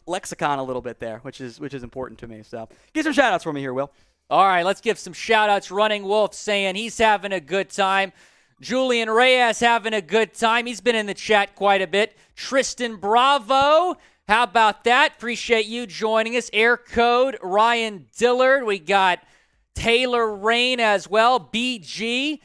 lexicon a little bit there, which is important to me. So give some shout-outs for me here, Will. All right, let's give some shout-outs. Running Wolf saying he's having a good time. Julian Reyes having a good time. He's been in the chat quite a bit. Tristan Bravo. How about that? Appreciate you joining us. Air Code, Ryan Dillard. We got Taylor Rain as well. BG,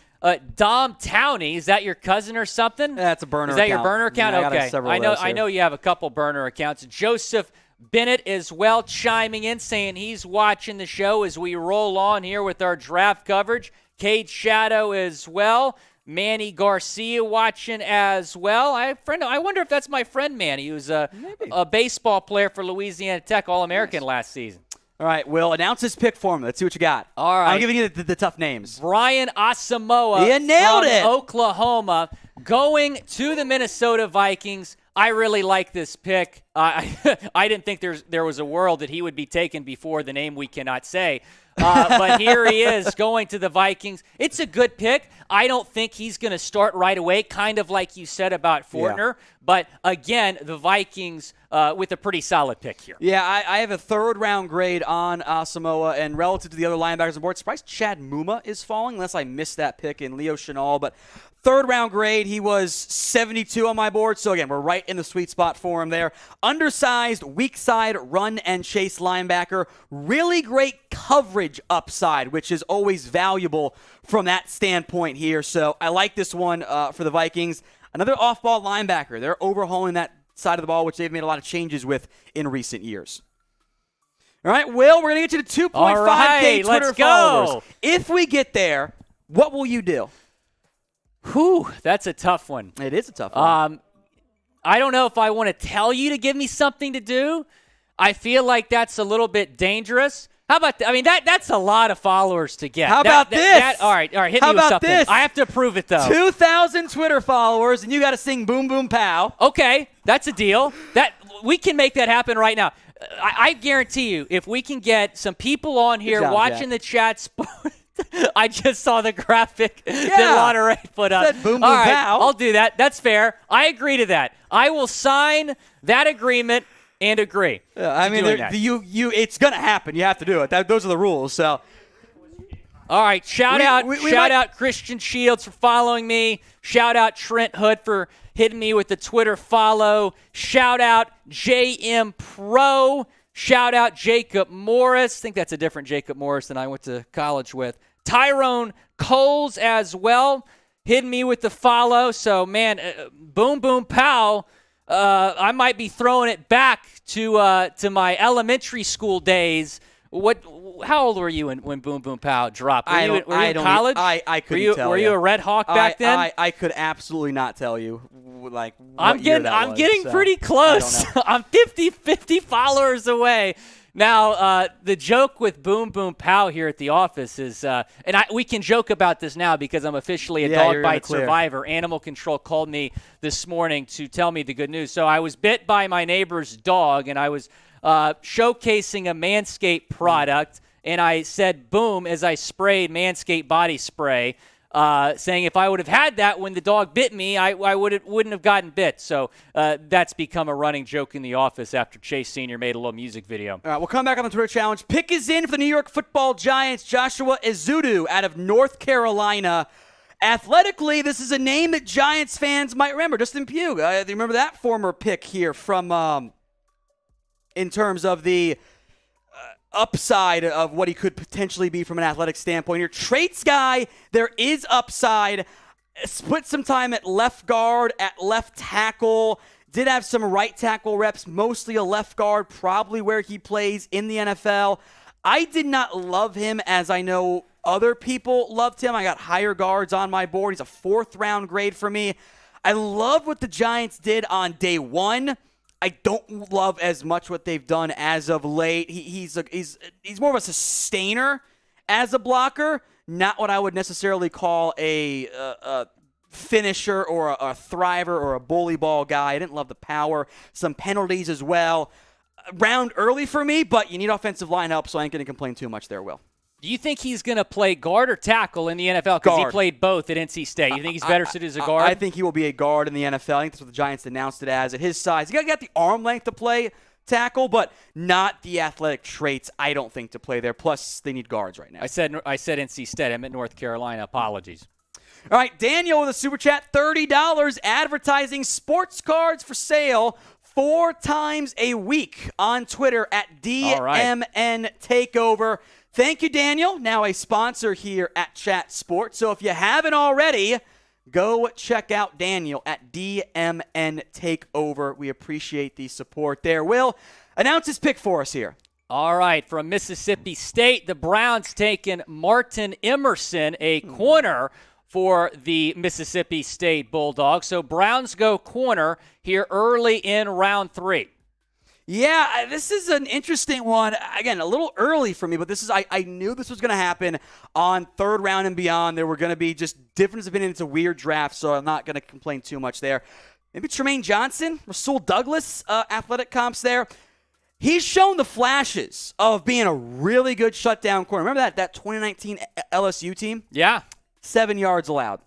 Dom Towney. Is that your cousin or something? That's a burner account. Is that your burner account? Yeah, okay. I know you have a couple burner accounts. Joseph Bennett as well chiming in, saying he's watching the show as we roll on here with our draft coverage. Cade Shadow as well. Manny Garcia watching as well. I wonder if that's my friend Manny, who's a baseball player for Louisiana Tech, All-American last season. All right, Will, announce his pick for me. Let's see what you got. All right. I'm giving you the tough names. Brian Asamoah You nailed from it. Oklahoma going to the Minnesota Vikings. I really like this pick. I didn't think there was a world that he would be taken before the name we cannot say. But here he is going to the Vikings. It's a good pick. I don't think he's going to start right away, kind of like you said about Fortner. Yeah. But, again, the Vikings with a pretty solid pick here. Yeah, I have a third-round grade on Asamoah, and relative to the other linebackers on the board, surprised Chad Muma is falling, unless I missed that pick in Leo Chenal. But third-round grade, he was 72 on my board. So, again, we're right in the sweet spot for him there. Undersized, weak-side, run and chase linebacker. Really great coverage upside, which is always valuable from that standpoint here. So I like this one for the Vikings. Another off-ball linebacker. They're overhauling that side of the ball, which they've made a lot of changes with in recent years. All right, Will, we're going to get you to 2.5K Twitter followers. If we get there, what will you do? Whew, that's a tough one. It is a tough one. I don't know if I want to tell you to give me something to do. I feel like that's a little bit dangerous. How about that? I mean, that's a lot of followers to get. How about this? All right, hit me with something. This? I have to prove it, though. 2,000 Twitter followers, and you got to sing Boom Boom Pow. Okay, that's a deal. We can make that happen right now. I guarantee you, if we can get some people on here watching the chat I just saw the graphic that Monterey put up. Said boom, boom, all right, pow. I'll do that. That's fair. I agree to that. I will sign that agreement and agree. I mean, it's going to happen. You have to do it. Those are the rules. So, all right. Shout out Christian Shields for following me. Shout out Trent Hood for hitting me with the Twitter follow. Shout out JM Pro. Shout out Jacob Morris. I think that's a different Jacob Morris than I went to college with. Tyrone Coles as well, hitting me with the follow. So, man, boom, boom, pow. I might be throwing it back to my elementary school days. How old were you when Boom Boom Pow dropped? Were you in college? I couldn't tell you. Were you a Red Hawk back then? I could absolutely not tell you. I'm getting pretty close. I'm 50 followers away. Now, the joke with Boom Boom Pow here at the office is, we can joke about this now because I'm officially a dog bite survivor. Animal Control called me this morning to tell me the good news. So I was bit by my neighbor's dog, and I was showcasing a Manscaped product, and I said boom as I sprayed Manscaped body spray, saying if I would have had that when the dog bit me, I wouldn't have gotten bit. So that's become a running joke in the office after Chase Sr. made a little music video. All right, we'll come back on the Twitter challenge. Pick is in for the New York Football Giants. Joshua Ezeudu out of North Carolina. Athletically, this is a name that Giants fans might remember. Justin Pugh, do you remember that former pick here from in terms of the upside of what he could potentially be from an athletic standpoint. Your traits guy, there is upside. Split some time at left guard, at left tackle. Did have some right tackle reps, mostly a left guard, probably where he plays in the NFL. I did not love him as I know other people loved him. I got higher guards on my board. He's a fourth-round grade for me. I love what the Giants did on day one. I don't love as much what they've done as of late. He's more of a sustainer as a blocker, not what I would necessarily call a finisher or a thriver or a bully ball guy. I didn't love the power. Some penalties as well. round early for me, but you need offensive line help, so I ain't going to complain too much there, Will. Do you think he's going to play guard or tackle in the NFL? Because he Guard. played both at NC State. You think he's better suited as a guard? I think he will be a guard in the NFL. I think that's what the Giants announced it as. At his size, he got the arm length to play tackle, but not the athletic traits, I don't think, to play there. Plus, they need guards right now. I said NC State. I meant North Carolina. Apologies. All right, Daniel with a super chat, $30 advertising sports cards for sale 4 times a week on Twitter at DMN Takeover. Thank you, Daniel. Now a sponsor here at Chat Sports. So if you haven't already, go check out Daniel at DMN Takeover. We appreciate the support there. Will, announce his pick for us here. All right, from Mississippi State, the Browns taking Martin Emerson, a corner for the Mississippi State Bulldogs. So Browns go corner here early in round 3. Yeah, this is an interesting one. Again, a little early for me, but this is I knew this was going to happen on 3rd round and beyond. There were going to be just difference of opinion. It's a weird draft, so I'm not going to complain too much there. Maybe Tremaine Johnson, Rasul Douglas, athletic comps there. He's shown the flashes of being a really good shutdown corner. Remember that 2019 LSU team? Yeah. 7 yards allowed.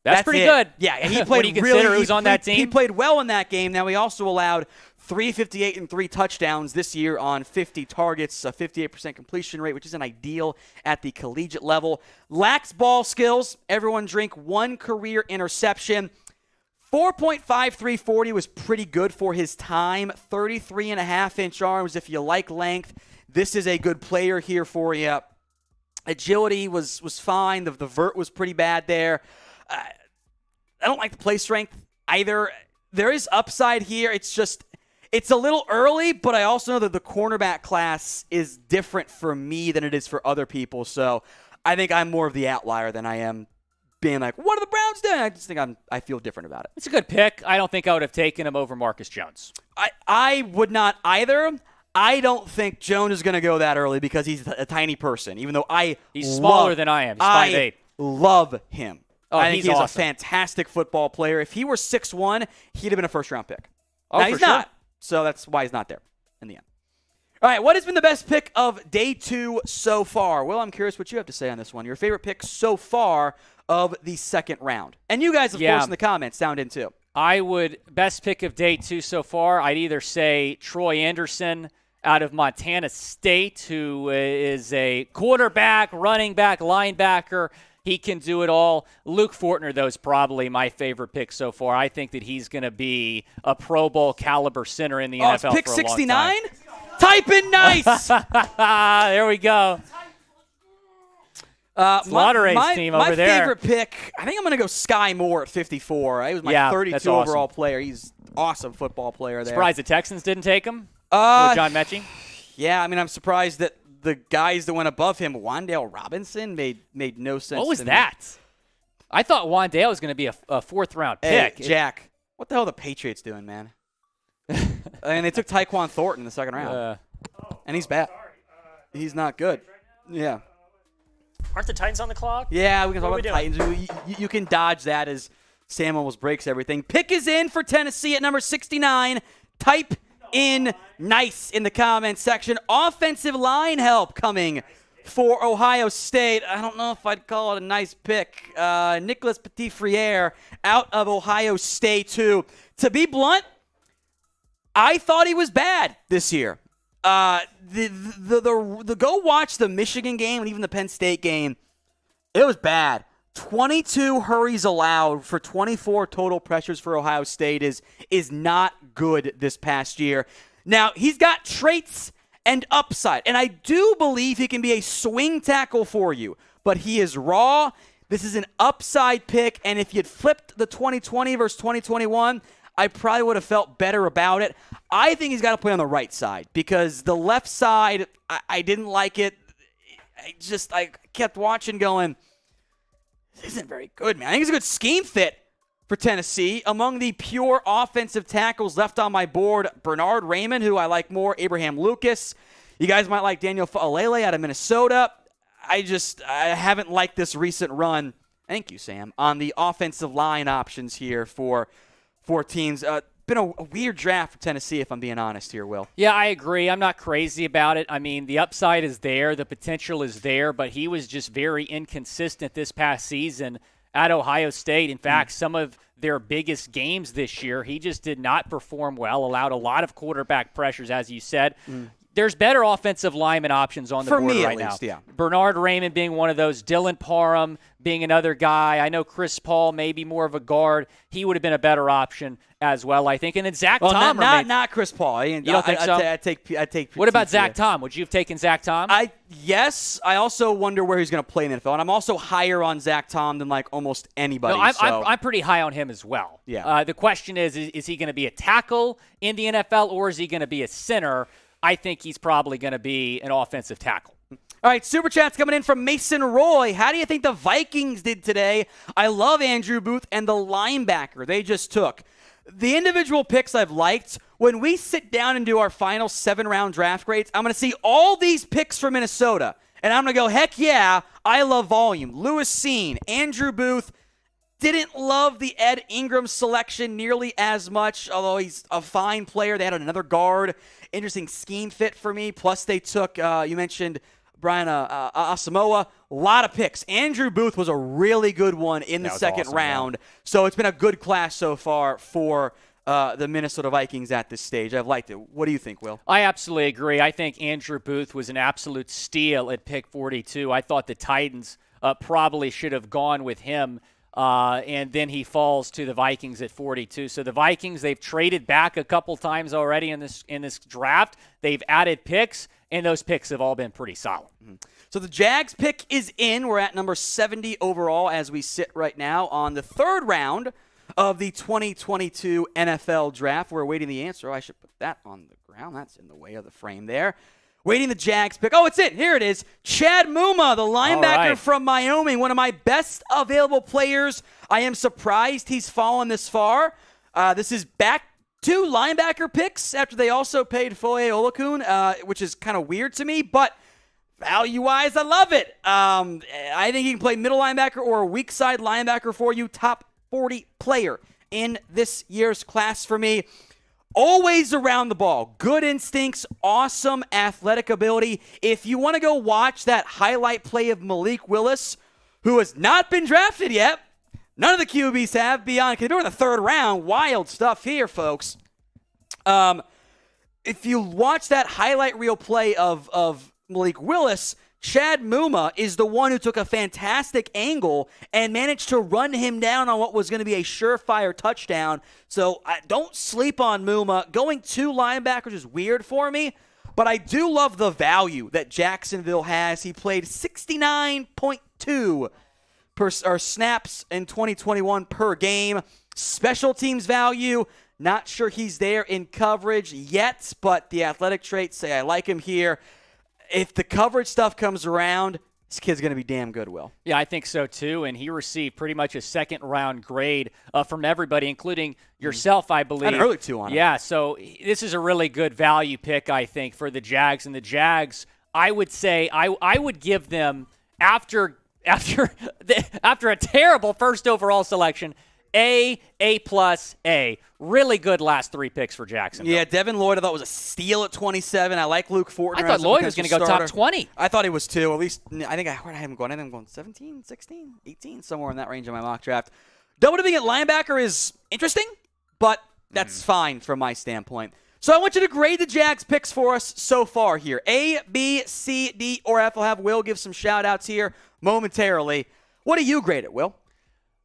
That's pretty it. good. Yeah, he played what do you consider who's on that team? He played well in that game. Now, he also allowed 358 and 3 touchdowns this year on 50 targets, a 58% completion rate, which isn't ideal at the collegiate level. Lacks ball skills. Everyone drink 1 career interception. 4.53 40 was pretty good for his time. 33.5-inch arms. If you like length, this is a good player here for you. Agility was fine. The vert was pretty bad there. I don't like the play strength either. There is upside here. It's a little early, but I also know that the cornerback class is different for me than it is for other people. So I think I'm more of the outlier than I am being like, what are the Browns doing? I just think I feel different about it. It's a good pick. I don't think I would have taken him over Marcus Jones. I would not either. I don't think Jones is going to go that early because he's a tiny person, even though he's smaller than I am. He's 5'8". Love him. Oh, I think he's awesome. a fantastic football player. If he were 6'1", he'd have been a first-round pick. Oh, now, he's sure. not, so that's why he's not there in the end. All right, what has been the best pick of day 2 so far? Well, I'm curious what you have to say on this one. Your favorite pick so far of the second round. And you guys, of course, in the comments, sound in too. Best pick of day 2 so far, I'd either say Troy Anderson out of Montana State, who is a quarterback, running back, linebacker. He can do it all. Luke Fortner, though, is probably my favorite pick so far. I think that he's going to be a Pro Bowl caliber center in the NFL it's pick for a long 69? time. Type in nice. There we go. Slaughter Ace team over there. My favorite pick, I think I'm going to go Sky Moore at 54. He was my 32 that's awesome. overall player. He's an awesome football player there. Surprised the Texans didn't take him? With John Mechie? Yeah, I mean, I'm surprised that the guys that went above him, Wan'Dale Robinson, made no sense. What was to that? Me. I thought Wan'Dale was going to be a 4th-round pick. Hey, Jack, what the hell are the Patriots doing, man? I mean, they took Tyquan Thornton in the second round. And he's bad. He's not good. Yeah. Aren't the Titans on the clock? Yeah, we can talk What about are the Titans. You can dodge that as Sam almost breaks everything. Pick is in for Tennessee at number 69. Type in nice in the comments section. Offensive line help coming for Ohio State. I don't know if I'd call it a nice pick. Nicholas Petit-Frere out of Ohio State, too. To be blunt, I thought he was bad this year. The go watch the Michigan game and even the Penn State game. It was bad. 22 hurries allowed for 24 total pressures for Ohio State is not good this past year. Now, he's got traits and upside, and I do believe he can be a swing tackle for you, but he is raw. This is an upside pick, and if you'd flipped the 2020 versus 2021, I probably would have felt better about it. I think he's got to play on the right side because the left side, I didn't like it. I kept watching going, this isn't very good, man. I think it's a good scheme fit for Tennessee. Among the pure offensive tackles left on my board, Bernard Raymond, who I like more, Abraham Lucas. You guys might like Daniel Fa'alele out of Minnesota. I haven't liked this recent run, thank you, Sam, on the offensive line options here for teams. been a weird draft for Tennessee, if I'm being honest here, Will. Yeah, I agree. I'm not crazy about it. I mean, the upside is there. The potential is there, but he was just very inconsistent this past season at Ohio State. In fact, some of their biggest games this year, he just did not perform well, allowed a lot of quarterback pressures, as you said. There's better offensive lineman options on the board me, right at least, now. yeah. Bernard Raymond being one of those, Dylan Parham being another guy. I know Chris Paul maybe more of a guard. He would have been a better option as well, I think. And then Zach Tom. Not Chris Paul. You don't think so? I take. What about Zach Tom? Would you have taken Zach Tom? Yes. I also wonder where he's going to play in the NFL, and I'm also higher on Zach Tom than like almost anybody. No, I'm pretty high on him as well. Yeah. The question is he going to be a tackle in the NFL or is he going to be a center? I think he's probably going to be an offensive tackle. All right, Super Chat's coming in from Mason Roy. How do you think the Vikings did today? I love Andrew Booth and the linebacker they just took. The individual picks I've liked. When we sit down and do our final 7-round draft grades, I'm going to see all these picks from Minnesota. And I'm going to go, heck yeah, I love volume. Lewis Seen, Andrew Booth. Didn't love the Ed Ingram selection nearly as much, although he's a fine player. They had another guard. Interesting scheme fit for me. Plus, they took, you mentioned Brian Asamoah. A lot of picks. Andrew Booth was a really good one in the second round. Yeah. So it's been a good class so far for the Minnesota Vikings at this stage. I've liked it. What do you think, Will? I absolutely agree. I think Andrew Booth was an absolute steal at pick 42. I thought the Titans probably should have gone with him. And then he falls to the Vikings at 42. So the Vikings, they've traded back a couple times already in this draft. They've added picks, and those picks have all been pretty solid. So the Jags pick is in. We're at number 70 overall as we sit right now on the third round of the 2022 NFL Draft. We're awaiting the answer. Oh, I should put that on the ground. That's in the way of the frame there. Waiting the Jags pick. Oh, it's it. Here it is. Chad Muma, the linebacker from Wyoming, one of my best available players. I am surprised he's fallen this far. This is back to linebacker picks after they also paid Foye Olakun, which is kind of weird to me, but value-wise, I love it. I think he can play middle linebacker or a weak side linebacker for you. Top 40 player in this year's class for me. Always around the ball. Good instincts, awesome athletic ability. If you want to go watch that highlight play of Malik Willis, who has not been drafted yet, none of the QBs have beyond, because they're in the third round. Wild stuff here, folks. If you watch that highlight reel play of Malik Willis, Chad Muma is the one who took a fantastic angle and managed to run him down on what was going to be a surefire touchdown. So don't sleep on Muma. Going 2 linebackers is weird for me, but I do love the value that Jacksonville has. He played 69.2 snaps in 2021 per game. Special teams value, not sure he's there in coverage yet, but the athletic traits say I like him here. If the coverage stuff comes around, this kid's going to be damn good, Will. Yeah, I think so too. And he received pretty much a second-round grade from everybody, including yourself, I believe. An early 2 on him. Yeah, so this is a really good value pick, I think, for the Jags. And the Jags, I would say, I would give them after a terrible first overall selection, A+, A. Really good last 3 picks for Jacksonville. Yeah, Devin Lloyd I thought was a steal at 27. I like Luke Fortner. I thought Lloyd was going to go top 20. I thought he was too. At least, I think where did I have him going? I think I'm going 17, 16, 18, somewhere in that range in my mock draft. Double dipping at linebacker is interesting, but that's fine from my standpoint. So I want you to grade the Jags picks for us so far here. A, B, C, D, or F. I'll have Will give some shout-outs here momentarily. What do you grade it, Will?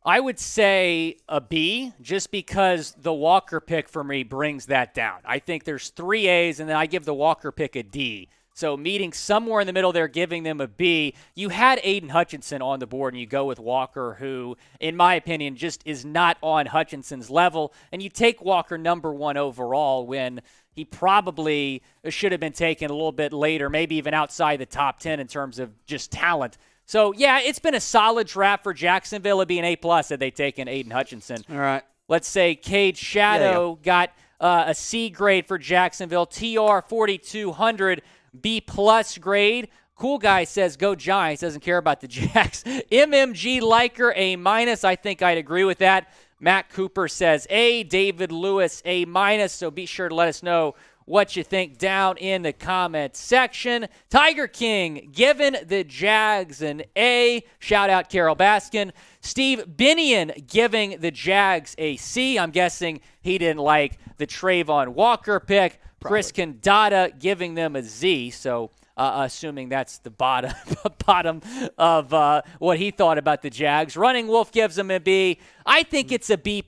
I would say a B, just because the Walker pick for me brings that down. I think there's 3 A's, and then I give the Walker pick a D. So meeting somewhere in the middle there, giving them a B. You had Aiden Hutchinson on the board, and you go with Walker, who, in my opinion, just is not on Hutchinson's level. And you take Walker number 1 overall when he probably should have been taken a little bit later, maybe even outside the top 10 in terms of just talent. So, yeah, it's been a solid draft for Jacksonville. It'd be an A+ had they taken Aiden Hutchinson. All right. Let's say Cade Shadow got a C grade for Jacksonville. TR 4200, B+ grade. Cool Guy says, go Giants. Doesn't care about the Jacks. MMG Liker, A-. I think I'd agree with that. Matt Cooper says A. David Lewis, A-. So be sure to let us know what you think down in the comments section. Tiger King giving the Jags an A. Shout out Carol Baskin. Steve Binion giving the Jags a C. I'm guessing he didn't like the Trayvon Walker pick. Probably. Chris Kandata giving them a Z. So assuming that's the bottom of what he thought about the Jags. Running Wolf gives them a B. I think it's a B+,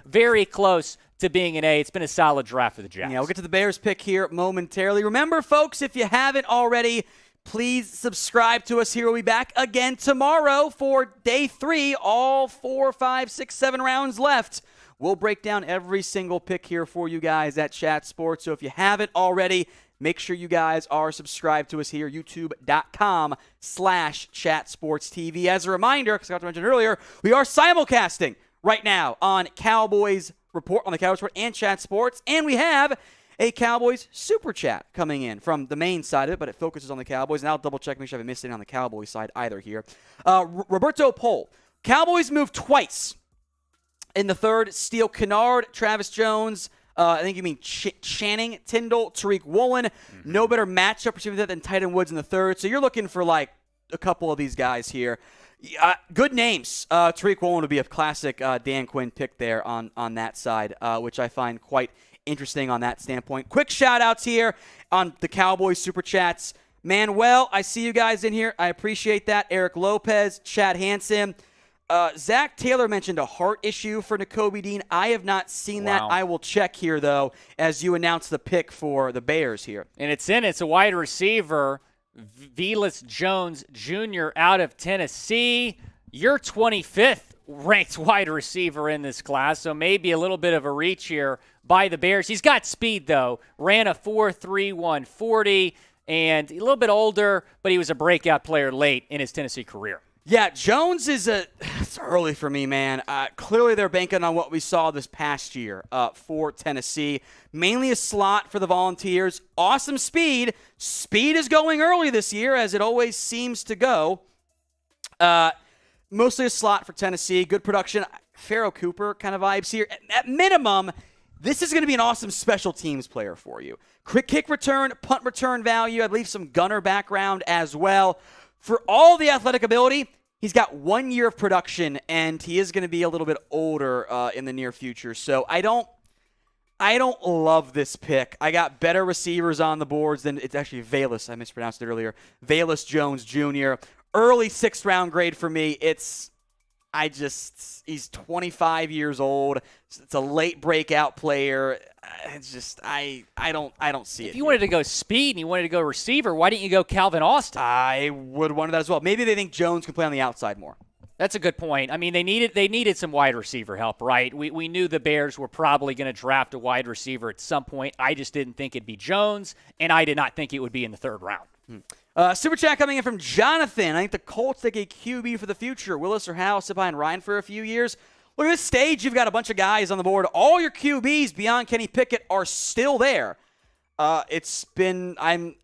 very close to being an A. It's been a solid draft for the Jags. Yeah, we'll get to the Bears pick here momentarily. Remember, folks, if you haven't already, please subscribe to us here. We'll be back again tomorrow for day 3. All 4, 5, 6, 7 rounds left. We'll break down every single pick here for you guys at Chat Sports. So if you haven't already, make sure you guys are subscribed to us here, youtube.com/chatsportstv. As a reminder, because I forgot to mention earlier, we are simulcasting right now on Cowboys Report, on the Cowboys Report and Chat Sports, and we have a Cowboys Super Chat coming in from the main side of it, but it focuses on the Cowboys, and I'll double-check, make sure I haven't missed anything on the Cowboys side either here. Roberto Pohl, Cowboys moved twice in the third. Steele Kennard, Travis Jones, I think you mean Channing, Tyndall, Tariq Woolen. No better matchup receiving that than Titan Woods in the third. So you're looking for like a couple of these guys here. Good names. Tariq Woolen would be a classic Dan Quinn pick there on that side, which I find quite interesting on that standpoint. Quick shout-outs here on the Cowboys Super Chats. Manuel, I see you guys in here. I appreciate that. Eric Lopez, Chad Hansen. Zach Taylor mentioned a heart issue for Nakobe Dean. I have not seen that. I will check here, though, as you announce the pick for the Bears here. And it's a wide receiver, Velus Jones Jr. out of Tennessee. You're 25th ranked wide receiver in this class, so maybe a little bit of a reach here by the Bears. He's got speed, though. Ran a 4.3 140, and a little bit older, but he was a breakout player late in his Tennessee career. Yeah, Jones is it's early for me, man. Clearly they're banking on what we saw this past year for Tennessee. Mainly a slot for the Volunteers. Awesome speed. Speed is going early this year, as it always seems to go. Mostly a slot for Tennessee. Good production. Pharaoh Cooper kind of vibes here. At minimum, this is going to be an awesome special teams player for you. Quick kick return, punt return value. I believe some gunner background as well. For all the athletic ability, he's got 1 year of production, and he is going to be a little bit older in the near future. So I don't love this pick. I got better receivers on the boards than it's actually Velus. I mispronounced it earlier. Velus Jones Jr. Early 6th round grade for me. He's 25 years old. It's a late breakout player. It's just I don't see it. If you wanted to go speed and you wanted to go receiver, why didn't you go Calvin Austin? I would want that as well. Maybe they think Jones can play on the outside more. That's a good point. I mean, they needed some wide receiver help, right? We knew the Bears were probably going to draft a wide receiver at some point. I just didn't think it'd be Jones, and I did not think it would be in the 3rd round. Super chat coming in from Jonathan. I think the Colts take a QB for the future. Willis or Howe sit behind Ryan for a few years. Look at this stage. You've got a bunch of guys on the board. All your QBs beyond Kenny Pickett are still there. I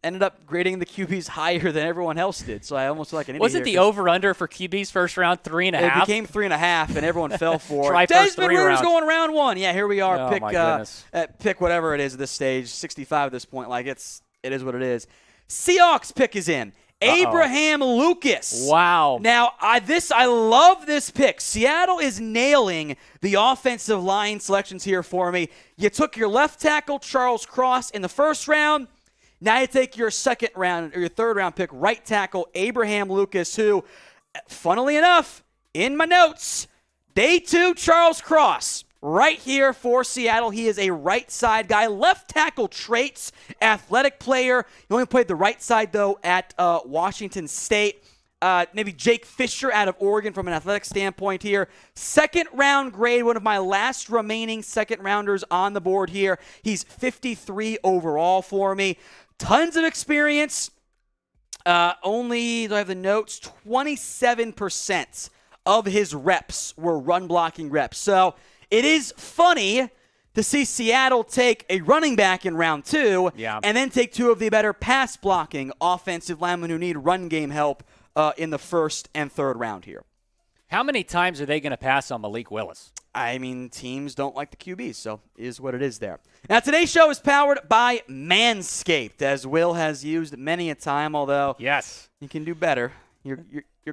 ended up grading the QBs higher than everyone else did, so I almost feel like an idiot. Was it the over-under for QBs first round 3.5? It became 3.5, and everyone fell for it. Desmond Ritter's going round 1. Yeah, here we are. Oh, Pick whatever it is at this stage, 65 at this point. Like it is what it is. Seahawks pick is in. Abraham Lucas. Wow. Now, I love this pick. Seattle is nailing the offensive line selections here for me. You took your left tackle, Charles Cross, in the 1st round. Now you take your 2nd round or your 3rd round pick, right tackle, Abraham Lucas, who, funnily enough, in my notes, day 2, Charles Cross. Right here for Seattle. He is a right side guy. Left tackle traits, athletic player. He only played the right side, though, at Washington State. Maybe Jake Fisher out of Oregon from an athletic standpoint here. 2nd round grade, one of my last remaining 2nd rounders on the board here. He's 53 overall for me. Tons of experience. Only, do I have the notes? 27% of his reps were run blocking reps. So it is funny to see Seattle take a running back in round 2 and then take 2 of the better pass blocking offensive linemen who need run game help in the 1st and 3rd round here. How many times are they going to pass on Malik Willis? I mean, teams don't like the QBs, so is what it is there. Now, today's show is powered by Manscaped, as Will has used many a time, although Yes. you can do better. Your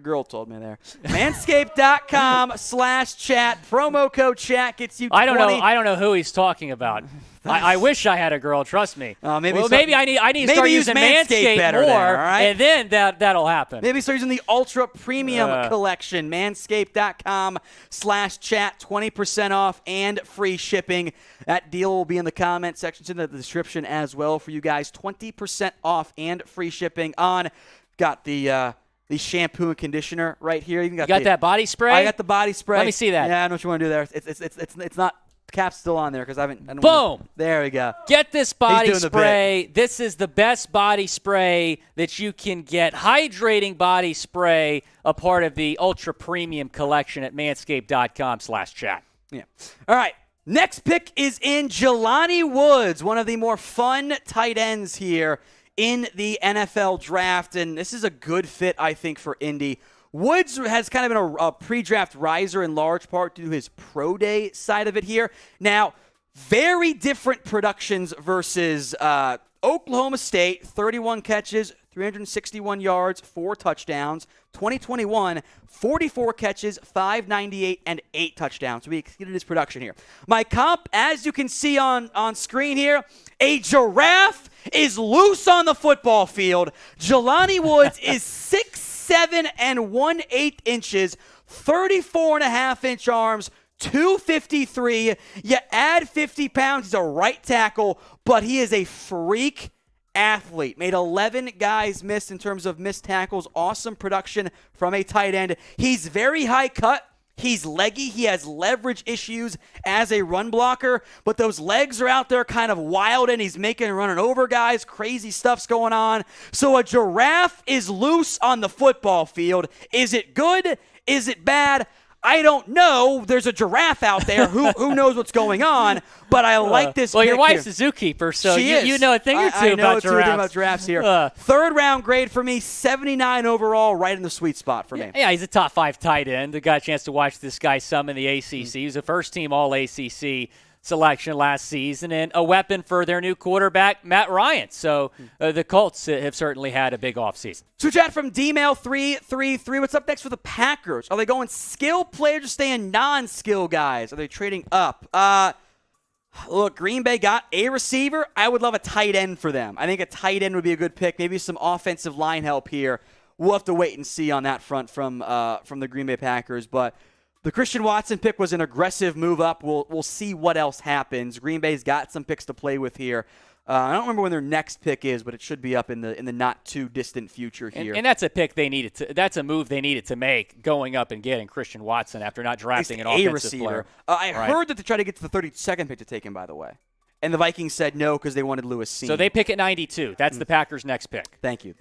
girl told me there. Manscaped.com/chat. Promo code chat gets you 20. I don't know who he's talking about. I wish I had a girl. Trust me. Maybe maybe I need to start use using Manscaped better more, then, all right? and then that'll happen. Maybe start using the Ultra Premium Collection. Manscaped.com/chat. 20% off and free shipping. That deal will be in the comment section, in the description as well for you guys. 20% off and free shipping on. Got the shampoo and conditioner right here. You got that body spray? I got the body spray. Let me see that. Yeah, I know what you want to do there. It's not. The cap's still on there because I don't Boom. There we go. Get this body doing the spray. This is the best body spray that you can get. Hydrating body spray, a part of the Ultra Premium Collection at manscaped.com/chat. Yeah. All right. Next pick is in Jelani Woods, one of the more fun tight ends here in the NFL draft, and this is a good fit, I think, for Indy. Woods has kind of been a pre-draft riser in large part due to his pro day side of it here. Now, very different productions versus Oklahoma State, 31 catches, 361 yards, 4 touchdowns. 2021, 44 catches, 598, and 8 touchdowns. So we exceeded his production here. My comp, as you can see on screen here, a giraffe is loose on the football field. Jelani Woods is 6'7" and 1/8 inches, 34.5-inch arms, 253. You add 50 pounds. He's a right tackle, but he is a freak athlete. Made 11 guys miss in terms of missed tackles. Awesome production from a tight end. He's very high cut. He's leggy. He has leverage issues as a run blocker, but those legs are out there kind of wild, and he's making and running over guys. Crazy stuff's going on. So a giraffe is loose on the football field. Is it good? Is it bad? I don't know. There's a giraffe out there. Who knows what's going on? But I like this. Well, your wife's here. a zookeeper, so She is. you know a thing or two I know about a thing giraffes. about giraffes here. Third round grade for me, 79 overall, right in the sweet spot for me. Yeah, he's a top 5 tight end. I got a chance to watch this guy some in the ACC. He was a first-team All-ACC selection last season, and a weapon for their new quarterback, Matt Ryan. So the Colts have certainly had a big offseason. So chat from DMail333. What's up next for the Packers? Are they going skill players or staying non-skill guys? Are they trading up? Look, Green Bay got a receiver. I would love a tight end for them. I think a tight end would be a good pick. Maybe some offensive line help here. We'll have to wait and see on that front from the Green Bay Packers, but the Christian Watson pick was an aggressive move up. We'll see what else happens. Green Bay's got some picks to play with here. I don't remember when their next pick is, but it should be up in the not too distant future here. And that's a pick they needed to. That's a move they needed to make, going up and getting Christian Watson after not drafting an offensive receiver. player. I heard that they tried to get to the 32nd pick to take him, by the way, and the Vikings said no because they wanted Lewis Seen. So they pick at 92. That's the Packers' next pick. Thank you.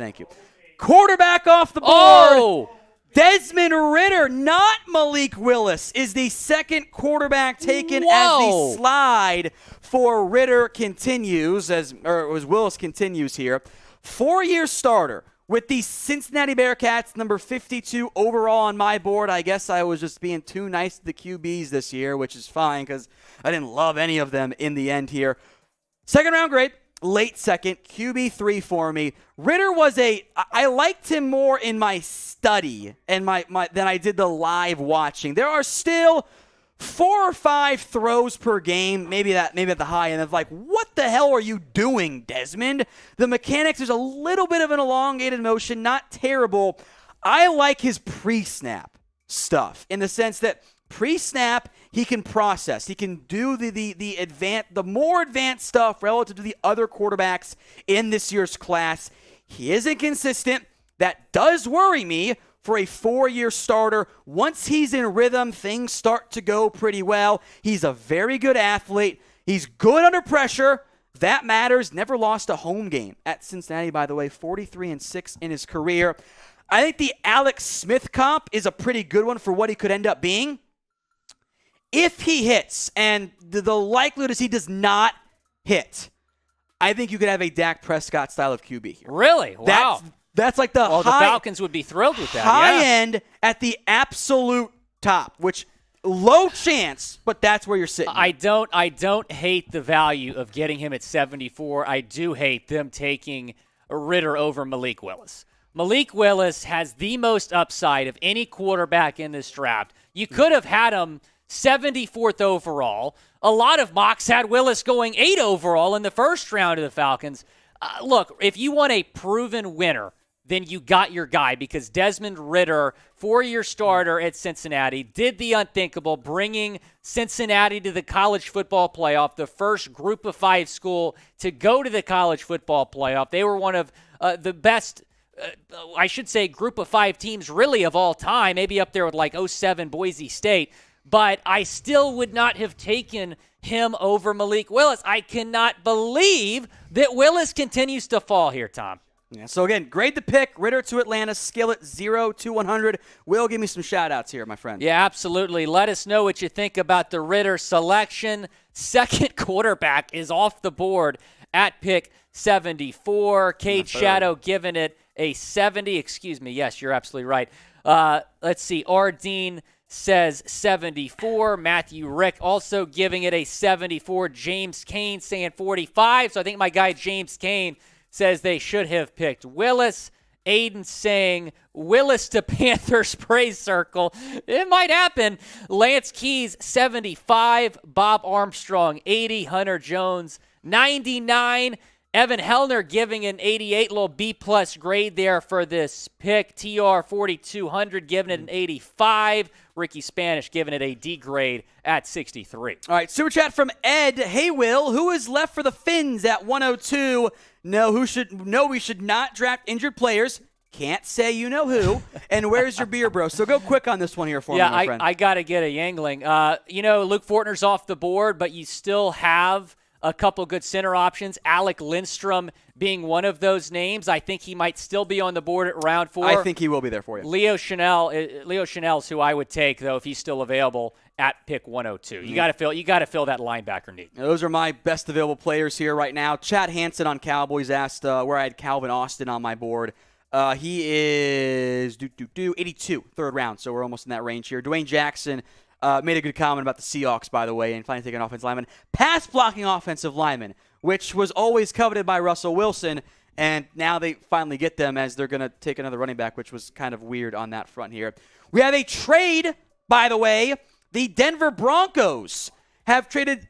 Quarterback off the board. Oh! Desmond Ridder, not Malik Willis, is the second quarterback taken as the slide for Ridder continues, as Willis continues here. 4-year starter with the Cincinnati Bearcats, number 52 overall on my board. I guess I was just being too nice to the QBs this year, which is fine because I didn't love any of them in the end here. Second round grade. Late second, QB3 for me. Ridder was I liked him more in my study and than I did the live watching. There are still 4 or 5 throws per game, maybe at the high end, of like, what the hell are you doing, Desmond? The mechanics, there's a little bit of an elongated motion, not terrible. I like his pre-snap stuff in the sense that pre-snap, he can process. He can do the more advanced stuff relative to the other quarterbacks in this year's class. He isn't consistent. That does worry me for a 4-year starter. Once he's in rhythm, things start to go pretty well. He's a very good athlete. He's good under pressure. That matters. Never lost a home game at Cincinnati, by the way. 43-6 in his career. I think the Alex Smith comp is a pretty good one for what he could end up being. If he hits, and the likelihood is he does not hit, I think you could have a Dak Prescott style of QB here. Really? Wow. That's like the the Falcons would be thrilled with that. High end at the absolute top, which low chance, but that's where you're sitting. I don't hate the value of getting him at 74. I do hate them taking Ritter over Malik Willis. Malik Willis has the most upside of any quarterback in this draft. You could have had him 74th overall. A lot of mocks had Willis going 8 overall in the first round of the Falcons. Look, if you want a proven winner, then you got your guy, because Desmond Ritter, 4-year starter at Cincinnati, did the unthinkable, bringing Cincinnati to the college football playoff, the first group of 5 school to go to the college football playoff. They were one of the best, I should say, group of 5 teams really of all time, maybe up there with like 07 Boise State. But I still would not have taken him over Malik Willis. I cannot believe that Willis continues to fall here, Tom. Yeah, so again, grade the pick, Ritter to Atlanta, scale it 0 to 100. Will, give me some shout-outs here, my friend. Yeah, absolutely. Let us know what you think about the Ritter selection. Second quarterback is off the board at pick 74. Cade Shadow giving it a 70. Excuse me. Yes, you're absolutely right. Let's see. Ardeen says 74. Matthew Rick also giving it a 74. James Kane saying 45. So I think my guy James Kane says they should have picked Willis. Aiden saying Willis to Panthers praise circle. It might happen. Lance Keys 75. Bob Armstrong 80. Hunter Jones 99. Evan Hellner giving an 88, little B-plus grade there for this pick. TR 4200 giving it an 85. Ricky Spanish giving it a D grade at 63. All right, super chat from Ed. Hey, Will, who is left for the Finns at 102? No, we should not draft injured players. Can't say you know who. And where's your beer, bro? So go quick on this one here for me, my friend. I got to get a Yangling. Luke Fortner's off the board, but you still have a couple good center options. Alec Lindstrom being one of those names. I think he might still be on the board at round 4. I think he will be there for you. Leo Chanel's who I would take, though, if he's still available at pick 102. You got to fill that linebacker need. Those are my best available players here right now. Chad Hansen on Cowboys asked where I had Calvin Austin on my board. He is 82, third round, so we're almost in that range here. Dwayne Jackson made a good comment about the Seahawks, by the way, and finally taking an offensive lineman. Pass-blocking offensive lineman, which was always coveted by Russell Wilson, and now they finally get them as they're going to take another running back, which was kind of weird on that front here. We have a trade, by the way. The Denver Broncos have traded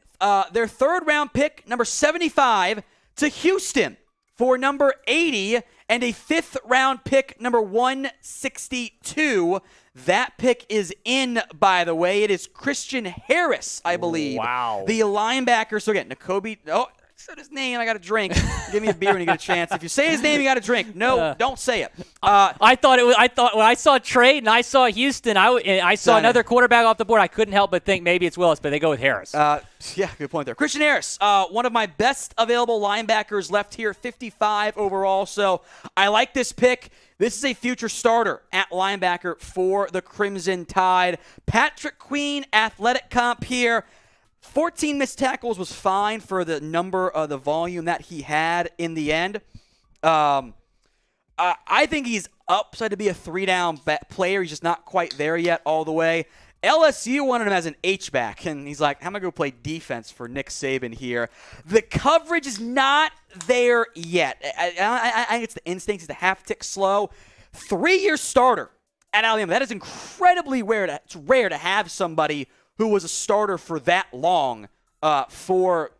their third-round pick, number 75, to Houston for number 80 and a fifth-round pick, number 162. That pick is in, by the way. It is Christian Harris, I believe. Wow. The linebacker. So again, Nakobe. Oh, I said his name. I got a drink. Give me a beer when you get a chance. If you say his name, you got a drink. No, don't say it. I thought when I saw trade and I saw Houston, I saw another quarterback off the board. I couldn't help but think maybe it's Willis, but they go with Harris. Yeah, good point there. Christian Harris, one of my best available linebackers left here, 55 overall. So I like this pick. This is a future starter at linebacker for the Crimson Tide. Patrick Queen, athletic comp here. 14 missed tackles was fine for the number of the volume that he had in the end. I think he's upside to be a 3-down player. He's just not quite there yet all the way. LSU wanted him as an H-back, and he's like, I'm going to go play defense for Nick Saban here. The coverage is not there yet. I think it's the instincts. It's the half-tick slow. 3-year starter at Alabama. That is incredibly rare. It's rare to have somebody who was a starter for that long for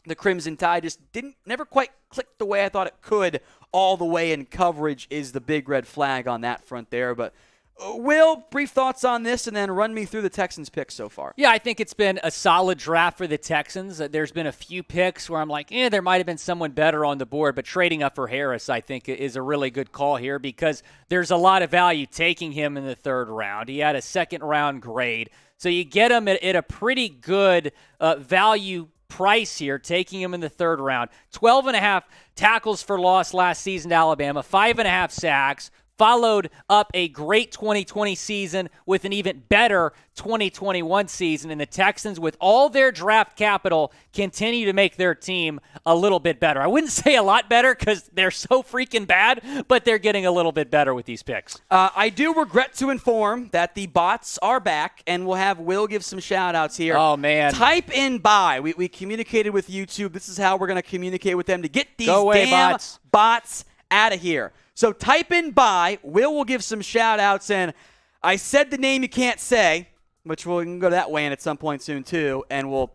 the Crimson Tide. Just never quite clicked the way I thought it could all the way, and coverage is the big red flag on that front there. But Will, brief thoughts on this, and then run me through the Texans' picks so far. Yeah, I think it's been a solid draft for the Texans. There's been a few picks where I'm like, there might have been someone better on the board, but trading up for Harris, I think, is a really good call here because there's a lot of value taking him in the third round. He had a second-round grade, so you get him at a pretty good value price here, taking him in the third round. 12.5 tackles for loss last season to Alabama, 5.5 sacks, followed up a great 2020 season with an even better 2021 season. And the Texans, with all their draft capital, continue to make their team a little bit better. I wouldn't say a lot better because they're so freaking bad, but they're getting a little bit better with these picks. I do regret to inform that the bots are back, and we'll have Will give some shout-outs here. Oh, man. Type in buy. We communicated with YouTube. This is how we're going to communicate with them to get these Go away, damn bots. bots out of here. So type in buy. Will give some shout-outs, and I said the name you can't say, which we can go that way in at some point soon too, and we'll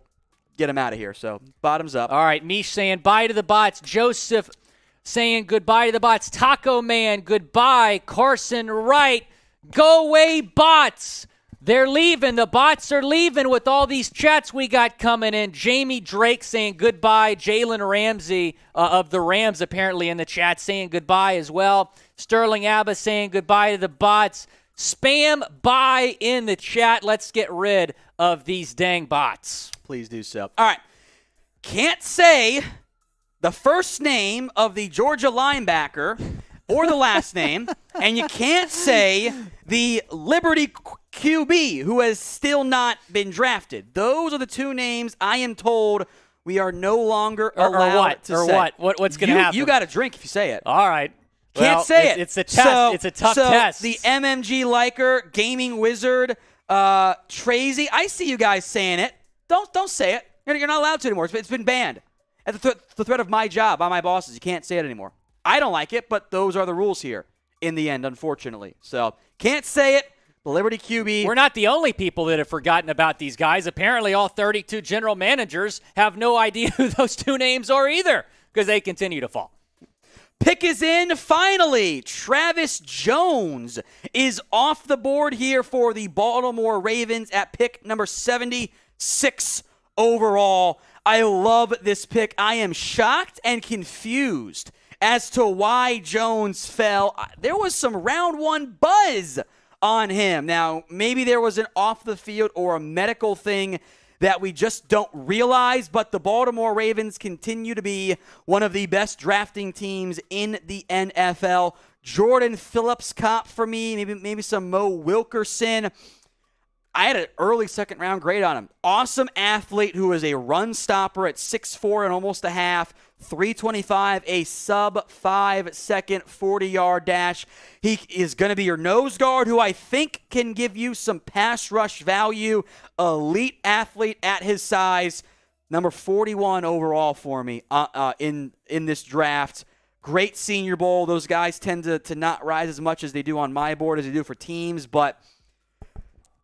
get him out of here. So bottoms up. All right, Mish saying bye to the bots. Joseph saying goodbye to the bots. Taco Man, goodbye. Carson Wright, go away, bots. They're leaving. The bots are leaving with all these chats we got coming in. Jamie Drake saying goodbye. Jalen Ramsey of the Rams apparently in the chat saying goodbye as well. Sterling Abba saying goodbye to the bots. Spam bye in the chat. Let's get rid of these dang bots. Please do so. All right. Can't say the first name of the Georgia linebacker or the last name, and you can't say the Liberty QB who has still not been drafted. Those are the two names I am told we are no longer allowed to say. What's going to happen? You got to drink if you say it. All right. Can't say it. It's a test. It's a tough test. The MMG liker, gaming wizard, Trazy. I see you guys saying it. Don't say it. You're not allowed to anymore. It's been banned. At the threat of my job, by my bosses, you can't say it anymore. I don't like it, but those are the rules here in the end, unfortunately. So can't say it. The Liberty QB. We're not the only people that have forgotten about these guys. Apparently, all 32 general managers have no idea who those two names are either because they continue to fall. Pick is in, finally. Travis Jones is off the board here for the Baltimore Ravens at pick number 76 overall. I love this pick. I am shocked and confused as to why Jones fell. There was some round one buzz on him. Now, maybe there was an off the field or a medical thing that we just don't realize, but the Baltimore Ravens continue to be one of the best drafting teams in the NFL. Jordan Phillips cop for me, maybe some Mo Wilkerson. I had an early second-round grade on him. Awesome athlete who is a run stopper at 6'4" and almost a half, 325, a sub-5-second 40-yard dash. He is going to be your nose guard who I think can give you some pass rush value. Elite athlete at his size. Number 41 overall for me in this draft. Great Senior Bowl. Those guys tend to not rise as much as they do on my board as they do for teams, but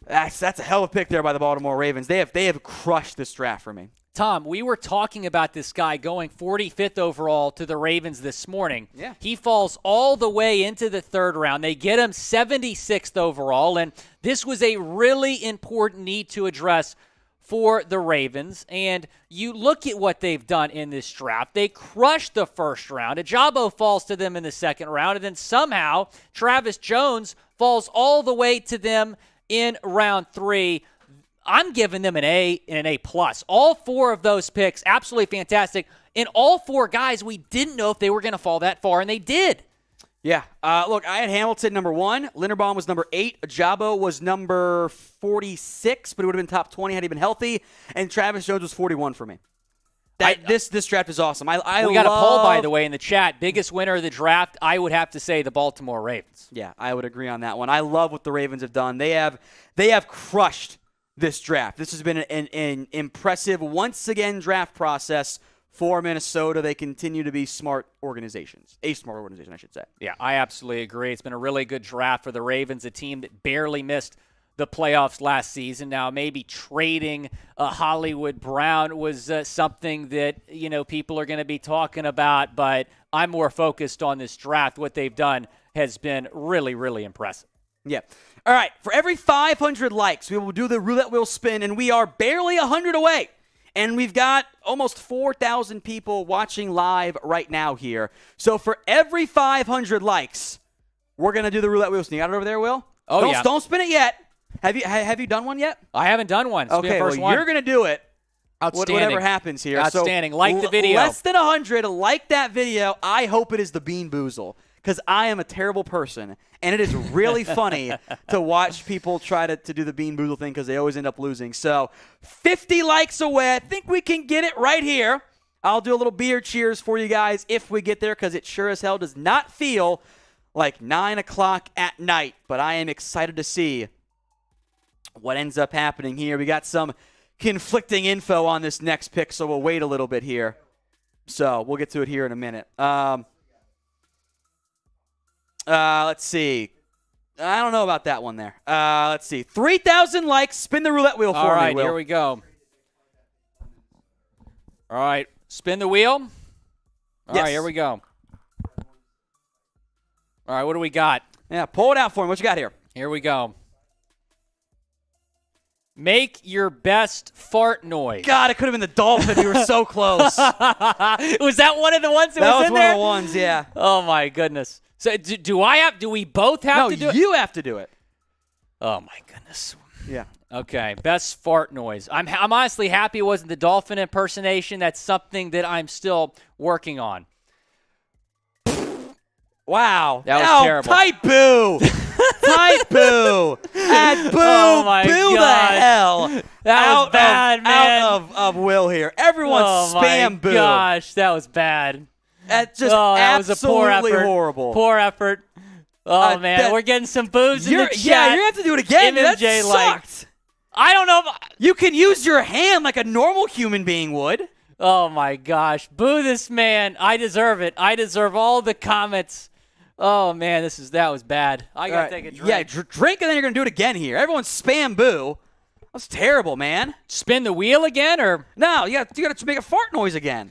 that's a hell of a pick there by the Baltimore Ravens. They have crushed this draft for me. Tom, we were talking about this guy going 45th overall to the Ravens this morning. Yeah. He falls all the way into the third round. They get him 76th overall, and this was a really important need to address for the Ravens. And you look at what they've done in this draft. They crushed the first round. Ajabo falls to them in the second round, and then somehow Travis Jones falls all the way to them in round 3. I'm giving them an A and an A+. All four of those picks, absolutely fantastic. And all four guys, we didn't know if they were going to fall that far, and they did. Yeah. Look, I had Hamilton number 1. Linderbaum was number 8. Ajabo was number 46, but it would have been top 20 had he been healthy. And Travis Jones was 41 for me. This draft is awesome. We got a poll, by the way, in the chat. Biggest winner of the draft, I would have to say the Baltimore Ravens. Yeah, I would agree on that one. I love what the Ravens have done. They have crushed this draft. This has been an impressive, once again, draft process for Minnesota. They continue to be smart organizations. A smart organization, I should say. Yeah, I absolutely agree. It's been a really good draft for the Ravens, a team that barely missed the playoffs last season. Now, maybe trading Hollywood Brown was something that, people are going to be talking about, but I'm more focused on this draft. What they've done has been really, really impressive. Yeah. All right, for every 500 likes, we will do the roulette wheel spin, and we are barely 100 away. And we've got almost 4,000 people watching live right now here. So for every 500 likes, we're going to do the roulette wheel spin. You got it over there, Will? Oh, yeah. Don't spin it yet. Have you done one yet? I haven't done one. It's Okay, first well, one. you're going to do it. Outstanding. Whatever happens here. Outstanding. So like the video. Less than 100. Like that video. I hope it is the Bean Boozle. because I am a terrible person, and it is really funny to watch people try to do the Bean Boozle thing because they always end up losing. So 50 likes away. I think we can get it right here. I'll do a little beer cheers for you guys if we get there because it sure as hell does not feel like 9 o'clock at night. But I am excited to see what ends up happening here. We got some conflicting info on this next pick, so we'll wait a little bit here. So we'll get to it here in a minute. Let's see. I don't know about that one there. Let's see. 3,000 likes. Spin the roulette wheel for me, All right, Will. here we go. All right, spin the wheel. All right, here we go. All right, what do we got? Yeah, pull it out for me. What you got here? Here we go. Make your best fart noise. God, it could have been the dolphin. You were so close. Was that one of the ones that was in one there? of the ones, yeah. Oh my goodness. So do we both have to do it? No, you have to do it. Oh my goodness. Yeah. Okay, best fart noise. I'm honestly happy it wasn't the dolphin impersonation. That's something that I'm still working on. Wow. That was terrible. Tight boo. Tight boo. And boo. Oh my boo gosh. the hell. That was bad, man. Out of Will here. Everyone spam boo. Oh my gosh, that was bad. That's just that was a poor absolutely effort. horrible. Poor effort. Oh man, we're getting some boos in the chat. Yeah, you're going to have to do it again. That MMJ sucked. I don't know. You can use your hand like a normal human being would. Oh my gosh, boo this man. I deserve it. I deserve all the comments. Oh man, that was bad. I gotta take a drink. Yeah, drink and then you're gonna do it again here. Everyone spam boo. That's terrible, man. Spin the wheel again, or no? You got to make a fart noise again.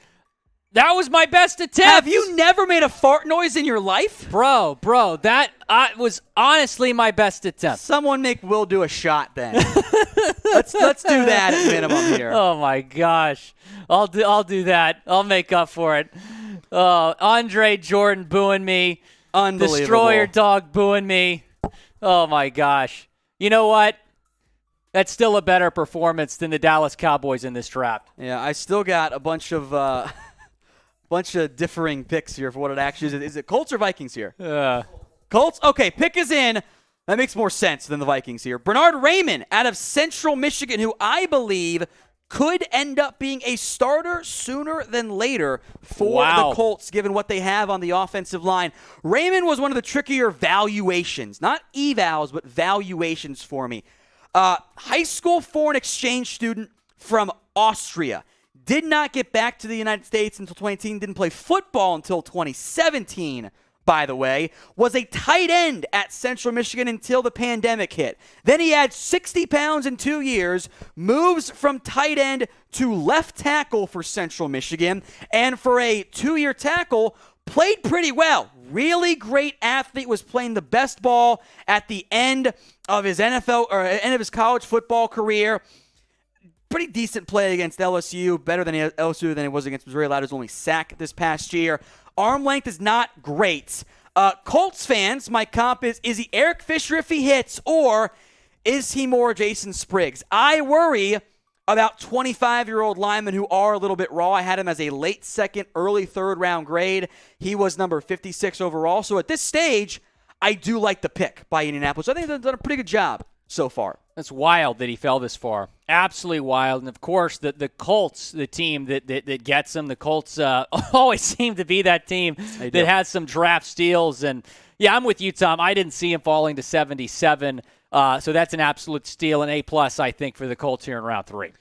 That was my best attempt. Have you never made a fart noise in your life, bro? That was honestly my best attempt. Someone make Will do a shot then. let's do that at minimum here. Oh my gosh, I'll do that. I'll make up for it. Andre Jordan booing me. Unbelievable. Destroyer dog booing me. Oh, my gosh. You know what? That's still a better performance than the Dallas Cowboys in this draft. Yeah, I still got a bunch of differing picks here for what it actually is. Is it Colts or Vikings here? Colts? Okay, pick is in. That makes more sense than the Vikings here. Bernard Raymond out of Central Michigan, who I believe could end up being a starter sooner than later for the Colts, given what they have on the offensive line. Raymond was one of the trickier valuations, not evals, but valuations for me. High school foreign exchange student from Austria. Did not get back to the United States until 2018. Didn't play football until 2017. By the way, was a tight end at Central Michigan until the pandemic hit. Then he had 60 pounds in 2 years, moves from tight end to left tackle for Central Michigan, and for a 2-year tackle, played pretty well. Really great athlete, was playing the best ball at the end of his NFL or end of his college football career. Pretty decent play against LSU, better than LSU than it was against Missouri. Allowed his only sack this past year. Arm length is not great. Colts fans, my comp is he Eric Fisher if he hits, or is he more Jason Spriggs? I worry about 25-year-old linemen who are a little bit raw. I had him as a late second, early third round grade. He was number 56 overall. So at this stage, I do like the pick by Indianapolis. I think they've done a pretty good job so far. That's wild that he fell this far. Absolutely wild. And, of course, the Colts, the team that gets him, the Colts always seem to be that team that has some draft steals. And, yeah, I'm with you, Tom. I didn't see him falling to 77. So that's an absolute steal, an A-plus, I think, for the Colts here in round 3.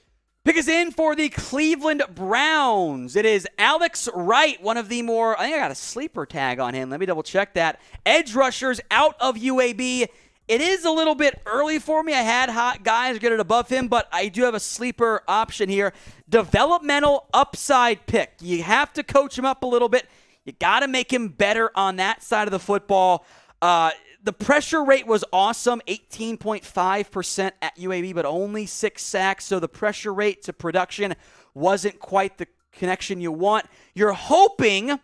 Pick is in for the Cleveland Browns. It is Alex Wright, one of the more, I think I got a sleeper tag on him. Let me double check that. Edge rushers out of UAB. It is a little bit early for me. I had hot guys get it above him, but I do have a sleeper option here. Developmental upside pick. You have to coach him up a little bit. You got to make him better on that side of the football. The pressure rate was awesome, 18.5% at UAB, but only 6 sacks. So the pressure rate to production wasn't quite the connection you want. You're hoping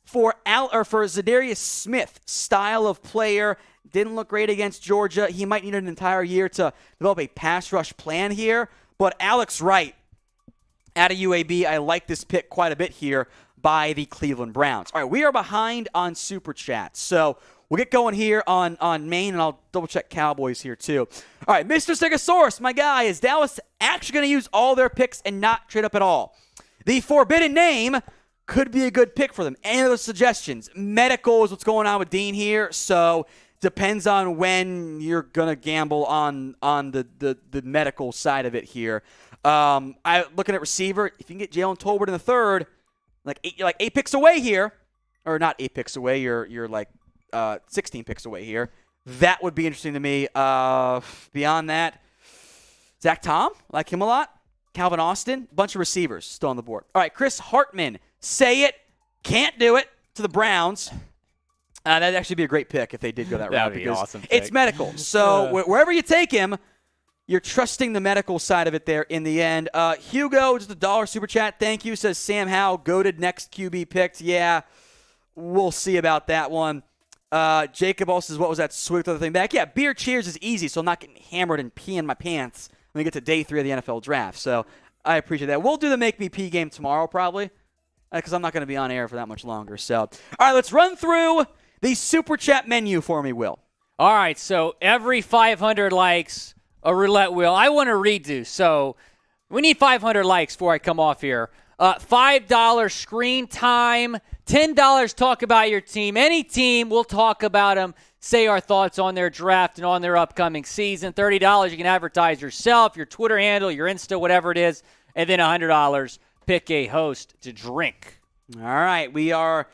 for Zadarius Smith style of player. Didn't look great against Georgia. He might need an entire year to develop a pass rush plan here. But Alex Wright, At a UAB, I like this pick quite a bit here by the Cleveland Browns. All right, we are behind on Super Chat, so we'll get going here on Maine, and I'll double-check Cowboys here too. All right, Mr. Stegosaurus, my guy, is Dallas actually going to use all their picks and not trade up at all? The forbidden name could be a good pick for them. Any other suggestions? Medical is what's going on with Dean here, so depends on when you're going to gamble on the medical side of it here. Looking at receiver, if you can get Jalen Tolbert in the third, you're like 8 picks away here, or not 8 picks away, you're like 16 picks away here. That would be interesting to me. Beyond that, Zach Tom, like him a lot. Calvin Austin, bunch of receivers still on the board. All right, Chris Hartman, say it, can't do it to the Browns. That'd actually be a great pick if they did go that route. That'd be because awesome pick. It's medical. So wherever you take him, you're trusting the medical side of it there in the end. Hugo, just $1 super chat. Thank you. Says Sam Howell, goated next QB picked. Yeah, we'll see about that one. Jacob also says, what was that sweet other thing back? Yeah, beer cheers is easy, so I'm not getting hammered and peeing my pants when we get to day 3 of the NFL draft. So I appreciate that. We'll do the Make Me Pee game tomorrow probably because I'm not going to be on air for that much longer. So, all right, let's run through the super chat menu for me, Will. All right, so every 500 likes, a roulette wheel. I want to redo, so we need 500 likes before I come off here. $5 screen time, $10 talk about your team. Any team, we'll talk about them, say our thoughts on their draft and on their upcoming season. $30, you can advertise yourself, your Twitter handle, your Insta, whatever it is. And then $100, pick a host to drink. All right, we are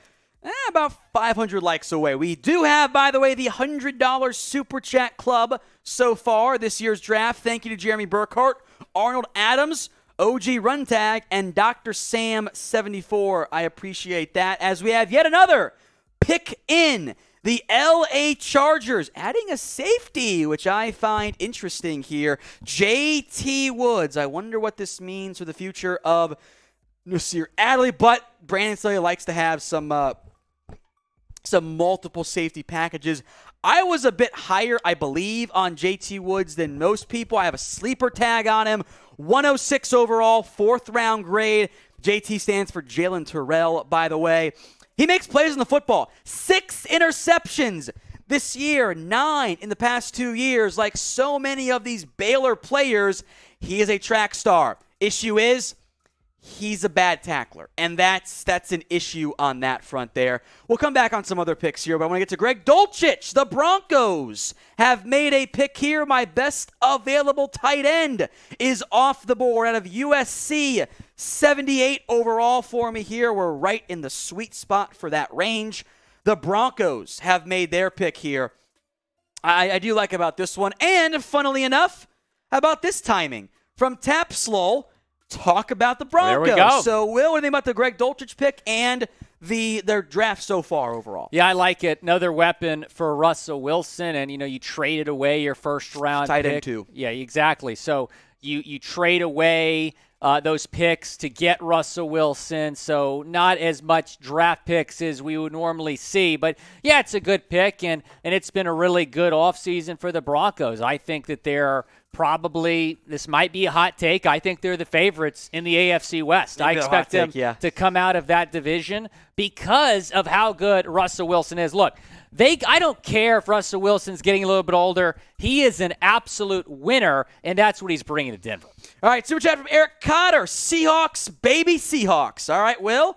about 500 likes away. We do have, by the way, the $100 Super Chat Club so far this year's draft. Thank you to Jeremy Burkhart, Arnold Adams, OG Runtag, and Dr. Sam74. I appreciate that. As we have yet another pick in the LA Chargers, adding a safety, which I find interesting here. JT Woods. I wonder what this means for the future of Nasir Adderley, but Brandon Staley likes to have some multiple safety packages. I was a bit higher, I believe, on JT Woods than most people. I have a sleeper tag on him. 106 overall, 4th round grade. JT stands for Jalen Terrell, by the way. He makes plays on the football. 6 interceptions this year, 9 in the past 2 years. Like so many of these Baylor players, he is a track star. Issue is, he's a bad tackler, and that's an issue on that front there. We'll come back on some other picks here, but I want to get to Greg Dulcich. The Broncos have made a pick here. My best available tight end is off the board out of USC. 78 overall for me here. We're right in the sweet spot for that range. The Broncos have made their pick here. I do like about this one, and funnily enough, how about this timing? From Tapslow, talk about the Broncos. There we go. So, Will, what do you think about the Greg Dulcich pick and their draft so far overall? Yeah, I like it. Another weapon for Russell Wilson, and you traded away your first round tight pick. end too. Yeah, exactly. So you trade away those picks to get Russell Wilson, so not as much draft picks as we would normally see. But, yeah, it's a good pick, and it's been a really good offseason for the Broncos. I think that they're probably, this might be a hot take, I think they're the favorites in the AFC West. I expect them to come out of that division because of how good Russell Wilson is. Look, I don't care if Russell Wilson's getting a little bit older. He is an absolute winner, and that's what he's bringing to Denver. All right, super chat from Eric Cotter. Seahawks, baby Seahawks. All right, Will,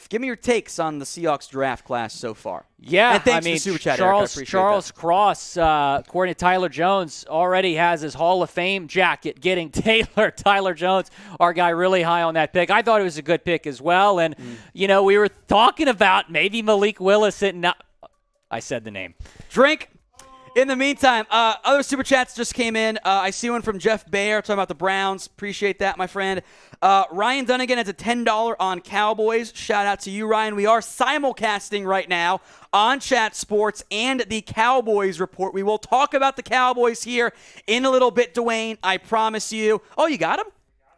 give me your takes on the Seahawks draft class so far. Yeah, and thanks for the super chat, Charles, Eric. Charles Cross, according to Tyler Jones, already has his Hall of Fame jacket getting Taylor. Tyler Jones, our guy, really high on that pick. I thought it was a good pick as well. And, we were talking about maybe Malik Willis. I said the name. Drink. In the meantime, other super chats just came in. I see one from Jeff Baer talking about the Browns. Appreciate that, my friend. Ryan Dunnigan has a $10 on Cowboys. Shout out to you, Ryan. We are simulcasting right now on Chat Sports and the Cowboys Report. We will talk about the Cowboys here in a little bit, Dwayne. I promise you. Oh, you got him?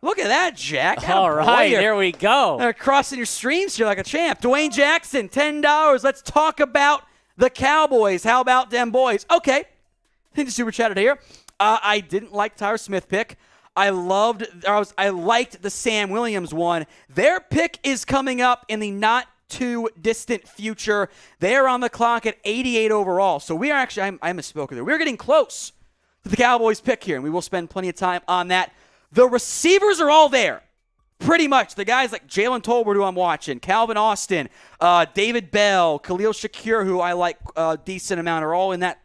Look at that, Jack. All right, there we go. They're crossing your streams here like a champ. Dwayne Jackson, $10. Let's talk about the Cowboys. How about them boys? Okay. I think the super chatted here. I didn't like Tyler Smith pick. I liked the Sam Williams one. Their pick is coming up in the not too distant future. They're on the clock at 88 overall. So we are actually, I misspoke there. We're getting close to the Cowboys pick here, and we will spend plenty of time on that. The receivers are all there. Pretty much. The guys like Jalen Tolbert, who I'm watching, Calvin Austin, David Bell, Khalil Shakir, who I like a decent amount, are all in that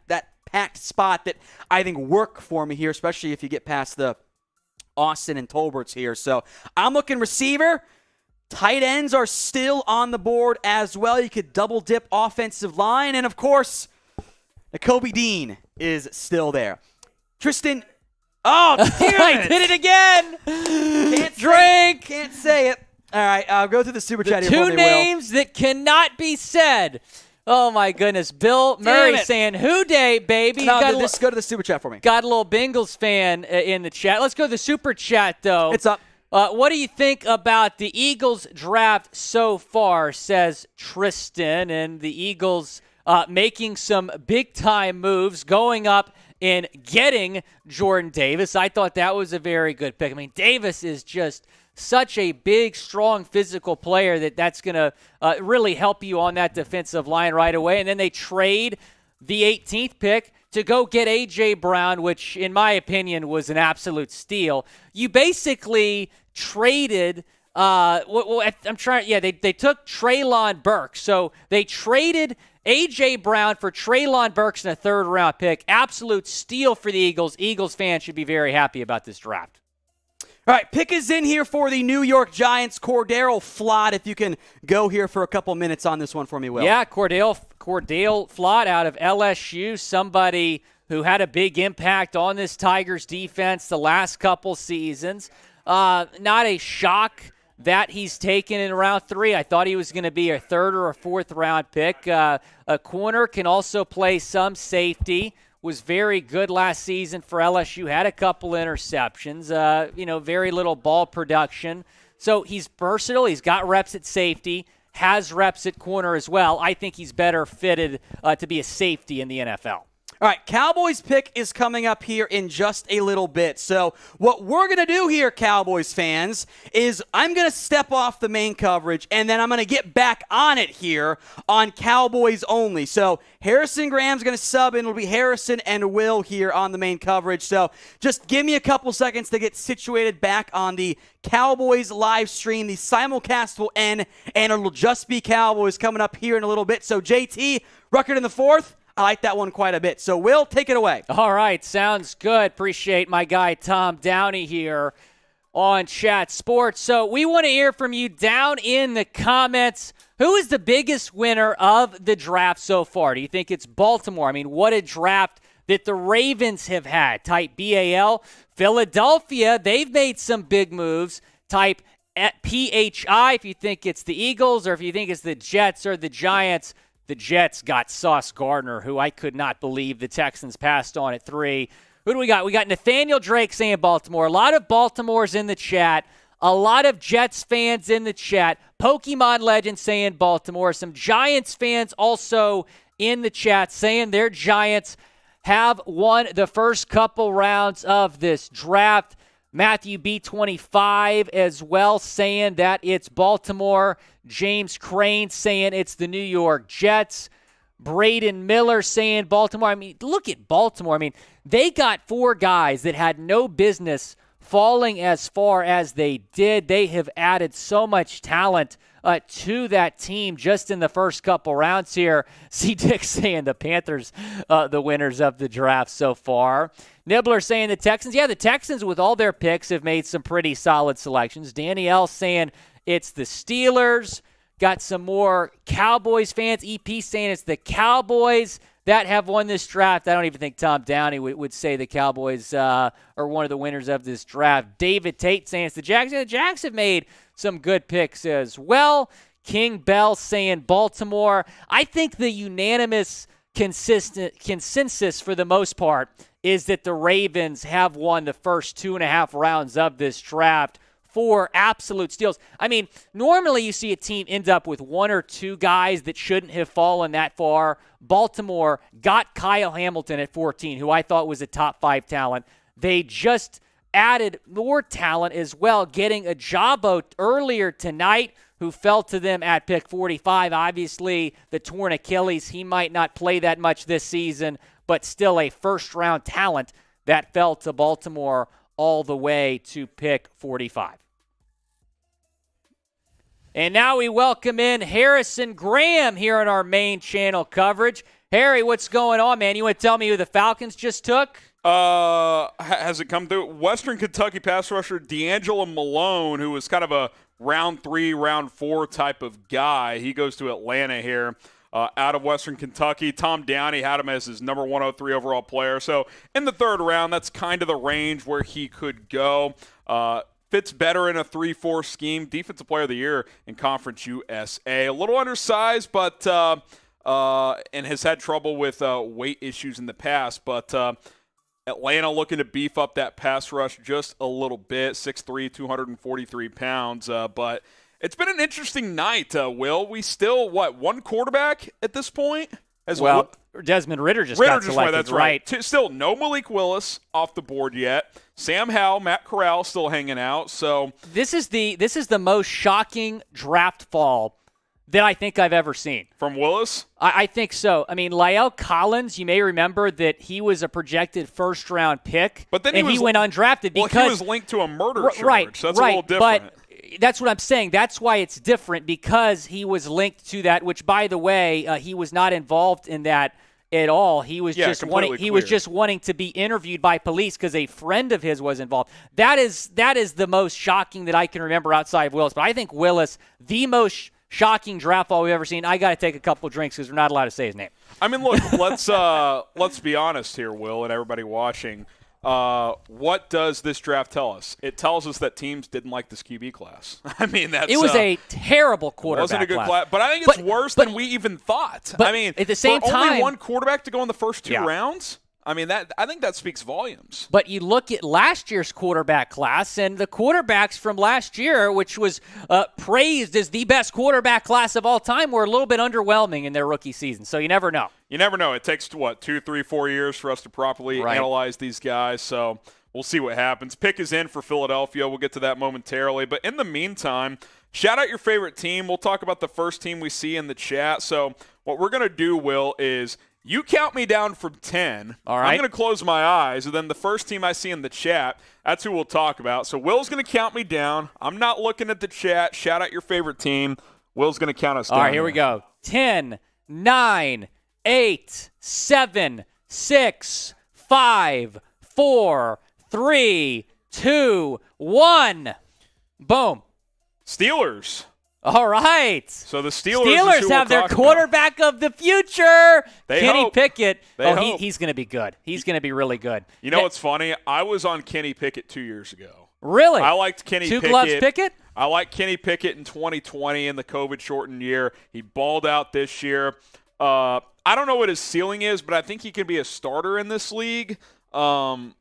packed spot that I think work for me here, especially if you get past the Austin and Tolberts here. So I'm looking receiver. Tight ends are still on the board as well. You could double dip offensive line. And, of course, Nakobe Dean is still there. Tristan. Oh, damn I did it again. Can't say it. All right, I'll go through the super chat here. Two names that cannot be said. Oh, my goodness. Bill Murray saying, "Who day, baby?" No, go to the super chat for me. Got a little Bengals fan in the chat. Let's go to the super chat, though. It's up. What do you think about the Eagles draft so far, says Tristan, and the Eagles making some big-time moves, going up and getting Jordan Davis? I thought that was a very good pick. I mean, Davis is just such a big, strong, physical player that's going to really help you on that defensive line right away. And then they trade the 18th pick to go get A.J. Brown, which, in my opinion, was an absolute steal. You basically traded they took Treylon Burks. So they traded A.J. Brown for Treylon Burks in a third-round pick. Absolute steal for the Eagles. Eagles fans should be very happy about this draft. All right, pick is in here for the New York Giants. Cordero Flott, if you can go here for a couple minutes on this one for me, Will. Yeah, Cordell Flott out of LSU, somebody who had a big impact on this Tigers defense the last couple seasons. Not a shock that he's taken in round 3. I thought he was going to be a third or a fourth round pick. A corner, can also play some safety. Was very good last season for LSU. Had a couple interceptions. Very little ball production. So he's versatile. He's got reps at safety. Has reps at corner as well. I think he's better fitted to be a safety in the NFL. All right, Cowboys pick is coming up here in just a little bit. So what we're going to do here, Cowboys fans, is I'm going to step off the main coverage, and then I'm going to get back on it here on Cowboys only. So Harrison Graham's going to sub, and it'll be Harrison and Will here on the main coverage. So just give me a couple seconds to get situated back on the Cowboys live stream. The simulcast will end, and it'll just be Cowboys coming up here in a little bit. So JT, record in the fourth. I like that one quite a bit. So, Will, take it away. All right, sounds good. Appreciate my guy Tom Downey here on Chat Sports. So we want to hear from you down in the comments. Who is the biggest winner of the draft so far? Do you think it's Baltimore? I mean, what a draft that the Ravens have had. Type BAL. Philadelphia, they've made some big moves. Type at PHI if you think it's the Eagles, or if you think it's the Jets or the Giants. The Jets got Sauce Gardner, who I could not believe the Texans passed on at 3. Who do we got? We got Nathaniel Drake saying Baltimore. A lot of Baltimore's in the chat. A lot of Jets fans in the chat. Pokemon Legend saying Baltimore. Some Giants fans also in the chat saying their Giants have won the first couple rounds of this draft. Matthew B25 as well saying that it's Baltimore. James Crane saying it's the New York Jets. Braden Miller saying Baltimore. I mean, look at Baltimore. I mean, they got 4 guys that had no business falling as far as they did. They have added so much talent to that team just in the first couple rounds here. C. Dick saying the Panthers, the winners of the draft so far. Nibbler saying the Texans. Yeah, the Texans with all their picks have made some pretty solid selections. Danny L. saying it's the Steelers. Got some more Cowboys fans. EP saying it's the Cowboys that have won this draft. I don't even think Tom Downey would say the Cowboys are one of the winners of this draft. David Tate saying it's the Jags. The Jags have made some good picks as well. King Bell saying Baltimore. I think the unanimous consensus for the most part is that the Ravens have won the first 2.5 rounds of this draft for absolute steals. I mean, normally you see a team end up with 1 or 2 guys that shouldn't have fallen that far. Baltimore got Kyle Hamilton at 14, who I thought was a top 5 talent. They just added more talent as well, getting Ajabo earlier tonight, who fell to them at pick 45. Obviously, the torn Achilles, he might not play that much this season, but still a first-round talent that fell to Baltimore all the way to pick 45. And now we welcome in Harrison Graham here on our main channel coverage. Harry, what's going on, man? You want to tell me who the Falcons just took? Has it come through? Western Kentucky pass rusher D'Angelo Malone, who was kind of a round 3, round 4 type of guy. He goes to Atlanta here. Out of Western Kentucky. Tom Downey had him as his number 103 overall player. So in the 3rd round, that's kind of the range where he could go. Fits better in a 3-4 scheme. Defensive player of the year in Conference USA. A little undersized, but and has had trouble with weight issues in the past. But Atlanta looking to beef up that pass rush just a little bit. 6'3", 243 pounds. But it's been an interesting night, Will. We still, one quarterback at this point? Desmond Ridder just got selected. That's right. Still no Malik Willis off the board yet. Sam Howell, Matt Corral still hanging out. So this is the most shocking draft fall that I think I've ever seen. From Willis? I think so. I mean, La'el Collins, you may remember that he was a projected first-round pick, but then he went undrafted because he was linked to a murder charge. Right, so that's a little different. But that's what I'm saying. That's why it's different, because he was linked to that, which, by the way, he was not involved in that at all. He was just wanting to be interviewed by police because a friend of his was involved. That is the most shocking that I can remember outside of Willis. But I think Willis, the most shocking draft fall we've ever seen. I got to take a couple drinks because we're not allowed to say his name. I mean, look, let's be honest here, Will, and everybody watching. What does this draft tell us? It tells us that teams didn't like this QB class. I mean, it was a terrible quarterback. Wasn't a good class, but I think it's worse than we even thought. But I mean, at the same for time, only one quarterback to go in the first 2 rounds. I mean, I think that speaks volumes. But you look at last year's quarterback class, and the quarterbacks from last year, which was praised as the best quarterback class of all time, were a little bit underwhelming in their rookie season. So you never know. You never know. It takes, 2, 3, 4 years for us to properly analyze these guys. So we'll see what happens. Pick is in for Philadelphia. We'll get to that momentarily. But in the meantime, shout out your favorite team. We'll talk about the first team we see in the chat. So what we're going to do, Will, is you count me down from 10. All right. I'm going to close my eyes, and then the first team I see in the chat, that's who we'll talk about. So Will's going to count me down. I'm not looking at the chat. Shout out your favorite team. Will's going to count us down. All right, here we go. 10, 9, 8, 7, 6, 5, 4, 3, 2, 1. Boom. Steelers. All right. So the Steelers have their quarterback of the future, Kenny Pickett. He's going to be good. He's going to be really good. You know what's funny? I was on Kenny Pickett 2 years ago. Really? I liked Kenny Pickett. Two gloves Pickett? I liked Kenny Pickett in 2020 in the COVID-shortened year. He balled out this year. I don't know what his ceiling is, but I think he can be a starter in this league. But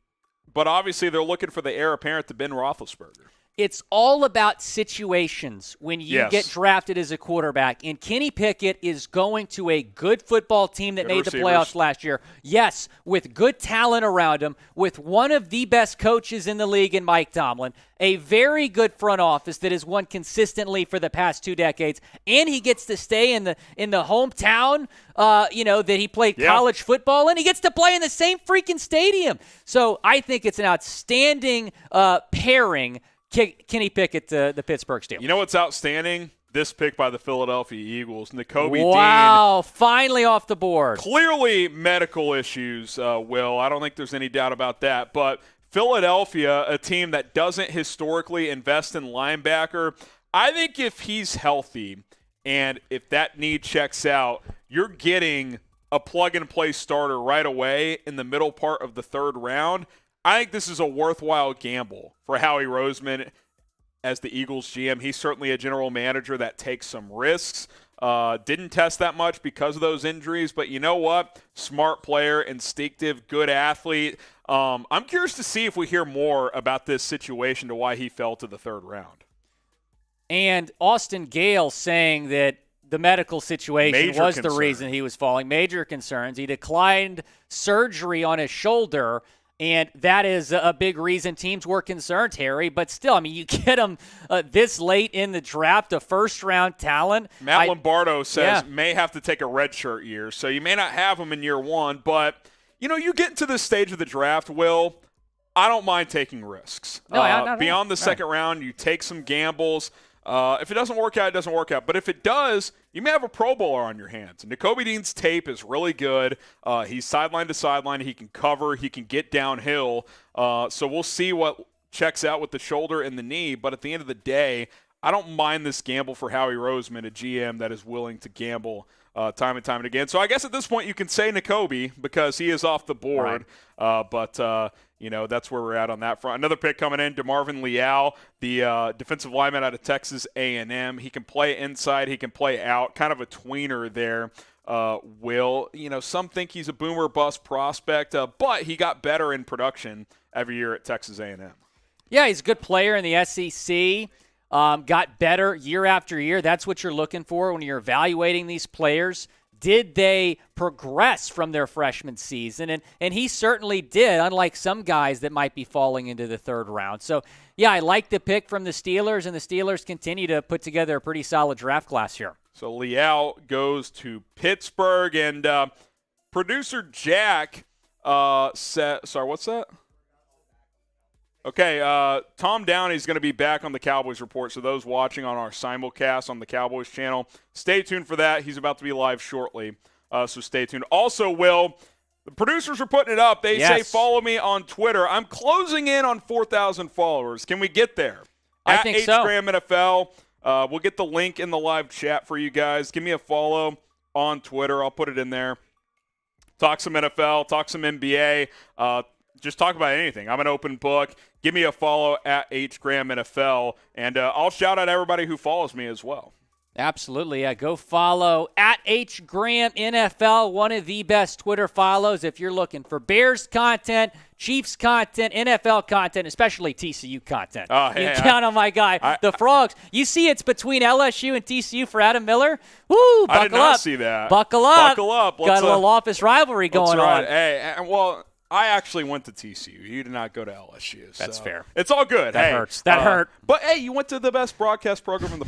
obviously they're looking for the heir apparent to Ben Roethlisberger. It's all about situations when you get drafted as a quarterback. And Kenny Pickett is going to a good football team that made the playoffs last year. Yes, with good talent around him, with one of the best coaches in the league in Mike Tomlin, a very good front office that has won consistently for the past 2 decades, and he gets to stay in the hometown, that he played college football in. He gets to play in the same freaking stadium. So I think it's an outstanding pairing. Kenny Pickett, the Pittsburgh Steelers. You know what's outstanding? This pick by the Philadelphia Eagles. Nakobe Dean. Wow, finally off the board. Clearly medical issues, Will. I don't think there's any doubt about that. But Philadelphia, a team that doesn't historically invest in linebacker, I think if he's healthy and if that need checks out, you're getting a plug-and-play starter right away in the middle part of the 3rd round. I think this is a worthwhile gamble for Howie Roseman as the Eagles GM. He's certainly a general manager that takes some risks. Didn't test that much because of those injuries, but you know what? Smart player, instinctive, good athlete. I'm curious to see if we hear more about this situation to why he fell to the 3rd round. And Austin Gale saying that the medical situation was the reason he was falling. Major concerns. He declined surgery on his shoulder And that is a big reason teams were concerned, Harry. But still, I mean, you get him this late in the draft, a first-round talent. Matt Lombardo says may have to take a redshirt year, so you may not have him in year one. But, you get into this stage of the draft, Will, I don't mind taking risks. No, beyond the second round, you take some gambles. If it doesn't work out, it doesn't work out. But if it does, you may have a Pro Bowler on your hands. Nakobe Dean's tape is really good. He's sideline to sideline. He can cover. He can get downhill. So we'll see what checks out with the shoulder and the knee. But at the end of the day, I don't mind this gamble for Howie Roseman, a GM that is willing to gamble time and time and again. So I guess at this point you can say Nakobe because he is off the board. Right. That's where we're at on that front. Another pick coming in, DeMarvin Leal, the defensive lineman out of Texas A&M. He can play inside. He can play out. Kind of a tweener there, Will. Some think he's a boomer bust prospect, but he got better in production every year at Texas A&M. Yeah, he's a good player in the SEC. Got better year after year. That's what you're looking for when you're evaluating these players. Did they progress from their freshman season? And he certainly did, unlike some guys that might be falling into the third round. So, yeah, I like the pick from the Steelers, and the Steelers continue to put together a pretty solid draft class here. So Leal goes to Pittsburgh, and producer Jack said – sorry, what's that? Okay, Tom Downey's going to be back on the Cowboys Report, so those watching on our simulcast on the Cowboys channel, stay tuned for that. He's about to be live shortly, so stay tuned. Also, Will, the producers are putting it up. They say follow me on Twitter. I'm closing in on 4,000 followers. Can we get there? I think so. @HGramNFL. We'll get the link in the live chat for you guys. Give me a follow on Twitter. I'll put it in there. Talk some NFL, talk some NBA, just talk about anything. I'm an open book. Give me a follow @HGramNFL, and I'll shout out everybody who follows me as well. Absolutely. Yeah, go follow @HGramNFL, one of the best Twitter follows if you're looking for Bears content, Chiefs content, NFL content, especially TCU content. You count on my guy, the Frogs. You see it's between LSU and TCU for Adam Miller? Woo, buckle up. I did not see that. Buckle up. Buckle up. Got a little office rivalry going on. Hey, well, I actually went to TCU. You did not go to LSU. That's fair. It's all good. That hurts. That hurt. But, hey, you went to the best broadcast program in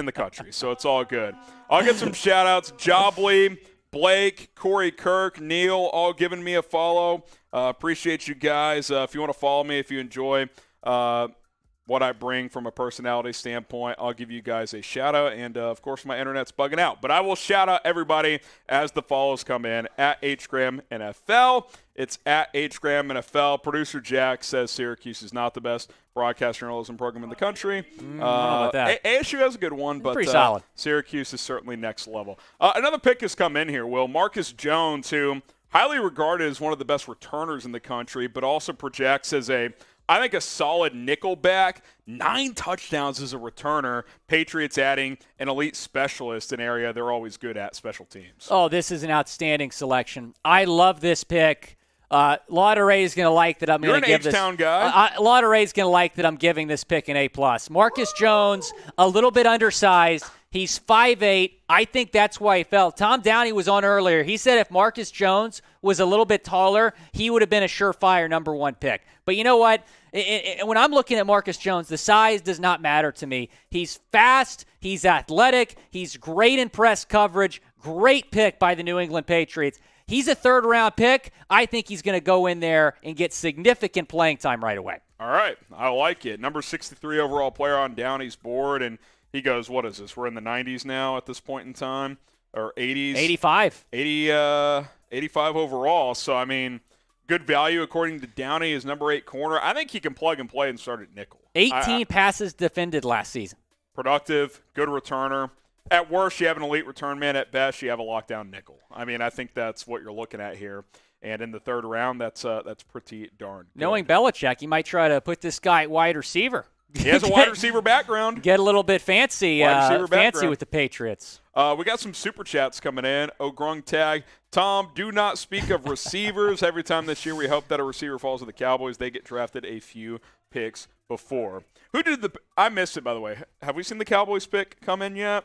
the country, so it's all good. I'll get some shout-outs. Jobley, Blake, Corey Kirk, Neil, all giving me a follow. Appreciate you guys. If you want to follow me, if you enjoy what I bring from a personality standpoint, I'll give you guys a shout-out. And, of course, my internet's bugging out. But I will shout-out everybody as the follows come in @HGramNFL. It's @HGramNFL. Producer Jack says Syracuse is not the best broadcast journalism program in the country. ASU has a good one, but pretty solid. Syracuse is certainly next level. Another pick has come in here, Will. Marcus Jones, who highly regarded as one of the best returners in the country, but also projects as I think a solid nickel back. 9 touchdowns as a returner. Patriots adding an elite specialist, an area they're always good at, special teams. Oh, this is an outstanding selection. I love this pick. Lauderay is going to like that I'm going to give this. You're an H-Town guy. Lauderay is going to like that I'm giving this pick an A+. Marcus Jones, a little bit undersized. He's 5'8". I think that's why he fell. Tom Downey was on earlier. He said if Marcus Jones was a little bit taller, he would have been a surefire number 1 pick. But you know what? When I'm looking at Marcus Jones, the size does not matter to me. He's fast. He's athletic. He's great in press coverage. Great pick by the New England Patriots. He's a third-round pick. I think he's going to go in there and get significant playing time right away. All right. I like it. Number 63 overall player on Downey's board, and he goes, what is this? We're in the 90s now at this point in time, or 80s? 85. 85 overall. So, I mean, good value according to Downey, his number 8 corner. I think he can plug and play and start at nickel. 18 passes defended last season. Productive, good returner. At worst, you have an elite return man. At best, you have a lockdown nickel. I mean, I think that's what you're looking at here. And in the third round, that's pretty darn good. Knowing Belichick, you might try to put this guy at wide receiver. He has a wide receiver background. Get a little bit fancy with the Patriots. We got some super chats coming in. O'Grung tag. Tom, do not speak of receivers. Every time this year we hope that a receiver falls to the Cowboys. They get drafted a few picks before. Who did I missed it, by the way. Have we seen the Cowboys pick come in yet?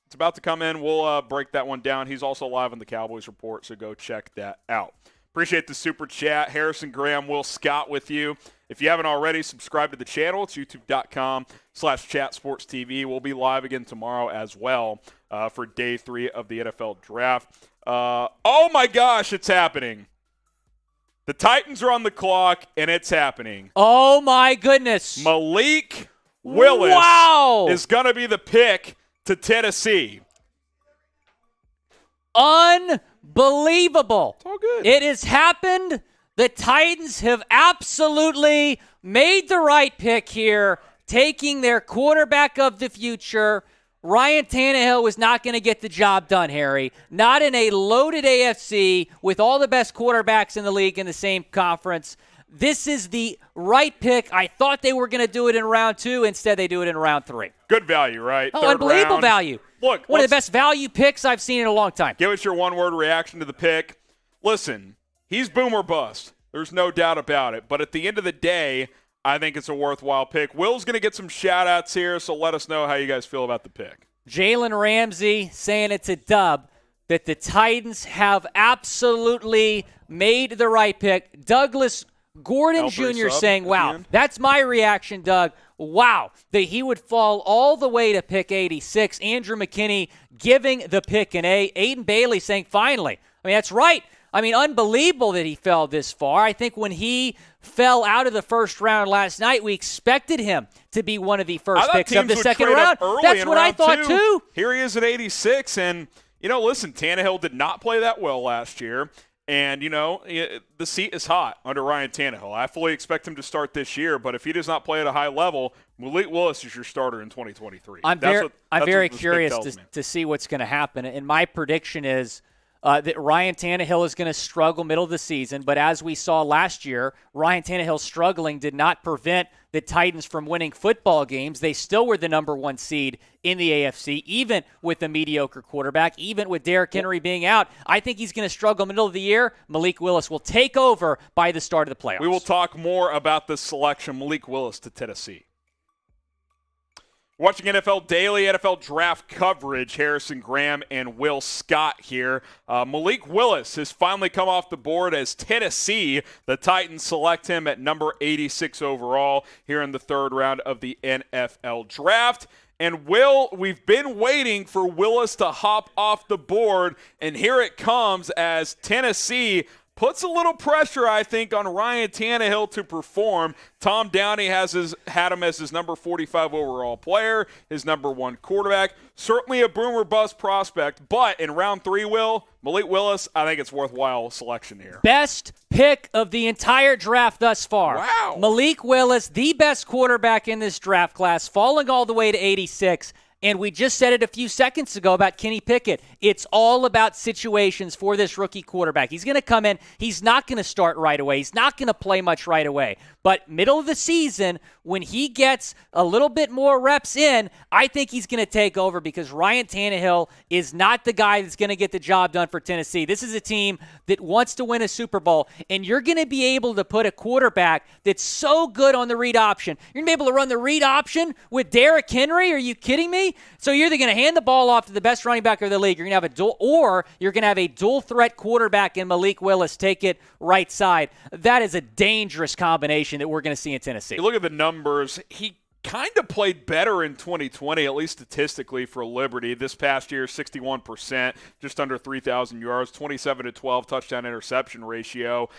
It's about to come in. We'll break that one down. He's also live on the Cowboys Report, so go check that out. Appreciate the super chat. Harrison Graham, Will Scott with you. If you haven't already, subscribe to the channel. It's youtube.com/chatsportstv. We'll be live again tomorrow as well for day 3 of the NFL draft. Oh, my gosh, it's happening. The Titans are on the clock, and it's happening. Oh, my goodness. Malik Willis is going to be the pick to Tennessee. Unbelievable. It's all good. It has happened. The Titans have absolutely made the right pick here, taking their quarterback of the future. Ryan Tannehill was not going to get the job done, Harry. Not in a loaded AFC with all the best quarterbacks in the league in the same conference. This is the right pick. I thought they were going to do it in round 2. Instead, they do it in round 3. Good value, right? Oh, Third unbelievable round. value. Look, one of the best value picks I've seen in a long time. Give us your one-word reaction to the pick. Listen, he's boom or bust. There's no doubt about it. But at the end of the day, I think it's a worthwhile pick. Will's going to get some shout-outs here, so let us know how you guys feel about the pick. Jalen Ramsey saying it's a dub, that the Titans have absolutely made the right pick. Douglas Gordon Jr. saying, wow, that's my reaction, Doug. Wow, that he would fall all the way to pick 86. Andrew McKinney giving the pick an A. Aiden Bailey saying, finally. I mean, that's right. I mean, unbelievable that he fell this far. I think when he fell out of the first round last night, we expected him to be one of the first picks of the second round. That's what I thought, too. Here he is at 86, and, listen, Tannehill did not play that well last year. And, the seat is hot under Ryan Tannehill. I fully expect him to start this year, but if he does not play at a high level, Malik Willis is your starter in 2023. I'm very curious to see what's going to happen. And my prediction is that Ryan Tannehill is going to struggle middle of the season. But as we saw last year, Ryan Tannehill struggling did not prevent the Titans from winning football games. They still were the number 1 seed in the AFC, even with a mediocre quarterback, even with Derrick Henry being out. I think he's going to struggle middle of the year. Malik Willis will take over by the start of the playoffs. We will talk more about this selection, Malik Willis to Tennessee. Watching NFL Daily, NFL Draft coverage, Harrison Graham and Will Scott here. Malik Willis has finally come off the board as Tennessee. The Titans select him at number 86 overall here in the 3rd round of the NFL Draft. And Will, we've been waiting for Willis to hop off the board, and here it comes as Tennessee puts a little pressure, I think, on Ryan Tannehill to perform. Tom Downey had him as his number 45 overall player, his number 1 quarterback. Certainly a boom or bust prospect, but in round 3, Will, Malik Willis, I think it's worthwhile selection here. Best pick of the entire draft thus far. Wow. Malik Willis, the best quarterback in this draft class, falling all the way to 86. And we just said it a few seconds ago about Kenny Pickett. It's all about situations for this rookie quarterback. He's going to come in. He's not going to start right away. He's not going to play much right away. But middle of the season, when he gets a little bit more reps in, I think he's going to take over because Ryan Tannehill is not the guy that's going to get the job done for Tennessee. This is a team that wants to win a Super Bowl, and you're going to be able to put a quarterback that's so good on the read option. You're going to be able to run the read option with Derrick Henry? Are you kidding me? So you're either going to hand the ball off to the best running back of the league, you're going to have a dual threat quarterback in Malik Willis take it right side. That is a dangerous combination that we're going to see in Tennessee. You look at the numbers, he kind of played better in 2020, at least statistically, for Liberty. This past year, 61%, just under 3,000 yards, 27-12 touchdown interception ratio.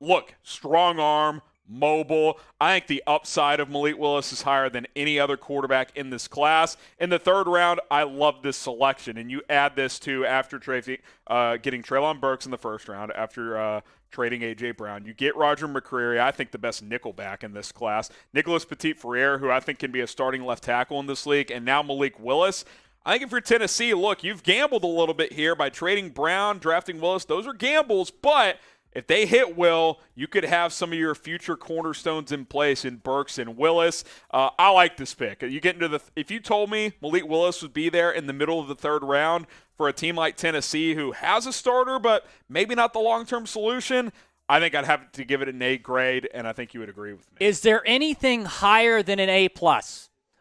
Look, strong arm, mobile. I think the upside of Malik Willis is higher than any other quarterback in this class. In the 3rd round, I love this selection. And you add this to after getting Treylon Burks in the 1st round, after trading A.J. Brown. You get Roger McCreary, I think the best nickelback in this class. Nicholas Petit-Frere, who I think can be a starting left tackle in this league. And now Malik Willis. I think if you're Tennessee, look, you've gambled a little bit here by trading Brown, drafting Willis. Those are gambles, but if they hit Will, you could have some of your future cornerstones in place in Burks and Willis. I like this pick. You get into if you told me Malik Willis would be there in the middle of the 3rd round for a team like Tennessee who has a starter but maybe not the long-term solution, I think I'd have to give it an A grade, and I think you would agree with me. Is there anything higher than an A+?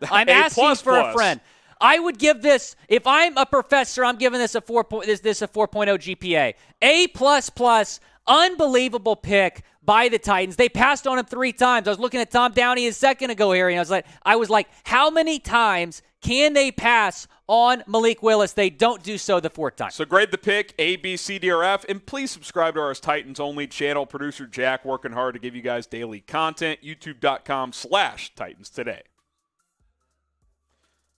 I'm asking for a friend. I would give this, if I'm a professor, I'm giving this a 4.0 GPA. A++, unbelievable pick by the Titans. They passed on him 3 times. I was looking at Tom Downey a second ago, Harry, and I was like, how many times can they pass on Malik Willis? They don't do so the 4th time. So grade the pick, A, B, C, D, or F, and please subscribe to our Titans Only channel. Producer Jack working hard to give you guys daily content. YouTube.com/Titans today.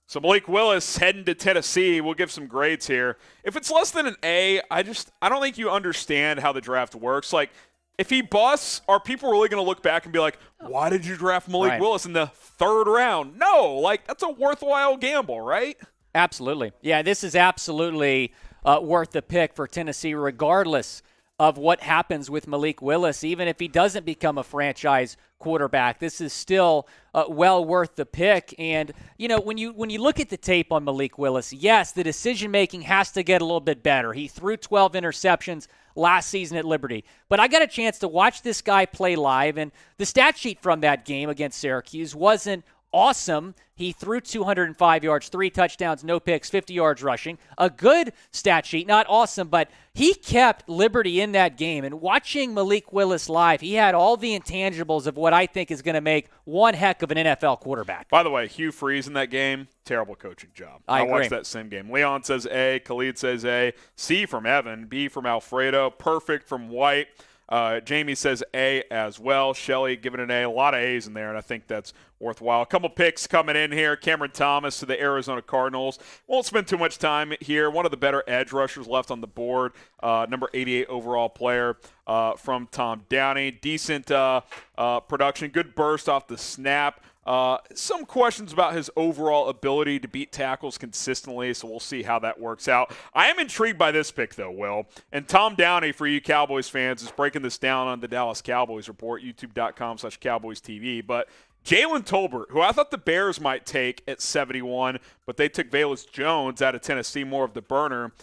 So Malik Willis heading to Tennessee. We'll give some grades here. If it's less than an A, I don't think you understand how the draft works. Like, if he busts, are people really going to look back and be like, why did you draft Malik Willis in the 3rd round? No, like, that's a worthwhile gamble, right? Absolutely. Yeah, this is absolutely worth the pick for Tennessee, regardless of what happens with Malik Willis. Even if he doesn't become a franchise quarterback, this is still well worth the pick. And, you know, when you look at the tape on Malik Willis, yes, the decision-making has to get a little bit better. He threw 12 interceptions last season at Liberty. But I got a chance to watch this guy play live, and the stat sheet from that game against Syracuse wasn't awesome. He threw 205 yards, 3 touchdowns, no picks, 50 yards rushing. A good stat sheet, not awesome, but he kept Liberty in that game. And watching Malik Willis live, he had all the intangibles of what I think is going to make one heck of an NFL quarterback. By the way, Hugh Freeze in that game, terrible coaching job. I agree. watched that same game. Leon says A, Khalid says A, C from Evan, B from Alfredo, perfect from White. Jamie says A as well. Shelley giving an A. A lot of A's in there, and I think that's worthwhile. A couple picks coming in here. Cameron Thomas to the Arizona Cardinals. Won't spend too much time here. One of the better edge rushers left on the board. Number 88 overall player from Tom Downey. Decent production. Good burst off the snap. Some questions about his overall ability to beat tackles consistently, so we'll see how that works out. I am intrigued by this pick, though, Will. And Tom Downey, for you Cowboys fans, is breaking this down on the Dallas Cowboys Report, youtube.com/Cowboys TV. But Jalen Tolbert, who I thought the Bears might take at 71, but they took Velus Jones out of Tennessee, more of the burner.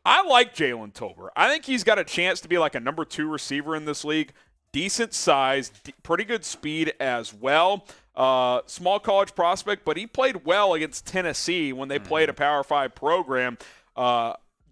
I like Jalen Tolbert. I think he's got a chance to be like a number 2 receiver in this league. Decent size, pretty good speed as well. Small college prospect, but he played well against Tennessee when they played a Power 5 program.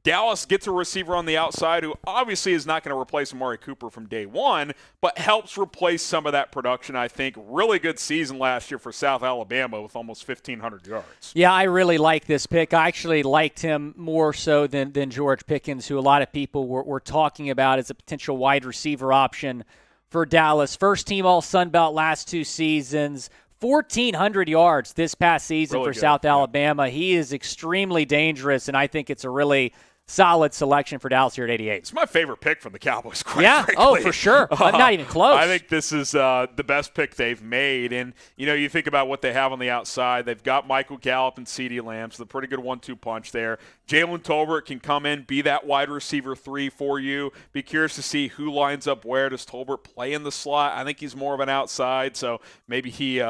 Dallas gets a receiver on the outside who obviously is not going to replace Amari Cooper from day one, but helps replace some of that production, I think. Really good season last year for South Alabama with almost 1,500 yards. Yeah, I really like this pick. I actually liked him more so than George Pickens, who a lot of people were talking about as a potential wide receiver option for Dallas. First team All Sun Belt last 2 seasons. 1,400 yards this past season really for good. South Alabama. He is extremely dangerous, and I think it's a really solid selection for Dallas here at 88. It's my favorite pick from the Cowboys, quite frankly. Oh, for sure. Not even close. I think this is the best pick they've made. And, you know, you think about what they have on the outside. They've got Michael Gallup and CeeDee Lamb, so the pretty good 1-2 punch there. Jalen Tolbert can come in, be that wide receiver 3 for you. Be curious to see who lines up where. Does Tolbert play in the slot? I think he's more of an outside, so maybe he,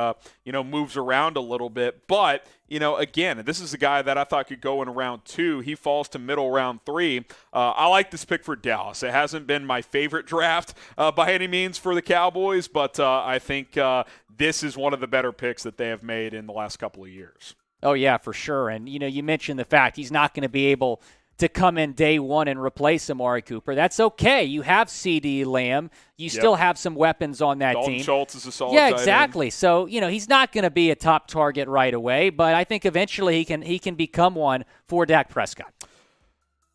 moves around a little bit. But, you know, again, this is a guy that I thought could go in round 2. He falls to middle round 3. I like this pick for Dallas. It hasn't been my favorite draft by any means for the Cowboys, but I think this is one of the better picks that they have made in the last couple of years. Oh, yeah, for sure. And, you know, you mentioned the fact he's not going to be able to come in day one and replace Amari Cooper. That's okay. You have CeeDee Lamb. You still have some weapons on that Dalton team. Schultz is a solid Yeah, tight end. exactly. So, you know, he's not going to be a top target right away, but I think eventually he can become one for Dak Prescott.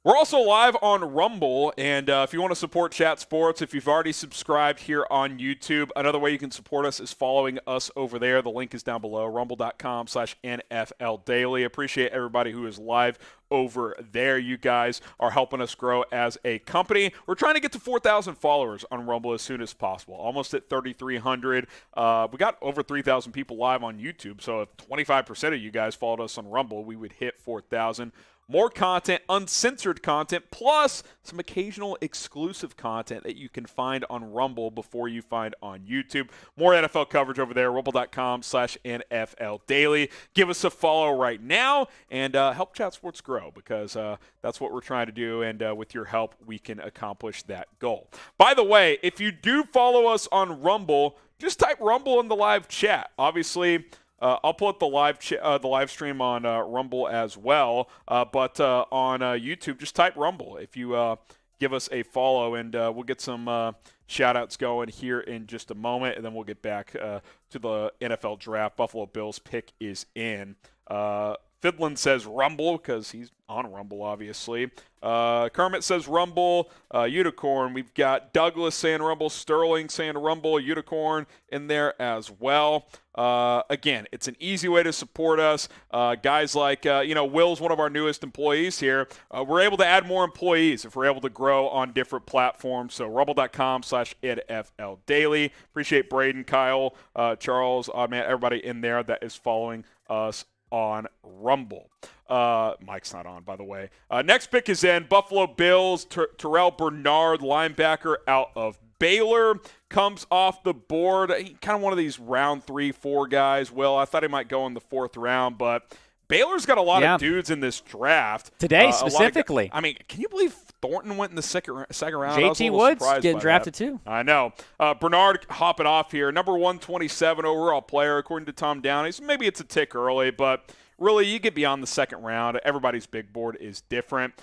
We're also live on Rumble, and if you want to support Chat Sports, if you've already subscribed here on YouTube, another way you can support us is following us over there. The link is down below, rumble.com/NFL Daily. Appreciate everybody who is live over there. You guys are helping us grow as a company. We're trying to get to 4,000 followers on Rumble as soon as possible. Almost at 3,300. We got over 3,000 people live on YouTube, so if 25% of you guys followed us on Rumble, we would hit 4,000. More content, uncensored content, plus some occasional exclusive content that you can find on Rumble before you find on YouTube. More NFL coverage over there, rumble.com/NFL Daily. Give us a follow right now and help Chat Sports grow, because that's what we're trying to do, and with your help, we can accomplish that goal. By the way, if you do follow us on Rumble, just type Rumble in the live chat. Obviously, I'll pull up the live stream on Rumble as well. But on YouTube, just type Rumble if you give us a follow, and we'll get some shout-outs going here in just a moment, and then we'll get back to the NFL draft. Buffalo Bills pick is in. Fidlin says Rumble because he's on Rumble, obviously. Kermit says Rumble. Unicorn. We've got Douglas saying Rumble. Sterling saying Rumble. Unicorn in there as well. Again, it's an easy way to support us. Guys like, Will's one of our newest employees here. We're able to add more employees if we're able to grow on different platforms. So rumble.com/idfldaily. Appreciate Braden, Kyle, Charles, Oddman, everybody in there that is following us on Rumble. Mike's not on, by the way. Next pick is in. Buffalo Bills. Terrell Bernard, linebacker out of Baylor, comes off the board. Kind of one of these round 3-4 guys. Will, I thought he might go in the 4th round, but Baylor's got a lot of dudes in this draft. Today, specifically. Can you believe Thornton went in the second round? JT Woods getting drafted too. I know. Bernard hopping off here. Number 127 overall player, according to Tom Downey. So maybe it's a tick early, but really, you get beyond the second round. Everybody's big board is different.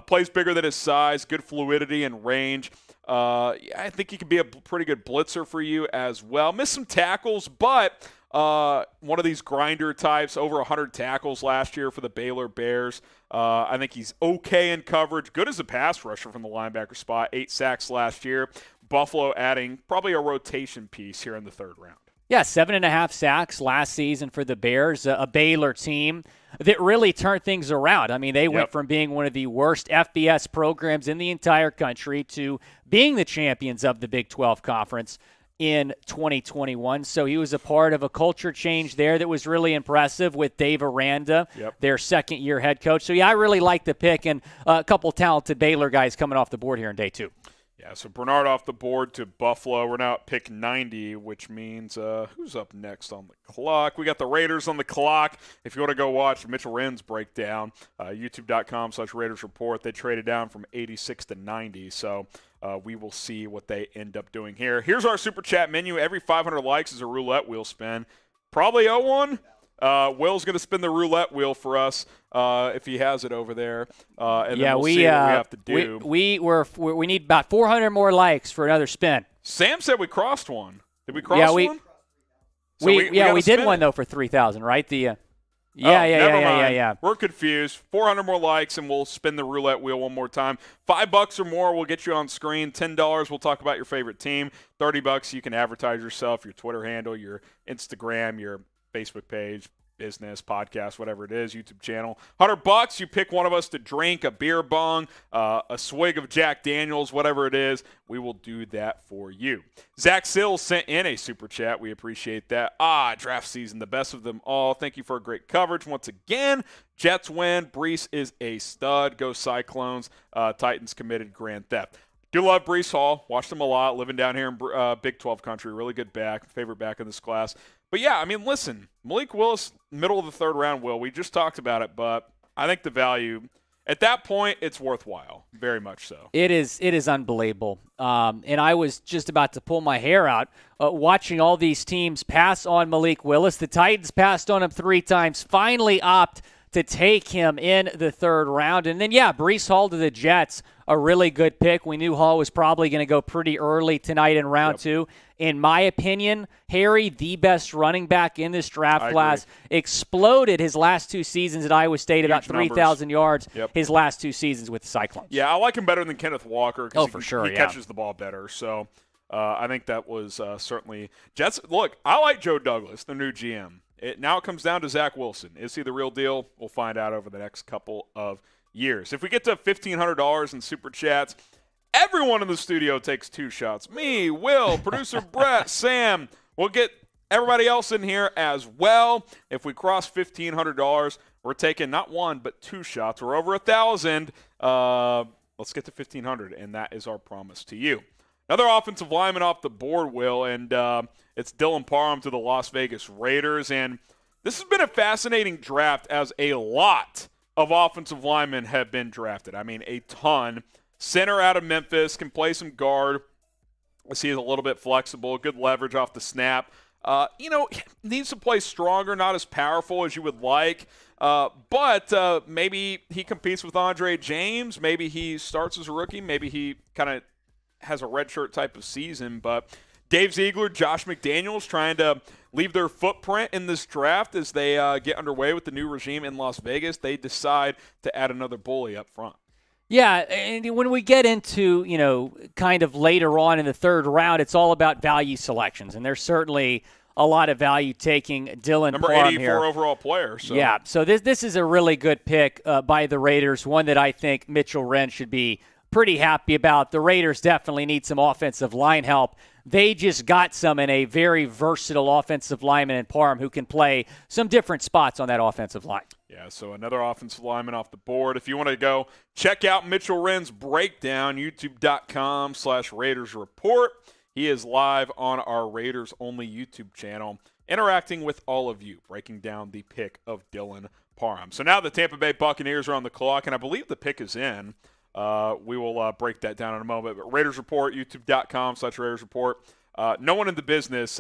Plays bigger than his size, good fluidity and range. I think he could be a pretty good blitzer for you as well. Missed some tackles, but one of these grinder types, over 100 tackles last year for the Baylor Bears. I think he's okay in coverage. Good as a pass rusher from the linebacker spot. 8 sacks last year. Buffalo adding probably a rotation piece here in the 3rd round. Yeah, 7.5 sacks last season for the Bears, a Baylor team that really turned things around. I mean, they went from being one of the worst FBS programs in the entire country to being the champions of the Big 12 Conference in 2021. So he was a part of a culture change there that was really impressive with Dave Aranda, their second-year head coach. So, yeah, I really like the pick, and a couple talented Baylor guys coming off the board here in day 2. Yeah, so Bernard off the board to Buffalo. We're now at pick 90, which means who's up next on the clock? We got the Raiders on the clock. If you want to go watch Mitchell Wren's breakdown, youtube.com/Raiders Report. They traded down from 86 to 90, so we will see what they end up doing here. Here's our Super Chat menu. Every 500 likes is a roulette wheel spin. Probably 0-1. Will's going to spin the roulette wheel for us if he has it over there, and then we'll see what we have to do. We need about 400 more likes for another spin. Sam said we crossed one. Did we cross one? We did one though for 3,000, right? Never mind. We're confused. 400 more likes, and we'll spin the roulette wheel one more time. $5 or more, we'll get you on screen. $10, we'll talk about your favorite team. $30, you can advertise yourself, your Twitter handle, your Instagram, your Facebook page, business, podcast, whatever it is, YouTube channel. $100, you pick one of us to drink, a beer bong, a swig of Jack Daniels, whatever it is, we will do that for you. Zach Sills sent in a super chat. We appreciate that. Draft season, the best of them all. Thank you for a great coverage once again. Jets win. Brees is a stud. Go Cyclones. Titans committed grand theft. Do love Brees Hall. Watched him a lot, living down here in Big 12 country. Really good back. Favorite back in this class. But, yeah, I mean, listen, Malik Willis, middle of the 3rd round, Will. We just talked about it, but I think the value, at that point, it's worthwhile. Very much so. It is unbelievable. And I was just about to pull my hair out watching all these teams pass on Malik Willis. The Titans passed on him 3 times, finally opt to take him in the 3rd round. And then, Brees Hall to the Jets, a really good pick. We knew Hall was probably going to go pretty early tonight in round 2. In my opinion, Harry, the best running back in this draft class, exploded his last 2 seasons at Iowa State, about 3,000 yards his last 2 seasons with the Cyclones. Yeah, I like him better than Kenneth Walker. For sure, he catches the ball better. So I think that was certainly Jets. Look, I like Joe Douglas, the new GM. Now it comes down to Zach Wilson. Is he the real deal? We'll find out over the next couple of years. If we get to $1,500 in Super Chats, everyone in the studio takes 2 shots. Me, Will, producer Brett, Sam. We'll get everybody else in here as well. If we cross $1,500, we're taking not 1 but 2 shots. We're over 1,000. Let's get to $1,500, and that is our promise to you. Another offensive lineman off the board, Will, and it's Dylan Parham to the Las Vegas Raiders. And this has been a fascinating draft as a lot of offensive linemen have been drafted. I mean, a ton. Center out of Memphis, can play some guard. I see he's a little bit flexible, good leverage off the snap. Needs to play stronger, not as powerful as you would like. But maybe he competes with Andre James. Maybe he starts as a rookie. Maybe he kind of has a redshirt type of season. But Dave Ziegler, Josh McDaniels trying to leave their footprint in this draft as they get underway with the new regime in Las Vegas. They decide to add another bully up front. Yeah, and when we get into, kind of later on in the third round, it's all about value selections, and there's certainly a lot of value taking Dylan Number Parham 84 here. overall player. So. Yeah, so this is a really good pick by the Raiders, one that I think Mitchell Wren should be pretty happy about. The Raiders definitely need some offensive line help. They just got some in a very versatile offensive lineman in Parham who can play some different spots on that offensive line. Yeah, so another offensive lineman off the board. If you want to go check out Mitchell Wren's breakdown, youtube.com/Raiders Report. He is live on our Raiders-only YouTube channel, interacting with all of you, breaking down the pick of Dylan Parham. So now the Tampa Bay Buccaneers are on the clock, and I believe the pick is in. We will break that down in a moment. But Raiders Report, youtube.com/Raiders Report. No one in the business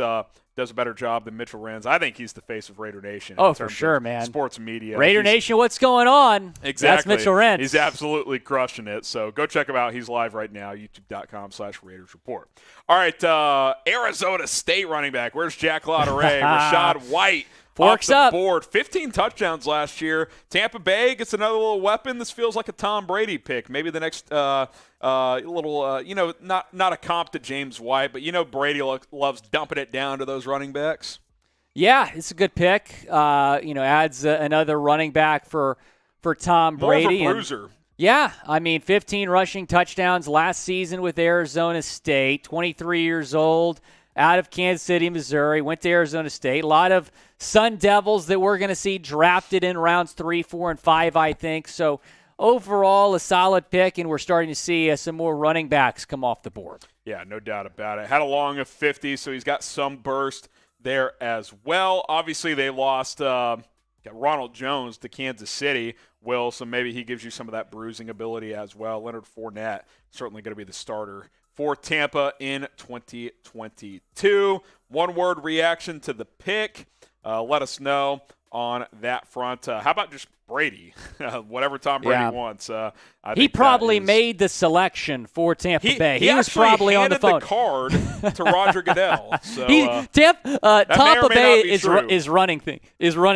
does a better job than Mitchell Wren. I think he's the face of Raider Nation. Oh, for sure, man. Sports media. Raider Nation, what's going on? Exactly. That's Mitchell Wren. He's absolutely crushing it. So go check him out. He's live right now, youtube.com/Raiders Report. All right, Arizona State running back. Where's Jack Lauderay? Rashad White. Forks off the up. board. 15 touchdowns last year. Tampa Bay gets another little weapon. This feels like a Tom Brady pick. Maybe the next not a comp to James White, but Brady loves dumping it down to those running backs. Yeah, it's a good pick. Adds another running back for Tom Brady. More of a bruiser. Yeah, 15 rushing touchdowns last season with Arizona State. 23 years old, out of Kansas City, Missouri. Went to Arizona State. A lot of Sun Devils that we're going to see drafted in rounds 3, 4, and 5, I think. So overall, a solid pick, and we're starting to see some more running backs come off the board. Yeah, no doubt about it. Had a long of 50, so he's got some burst there as well. Obviously, they lost Ronald Jones to Kansas City, so maybe he gives you some of that bruising ability as well. Leonard Fournette, certainly going to be the starter for Tampa in 2022. One-word reaction to the pick. Let us know on that front. How about just Brady? Whatever Tom Brady wants. He probably made the selection for Tampa Bay. He was probably on the phone. He handed the card to Roger Goodell. So, Tampa Bay is running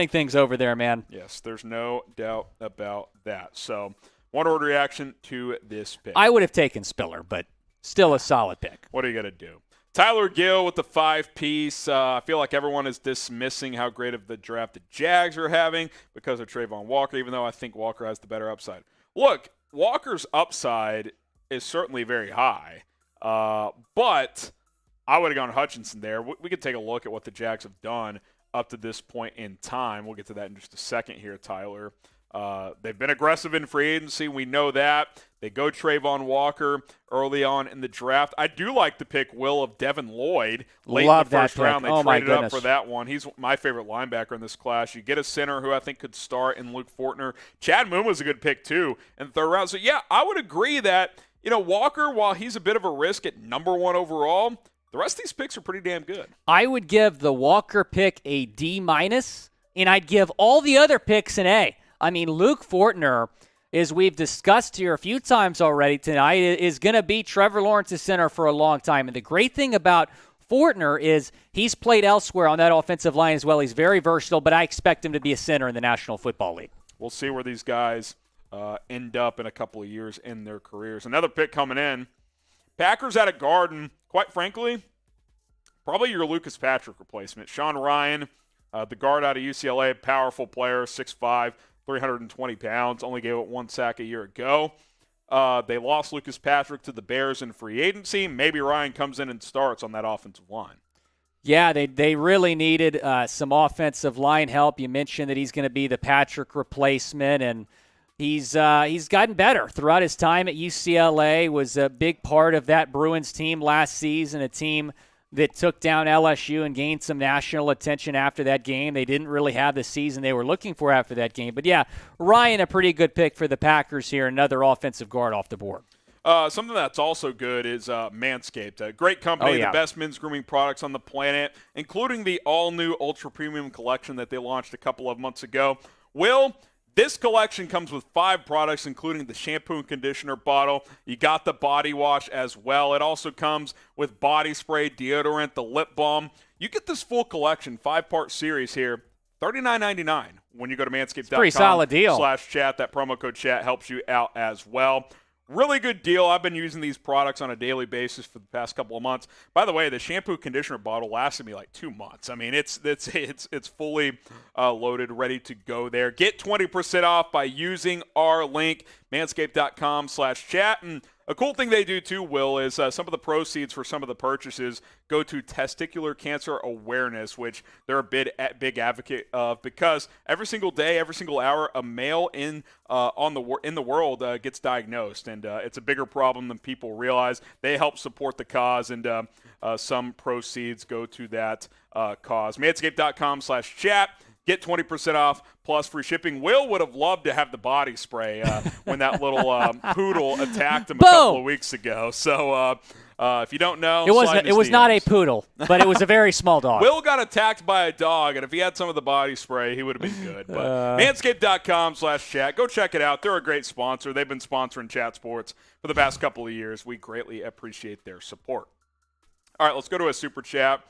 things over there, man. Yes, there's no doubt about that. So, one-word reaction to this pick. I would have taken Spiller, but still a solid pick. What are you going to do? Tyler Gill with the 5-piece. I feel like everyone is dismissing how great of the draft the Jags are having because of Trayvon Walker, even though I think Walker has the better upside. Look, Walker's upside is certainly very high, but I would have gone Hutchinson there. We could take a look at what the Jags have done up to this point in time. We'll get to that in just a second here, Tyler. They've been aggressive in free agency. We know that. They go Trayvon Walker early on in the draft. I do like the pick, of Devin Lloyd late in the first round. They traded up for that one. He's my favorite linebacker in this class. You get a center who I think could start in Luke Fortner. Chad Moon was a good pick, too, in the third round. So, yeah, I would agree that, Walker, while he's a bit of a risk at number 1 overall, the rest of these picks are pretty damn good. I would give the Walker pick a D-, and I'd give all the other picks an A. Luke Fortner, as we've discussed here a few times already tonight, is going to be Trevor Lawrence's center for a long time. And the great thing about Fortner is he's played elsewhere on that offensive line as well. He's very versatile, but I expect him to be a center in the National Football League. We'll see where these guys end up in a couple of years in their careers. Another pick coming in. Packers at a guard, and quite frankly, probably your Lucas Patrick replacement. Sean Ryan, the guard out of UCLA, powerful player, 6'5", 320 pounds, only gave it 1 sack a year ago. They lost Lucas Patrick to the Bears in free agency. Maybe Ryan comes in and starts on that offensive line. Yeah, they really needed some offensive line help. You mentioned that he's going to be the Patrick replacement, and he's gotten better throughout his time at UCLA. Was a big part of that Bruins team last season, a team that took down LSU and gained some national attention after that game. They didn't really have the season they were looking for after that game. But, yeah, Ryan, a pretty good pick for the Packers here, another offensive guard off the board. Something that's also good is Manscaped. A great company, Oh, yeah. the best men's grooming products on the planet, including the all-new Ultra Premium collection that they launched a couple of months ago. Will, this collection comes with 5 products, including the shampoo and conditioner bottle. You got the body wash as well. It also comes with body spray, deodorant, the lip balm. You get this full collection, 5-part series here, $39.99 when you go to manscaped.com. Pretty solid deal. /chat. That promo code chat helps you out as well. Really good deal. I've been using these products on a daily basis for the past couple of months. By the way, the shampoo conditioner bottle lasted me like 2 months. I mean, it's fully loaded, ready to go there. Get 20% off by using our link, manscaped.com/chat. And a cool thing they do too, Will, is some of the proceeds for some of the purchases go to testicular cancer awareness, which they're a big advocate of, because every single day, every single hour, a male in the world gets diagnosed, and it's a bigger problem than people realize. They help support the cause, and some proceeds go to that cause. Manscaped.com/chat. Get 20% off plus free shipping. Will would have loved to have the body spray when that little poodle attacked him a couple of weeks ago. So if you don't know, it was not a poodle, but it was a very small dog. Will got attacked by a dog, and if he had some of the body spray, he would have been good. But manscaped.com/chat. Go check it out. They're a great sponsor. They've been sponsoring Chat Sports for the past couple of years. We greatly appreciate their support. All right, let's go to a super chat.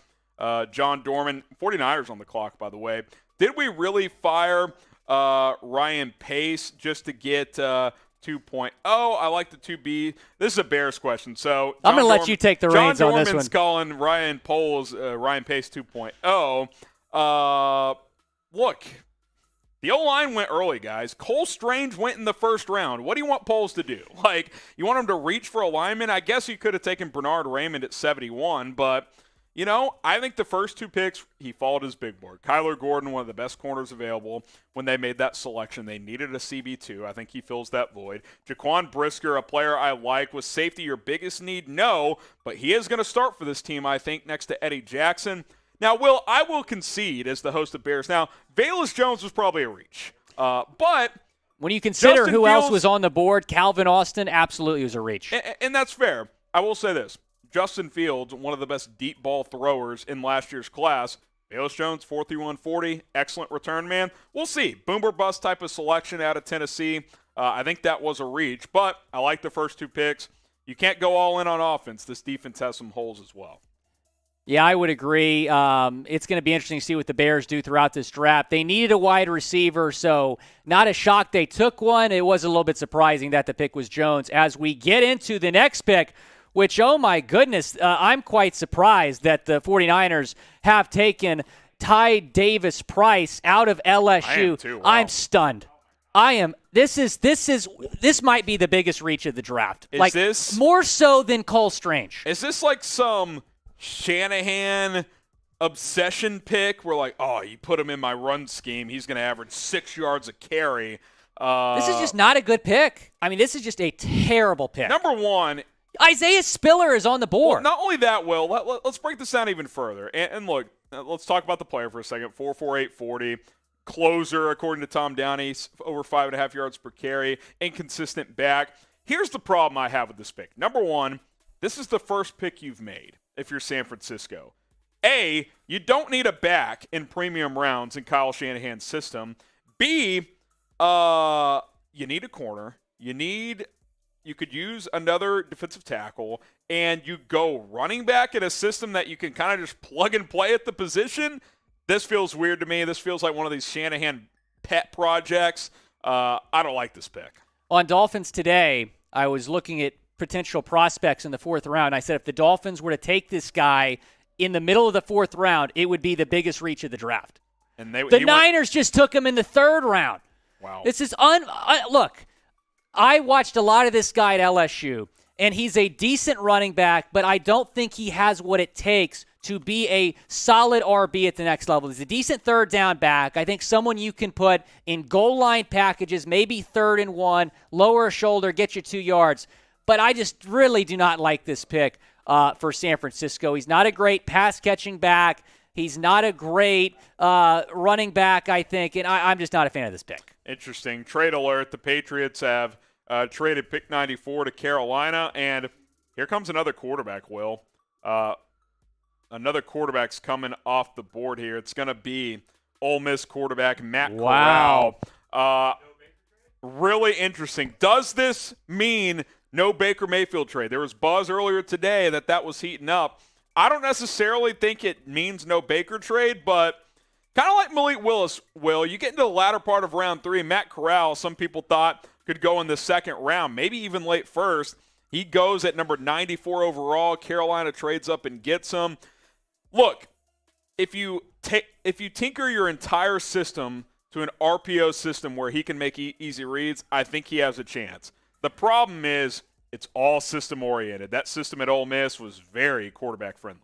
John Dorman, 49ers on the clock, by the way. Did we really fire Ryan Pace just to get 2.0? I like the 2B. This is a Bears question. So I'm going to let you take the reins on this one. John Dorman's calling Ryan Pace 2.0. Look, the O-line went early, guys. Cole Strange went in the first round. What do you want Poles to do? Like, you want him to reach for a lineman? I guess you could have taken Bernard Raymond at 71, but – you know, I think the first 2 picks, he followed his big board. Kyler Gordon, one of the best corners available. When they made that selection, they needed a CB2. I think he fills that void. Jaquan Brisker, a player I like. Was safety your biggest need? No, but he is going to start for this team, I think, next to Eddie Jackson. Now, I will concede as the host of Bears. Now, Velus Jones was probably a reach. But when you consider Justin who Fields, else was on the board, Calvin Austin absolutely was a reach. And that's fair. I will say this. Justin Fields, one of the best deep ball throwers in last year's class. Velus Jones, 4.3140, excellent return man. We'll see. Boomer bust type of selection out of Tennessee. I think that was a reach, but I like the first 2 picks. You can't go all in on offense. This defense has some holes as well. Yeah, I would agree. It's going to be interesting to see what the Bears do throughout this draft. They needed a wide receiver, so not a shock they took one. It was a little bit surprising that the pick was Jones. As we get into the next pick, which, oh my goodness, I'm quite surprised that the 49ers have taken Ty Davis Price out of LSU. I am too. Wow. I'm stunned. This might be the biggest reach of the draft. Is this more so than Cole Strange? Is this like some Shanahan obsession pick where, like, oh, you put him in my run scheme, he's going to average 6 yards a carry? This is just not a good pick. I mean, this is just a terrible pick. Number one, Isaiah Spiller is on the board. Well, not only that, Will, let's break this down even further. And look, let's talk about the player for a second. 4.48 40. Closer, according to Tom Downey, over 5.5 yards per carry. Inconsistent back. Here's the problem I have with this pick. Number one, this is the first pick you've made if you're San Francisco. A, you don't need a back in premium rounds in Kyle Shanahan's system. B, you need a corner. You could use another defensive tackle, and you go running back in a system that you can kind of just plug and play at the position. This feels weird to me. This feels like one of these Shanahan pet projects. I don't like this pick. On Dolphins Today, I was looking at potential prospects in the 4th round. I said if the Dolphins were to take this guy in the middle of the 4th round, it would be the biggest reach of the draft. And the Niners just took him in the 3rd round. Wow. This is look. I watched a lot of this guy at LSU, and he's a decent running back, but I don't think he has what it takes to be a solid RB at the next level. He's a decent 3rd down back. I think someone you can put in goal line packages, maybe 3rd and 1, lower shoulder, get you 2 yards. But I just really do not like this pick for San Francisco. He's not a great pass-catching back. He's not a great running back, I think, and I'm just not a fan of this pick. Interesting. Trade alert. The Patriots have traded pick 94 to Carolina. And here comes another quarterback, Will. Another quarterback's coming off the board here. It's going to be Ole Miss quarterback Matt Corral. Really interesting. Does this mean no Baker Mayfield trade? There was buzz earlier today that was heating up. I don't necessarily think it means no Baker trade, but kind of like Malik Willis, Will, you get into the latter part of round 3, Matt Corral, some people thought could go in the second round, maybe even late first. He goes at number 94 overall. Carolina trades up and gets him. Look, if you tinker your entire system to an RPO system where he can make easy reads, I think he has a chance. The problem is it's all system-oriented. That system at Ole Miss was very quarterback-friendly.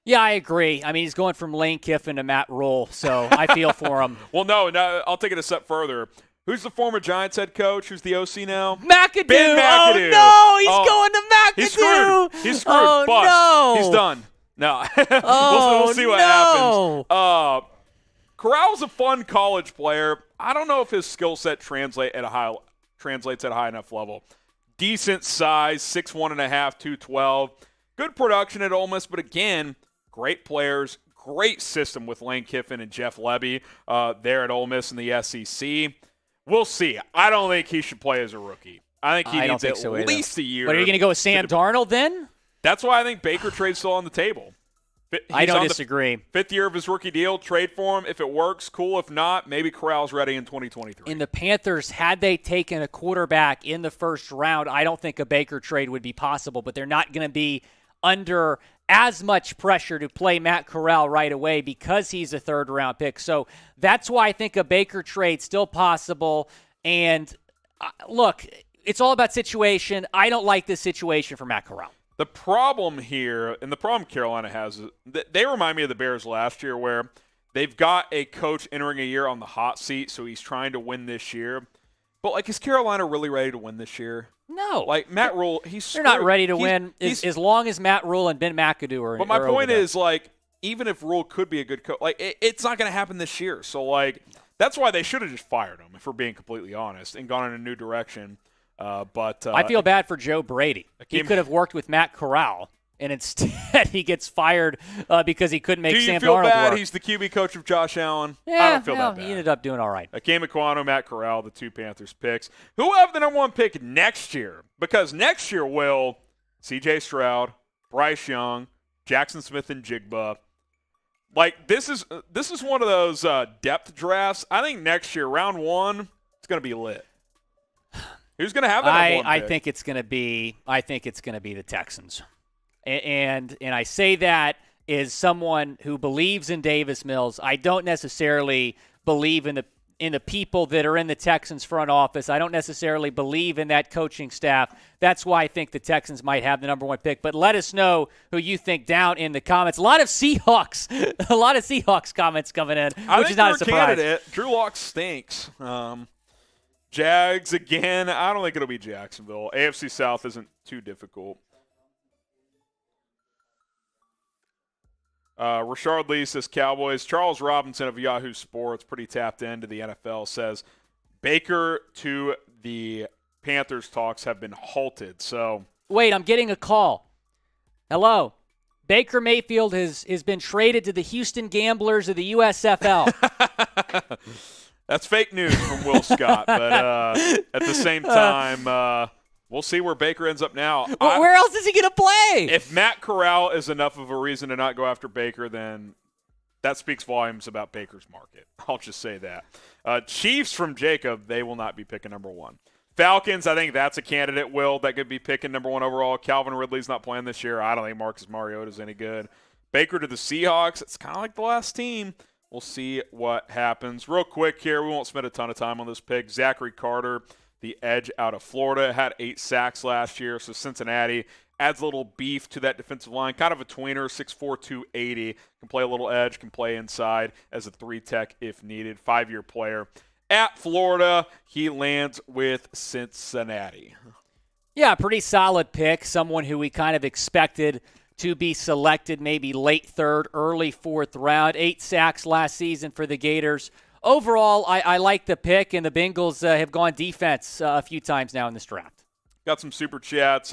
Yeah, I agree. I mean, he's going from Lane Kiffin to Matt Rule, so I feel for him. Well, no, I'll take it a step further. Who's the former Giants head coach? Who's the OC now? McAdoo. Ben McAdoo. Oh, no, he's going to McAdoo. He's screwed. He's screwed. Oh, Bust. no. He's done. No. We'll see what no. happens. Corral's a fun college player. I don't know if his skill set translates at a high enough level. Decent size, 6'1.5", 212. Good production at Ole Miss, but again, great players, great system with Lane Kiffin and Jeff Lebby there at Ole Miss in the SEC. We'll see. I don't think he should play as a rookie. I think he needs at least a year. But are you going to go with Sam Darnold then? That's why I think Baker trade's still on the table. I don't disagree. 5th year of his rookie deal, trade for him. If it works, cool. If not, maybe Corral's ready in 2023. In the Panthers, had they taken a quarterback in the first round, I don't think a Baker trade would be possible, but they're not going to be under as much pressure to play Matt Corral right away because he's a third-round pick. So that's why I think a Baker trade's still possible. And look, it's all about situation. I don't like this situation for Matt Corral. The problem here, and the problem Carolina has, is that they remind me of the Bears last year where they've got a coach entering a year on the hot seat, so he's trying to win this year. But, is Carolina really ready to win this year? No. Matt Rule, they're not ready to win as long as Matt Rule and Ben McAdoo are. But my point is, even if Rule could be a good coach, it's not going to happen this year. So, that's why they should have just fired him, if we're being completely honest, and gone in a new direction. But I feel bad for Joe Brady. He could have worked with Matt Corral, and instead he gets fired because he couldn't make Sam Darnold work. Do you feel bad he's the QB coach of Josh Allen? Yeah, I don't feel that bad. He ended up doing all right. Akeem Ekwonu, Matt Corral, the two Panthers picks. Who will have the number 1 pick next year? Because next year, Will, C.J. Stroud, Bryce Young, Jackson Smith, and Jigba. This is one of those depth drafts. I think next year, round 1, it's going to be lit. Who's going to have that number 1 pick? I think it's going to be the Texans. And I say that as someone who believes in Davis Mills. I don't necessarily believe in the people that are in the Texans front office. I don't necessarily believe in that coaching staff. That's why I think the Texans might have the number 1 pick. But let us know who you think down in the comments. A lot of Seahawks comments coming in, which is not a surprise. Candidate. Drew Lock stinks. Jags again. I don't think it'll be Jacksonville. AFC South isn't too difficult. Rashard Lee says Cowboys. Charles Robinson of Yahoo Sports, pretty tapped into the NFL, says Baker to the Panthers talks have been halted. So wait, I'm getting a call. Hello. Baker Mayfield has been traded to the Houston Gamblers of the USFL. That's fake news from Will Scott, but at the same time, we'll see where Baker ends up now. Well, where else is he going to play? If Matt Corral is enough of a reason to not go after Baker, then that speaks volumes about Baker's market. I'll just say that. Chiefs from Jacob, they will not be picking number 1. Falcons, I think that's a candidate, Will, that could be picking number 1 overall. Calvin Ridley's not playing this year. I don't think Marcus Mariota's any good. Baker to the Seahawks, it's kind of like the last team. We'll see what happens. Real quick here, we won't spend a ton of time on this pick. Zachary Carter, the edge out of Florida, had 8 sacks last year, so Cincinnati adds a little beef to that defensive line. Kind of a tweener, 6'4", 280. Can play a little edge, can play inside as a 3-tech if needed. 5-year player. At Florida, he lands with Cincinnati. Yeah, pretty solid pick. Someone who we kind of expected to be selected maybe late 3rd, early 4th round. 8 sacks last season for the Gators. overall, I like the pick, and the Bengals have gone defense a few times now in this draft. Got some super chats.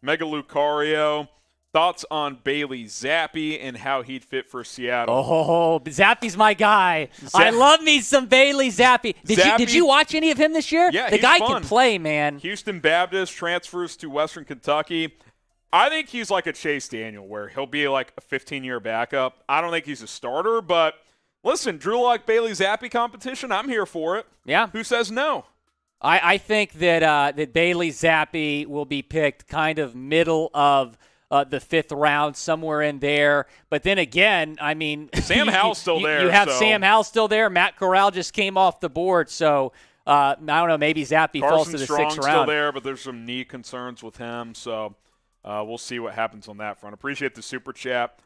Mega Lucario, thoughts on Bailey Zappi and how he'd fit for Seattle? Oh, Zappi's my guy. I love me some Bailey Zappi. Did you watch any of him this year? Yeah, the he's guy fun. can play, man. Houston Baptist transfers to Western Kentucky. I think he's like a Chase Daniel, where he'll be like a 15-year backup. I don't think he's a starter, but listen, Drew Lock Bailey Zappi competition, I'm here for it. Yeah. Who says no? I think that Bailey Zappi will be picked kind of middle of the 5th round, somewhere in there. But then again, I mean, Sam Howell's still there. You have so. Sam Howell still there. Matt Corral just came off the board, so I don't know. Maybe Zappi falls to the 6th round. Still there, but there's some knee concerns with him, so we'll see what happens on that front. Appreciate the super chat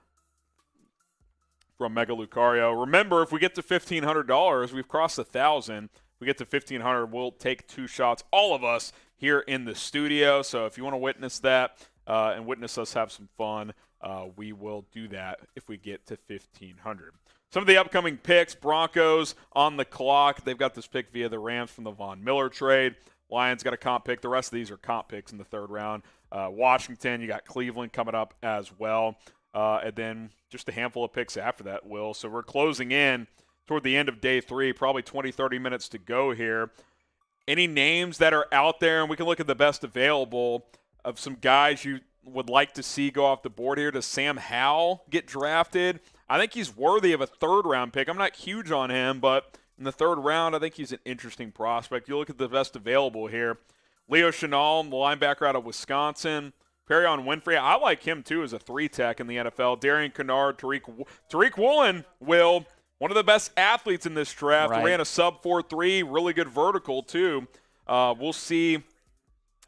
from Mega Lucario. Remember, if we get to $1,500, we've crossed 1,000. We get to 1,500, we'll take 2 shots, all of us here in the studio. So if you want to witness that and witness us have some fun, we will do that if we get to 1,500. Some of the upcoming picks: Broncos on the clock. They've got this pick via the Rams from the Von Miller trade. Lions got a comp pick. The rest of these are comp picks in the 3rd round. Washington, you got Cleveland coming up as well. And then just a handful of picks after that, Will. So we're closing in toward the end of day 3, probably 20, 30 minutes to go here. Any names that are out there, and we can look at the best available of some guys you would like to see go off the board here. Does Sam Howell get drafted? I think he's worthy of a 3rd round pick. I'm not huge on him, but in the 3rd round, I think he's an interesting prospect. You look at the best available here. Leo Chenal, the linebacker out of Wisconsin. Perrion Winfrey, I like him too as a 3-tech in the NFL. Darian Kennard, Tariq Woolen, Will. One of the best athletes in this draft. Right. Ran a sub 4.3, really good vertical too. We'll see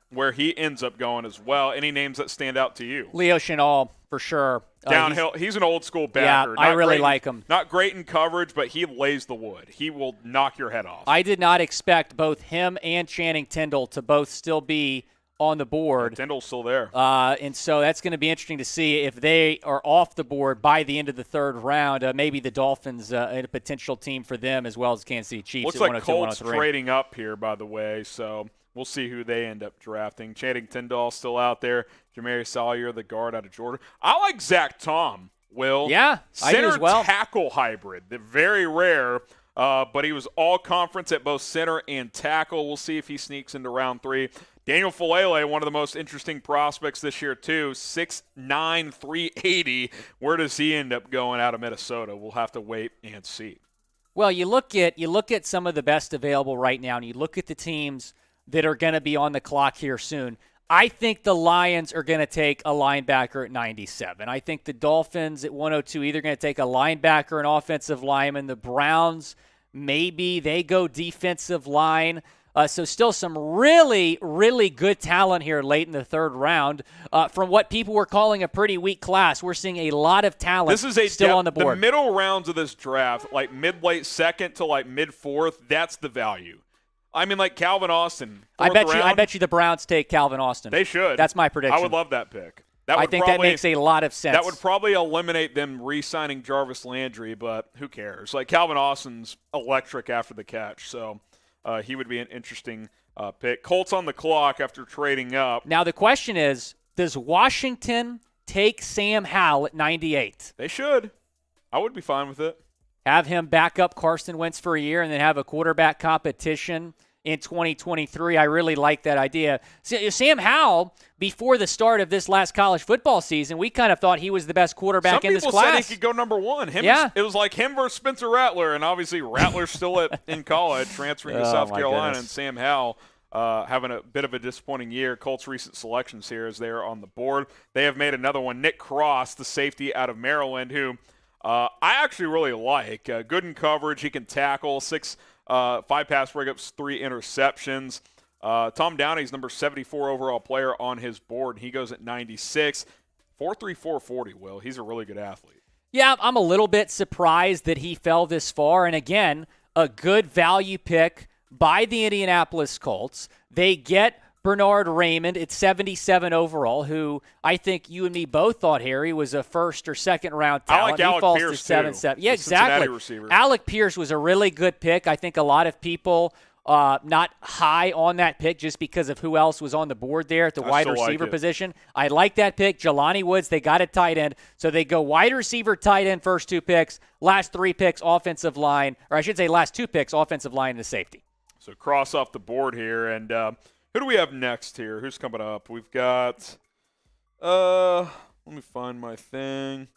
where he ends up going as well. Any names that stand out to you? Leo Chenal, for sure. Downhill. He's an old school backer. Yeah, I really like him. Not great in coverage, but he lays the wood. He will knock your head off. I did not expect both him and Channing Tindall to both still be on the board. Tindall's still there. And so that's going to be interesting to see if they are off the board by the end of the 3rd round. Maybe the Dolphins, a potential team for them, as well as Kansas City Chiefs. Looks at like 102, Colts 103. trading up here, by the way, so we'll see who they end up drafting. Channing Tindall still out there. Jamari Salyer, the guard out of Georgia. I like Zach Tom, Will. Yeah, I do as well. Center tackle hybrid. They're very rare, but he was all conference at both center and tackle. We'll see if he sneaks into round 3. Daniel Falele, one of the most interesting prospects this year, too. 6'9", 380. Where does he end up going out of Minnesota? We'll have to wait and see. Well, you look at some of the best available right now, and you look at the teams that are going to be on the clock here soon. I think the Lions are going to take a linebacker at 97. I think the Dolphins at 102 either going to take a linebacker, an offensive lineman. The Browns, maybe they go defensive line. So still some really, really good talent here late in the 3rd round. From what people were calling a pretty weak class, we're seeing a lot of talent still on the board. The middle rounds of this draft, like mid-late 2nd to like mid-4th, that's the value. I mean, like Calvin Austin. I bet you the Browns take Calvin Austin. They should. That's my prediction. I would love that pick. I think that makes a lot of sense. That would probably eliminate them re-signing Jarvis Landry, but who cares? Like Calvin Austin's electric after the catch, so he would be an interesting pick. Colts on the clock after trading up. Now the question is, does Washington take Sam Howell at 98? They should. I would be fine with it. Have him back up Carson Wentz for a year and then have a quarterback competition in 2023. I really like that idea. Sam Howell, before the start of this last college football season, we kind of thought he was the best quarterback in this class. Some people said he could go number 1. It was like him versus Spencer Rattler, and obviously Rattler's still in college, transferring to South Carolina, and Sam Howell having a bit of a disappointing year. Colts' recent selections here as they're on the board. They have made another one. Nick Cross, the safety out of Maryland, who I actually really like. Good in coverage. He can tackle. 5 pass breakups, 3 interceptions. Tom Downey's number 74 overall player on his board. He goes at 96. 4.3, 4.40, Will. He's a really good athlete. Yeah, I'm a little bit surprised that he fell this far. And again, a good value pick by the Indianapolis Colts. They get Bernard Raymond at 77 overall, who I think you and me both thought, Harry, was a first or second round talent. I like Alec he falls Pierce, to 7-7. Yeah, the Cincinnati exactly. receiver. Alec Pierce was a really good pick. I think a lot of people not high on that pick just because of who else was on the board there at the wide receiver position. I like that pick. Jelani Woods, they got a tight end. So they go wide receiver, tight end, first 2 picks. Last 3 picks, offensive line. Or I should say last 2 picks, offensive line and safety. So cross off the board here. And who do we have next here? Who's coming up? We've got, let me find my thing.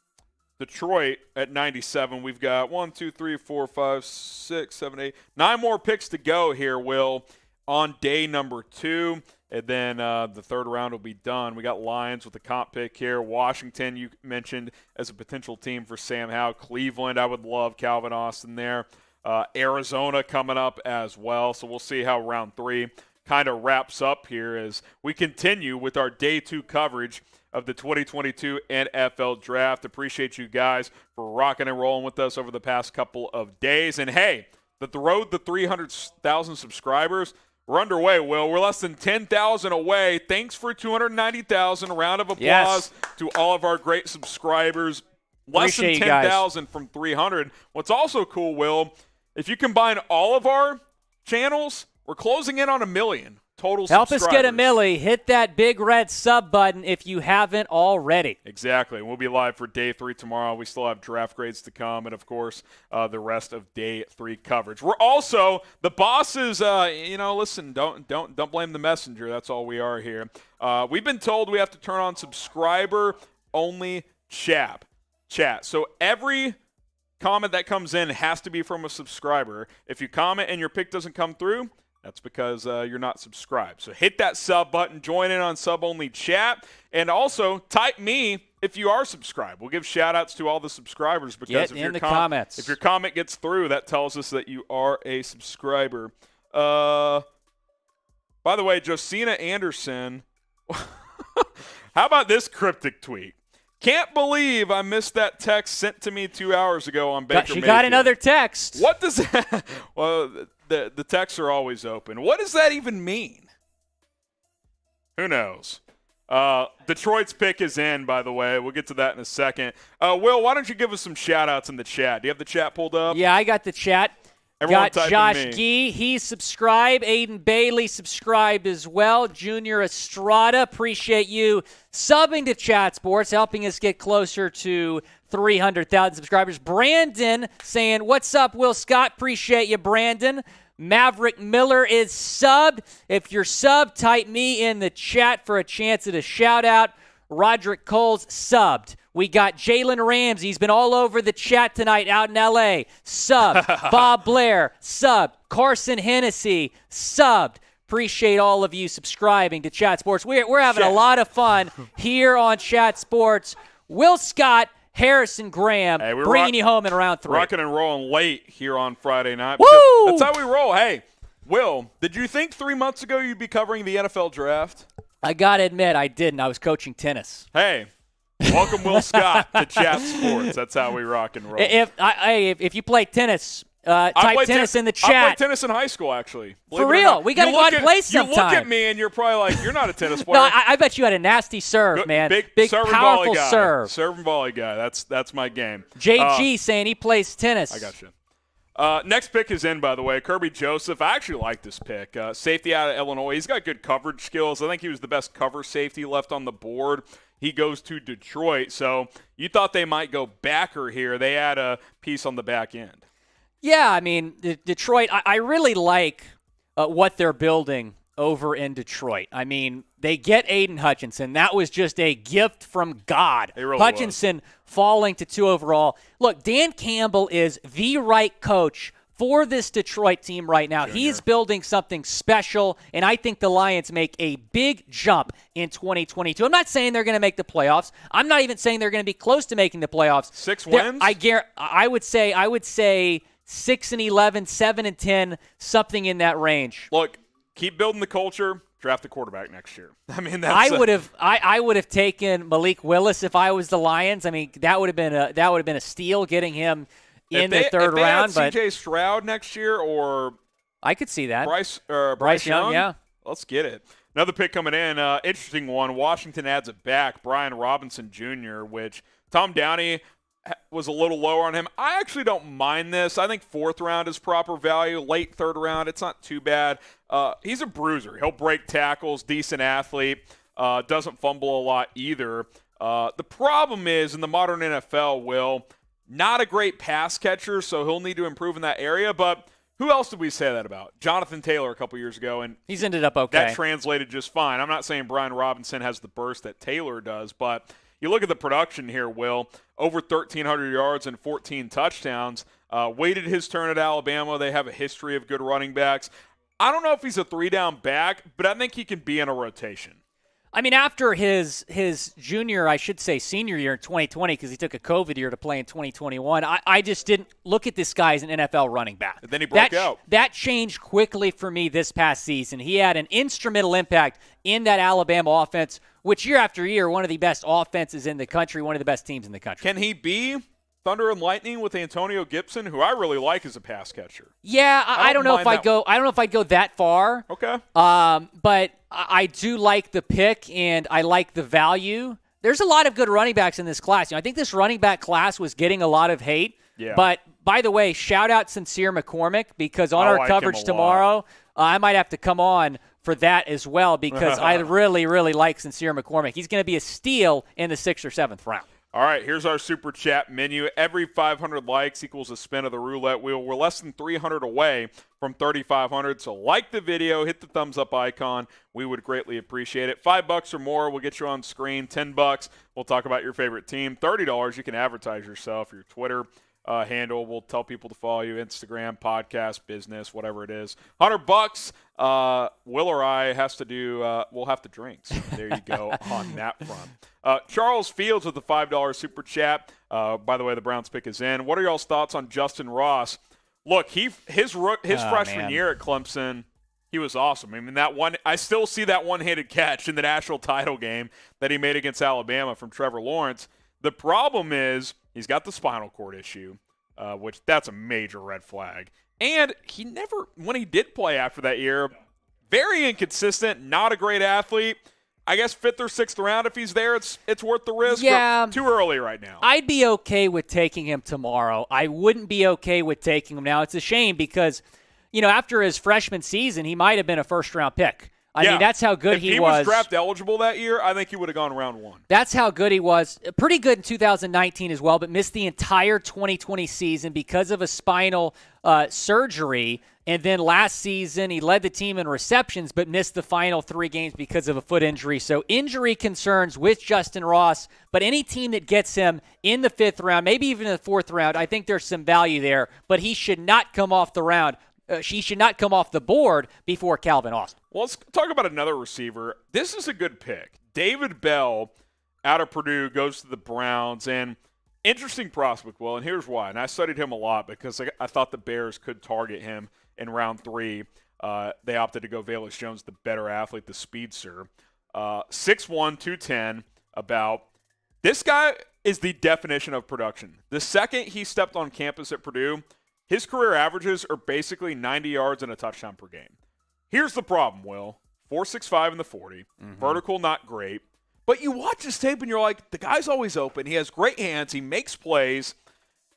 Detroit at 97. We've got 1, 2, 3, 4, 5, 6, 7, 8, 9 more picks to go here, Will, on day number 2. And then the third round will be done. We got Lions with the comp pick here. Washington, you mentioned as a potential team for Sam Howell. Cleveland, I would love Calvin Austin there. Arizona coming up as well. So we'll see how round 3 kind of wraps up here as we continue with our day 2 coverage of the 2022 NFL Draft. Appreciate you guys for rocking and rolling with us over the past couple of days. And hey, the road to 300,000 subscribers, we're underway, Will. We're less than 10,000 away. Thanks for 290,000. A round of applause to all of our great subscribers. Less than 10,000 from 300. What's also cool, Will, if you combine all of our channels, we're closing in on 1 million total Help subscribers. us get 1 milli. Hit that big red sub button if you haven't already. Exactly. We'll be live for day 3 tomorrow. We still have draft grades to come, and of course, the rest of day 3 coverage. We're also the bosses. Listen, don't blame the messenger. That's all we are here. We've been told we have to turn on subscriber only chat. So every comment that comes in has to be from a subscriber. If you comment and your pick doesn't come through, that's because you're not subscribed. So hit that sub button, join in on sub-only chat, and also type me if you are subscribed. We'll give shout-outs to all the subscribers because if your comment gets through, that tells us that you are a subscriber. By the way, Josina Anderson, how about this cryptic tweet? Can't believe I missed that text sent to me 2 hours ago on Baker Mayfield. She got another text. What does that – well, the texts are always open. What does that even mean? Who knows? Detroit's pick is in, by the way. We'll get to that in a second. Will, why don't you give us some shout-outs in the chat? Do you have the chat pulled up? Yeah, I got the chat. Everyone got Josh Gee, he subscribed. Aiden Bailey subscribed as well. Junior Estrada, appreciate you subbing to Chat Sports, helping us get closer to 300,000 subscribers. Brandon saying, what's up, Will Scott? Appreciate you, Brandon. Maverick Miller is subbed. If you're subbed, type me in the chat for a chance at a shout-out. Roderick Coles subbed. We got Jalen Ramsey. He's been all over the chat tonight out in L.A. Subbed. Bob Blair, subbed. Carson Hennessy, subbed. Appreciate all of you subscribing to Chat Sports. We're having a lot of fun here on Chat Sports. Will Scott, Harrison Graham, bringing you home in round 3. Rocking and rolling late here on Friday night. Woo! That's how we roll. Hey, Will, did you think 3 months ago you'd be covering the NFL Draft? I got to admit, I didn't. I was coaching tennis. Hey. Welcome, Will Scott, to Chat Sports. That's how we rock and roll. If you play tennis, type tennis in the chat. I played tennis in high school, actually. For real. We got to go out and play sometime. You look at me, and you're probably like, you're not a tennis player. No, I bet you had a nasty serve, man. Big powerful serve. Serve and volley guy. That's my game. JG saying he plays tennis. I got you. Next pick is in, by the way. Kirby Joseph. I actually like this pick. Safety out of Illinois. He's got good coverage skills. I think he was the best cover safety left on the board. He goes to Detroit. So you thought they might go backer here. They add a piece on the back end. Yeah, I mean, Detroit, I really like what they're building over in Detroit. I mean, they get Aiden Hutchinson. That was just a gift from God. It really Hutchinson falling to 2 overall. Look, Dan Campbell is the right coach for this Detroit team right now. Junior. He's building something special, and I think the Lions make a big jump in 2022. I'm not saying they're going to make the playoffs. I'm not even saying they're going to be close to making the playoffs. 6 wins? I would say 6-11, 7-10, something in that range. Look, keep building the culture. Draft the quarterback next year. I mean, that's I would have taken Malik Willis if I was the Lions. I mean, that would have been a steal getting him in the third round. If they had C.J. Stroud next year, or I could see that. Bryce Young, yeah. Let's get it. Another pick coming in, interesting one. Washington adds it back, Brian Robinson Jr., which Tom Downey was a little lower on him. I actually don't mind this. I think 4th round is proper value. Late 3rd round, it's not too bad. He's a bruiser. He'll break tackles, decent athlete, doesn't fumble a lot either. The problem is in the modern NFL, Will, not a great pass catcher, so he'll need to improve in that area, but who else did we say that about? Jonathan Taylor a couple years ago, and he's ended up okay. That translated just fine. I'm not saying Brian Robinson has the burst that Taylor does, but you look at the production here, Will, over 1,300 yards and 14 touchdowns. Waited his turn at Alabama. They have a history of good running backs. I don't know if he's a 3-down back, but I think he can be in a rotation. I mean, after his senior year in 2020, because he took a COVID year to play in 2021, I just didn't look at this guy as an NFL running back. And then he broke out. That changed quickly for me this past season. He had an instrumental impact in that Alabama offense, which year after year, one of the best offenses in the country, one of the best teams in the country. Can he be Thunder and Lightning with Antonio Gibson, who I really like as a pass catcher? Yeah, I don't know if I'd go that far. Okay. But I do like the pick and I like the value. There's a lot of good running backs in this class. I think this running back class was getting a lot of hate. Yeah. But by the way, shout out Sincere McCormick, because on our coverage tomorrow, I might have to come on for that as well, because I really, really like Sincere McCormick. He's going to be a steal in the 6th or 7th round. All right, here's our Super Chat menu. Every 500 likes equals a spin of the roulette wheel. We're less than 300 away from 3,500, so like the video, hit the thumbs up icon. We would greatly appreciate it. $5 or more, we'll get you on screen. $10, we'll talk about your favorite team. $30, you can advertise yourself, your Twitter handle. We'll tell people to follow you, Instagram, podcast, business, whatever it is. $100, Will or I has to do, we'll have to drink. So there you go on that front. Charles Fields with the $5 super chat. By the way, the Browns pick is in. What are y'all's thoughts on Justin Ross? Look, his freshman year at Clemson, he was awesome. I mean, I still see that one-handed catch in the national title game that he made against Alabama from Trevor Lawrence. The problem is he's got the spinal cord issue, which that's a major red flag. And he never, when he did play after that year, very inconsistent, not a great athlete. I guess 5th or 6th round, if he's there, it's worth the risk. Yeah. Too early right now. I'd be okay with taking him tomorrow. I wouldn't be okay with taking him now. It's a shame because, after his freshman season, he might have been a first-round pick. I mean, that's how good he was. If he was draft eligible that year, I think he would have gone round 1. That's how good he was. Pretty good in 2019 as well, but missed the entire 2020 season because of a spinal surgery. And then last season, he led the team in receptions, but missed the final 3 games because of a foot injury. So injury concerns with Justin Ross, but any team that gets him in the 5th round, maybe even in the 4th round, I think there's some value there. But he should not come off the round. She should not come off the board before Calvin Austin. Well, let's talk about another receiver. This is a good pick. David Bell out of Purdue goes to the Browns, and interesting prospect, Will, and here's why. And I studied him a lot because I thought the Bears could target him in round 3. They opted to go Velus Jones, the better athlete, the speedster. 6'1", 210, about. This guy is the definition of production. The second he stepped on campus at Purdue, his career averages are basically 90 yards and a touchdown per game. Here's the problem, Will. 4.65 in the 40. Vertical, not great. But you watch his tape and you're like, the guy's always open. He has great hands. He makes plays.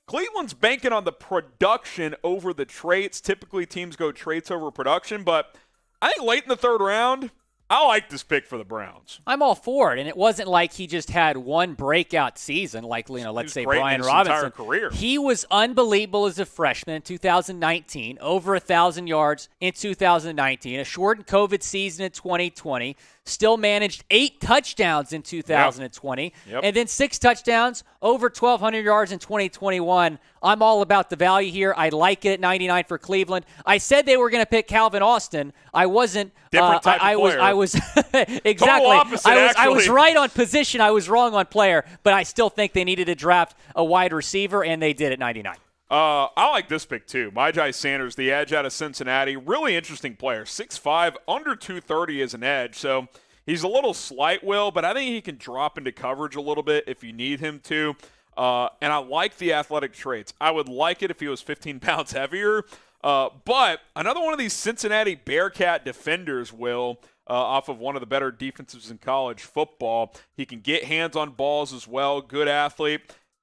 Cleveland's banking on the production over the traits. Typically, teams go traits over production. But I think late in the 3rd round, I like this pick for the Browns. I'm all for it, and it wasn't like he just had one breakout season like, let's say Brian Robinson. Career. He was unbelievable as a freshman in 2019, over 1,000 yards in 2019, a shortened COVID season in 2020, still managed 8 touchdowns in 2020, and then 6 touchdowns, over 1,200 yards in 2021. I'm all about the value here. I like it at 99 for Cleveland. I said they were going to pick Calvin Austin. I wasn't. Different type of player. I was exactly. Total opposite, I was actually. right on position. I was wrong on player, but I still think they needed to draft a wide receiver, and they did at 99. I like this pick too. Myjai Sanders, the edge out of Cincinnati. Really interesting player. 6'5", under 230 as an edge. So he's a little slight, Will, but I think he can drop into coverage a little bit if you need him to. And I like the athletic traits. I would like it if he was 15 pounds heavier. But another one of these Cincinnati Bearcat defenders, Will, off of one of the better defenses in college football. He can get hands on balls as well. Good athlete.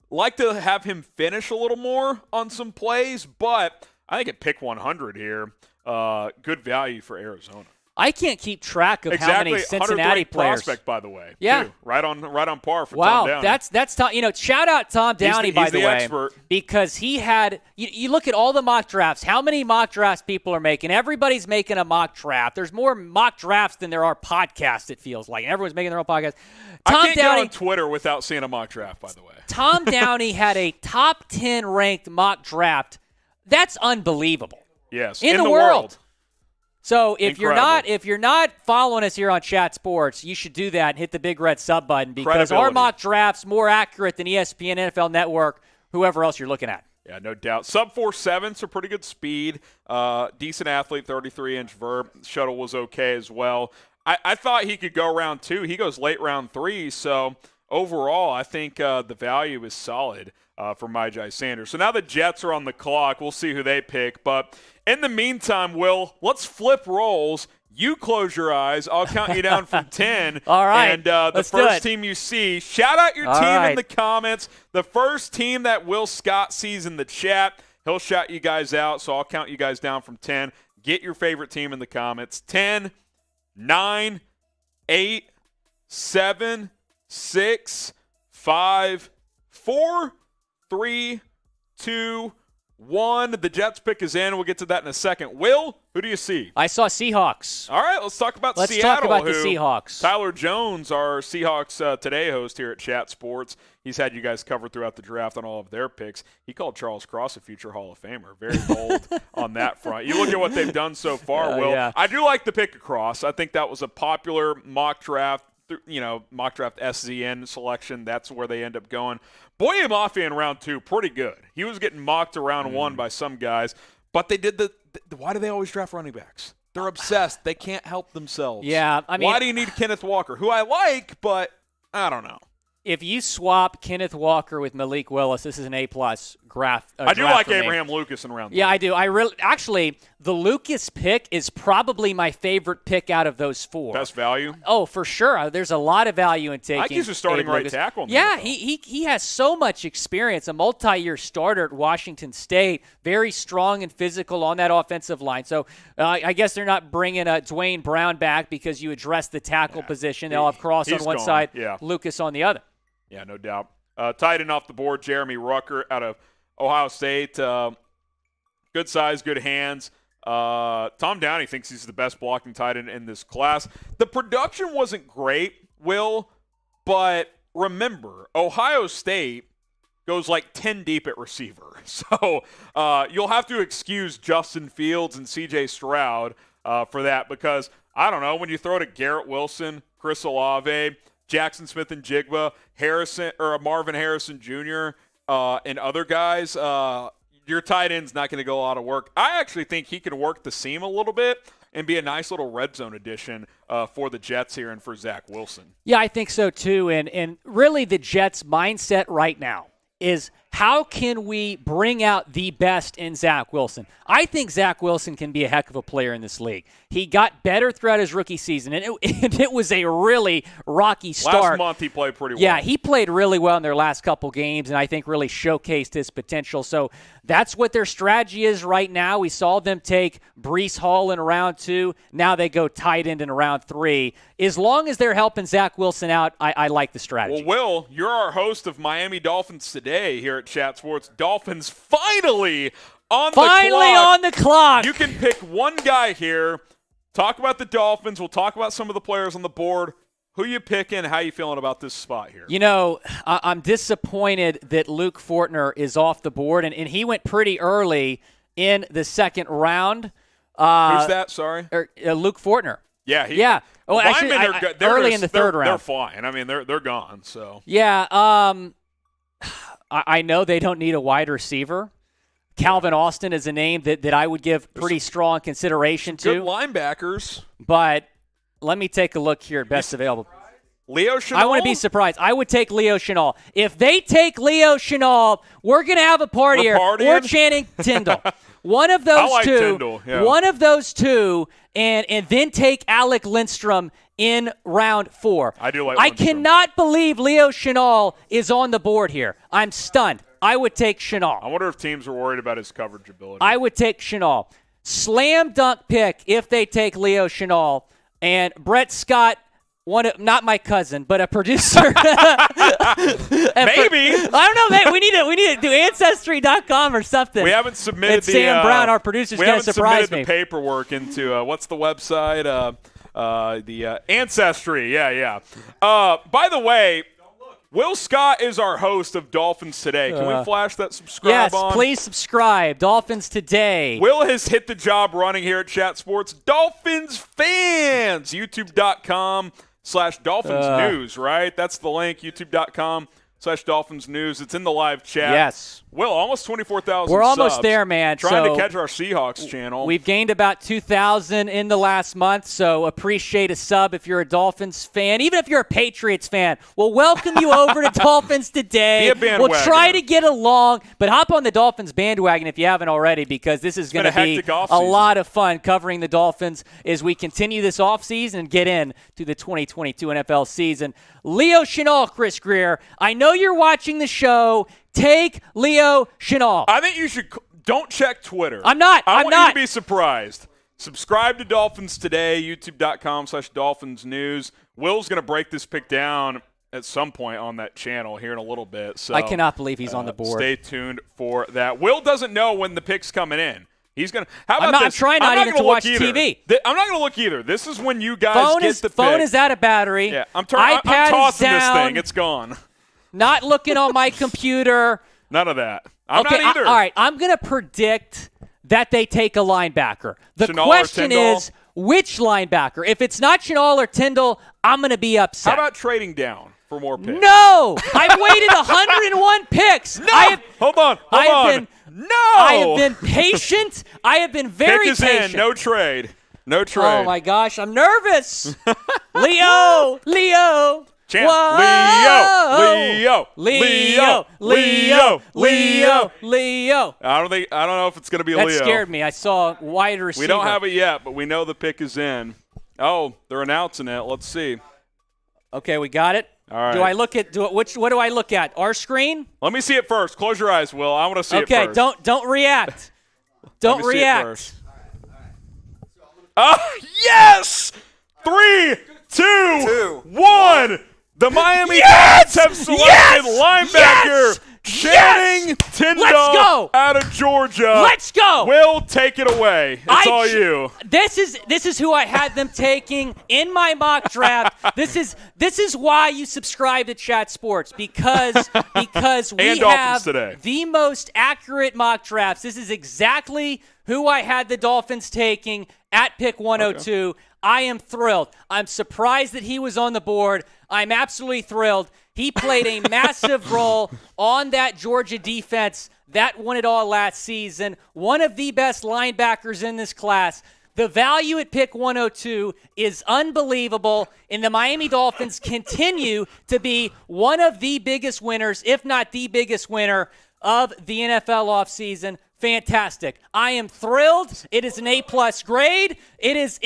Like to have him finish a little more on some plays, but I think at pick 100 here, good value for Arizona. I can't keep track of how many Cincinnati 100th players. Prospect, by the way. Yeah, too. Right on par for wow, Tom Downey. that's Tom. Shout out Tom Downey he's by the way, expert. because he had. You look at all the mock drafts. How many mock drafts people are making? Everybody's making a mock draft. There's more mock drafts than there are podcasts. It feels like, and everyone's making their own podcast. I can't get on Twitter without seeing a mock draft. By the way, Tom Downey had a top 10 ranked mock draft. That's unbelievable. Yes, in the world. So if Incredible. you're not following us here on Chat Sports, you should do that and hit the big red sub button, because our mock drafts more accurate than ESPN, NFL Network, whoever else you're looking at. Yeah, no doubt. Sub 4.7, so pretty good speed. Decent athlete, 33-inch vert. Shuttle was okay as well. I thought he could go round 2. He goes late round 3, so overall I think the value is solid for Myjai Sanders. So now the Jets are on the clock. We'll see who they pick, but in the meantime, Will, let's flip roles. You close your eyes. I'll count you down from 10. All right. And the first team you see, shout out your team in the comments. The first team that Will Scott sees in the chat, he'll shout you guys out. So I'll count you guys down from 10. Get your favorite team in the comments. 10, 9, 8, 7, 6, 5, 4, 3, 2, 1. The Jets pick is in. We'll get to that in a second. Will, who do you see? I saw Seahawks. All right, let's talk about Seattle. Let's talk about the Seahawks. Tyler Jones, our Seahawks Today host here at Chat Sports, he's had you guys covered throughout the draft on all of their picks. He called Charles Cross a future Hall of Famer. Very bold on that front. You look at what they've done so far, Will. Yeah. I do like the pick of Cross. I think that was a popular mock draft. Mock draft SZN selection. That's where they end up going. Boye Mafia in round 2, pretty good. He was getting mocked to round 1 by some guys, but they did why do they always draft running backs? They're obsessed. They can't help themselves. Yeah, I mean, why do you need Kenneth Walker, who I like, but I don't know. If you swap Kenneth Walker with Malik Willis, this is an A-plus draft. I do like Abraham Lucas in round 3. Yeah, I do. Actually, the Lucas pick is probably my favorite pick out of those 4. Best value? Oh, for sure. There's a lot of value in taking. I think he's a starting right tackle. Yeah, he has so much experience. A multi-year starter at Washington State, very strong and physical on that offensive line. So I guess they're not bringing Dwayne Brown back because you address the tackle position. They'll have Cross on one side, Lucas on the other. Yeah, no doubt. Tight end off the board, Jeremy Rucker out of Ohio State. Good size, good hands. Tom Downey thinks he's the best blocking tight end in this class. The production wasn't great, Will, but remember, Ohio State goes like 10 deep at receiver. So you'll have to excuse Justin Fields and C.J. Stroud for that, because, I don't know, when you throw to Garrett Wilson, Chris Olave, Jackson Smith and Jigba, Marvin Harrison Jr., and other guys, your tight end's not going to go a lot of work. I actually think he can work the seam a little bit and be a nice little red zone addition for the Jets here and for Zach Wilson. Yeah, I think so too. And really the Jets' mindset right now is, how can we bring out the best in Zach Wilson? I think Zach Wilson can be a heck of a player in this league. He got better throughout his rookie season, and it was a really rocky start. Last month he played pretty well. Yeah, he played really well in their last couple games, and I think really showcased his potential. So that's what their strategy is right now. We saw them take Breece Hall in round 2. Now they go tight end in round 3. As long as they're helping Zach Wilson out, I like the strategy. Well, Will, you're our host of Miami Dolphins Today here at Chat Sports. Dolphins finally on the clock. You can pick one guy here. Talk about the Dolphins. We'll talk about some of the players on the board. Who you picking? How you feeling about this spot here? You know, I'm disappointed that Luke Fortner is off the board, and he went pretty early in the second round. Who's that? Sorry? Luke Fortner. Yeah. Yeah. Well, actually, they're early in the third round. They're flying. I mean, they're gone. So. Yeah. I know they don't need a wide receiver. Calvin Austin is a name that I would give pretty strong consideration to. Good linebackers. But let me take a look here at best available. Leo Chenal? I want to be surprised. I would take Leo Chenal. If they take Leo Chenal, we're going to have a party here. We're chanting Tyndall. One of those I like two. Tyndall, yeah. One of those two, and then take Alec Lindstrom in round 4. I do like I Lindstrom. cannot believe Leo Chenal is on the board here. I'm stunned. I would take Chenal. I wonder if teams are worried about his coverage ability. I would take Chenal. Slam dunk pick if they take Leo Chenal. And Brett Scott, not my cousin, but a producer. Maybe. I don't know, man. We need to do Ancestry.com or something. We haven't submitted and Sam Brown, our producer, is going to surprise me. We haven't submitted the paperwork into, what's the website? The Ancestry. Yeah. By the way, Will Scott is our host of Dolphins Today. Can we flash that subscribe on? Yes, please subscribe. Dolphins Today. Will has hit the job running here at Chat Sports. Dolphins fans. YouTube.com/Dolphins News, right? That's the link. YouTube.com/Dolphins News. It's in the live chat. Yes. Will, almost 24,000 We're subs. almost there, man. Trying So to catch our Seahawks channel. We've gained about 2,000 in the last month, so appreciate a sub if you're a Dolphins fan. Even if you're a Patriots fan, we'll welcome you over to Dolphins Today. Be a We'll try bandwagoner. to get along, but hop on the Dolphins bandwagon if you haven't already, because this is going to be hectic a offseason. lot of fun covering the Dolphins as we continue this offseason and get in to the 2022 NFL season. Leo Chenal, Chris Greer, I know you're watching the show. Take Leo Chenal. I think you should don't check Twitter. I'm not. I I'm want not. you to be surprised. Subscribe to Dolphins Today, YouTube.com/Dolphins News. Will's going to break this pick down at some point on that channel here in a little bit. So I cannot believe he's on the board. Stay tuned for that. Will doesn't know when the pick's coming in. He's going to. How about I'm this? trying not even gonna to watch look either. TV. I'm not going to look either. This is when you guys get the pick. Phone is out of battery. Yeah, I'm iPad tossing is down, this thing. It's gone. Not looking on my computer. None of that. I'm Okay, not either. all right. I'm going to predict that they take a linebacker. The Chenal or question Tyndall? is, which linebacker? If it's not Chenal or Tyndall, I'm going to be upset. How about trading down for more picks? No! I've waited 101 picks. No! Hold on. No! I have been patient. I have been very Pick is patient. in. No trade. No trade. Oh, my gosh. I'm nervous. Leo. Champ. Leo. I don't know if it's going to be That Leo. scared me. I saw wide receiver. We don't have it yet, but we know the pick is in. Oh, they're announcing it. Let's see. Okay, we got it. All right. Do I look at what do I look at? Our screen? Let me see it first. Close your eyes, Will. I want to see it Okay, first. don't react. Don't Let me see it react. first. Yes! 3, 2, 1. The Miami Dolphins have selected linebacker Channing Tyndall Let's go! out of Georgia. Let's go! Will, take it away. It's all you. This is who I had them taking in my mock draft. This is why you subscribe to Chat Sports, because we And Dolphins have Today. the most accurate mock drafts. This is exactly who I had the Dolphins taking at pick 102. Okay. I am thrilled. I'm surprised that he was on the board. I'm absolutely thrilled. He played a massive role on that Georgia defense that won it all last season. One of the best linebackers in this class. The value at pick 102 is unbelievable, and the Miami Dolphins continue to be one of the biggest winners, if not the biggest winner, of the NFL offseason. Fantastic. I am thrilled. It is an A-plus grade. It is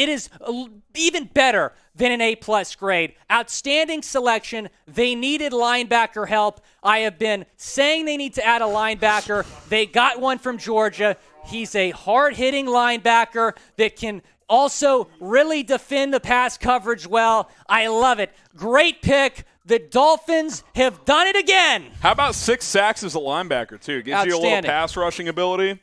even better than an A-plus grade. Outstanding selection. They needed linebacker help. I have been saying they need to add a linebacker. They got one from Georgia. He's a hard-hitting linebacker that can also really defend the pass coverage well. I love it. Great pick. The Dolphins have done it again. How about 6 sacks as a linebacker, too? Gives you a little pass rushing ability.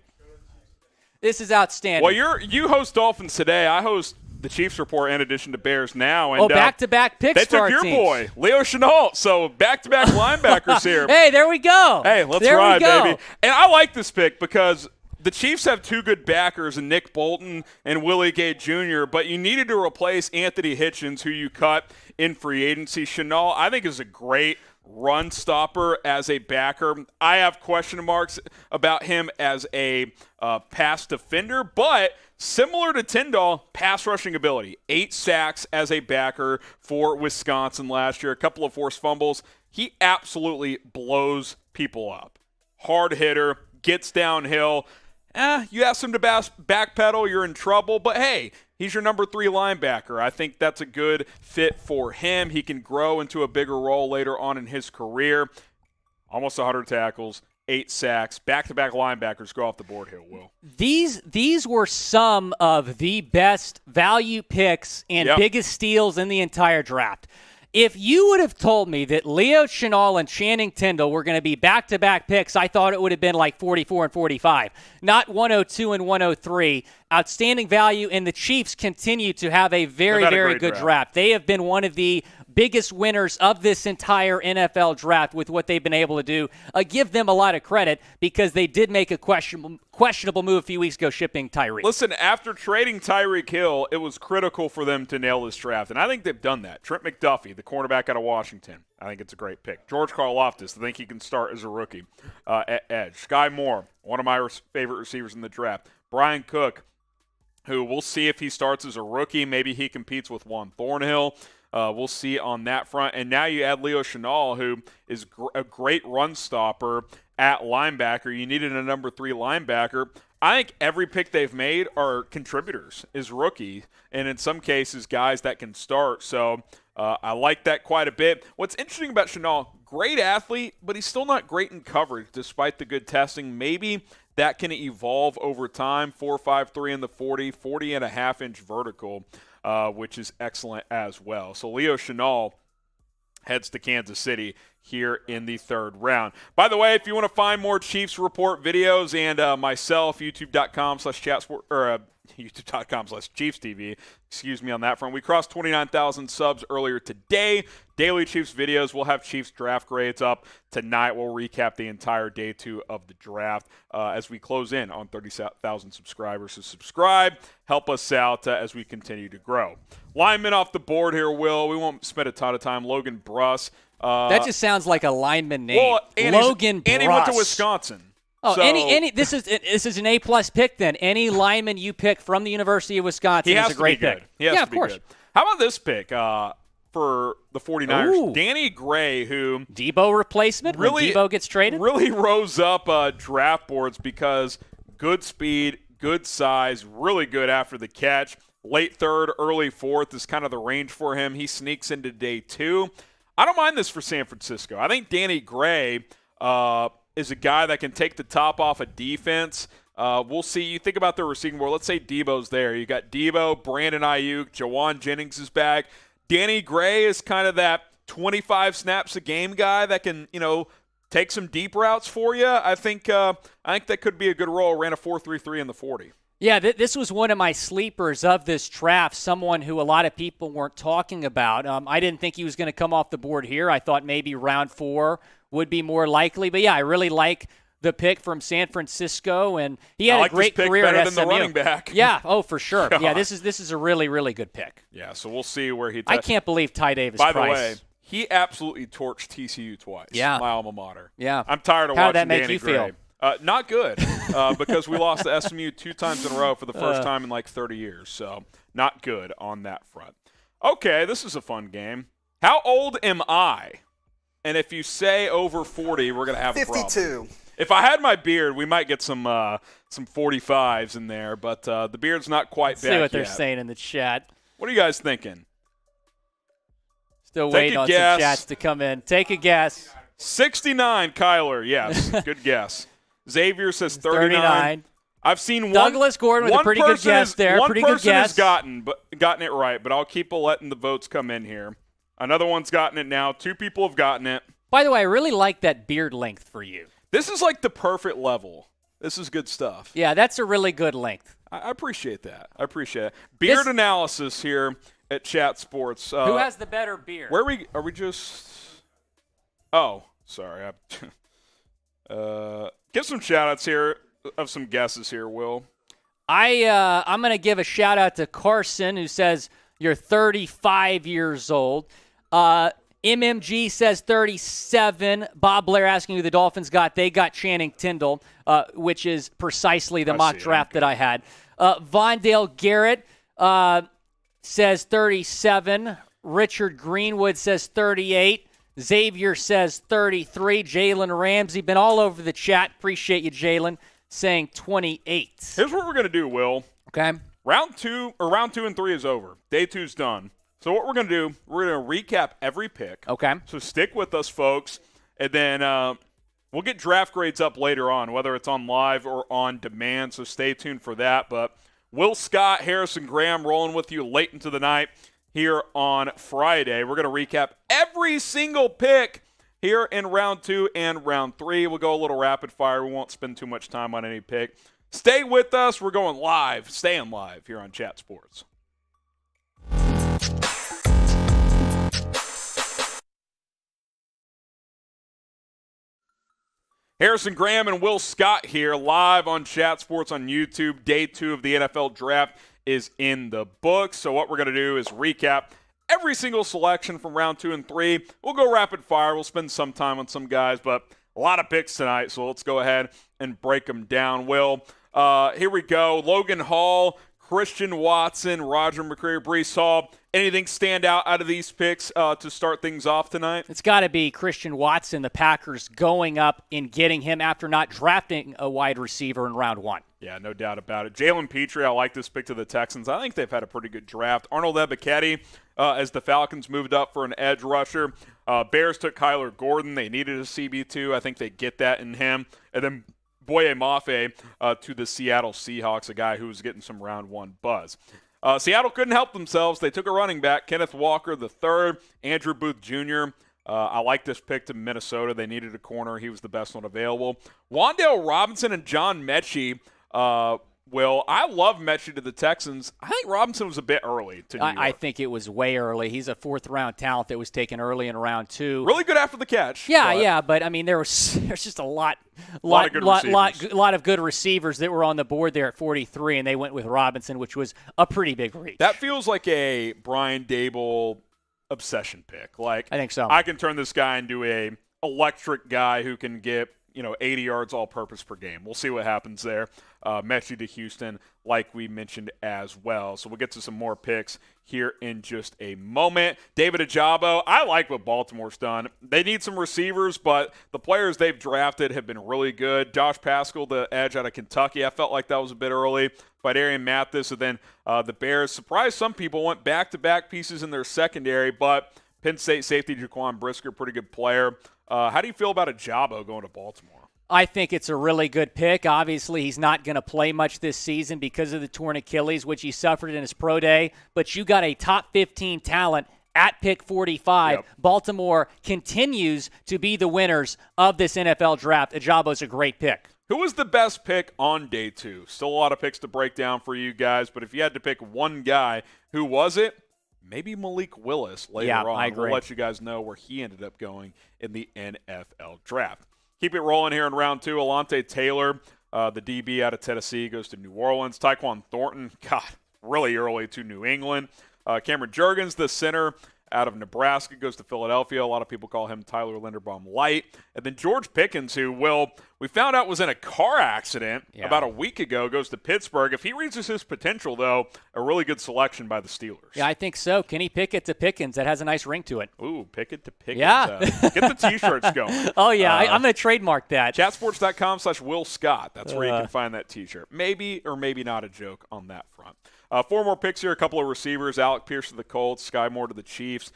This is outstanding. Well, you host Dolphins Today. I host the Chiefs Report in addition to Bears Now. And, back-to-back picks they for our took your teams. boy, Leo Chenal. So back-to-back linebackers here. Hey, there we go. Hey, let's there ride, we go. baby. And I like this pick because the Chiefs have 2 good backers in Nick Bolton and Willie Gay Jr., but you needed to replace Anthony Hitchens, who you cut in free agency. Chenal, I think, is a great run stopper as a backer. I have question marks about him as a pass defender, but similar to Tyndall, pass rushing ability. 8 sacks as a backer for Wisconsin last year, a couple of forced fumbles. He absolutely blows people up. Hard hitter, gets downhill, you ask him to backpedal, you're in trouble. But, hey, he's your number 3 linebacker. I think that's a good fit for him. He can grow into a bigger role later on in his career. Almost 100 tackles, 8 sacks. Back-to-back linebackers go off the board here, Will. These were some of the best value picks and biggest steals in the entire draft. If you would have told me that Leo Chenal and Channing Tindall were going to be back-to-back picks, I thought it would have been like 44 and 45, not 102 and 103. Outstanding value, and the Chiefs continue to have a very, very good draft. They have been one of the biggest winners of this entire NFL draft with what they've been able to do. Give them a lot of credit because they did make a questionable move a few weeks ago shipping Tyreek. Listen, after trading Tyreek Hill, it was critical for them to nail this draft, and I think they've done that. Trent McDuffie, the cornerback out of Washington, I think it's a great pick. George Karlaftis, I think he can start as a rookie at edge. Sky Moore, one of my favorite receivers in the draft. Brian Cook, who we'll see if he starts as a rookie. Maybe he competes with Juan Thornhill. We'll see on that front. And now you add Leo Chenal, who is a great run stopper at linebacker. You needed a number 3 linebacker. I think every pick they've made are contributors, is rookie, and in some cases guys that can start. So I like that quite a bit. What's interesting about Chenal, great athlete, but he's still not great in coverage despite the good testing. Maybe that can evolve over time. 4.53 in the 40 and a half inch vertical. Which is excellent as well. So Leo Chenal heads to Kansas City here in the 3rd round. By the way, if you want to find more Chiefs Report videos and myself, youtube.com/chatsport or youtube.com/ChiefsTV. Excuse me on that front. We crossed 29,000 subs earlier today. Daily Chiefs videos. We'll have Chiefs draft grades up tonight. We'll recap the entire day 2 of the draft as we close in on 30,000 subscribers. So subscribe. Help us out as we continue to grow. Linemen off the board here, Will. We won't spend a ton of time. Logan Bruss. That just sounds like a lineman name. Well, Logan Bruss. And he went to Wisconsin. Oh, so, this is an A+ pick then. Any lineman you pick from the University of Wisconsin is a great pick. He has to be good. How about this pick for the 49ers? Ooh. Danny Gray, who Debo replacement really, when Debo gets traded? Really rose up draft boards because good speed, good size, really good after the catch. Late 3rd, early 4th is kind of the range for him. He sneaks into day 2. I don't mind this for San Francisco. I think Danny Gray is a guy that can take the top off a defense. We'll see. You think about their receiving board. Let's say Debo's there. You got Debo, Brandon Ayuk, Jawan Jennings is back. Danny Gray is kind of that 25 snaps a game guy that can, take some deep routes for you. I think that could be a good role. Ran a 4.33 in the 40. Yeah, this was one of my sleepers of this draft, someone who a lot of people weren't talking about. I didn't think he was going to come off the board here. I thought maybe round 4 would be more likely. But, yeah, I really like the pick from San Francisco, and he had a great career at SMU. Than the running back. Yeah, for sure. Yeah, this is a really, really good pick. Yeah, so we'll see where he I can't believe Ty Davis By Price. the way, he absolutely torched TCU twice. Yeah. My alma mater. Yeah. I'm tired of How watching did that make Danny you Gray. feel? Not good, because we lost to SMU 2 times in a row for the first time in like 30 years. So not good on that front. Okay, this is a fun game. How old am I? And if you say over 40, we're going to have 52. a problem. If I had my beard, we might get some 45s in there, but the beard's not quite back yet. See what they're saying in the chat. What are you guys thinking? Still waiting on some chats to come in. Take a guess. 69, Kyler. Yes, good guess. Xavier says 39. I've seen Douglas Gordon with a pretty good guess there. One pretty good person guess. has gotten it right, but I'll keep letting the votes come in here. Another one's gotten it now. 2 people have gotten it. By the way, I really like that beard length for you. This is like the perfect level. This is good stuff. Yeah, that's a really good length. I appreciate that. Beard analysis here at Chat Sports. Who has the better beard? Are we just? Oh, sorry. Give some shout-outs here of some guesses here, Will. I'm going to give a shout-out to Carson, who says you're 35 years old. MMG says 37. Bob Blair asking who the Dolphins got. They got Channing Tindall, which is precisely the mock draft that I had. Vondale Garrett says 37. Richard Greenwood says 38. Xavier says 33. Jalen Ramsey, been all over the chat. Appreciate you, Jalen. saying 28. Here's what we're going to do, Will. Okay. Round 2 and 3 is over. Day 2's done. So what we're going to do, we're going to recap every pick. Okay. So stick with us, folks. And then we'll get draft grades up later on, whether it's on live or on demand. So stay tuned for that. But Will Scott, Harrison Graham rolling with you late into the night here on Friday. We're going to recap every single pick here in round 2 and round 3. We'll go a little rapid fire. We won't spend too much time on any pick. Stay with us. We're going live, staying live here on Chat Sports. Harrison Graham and Will Scott here live on Chat Sports on YouTube. Day 2 of the NFL Draft is in the books. So what we're going to do is recap every single selection from round 2 and 3. We'll go rapid fire. We'll spend some time on some guys, but a lot of picks tonight. So let's go ahead and break them down. Will, here we go. Logan Hall, Christian Watson, Roger McCreary, Breece Hall. Anything stand out of these picks to start things off tonight? It's got to be Christian Watson, the Packers going up and getting him after not drafting a wide receiver in round 1. Yeah, no doubt about it. Jalen Petrie, I like this pick to the Texans. I think they've had a pretty good draft. Arnold Ebiketie, as the Falcons moved up for an edge rusher. Bears took Kyler Gordon. They needed a CB2. I think they get that in him. And then Boye Mafe to the Seattle Seahawks, a guy who was getting some round 1 buzz. Seattle couldn't help themselves. They took a running back, Kenneth Walker III, Andrew Booth Jr. I like this pick to Minnesota. They needed a corner. He was the best one available. Wan'Dale Robinson and John Mechie. Will, I love Mechie to the Texans. I think Robinson was a bit early to New York. I think it was way early. He's a 4th-round talent that was taken early in round 2. Really good after the catch. But I mean, there's just a lot of good receivers that were on the board there at 43, and they went with Robinson, which was a pretty big reach. That feels like a Brian Dable obsession pick. Like, I think so. I can turn this guy into a electric guy who can get 80 yards all-purpose per game. We'll see what happens there. Mechie to Houston, like we mentioned as well. So we'll get to some more picks here in just a moment. David Ojabo, I like what Baltimore's done. They need some receivers, but the players they've drafted have been really good. Josh Paschal, the edge out of Kentucky, I felt like that was a bit early. Fidarian Mathis, and then the Bears surprised some people, went back-to-back pieces in their secondary, but Penn State safety Jaquan Brisker, pretty good player. How do you feel about Ojabo going to Baltimore? I think it's a really good pick. Obviously, he's not going to play much this season because of the torn Achilles, which he suffered in his pro day. But you got a top 15 talent at pick 45. Yep. Baltimore continues to be the winners of this NFL draft. Ajabo's a great pick. Who was the best pick on day 2? Still a lot of picks to break down for you guys, but if you had to pick one guy, who was it? Maybe Malik Willis later on. I agree. We'll let you guys know where he ended up going in the NFL draft. Keep it rolling here in round 2. Alontae Taylor, the DB out of Tennessee, goes to New Orleans. Tyquan Thornton, really early to New England. Cameron Jurgens, the center out of Nebraska, goes to Philadelphia. A lot of people call him Tyler Linderbaum Light. And then George Pickens, who, we found out was in a car accident about a week ago, goes to Pittsburgh. If he reaches his potential, though, a really good selection by the Steelers. Yeah, I think so. Kenny Pickett to Pickens. That has a nice ring to it. Ooh, Pickett to Pickens. Yeah. Get the T-shirts going. Oh, yeah. I'm going to trademark that. Chatsports.com/Will Scott. That's where you can find that T-shirt. Maybe or maybe not a joke on that front. 4 more picks here, a couple of receivers. Alec Pierce to the Colts, Sky Moore to the Chiefs.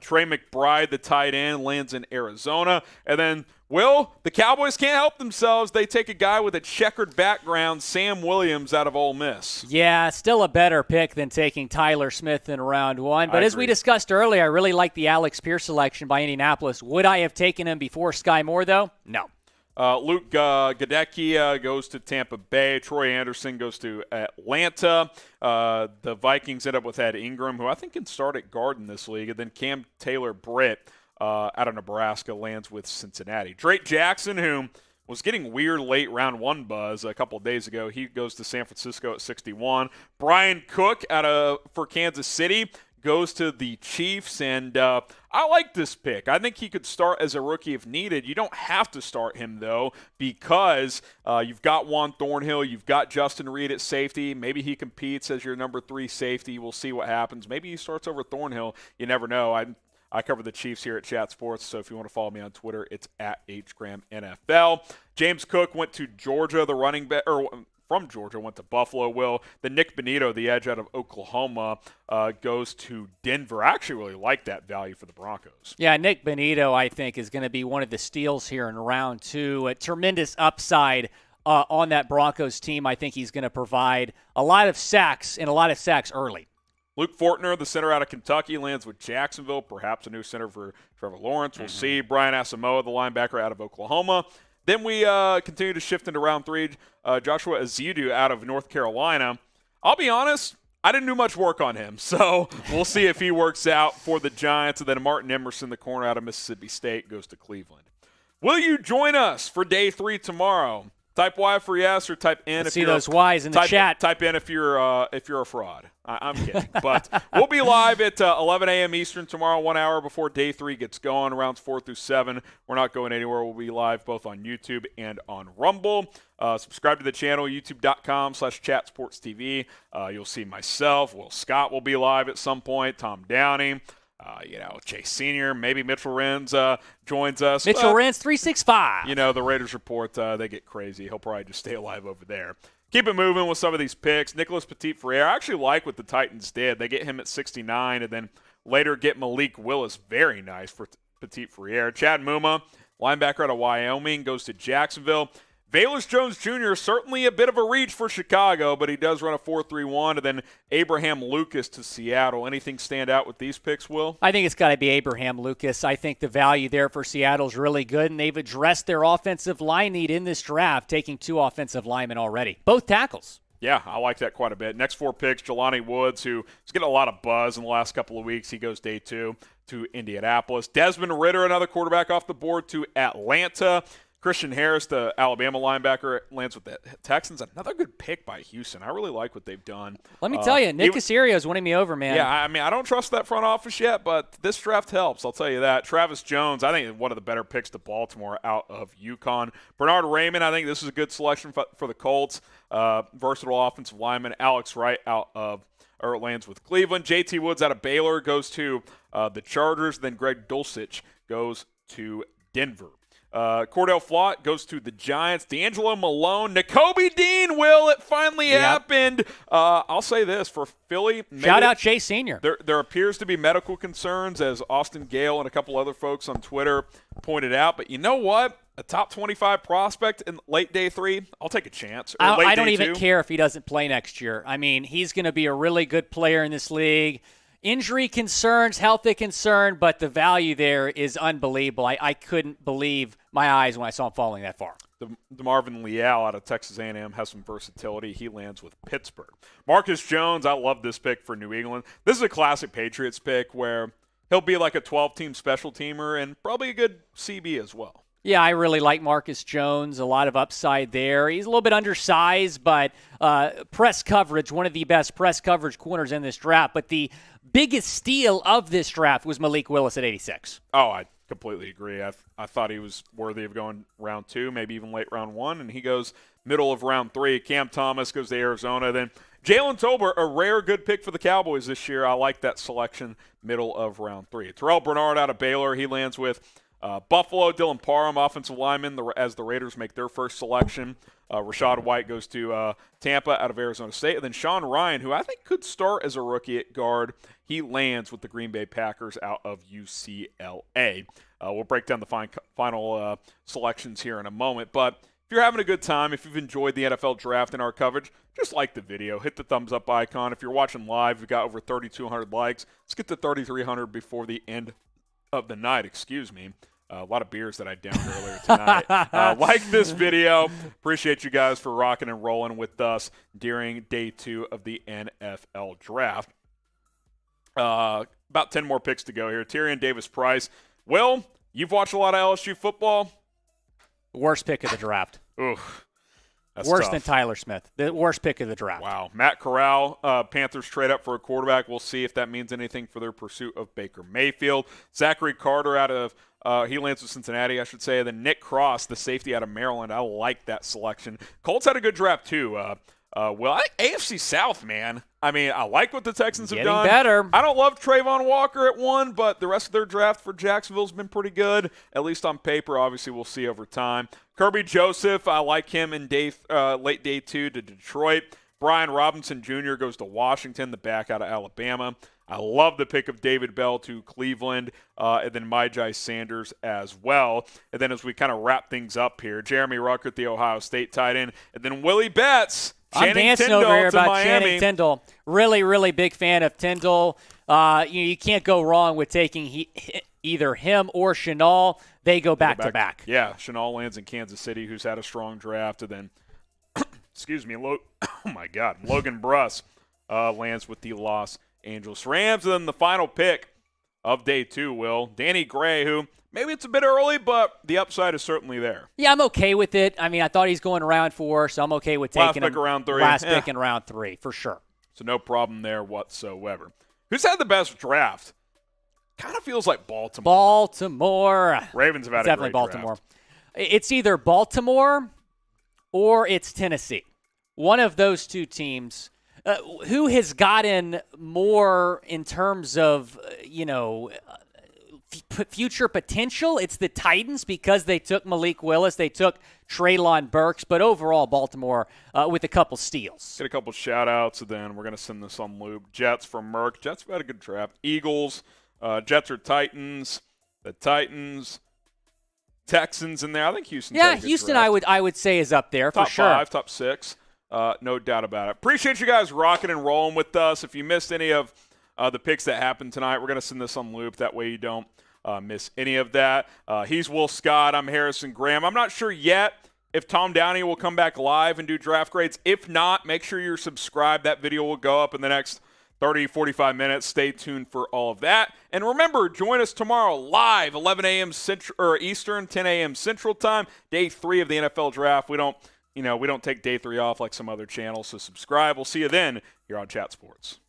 Trey McBride, the tight end, lands in Arizona. And then, the Cowboys can't help themselves. They take a guy with a checkered background, Sam Williams, out of Ole Miss. Yeah, still a better pick than taking Tyler Smith in round 1. But as we discussed earlier, I really like the Alex Pierce selection by Indianapolis. Would I have taken him before Sky Moore, though? No. Luke Gadecki goes to Tampa Bay. Troy Anderson goes to Atlanta. The Vikings end up with Ed Ingram, who I think can start at guard in this league. And then Cam Taylor-Britt out of Nebraska lands with Cincinnati. Drake Jackson, who was getting weird late round 1 buzz a couple of days ago, he goes to San Francisco at 61. Brian Cook for Kansas City goes to the Chiefs, and I like this pick. I think he could start as a rookie if needed. You don't have to start him, though, because you've got Juan Thornhill, you've got Justin Reed at safety. Maybe he competes as your number 3 safety. We'll see what happens. Maybe he starts over Thornhill. You never know. I cover the Chiefs here at Chat Sports, so if you want to follow me on Twitter, it's at HGramNFL. James Cook went to Georgia, the running back, or from Georgia, went to Buffalo. Will the Nick Benito, the edge out of Oklahoma, goes to Denver. I actually really like that value for the Broncos. Yeah, Nick Benito, I think, is going to be one of the steals here in round 2. A tremendous upside on that Broncos team. I think he's going to provide a lot of sacks and a lot of sacks early. Luke Fortner, the center out of Kentucky, lands with Jacksonville, perhaps a new center for Trevor Lawrence. We'll see. Brian Asamoah, the linebacker out of Oklahoma. Then we continue to shift into round 3. Joshua Azidu out of North Carolina. I'll be honest, I didn't do much work on him, so we'll see if he works out for the Giants. And then Martin Emerson, the corner out of Mississippi State, goes to Cleveland. Will you join us for day 3 tomorrow? Type Y for yes or type N if see you're those Y's in the chat. Type in if you're a fraud. I'm kidding. But we'll be live at 11 a.m. Eastern tomorrow, 1 hour before day 3 gets going, rounds 4 through 7. We're not going anywhere. We'll be live both on YouTube and on Rumble. Subscribe to the channel, youtube.com/chatsportstv. You'll see myself. Will Scott will be live at some point. Tom Downey. Chase Sr., maybe Mitchell Renz joins us. Mitchell Renz, 365. The Raiders report, they get crazy. He'll probably just stay alive over there. Keep it moving with some of these picks. Nicholas Petit-Frere, I actually like what the Titans did. They get him at 69 and then later get Malik Willis. Very nice for Petit-Frere. Chad Muma, linebacker out of Wyoming, goes to Jacksonville. Velus Jones Jr., certainly a bit of a reach for Chicago, but he does run a 4.31, and then Abraham Lucas to Seattle. Anything stand out with these picks, Will? I think it's got to be Abraham Lucas. I think the value there for Seattle is really good, and they've addressed their offensive line need in this draft, taking 2 offensive linemen already. Both tackles. Yeah, I like that quite a bit. Next 4 picks, Jelani Woods, who is getting a lot of buzz in the last couple of weeks. He goes day 2 to Indianapolis. Desmond Ridder, another quarterback off the board, to Atlanta. Christian Harris, the Alabama linebacker, lands with the Texans. Another good pick by Houston. I really like what they've done. Let me tell you, Nick Caserio is winning me over, man. Yeah, I mean, I don't trust that front office yet, but this draft helps. I'll tell you that. Travis Jones, I think one of the better picks to Baltimore out of UConn. Bernard Raymond, I think this is a good selection for the Colts. Versatile offensive lineman. Alex Wright lands with Cleveland. JT Woods out of Baylor goes to the Chargers. Then Greg Dulcich goes to Denver. Cordell Flott goes to the Giants. D'Angelo Malone. Nakobe Dean, it finally happened. I'll say this for Philly. Shout out Chase Sr. There appears to be medical concerns, as Austin Gale and a couple other folks on Twitter pointed out. But you know what? A top 25 prospect in late day 3, I'll take a chance. I don't even care if he doesn't play next year. I mean, he's going to be a really good player in this league. Injury concerns, healthy concern, but the value there is unbelievable. I couldn't believe my eyes when I saw him falling that far. DeMarvin Leal out of Texas A&M has some versatility. He lands with Pittsburgh. Marcus Jones, I love this pick for New England. This is a classic Patriots pick where he'll be like a 12-team special teamer and probably a good CB as well. Yeah, I really like Marcus Jones. A lot of upside there. He's a little bit undersized, but press coverage, one of the best press coverage corners in this draft. But the biggest steal of this draft was Malik Willis at 86. Oh, I completely agree. I thought he was worthy of going round 2, maybe even late round 1, and he goes middle of round 3. Cam Thomas goes to Arizona. Then Jalen Tolbert, a rare good pick for the Cowboys this year. I like that selection, middle of round 3. Terrell Bernard out of Baylor. He lands with Buffalo. Dylan Parham, offensive lineman, as the Raiders make their first selection. Rashad White goes to Tampa out of Arizona State. And then Sean Ryan, who I think could start as a rookie at guard, he lands with the Green Bay Packers out of UCLA. We'll break down the final selections here in a moment. But if you're having a good time, if you've enjoyed the NFL Draft and our coverage, just like the video. Hit the thumbs up icon. If you're watching live, we've got over 3,200 likes. Let's get to 3,300 before the end of the night. Excuse me. A lot of beers that I downed earlier tonight. Like this video. Appreciate you guys for rocking and rolling with us during day 2 of the NFL Draft. About 10 more picks to go here. Tyrion Davis-Price. Will, you've watched a lot of LSU football. Worst pick of the draft. Oof. That's worse tough. than Tyler Smith. The worst pick of the draft. Wow. Matt Corral, Panthers trade up for a quarterback. We'll see if that means anything for their pursuit of Baker Mayfield. Zachary Carter out of he lands with Cincinnati, I should say. Then Nick Cross, the safety out of Maryland. I like that selection. Colts had a good draft, too. Well, AFC South, man. I mean, I like what the Texans have Getting done. better. I don't love Trayvon Walker at 1, but the rest of their draft for Jacksonville's been pretty good, at least on paper. Obviously, we'll see over time. Kirby Joseph, I like him in late day 2 to Detroit. Brian Robinson Jr. goes to Washington, the back out of Alabama. I love the pick of David Bell to Cleveland, and then Myjai Sanders as well. And then as we kind of wrap things up here, Jeremy Ruckert, the Ohio State tight end, and then Willie Betts, I'm Channing dancing Tindall over here to about Miami. Channing Tindall. Really, really big fan of Tindall. You can't go wrong with taking either him or Chenal. They go back to back. Yeah, Chenal lands in Kansas City, who's had a strong draft, and then, excuse me, oh my God, Logan Bruss lands with the Los Angeles Rams. And then the final pick of day 2, Will, Danny Gray, who maybe it's a bit early, but the upside is certainly there. Yeah, I'm okay with it. I mean, I thought he's going round 4, so I'm okay with taking Last pick him. around 3. Last pick in round 3, for sure. So no problem there whatsoever. Who's had the best draft? Kind of feels like Baltimore. Baltimore. Ravens have had Definitely a great Baltimore. draft. It's either Baltimore or it's Tennessee. One of those two teams. Who has gotten more in terms of, future potential? It's the Titans because they took Malik Willis. They took Treylon Burks. But overall, Baltimore with a couple steals. Get a couple shout-outs, and then we're going to send this on loop. Jets from Merck. Jets have had a good draft. Eagles. Jets are Titans. The Titans. Texans in there. I think Houston's had a good Houston draft. I would say is up there top for sure. 5, top 6. No doubt about it. Appreciate you guys rocking and rolling with us. If you missed any of the picks that happened tonight, we're going to send this on loop. That way you don't miss any of that. He's Will Scott. I'm Harrison Graham. I'm not sure yet if Tom Downey will come back live and do draft grades. If not, make sure you're subscribed. That video will go up in the next 30, 45 minutes. Stay tuned for all of that. And remember, join us tomorrow live, 11 a.m. Eastern, 10 a.m. Central Time, day 3 of the NFL Draft. We don't take day 3 off like some other channels, so subscribe. We'll see you then here on Chat Sports.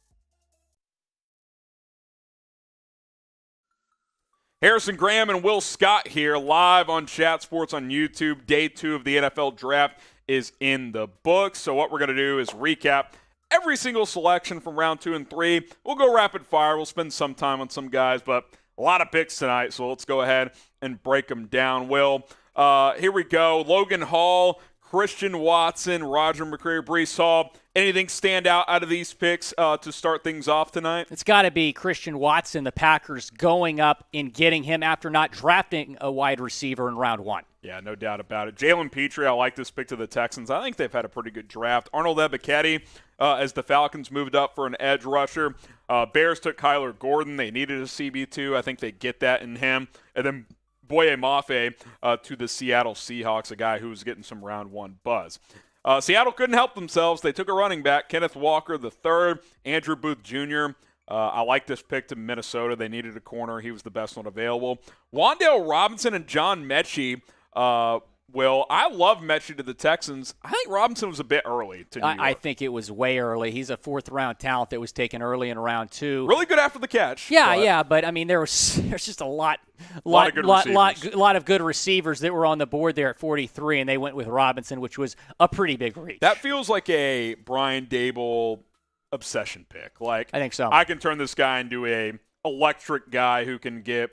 Harrison Graham and Will Scott here live on Chat Sports on YouTube. Day 2 of the NFL Draft is in the books. So what we're going to do is recap every single selection from round 2 and 3. We'll go rapid fire. We'll spend some time on some guys, but a lot of picks tonight. So let's go ahead and break them down. Will, here we go. Logan Hall, Christian Watson, Roger McCreary, Breece Hall. Anything stand out of these picks to start things off tonight? It's got to be Christian Watson, the Packers going up and getting him after not drafting a wide receiver in round 1. Yeah, no doubt about it. Jalen Petrie, I like this pick to the Texans. I think they've had a pretty good draft. Arnold Ebiketie, as the Falcons moved up for an edge rusher. Bears took Kyler Gordon. They needed a CB2. I think they get that in him. And then Boye Mafe to the Seattle Seahawks, a guy who was getting some round 1 buzz. Seattle couldn't help themselves. They took a running back, Kenneth Walker III, Andrew Booth Jr. I like this pick to Minnesota. They needed a corner. He was the best one available. Wan'Dale Robinson and John Mechie. Will, I love Mechie to the Texans. I think Robinson was a bit early to New York. I think it was way early. He's a 4th-round talent that was taken early in round 2. Really good after the catch. But I mean, there's just a lot of good receivers that were on the board there at 43, and they went with Robinson, which was a pretty big reach. That feels like a Brian Dable obsession pick. Like, I think so. I can turn this guy into a electric guy who can get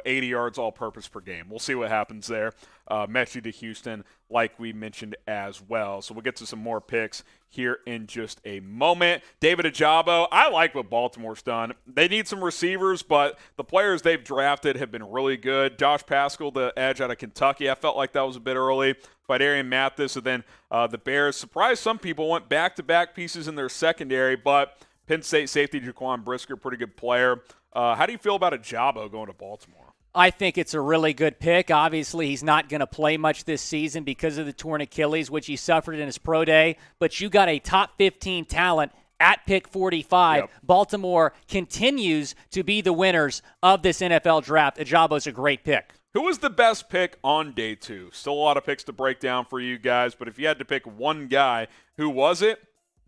80 yards all-purpose per game. We'll see what happens there. Mechie to Houston, like we mentioned as well. So we'll get to some more picks here in just a moment. David Ojabo, I like what Baltimore's done. They need some receivers, but the players they've drafted have been really good. Josh Paschal, the edge out of Kentucky, I felt like that was a bit early. Fidarian Mathis, and then the Bears surprised some people, went back-to-back pieces in their secondary, but Penn State safety Jaquan Brisker, pretty good player. How do you feel about Ojabo going to Baltimore? I think it's a really good pick. Obviously, he's not going to play much this season because of the torn Achilles, which he suffered in his pro day. But you got a top 15 talent at pick 45. Yep. Baltimore continues to be the winners of this NFL draft. Ajabo's a great pick. Who was the best pick on day 2? Still a lot of picks to break down for you guys, but if you had to pick one guy, who was it?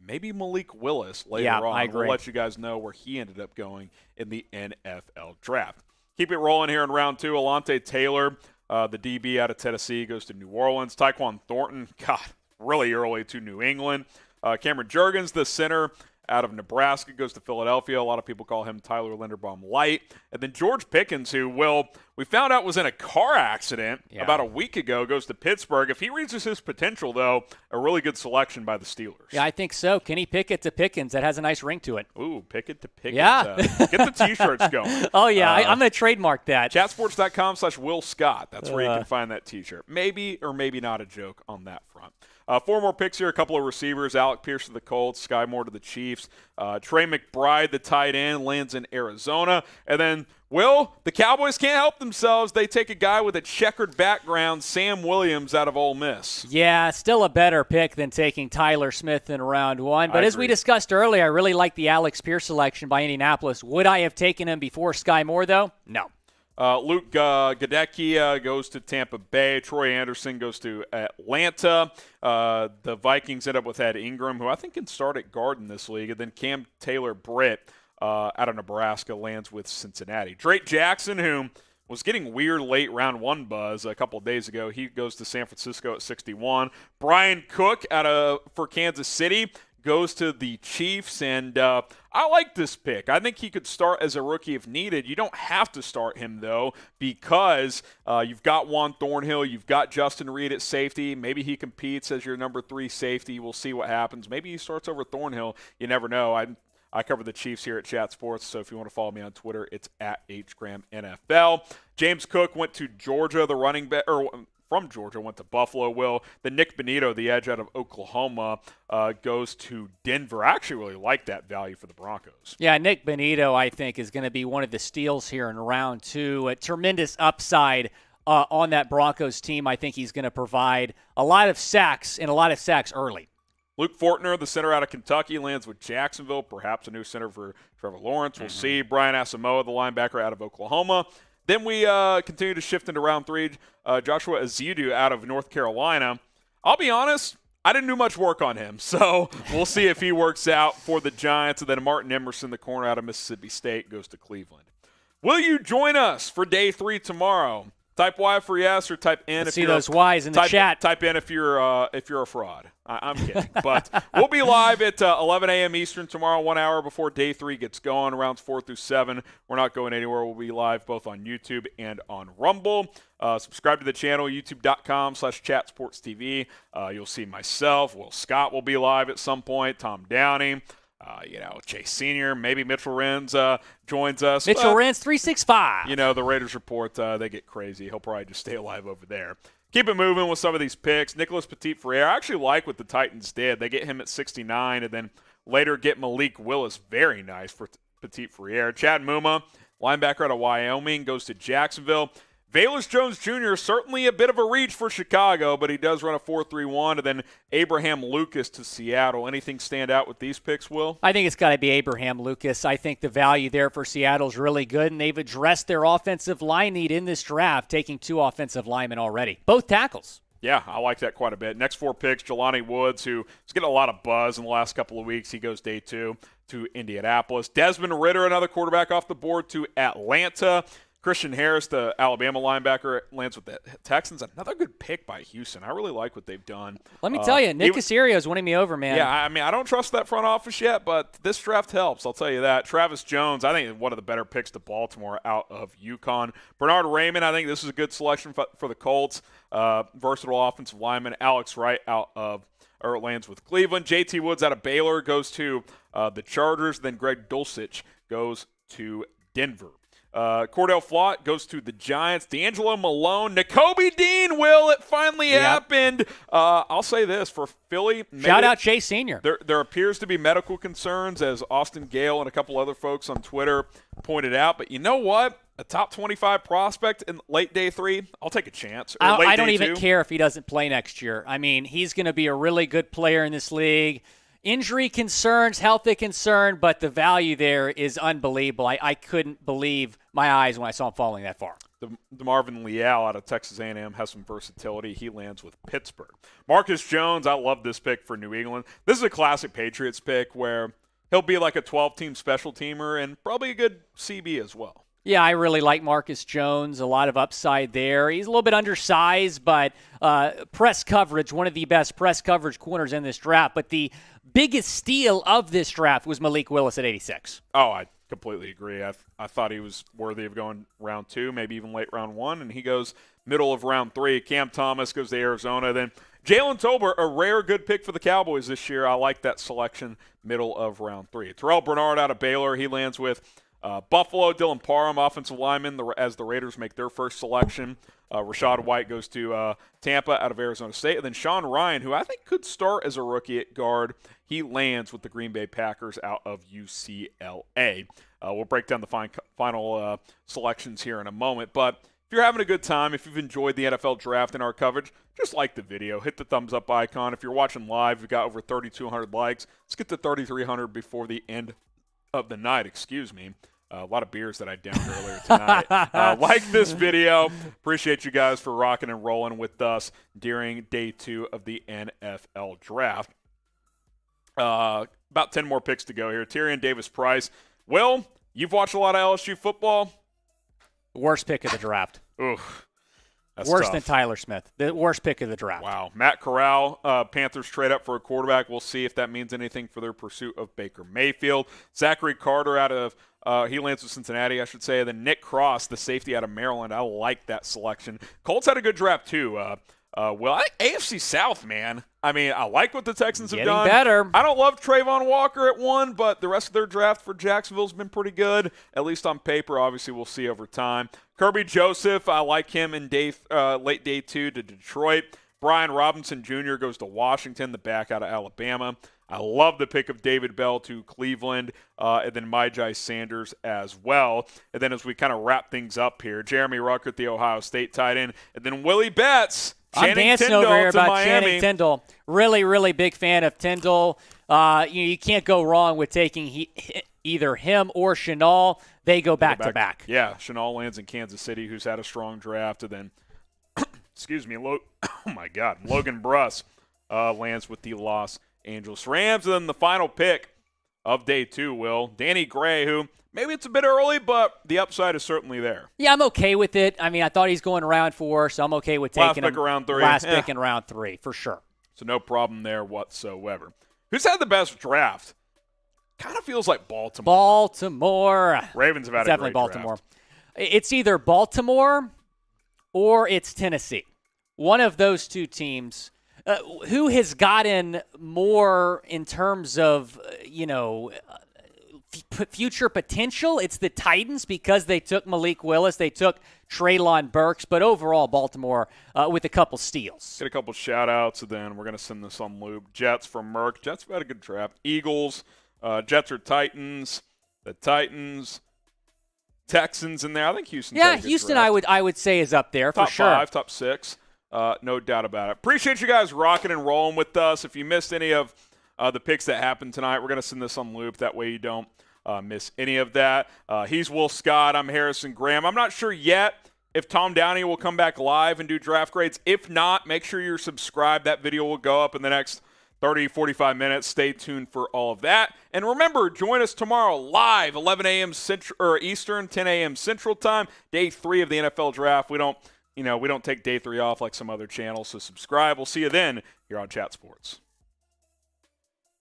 Maybe Malik Willis later on. I agree. We'll let you guys know where he ended up going in the NFL draft. Keep it rolling here in round 2. Alante Taylor, the DB out of Tennessee, goes to New Orleans. Tyquan Thornton, really early to New England. Cameron Jurgens, the center out of Nebraska, goes to Philadelphia. A lot of people call him Tyler Linderbaum light. And then George Pickens, who we found out was in a car accident about a week ago, goes to Pittsburgh. If he reaches his potential, though, a really good selection by the Steelers. Yeah, I think so. Kenny Pickett to Pickens. That has a nice ring to it. Ooh, Pickett to Pickens. Yeah. Get the T-shirts going. Oh, yeah. I'm going to trademark that. Chatsports.com/Will Scott. That's where you can find that T-shirt. Maybe or maybe not a joke on that front. 4 more picks here. A couple of receivers. Alec Pierce to the Colts. Sky Moore to the Chiefs. Trey McBride, the tight end, lands in Arizona. And then, the Cowboys can't help themselves. They take a guy with a checkered background, Sam Williams, out of Ole Miss. Yeah, still a better pick than taking Tyler Smith in round 1. But as we discussed earlier, I really like the Alex Pierce selection by Indianapolis. Would I have taken him before Sky Moore, though? No. Luke Gadecki goes to Tampa Bay. Troy Anderson goes to Atlanta. The Vikings end up with Ed Ingram, who I think can start at guard in this league. And then Cam Taylor-Britt out of Nebraska lands with Cincinnati. Drake Jackson, who was getting weird late round 1 buzz a couple of days ago, he goes to San Francisco at 61. Brian Cook for Kansas City goes to the Chiefs, and I like this pick. I think he could start as a rookie if needed. You don't have to start him, though, because you've got Juan Thornhill, you've got Justin Reed at safety. Maybe he competes as your number 3 safety. We'll see what happens. Maybe he starts over Thornhill. You never know. I cover the Chiefs here at Chat Sports, so if you want to follow me on Twitter, it's at HGramNFL. James Cook went to Georgia, the running back, from Georgia, went to Buffalo. Then Nick Bonito, the edge out of Oklahoma, goes to Denver. I actually really like that value for the Broncos. Yeah, Nick Bonito, I think, is going to be one of the steals here in round 2. A tremendous upside on that Broncos team. I think he's going to provide a lot of sacks early. Luke Fortner, the center out of Kentucky, lands with Jacksonville. Perhaps a new center for Trevor Lawrence. We'll see. Brian Asamoah, the linebacker out of Oklahoma. Then we continue to shift into round 3. Joshua Azidu out of North Carolina. I'll be honest, I didn't do much work on him, so we'll see if he works out for the Giants. And then Martin Emerson, the corner out of Mississippi State, goes to Cleveland. Will you join us for day 3 tomorrow? Type Y for yes or type N Let's if you're those Y's in the chat. Type N if you're a fraud. I'm kidding. But we'll be live at 11 a.m. Eastern tomorrow, 1 hour before day 3 gets going, rounds 4 through 7. We're not going anywhere. We'll be live both on YouTube and on Rumble. Subscribe to the channel, youtube.com/chatsportstv. You'll see myself. Will Scott will be live at some point. Tom Downey. Chase Sr., maybe Mitchell Renz joins us. Mitchell Renz, 365. The Raiders report, they get crazy. He'll probably just stay alive over there. Keep it moving with some of these picks. Nicholas Petit-Frere, I actually like what the Titans did. They get him at 69 and then later get Malik Willis. Very nice for Petit-Frere. Chad Muma, linebacker out of Wyoming, goes to Jacksonville. Velus Jones Jr., certainly a bit of a reach for Chicago, but he does run a 4.31. And then Abraham Lucas to Seattle. Anything stand out with these picks, Will? I think it's got to be Abraham Lucas. I think the value there for Seattle is really good, and they've addressed their offensive line need in this draft, taking 2 offensive linemen already. Both tackles. Yeah, I like that quite a bit. Next 4 picks, Jelani Woods, who is getting a lot of buzz in the last couple of weeks. He goes day 2 to Indianapolis. Desmond Ridder, another quarterback off the board, to Atlanta. Christian Harris, the Alabama linebacker, lands with the Texans. Another good pick by Houston. I really like what they've done. Let me tell you, Nick Caserio is winning me over, man. Yeah, I mean, I don't trust that front office yet, but this draft helps. I'll tell you that. Travis Jones, I think one of the better picks to Baltimore out of UConn. Bernard Raymond, I think this is a good selection for the Colts. Versatile offensive lineman. Alex Wright lands with Cleveland. JT Woods out of Baylor goes to the Chargers. Then Greg Dulcich goes to Denver. Cordell Flott goes to the Giants. D'Angelo Malone. Nakobe Dean, Will. It finally happened. I'll say this for Philly. Shout out Chase Sr. There appears to be medical concerns, as Austin Gale and a couple other folks on Twitter pointed out. But you know what? A top 25 prospect in late day 3, I'll take a chance. I don't even care if he doesn't play next year. I mean, he's going to be a really good player in this league. Injury concerns, healthy concern, but the value there is unbelievable. I couldn't believe my eyes when I saw him falling that far. DeMarvin Leal out of Texas A&M has some versatility. He lands with Pittsburgh. Marcus Jones, I love this pick for New England. This is a classic Patriots pick where he'll be like a 12-team special teamer and probably a good CB as well. Yeah, I really like Marcus Jones. A lot of upside there. He's a little bit undersized, but press coverage, one of the best press coverage corners in this draft. But the biggest steal of this draft was Malik Willis at 86. Oh, I completely agree. I thought he was worthy of going round 2, maybe even late round 1, and he goes middle of round 3. Cam Thomas goes to Arizona. Then Jalen Tolbert, a rare good pick for the Cowboys this year. I like that selection, middle of round 3. Terrell Bernard out of Baylor. He lands with Buffalo. Dylan Parham, offensive lineman, as the Raiders make their first selection. Rashad White goes to Tampa out of Arizona State. And then Sean Ryan, who I think could start as a rookie at guard, he lands with the Green Bay Packers out of UCLA. We'll break down the final selections here in a moment. But if you're having a good time, if you've enjoyed the NFL Draft and our coverage, just like the video. Hit the thumbs up icon. If you're watching live, we've got over 3,200 likes. Let's get to 3,300 before the end of the night. Excuse me. A lot of beers that I downed earlier tonight. Like this video. Appreciate you guys for rocking and rolling with us during day 2 of the NFL Draft. About 10 more picks to go here. Tyrion Davis-Price. Will, you've watched a lot of LSU football. Worst pick of the draft. Oof. That's Worse tough. than Tyler Smith. The worst pick of the draft. Wow. Matt Corral, Panthers trade up for a quarterback. We'll see if that means anything for their pursuit of Baker Mayfield. Zachary Carter out of he lands with Cincinnati, I should say. Then Nick Cross, the safety out of Maryland. I like that selection. Colts had a good draft, too. AFC South, man. I mean, I like what the Texans have Getting done. better. I don't love Trayvon Walker at 1, but the rest of their draft for Jacksonville's been pretty good, at least on paper. Obviously, we'll see over time. Kirby Joseph, I like him in late day 2 to Detroit. Brian Robinson Jr. goes to Washington, the back out of Alabama. I love the pick of David Bell to Cleveland, and then Myjai Sanders as well. And then as we kind of wrap things up here, Jeremy Ruckert, the Ohio State tight end, and then Willie Betts. I'm dancing over here about Miami. Channing Tindall. Really, really big fan of Tindall. You can't go wrong with taking either him or Chenal. They go back to back. Yeah, Chenal lands in Kansas City, who's had a strong draft. And then, excuse me, oh my God, Logan Bruss lands with the Los Angeles Rams. And then the final pick of day 2, Will, Danny Gray, who maybe it's a bit early, but the upside is certainly there. Yeah, I'm okay with it. I mean, I thought he's going round 4, so I'm okay with taking him. Last pick in round 3, for sure. So no problem there whatsoever. Who's had the best draft? Kind of feels like Baltimore. Baltimore. Ravens have had Definitely a great Baltimore. draft. It's either Baltimore or it's Tennessee. One of those two teams. Who has gotten more in terms of, future potential? It's the Titans because they took Malik Willis. They took Treylon Burks. But overall, Baltimore with a couple steals. Get a couple shout-outs, and then we're going to send this on loop. Jets from Merck. Jets have had a good draft. Eagles. Jets are Titans. The Titans. Texans in there. I think Houston. Yeah, Houston I would say is up there top for sure. Top 5, top 6. No doubt about it. Appreciate you guys rocking and rolling with us. If you missed any of the picks that happened tonight, we're going to send this on loop. That way you don't miss any of that. He's Will Scott. I'm Harrison Graham. I'm not sure yet if Tom Downey will come back live and do draft grades. If not, make sure you're subscribed. That video will go up in the next 30, 45 minutes. Stay tuned for all of that. And remember, join us tomorrow live, 11 a.m. Eastern, 10 a.m. Central Time, day 3 of the NFL Draft. We don't take day 3 off like some other channels, so subscribe. We'll see you then here on Chat Sports.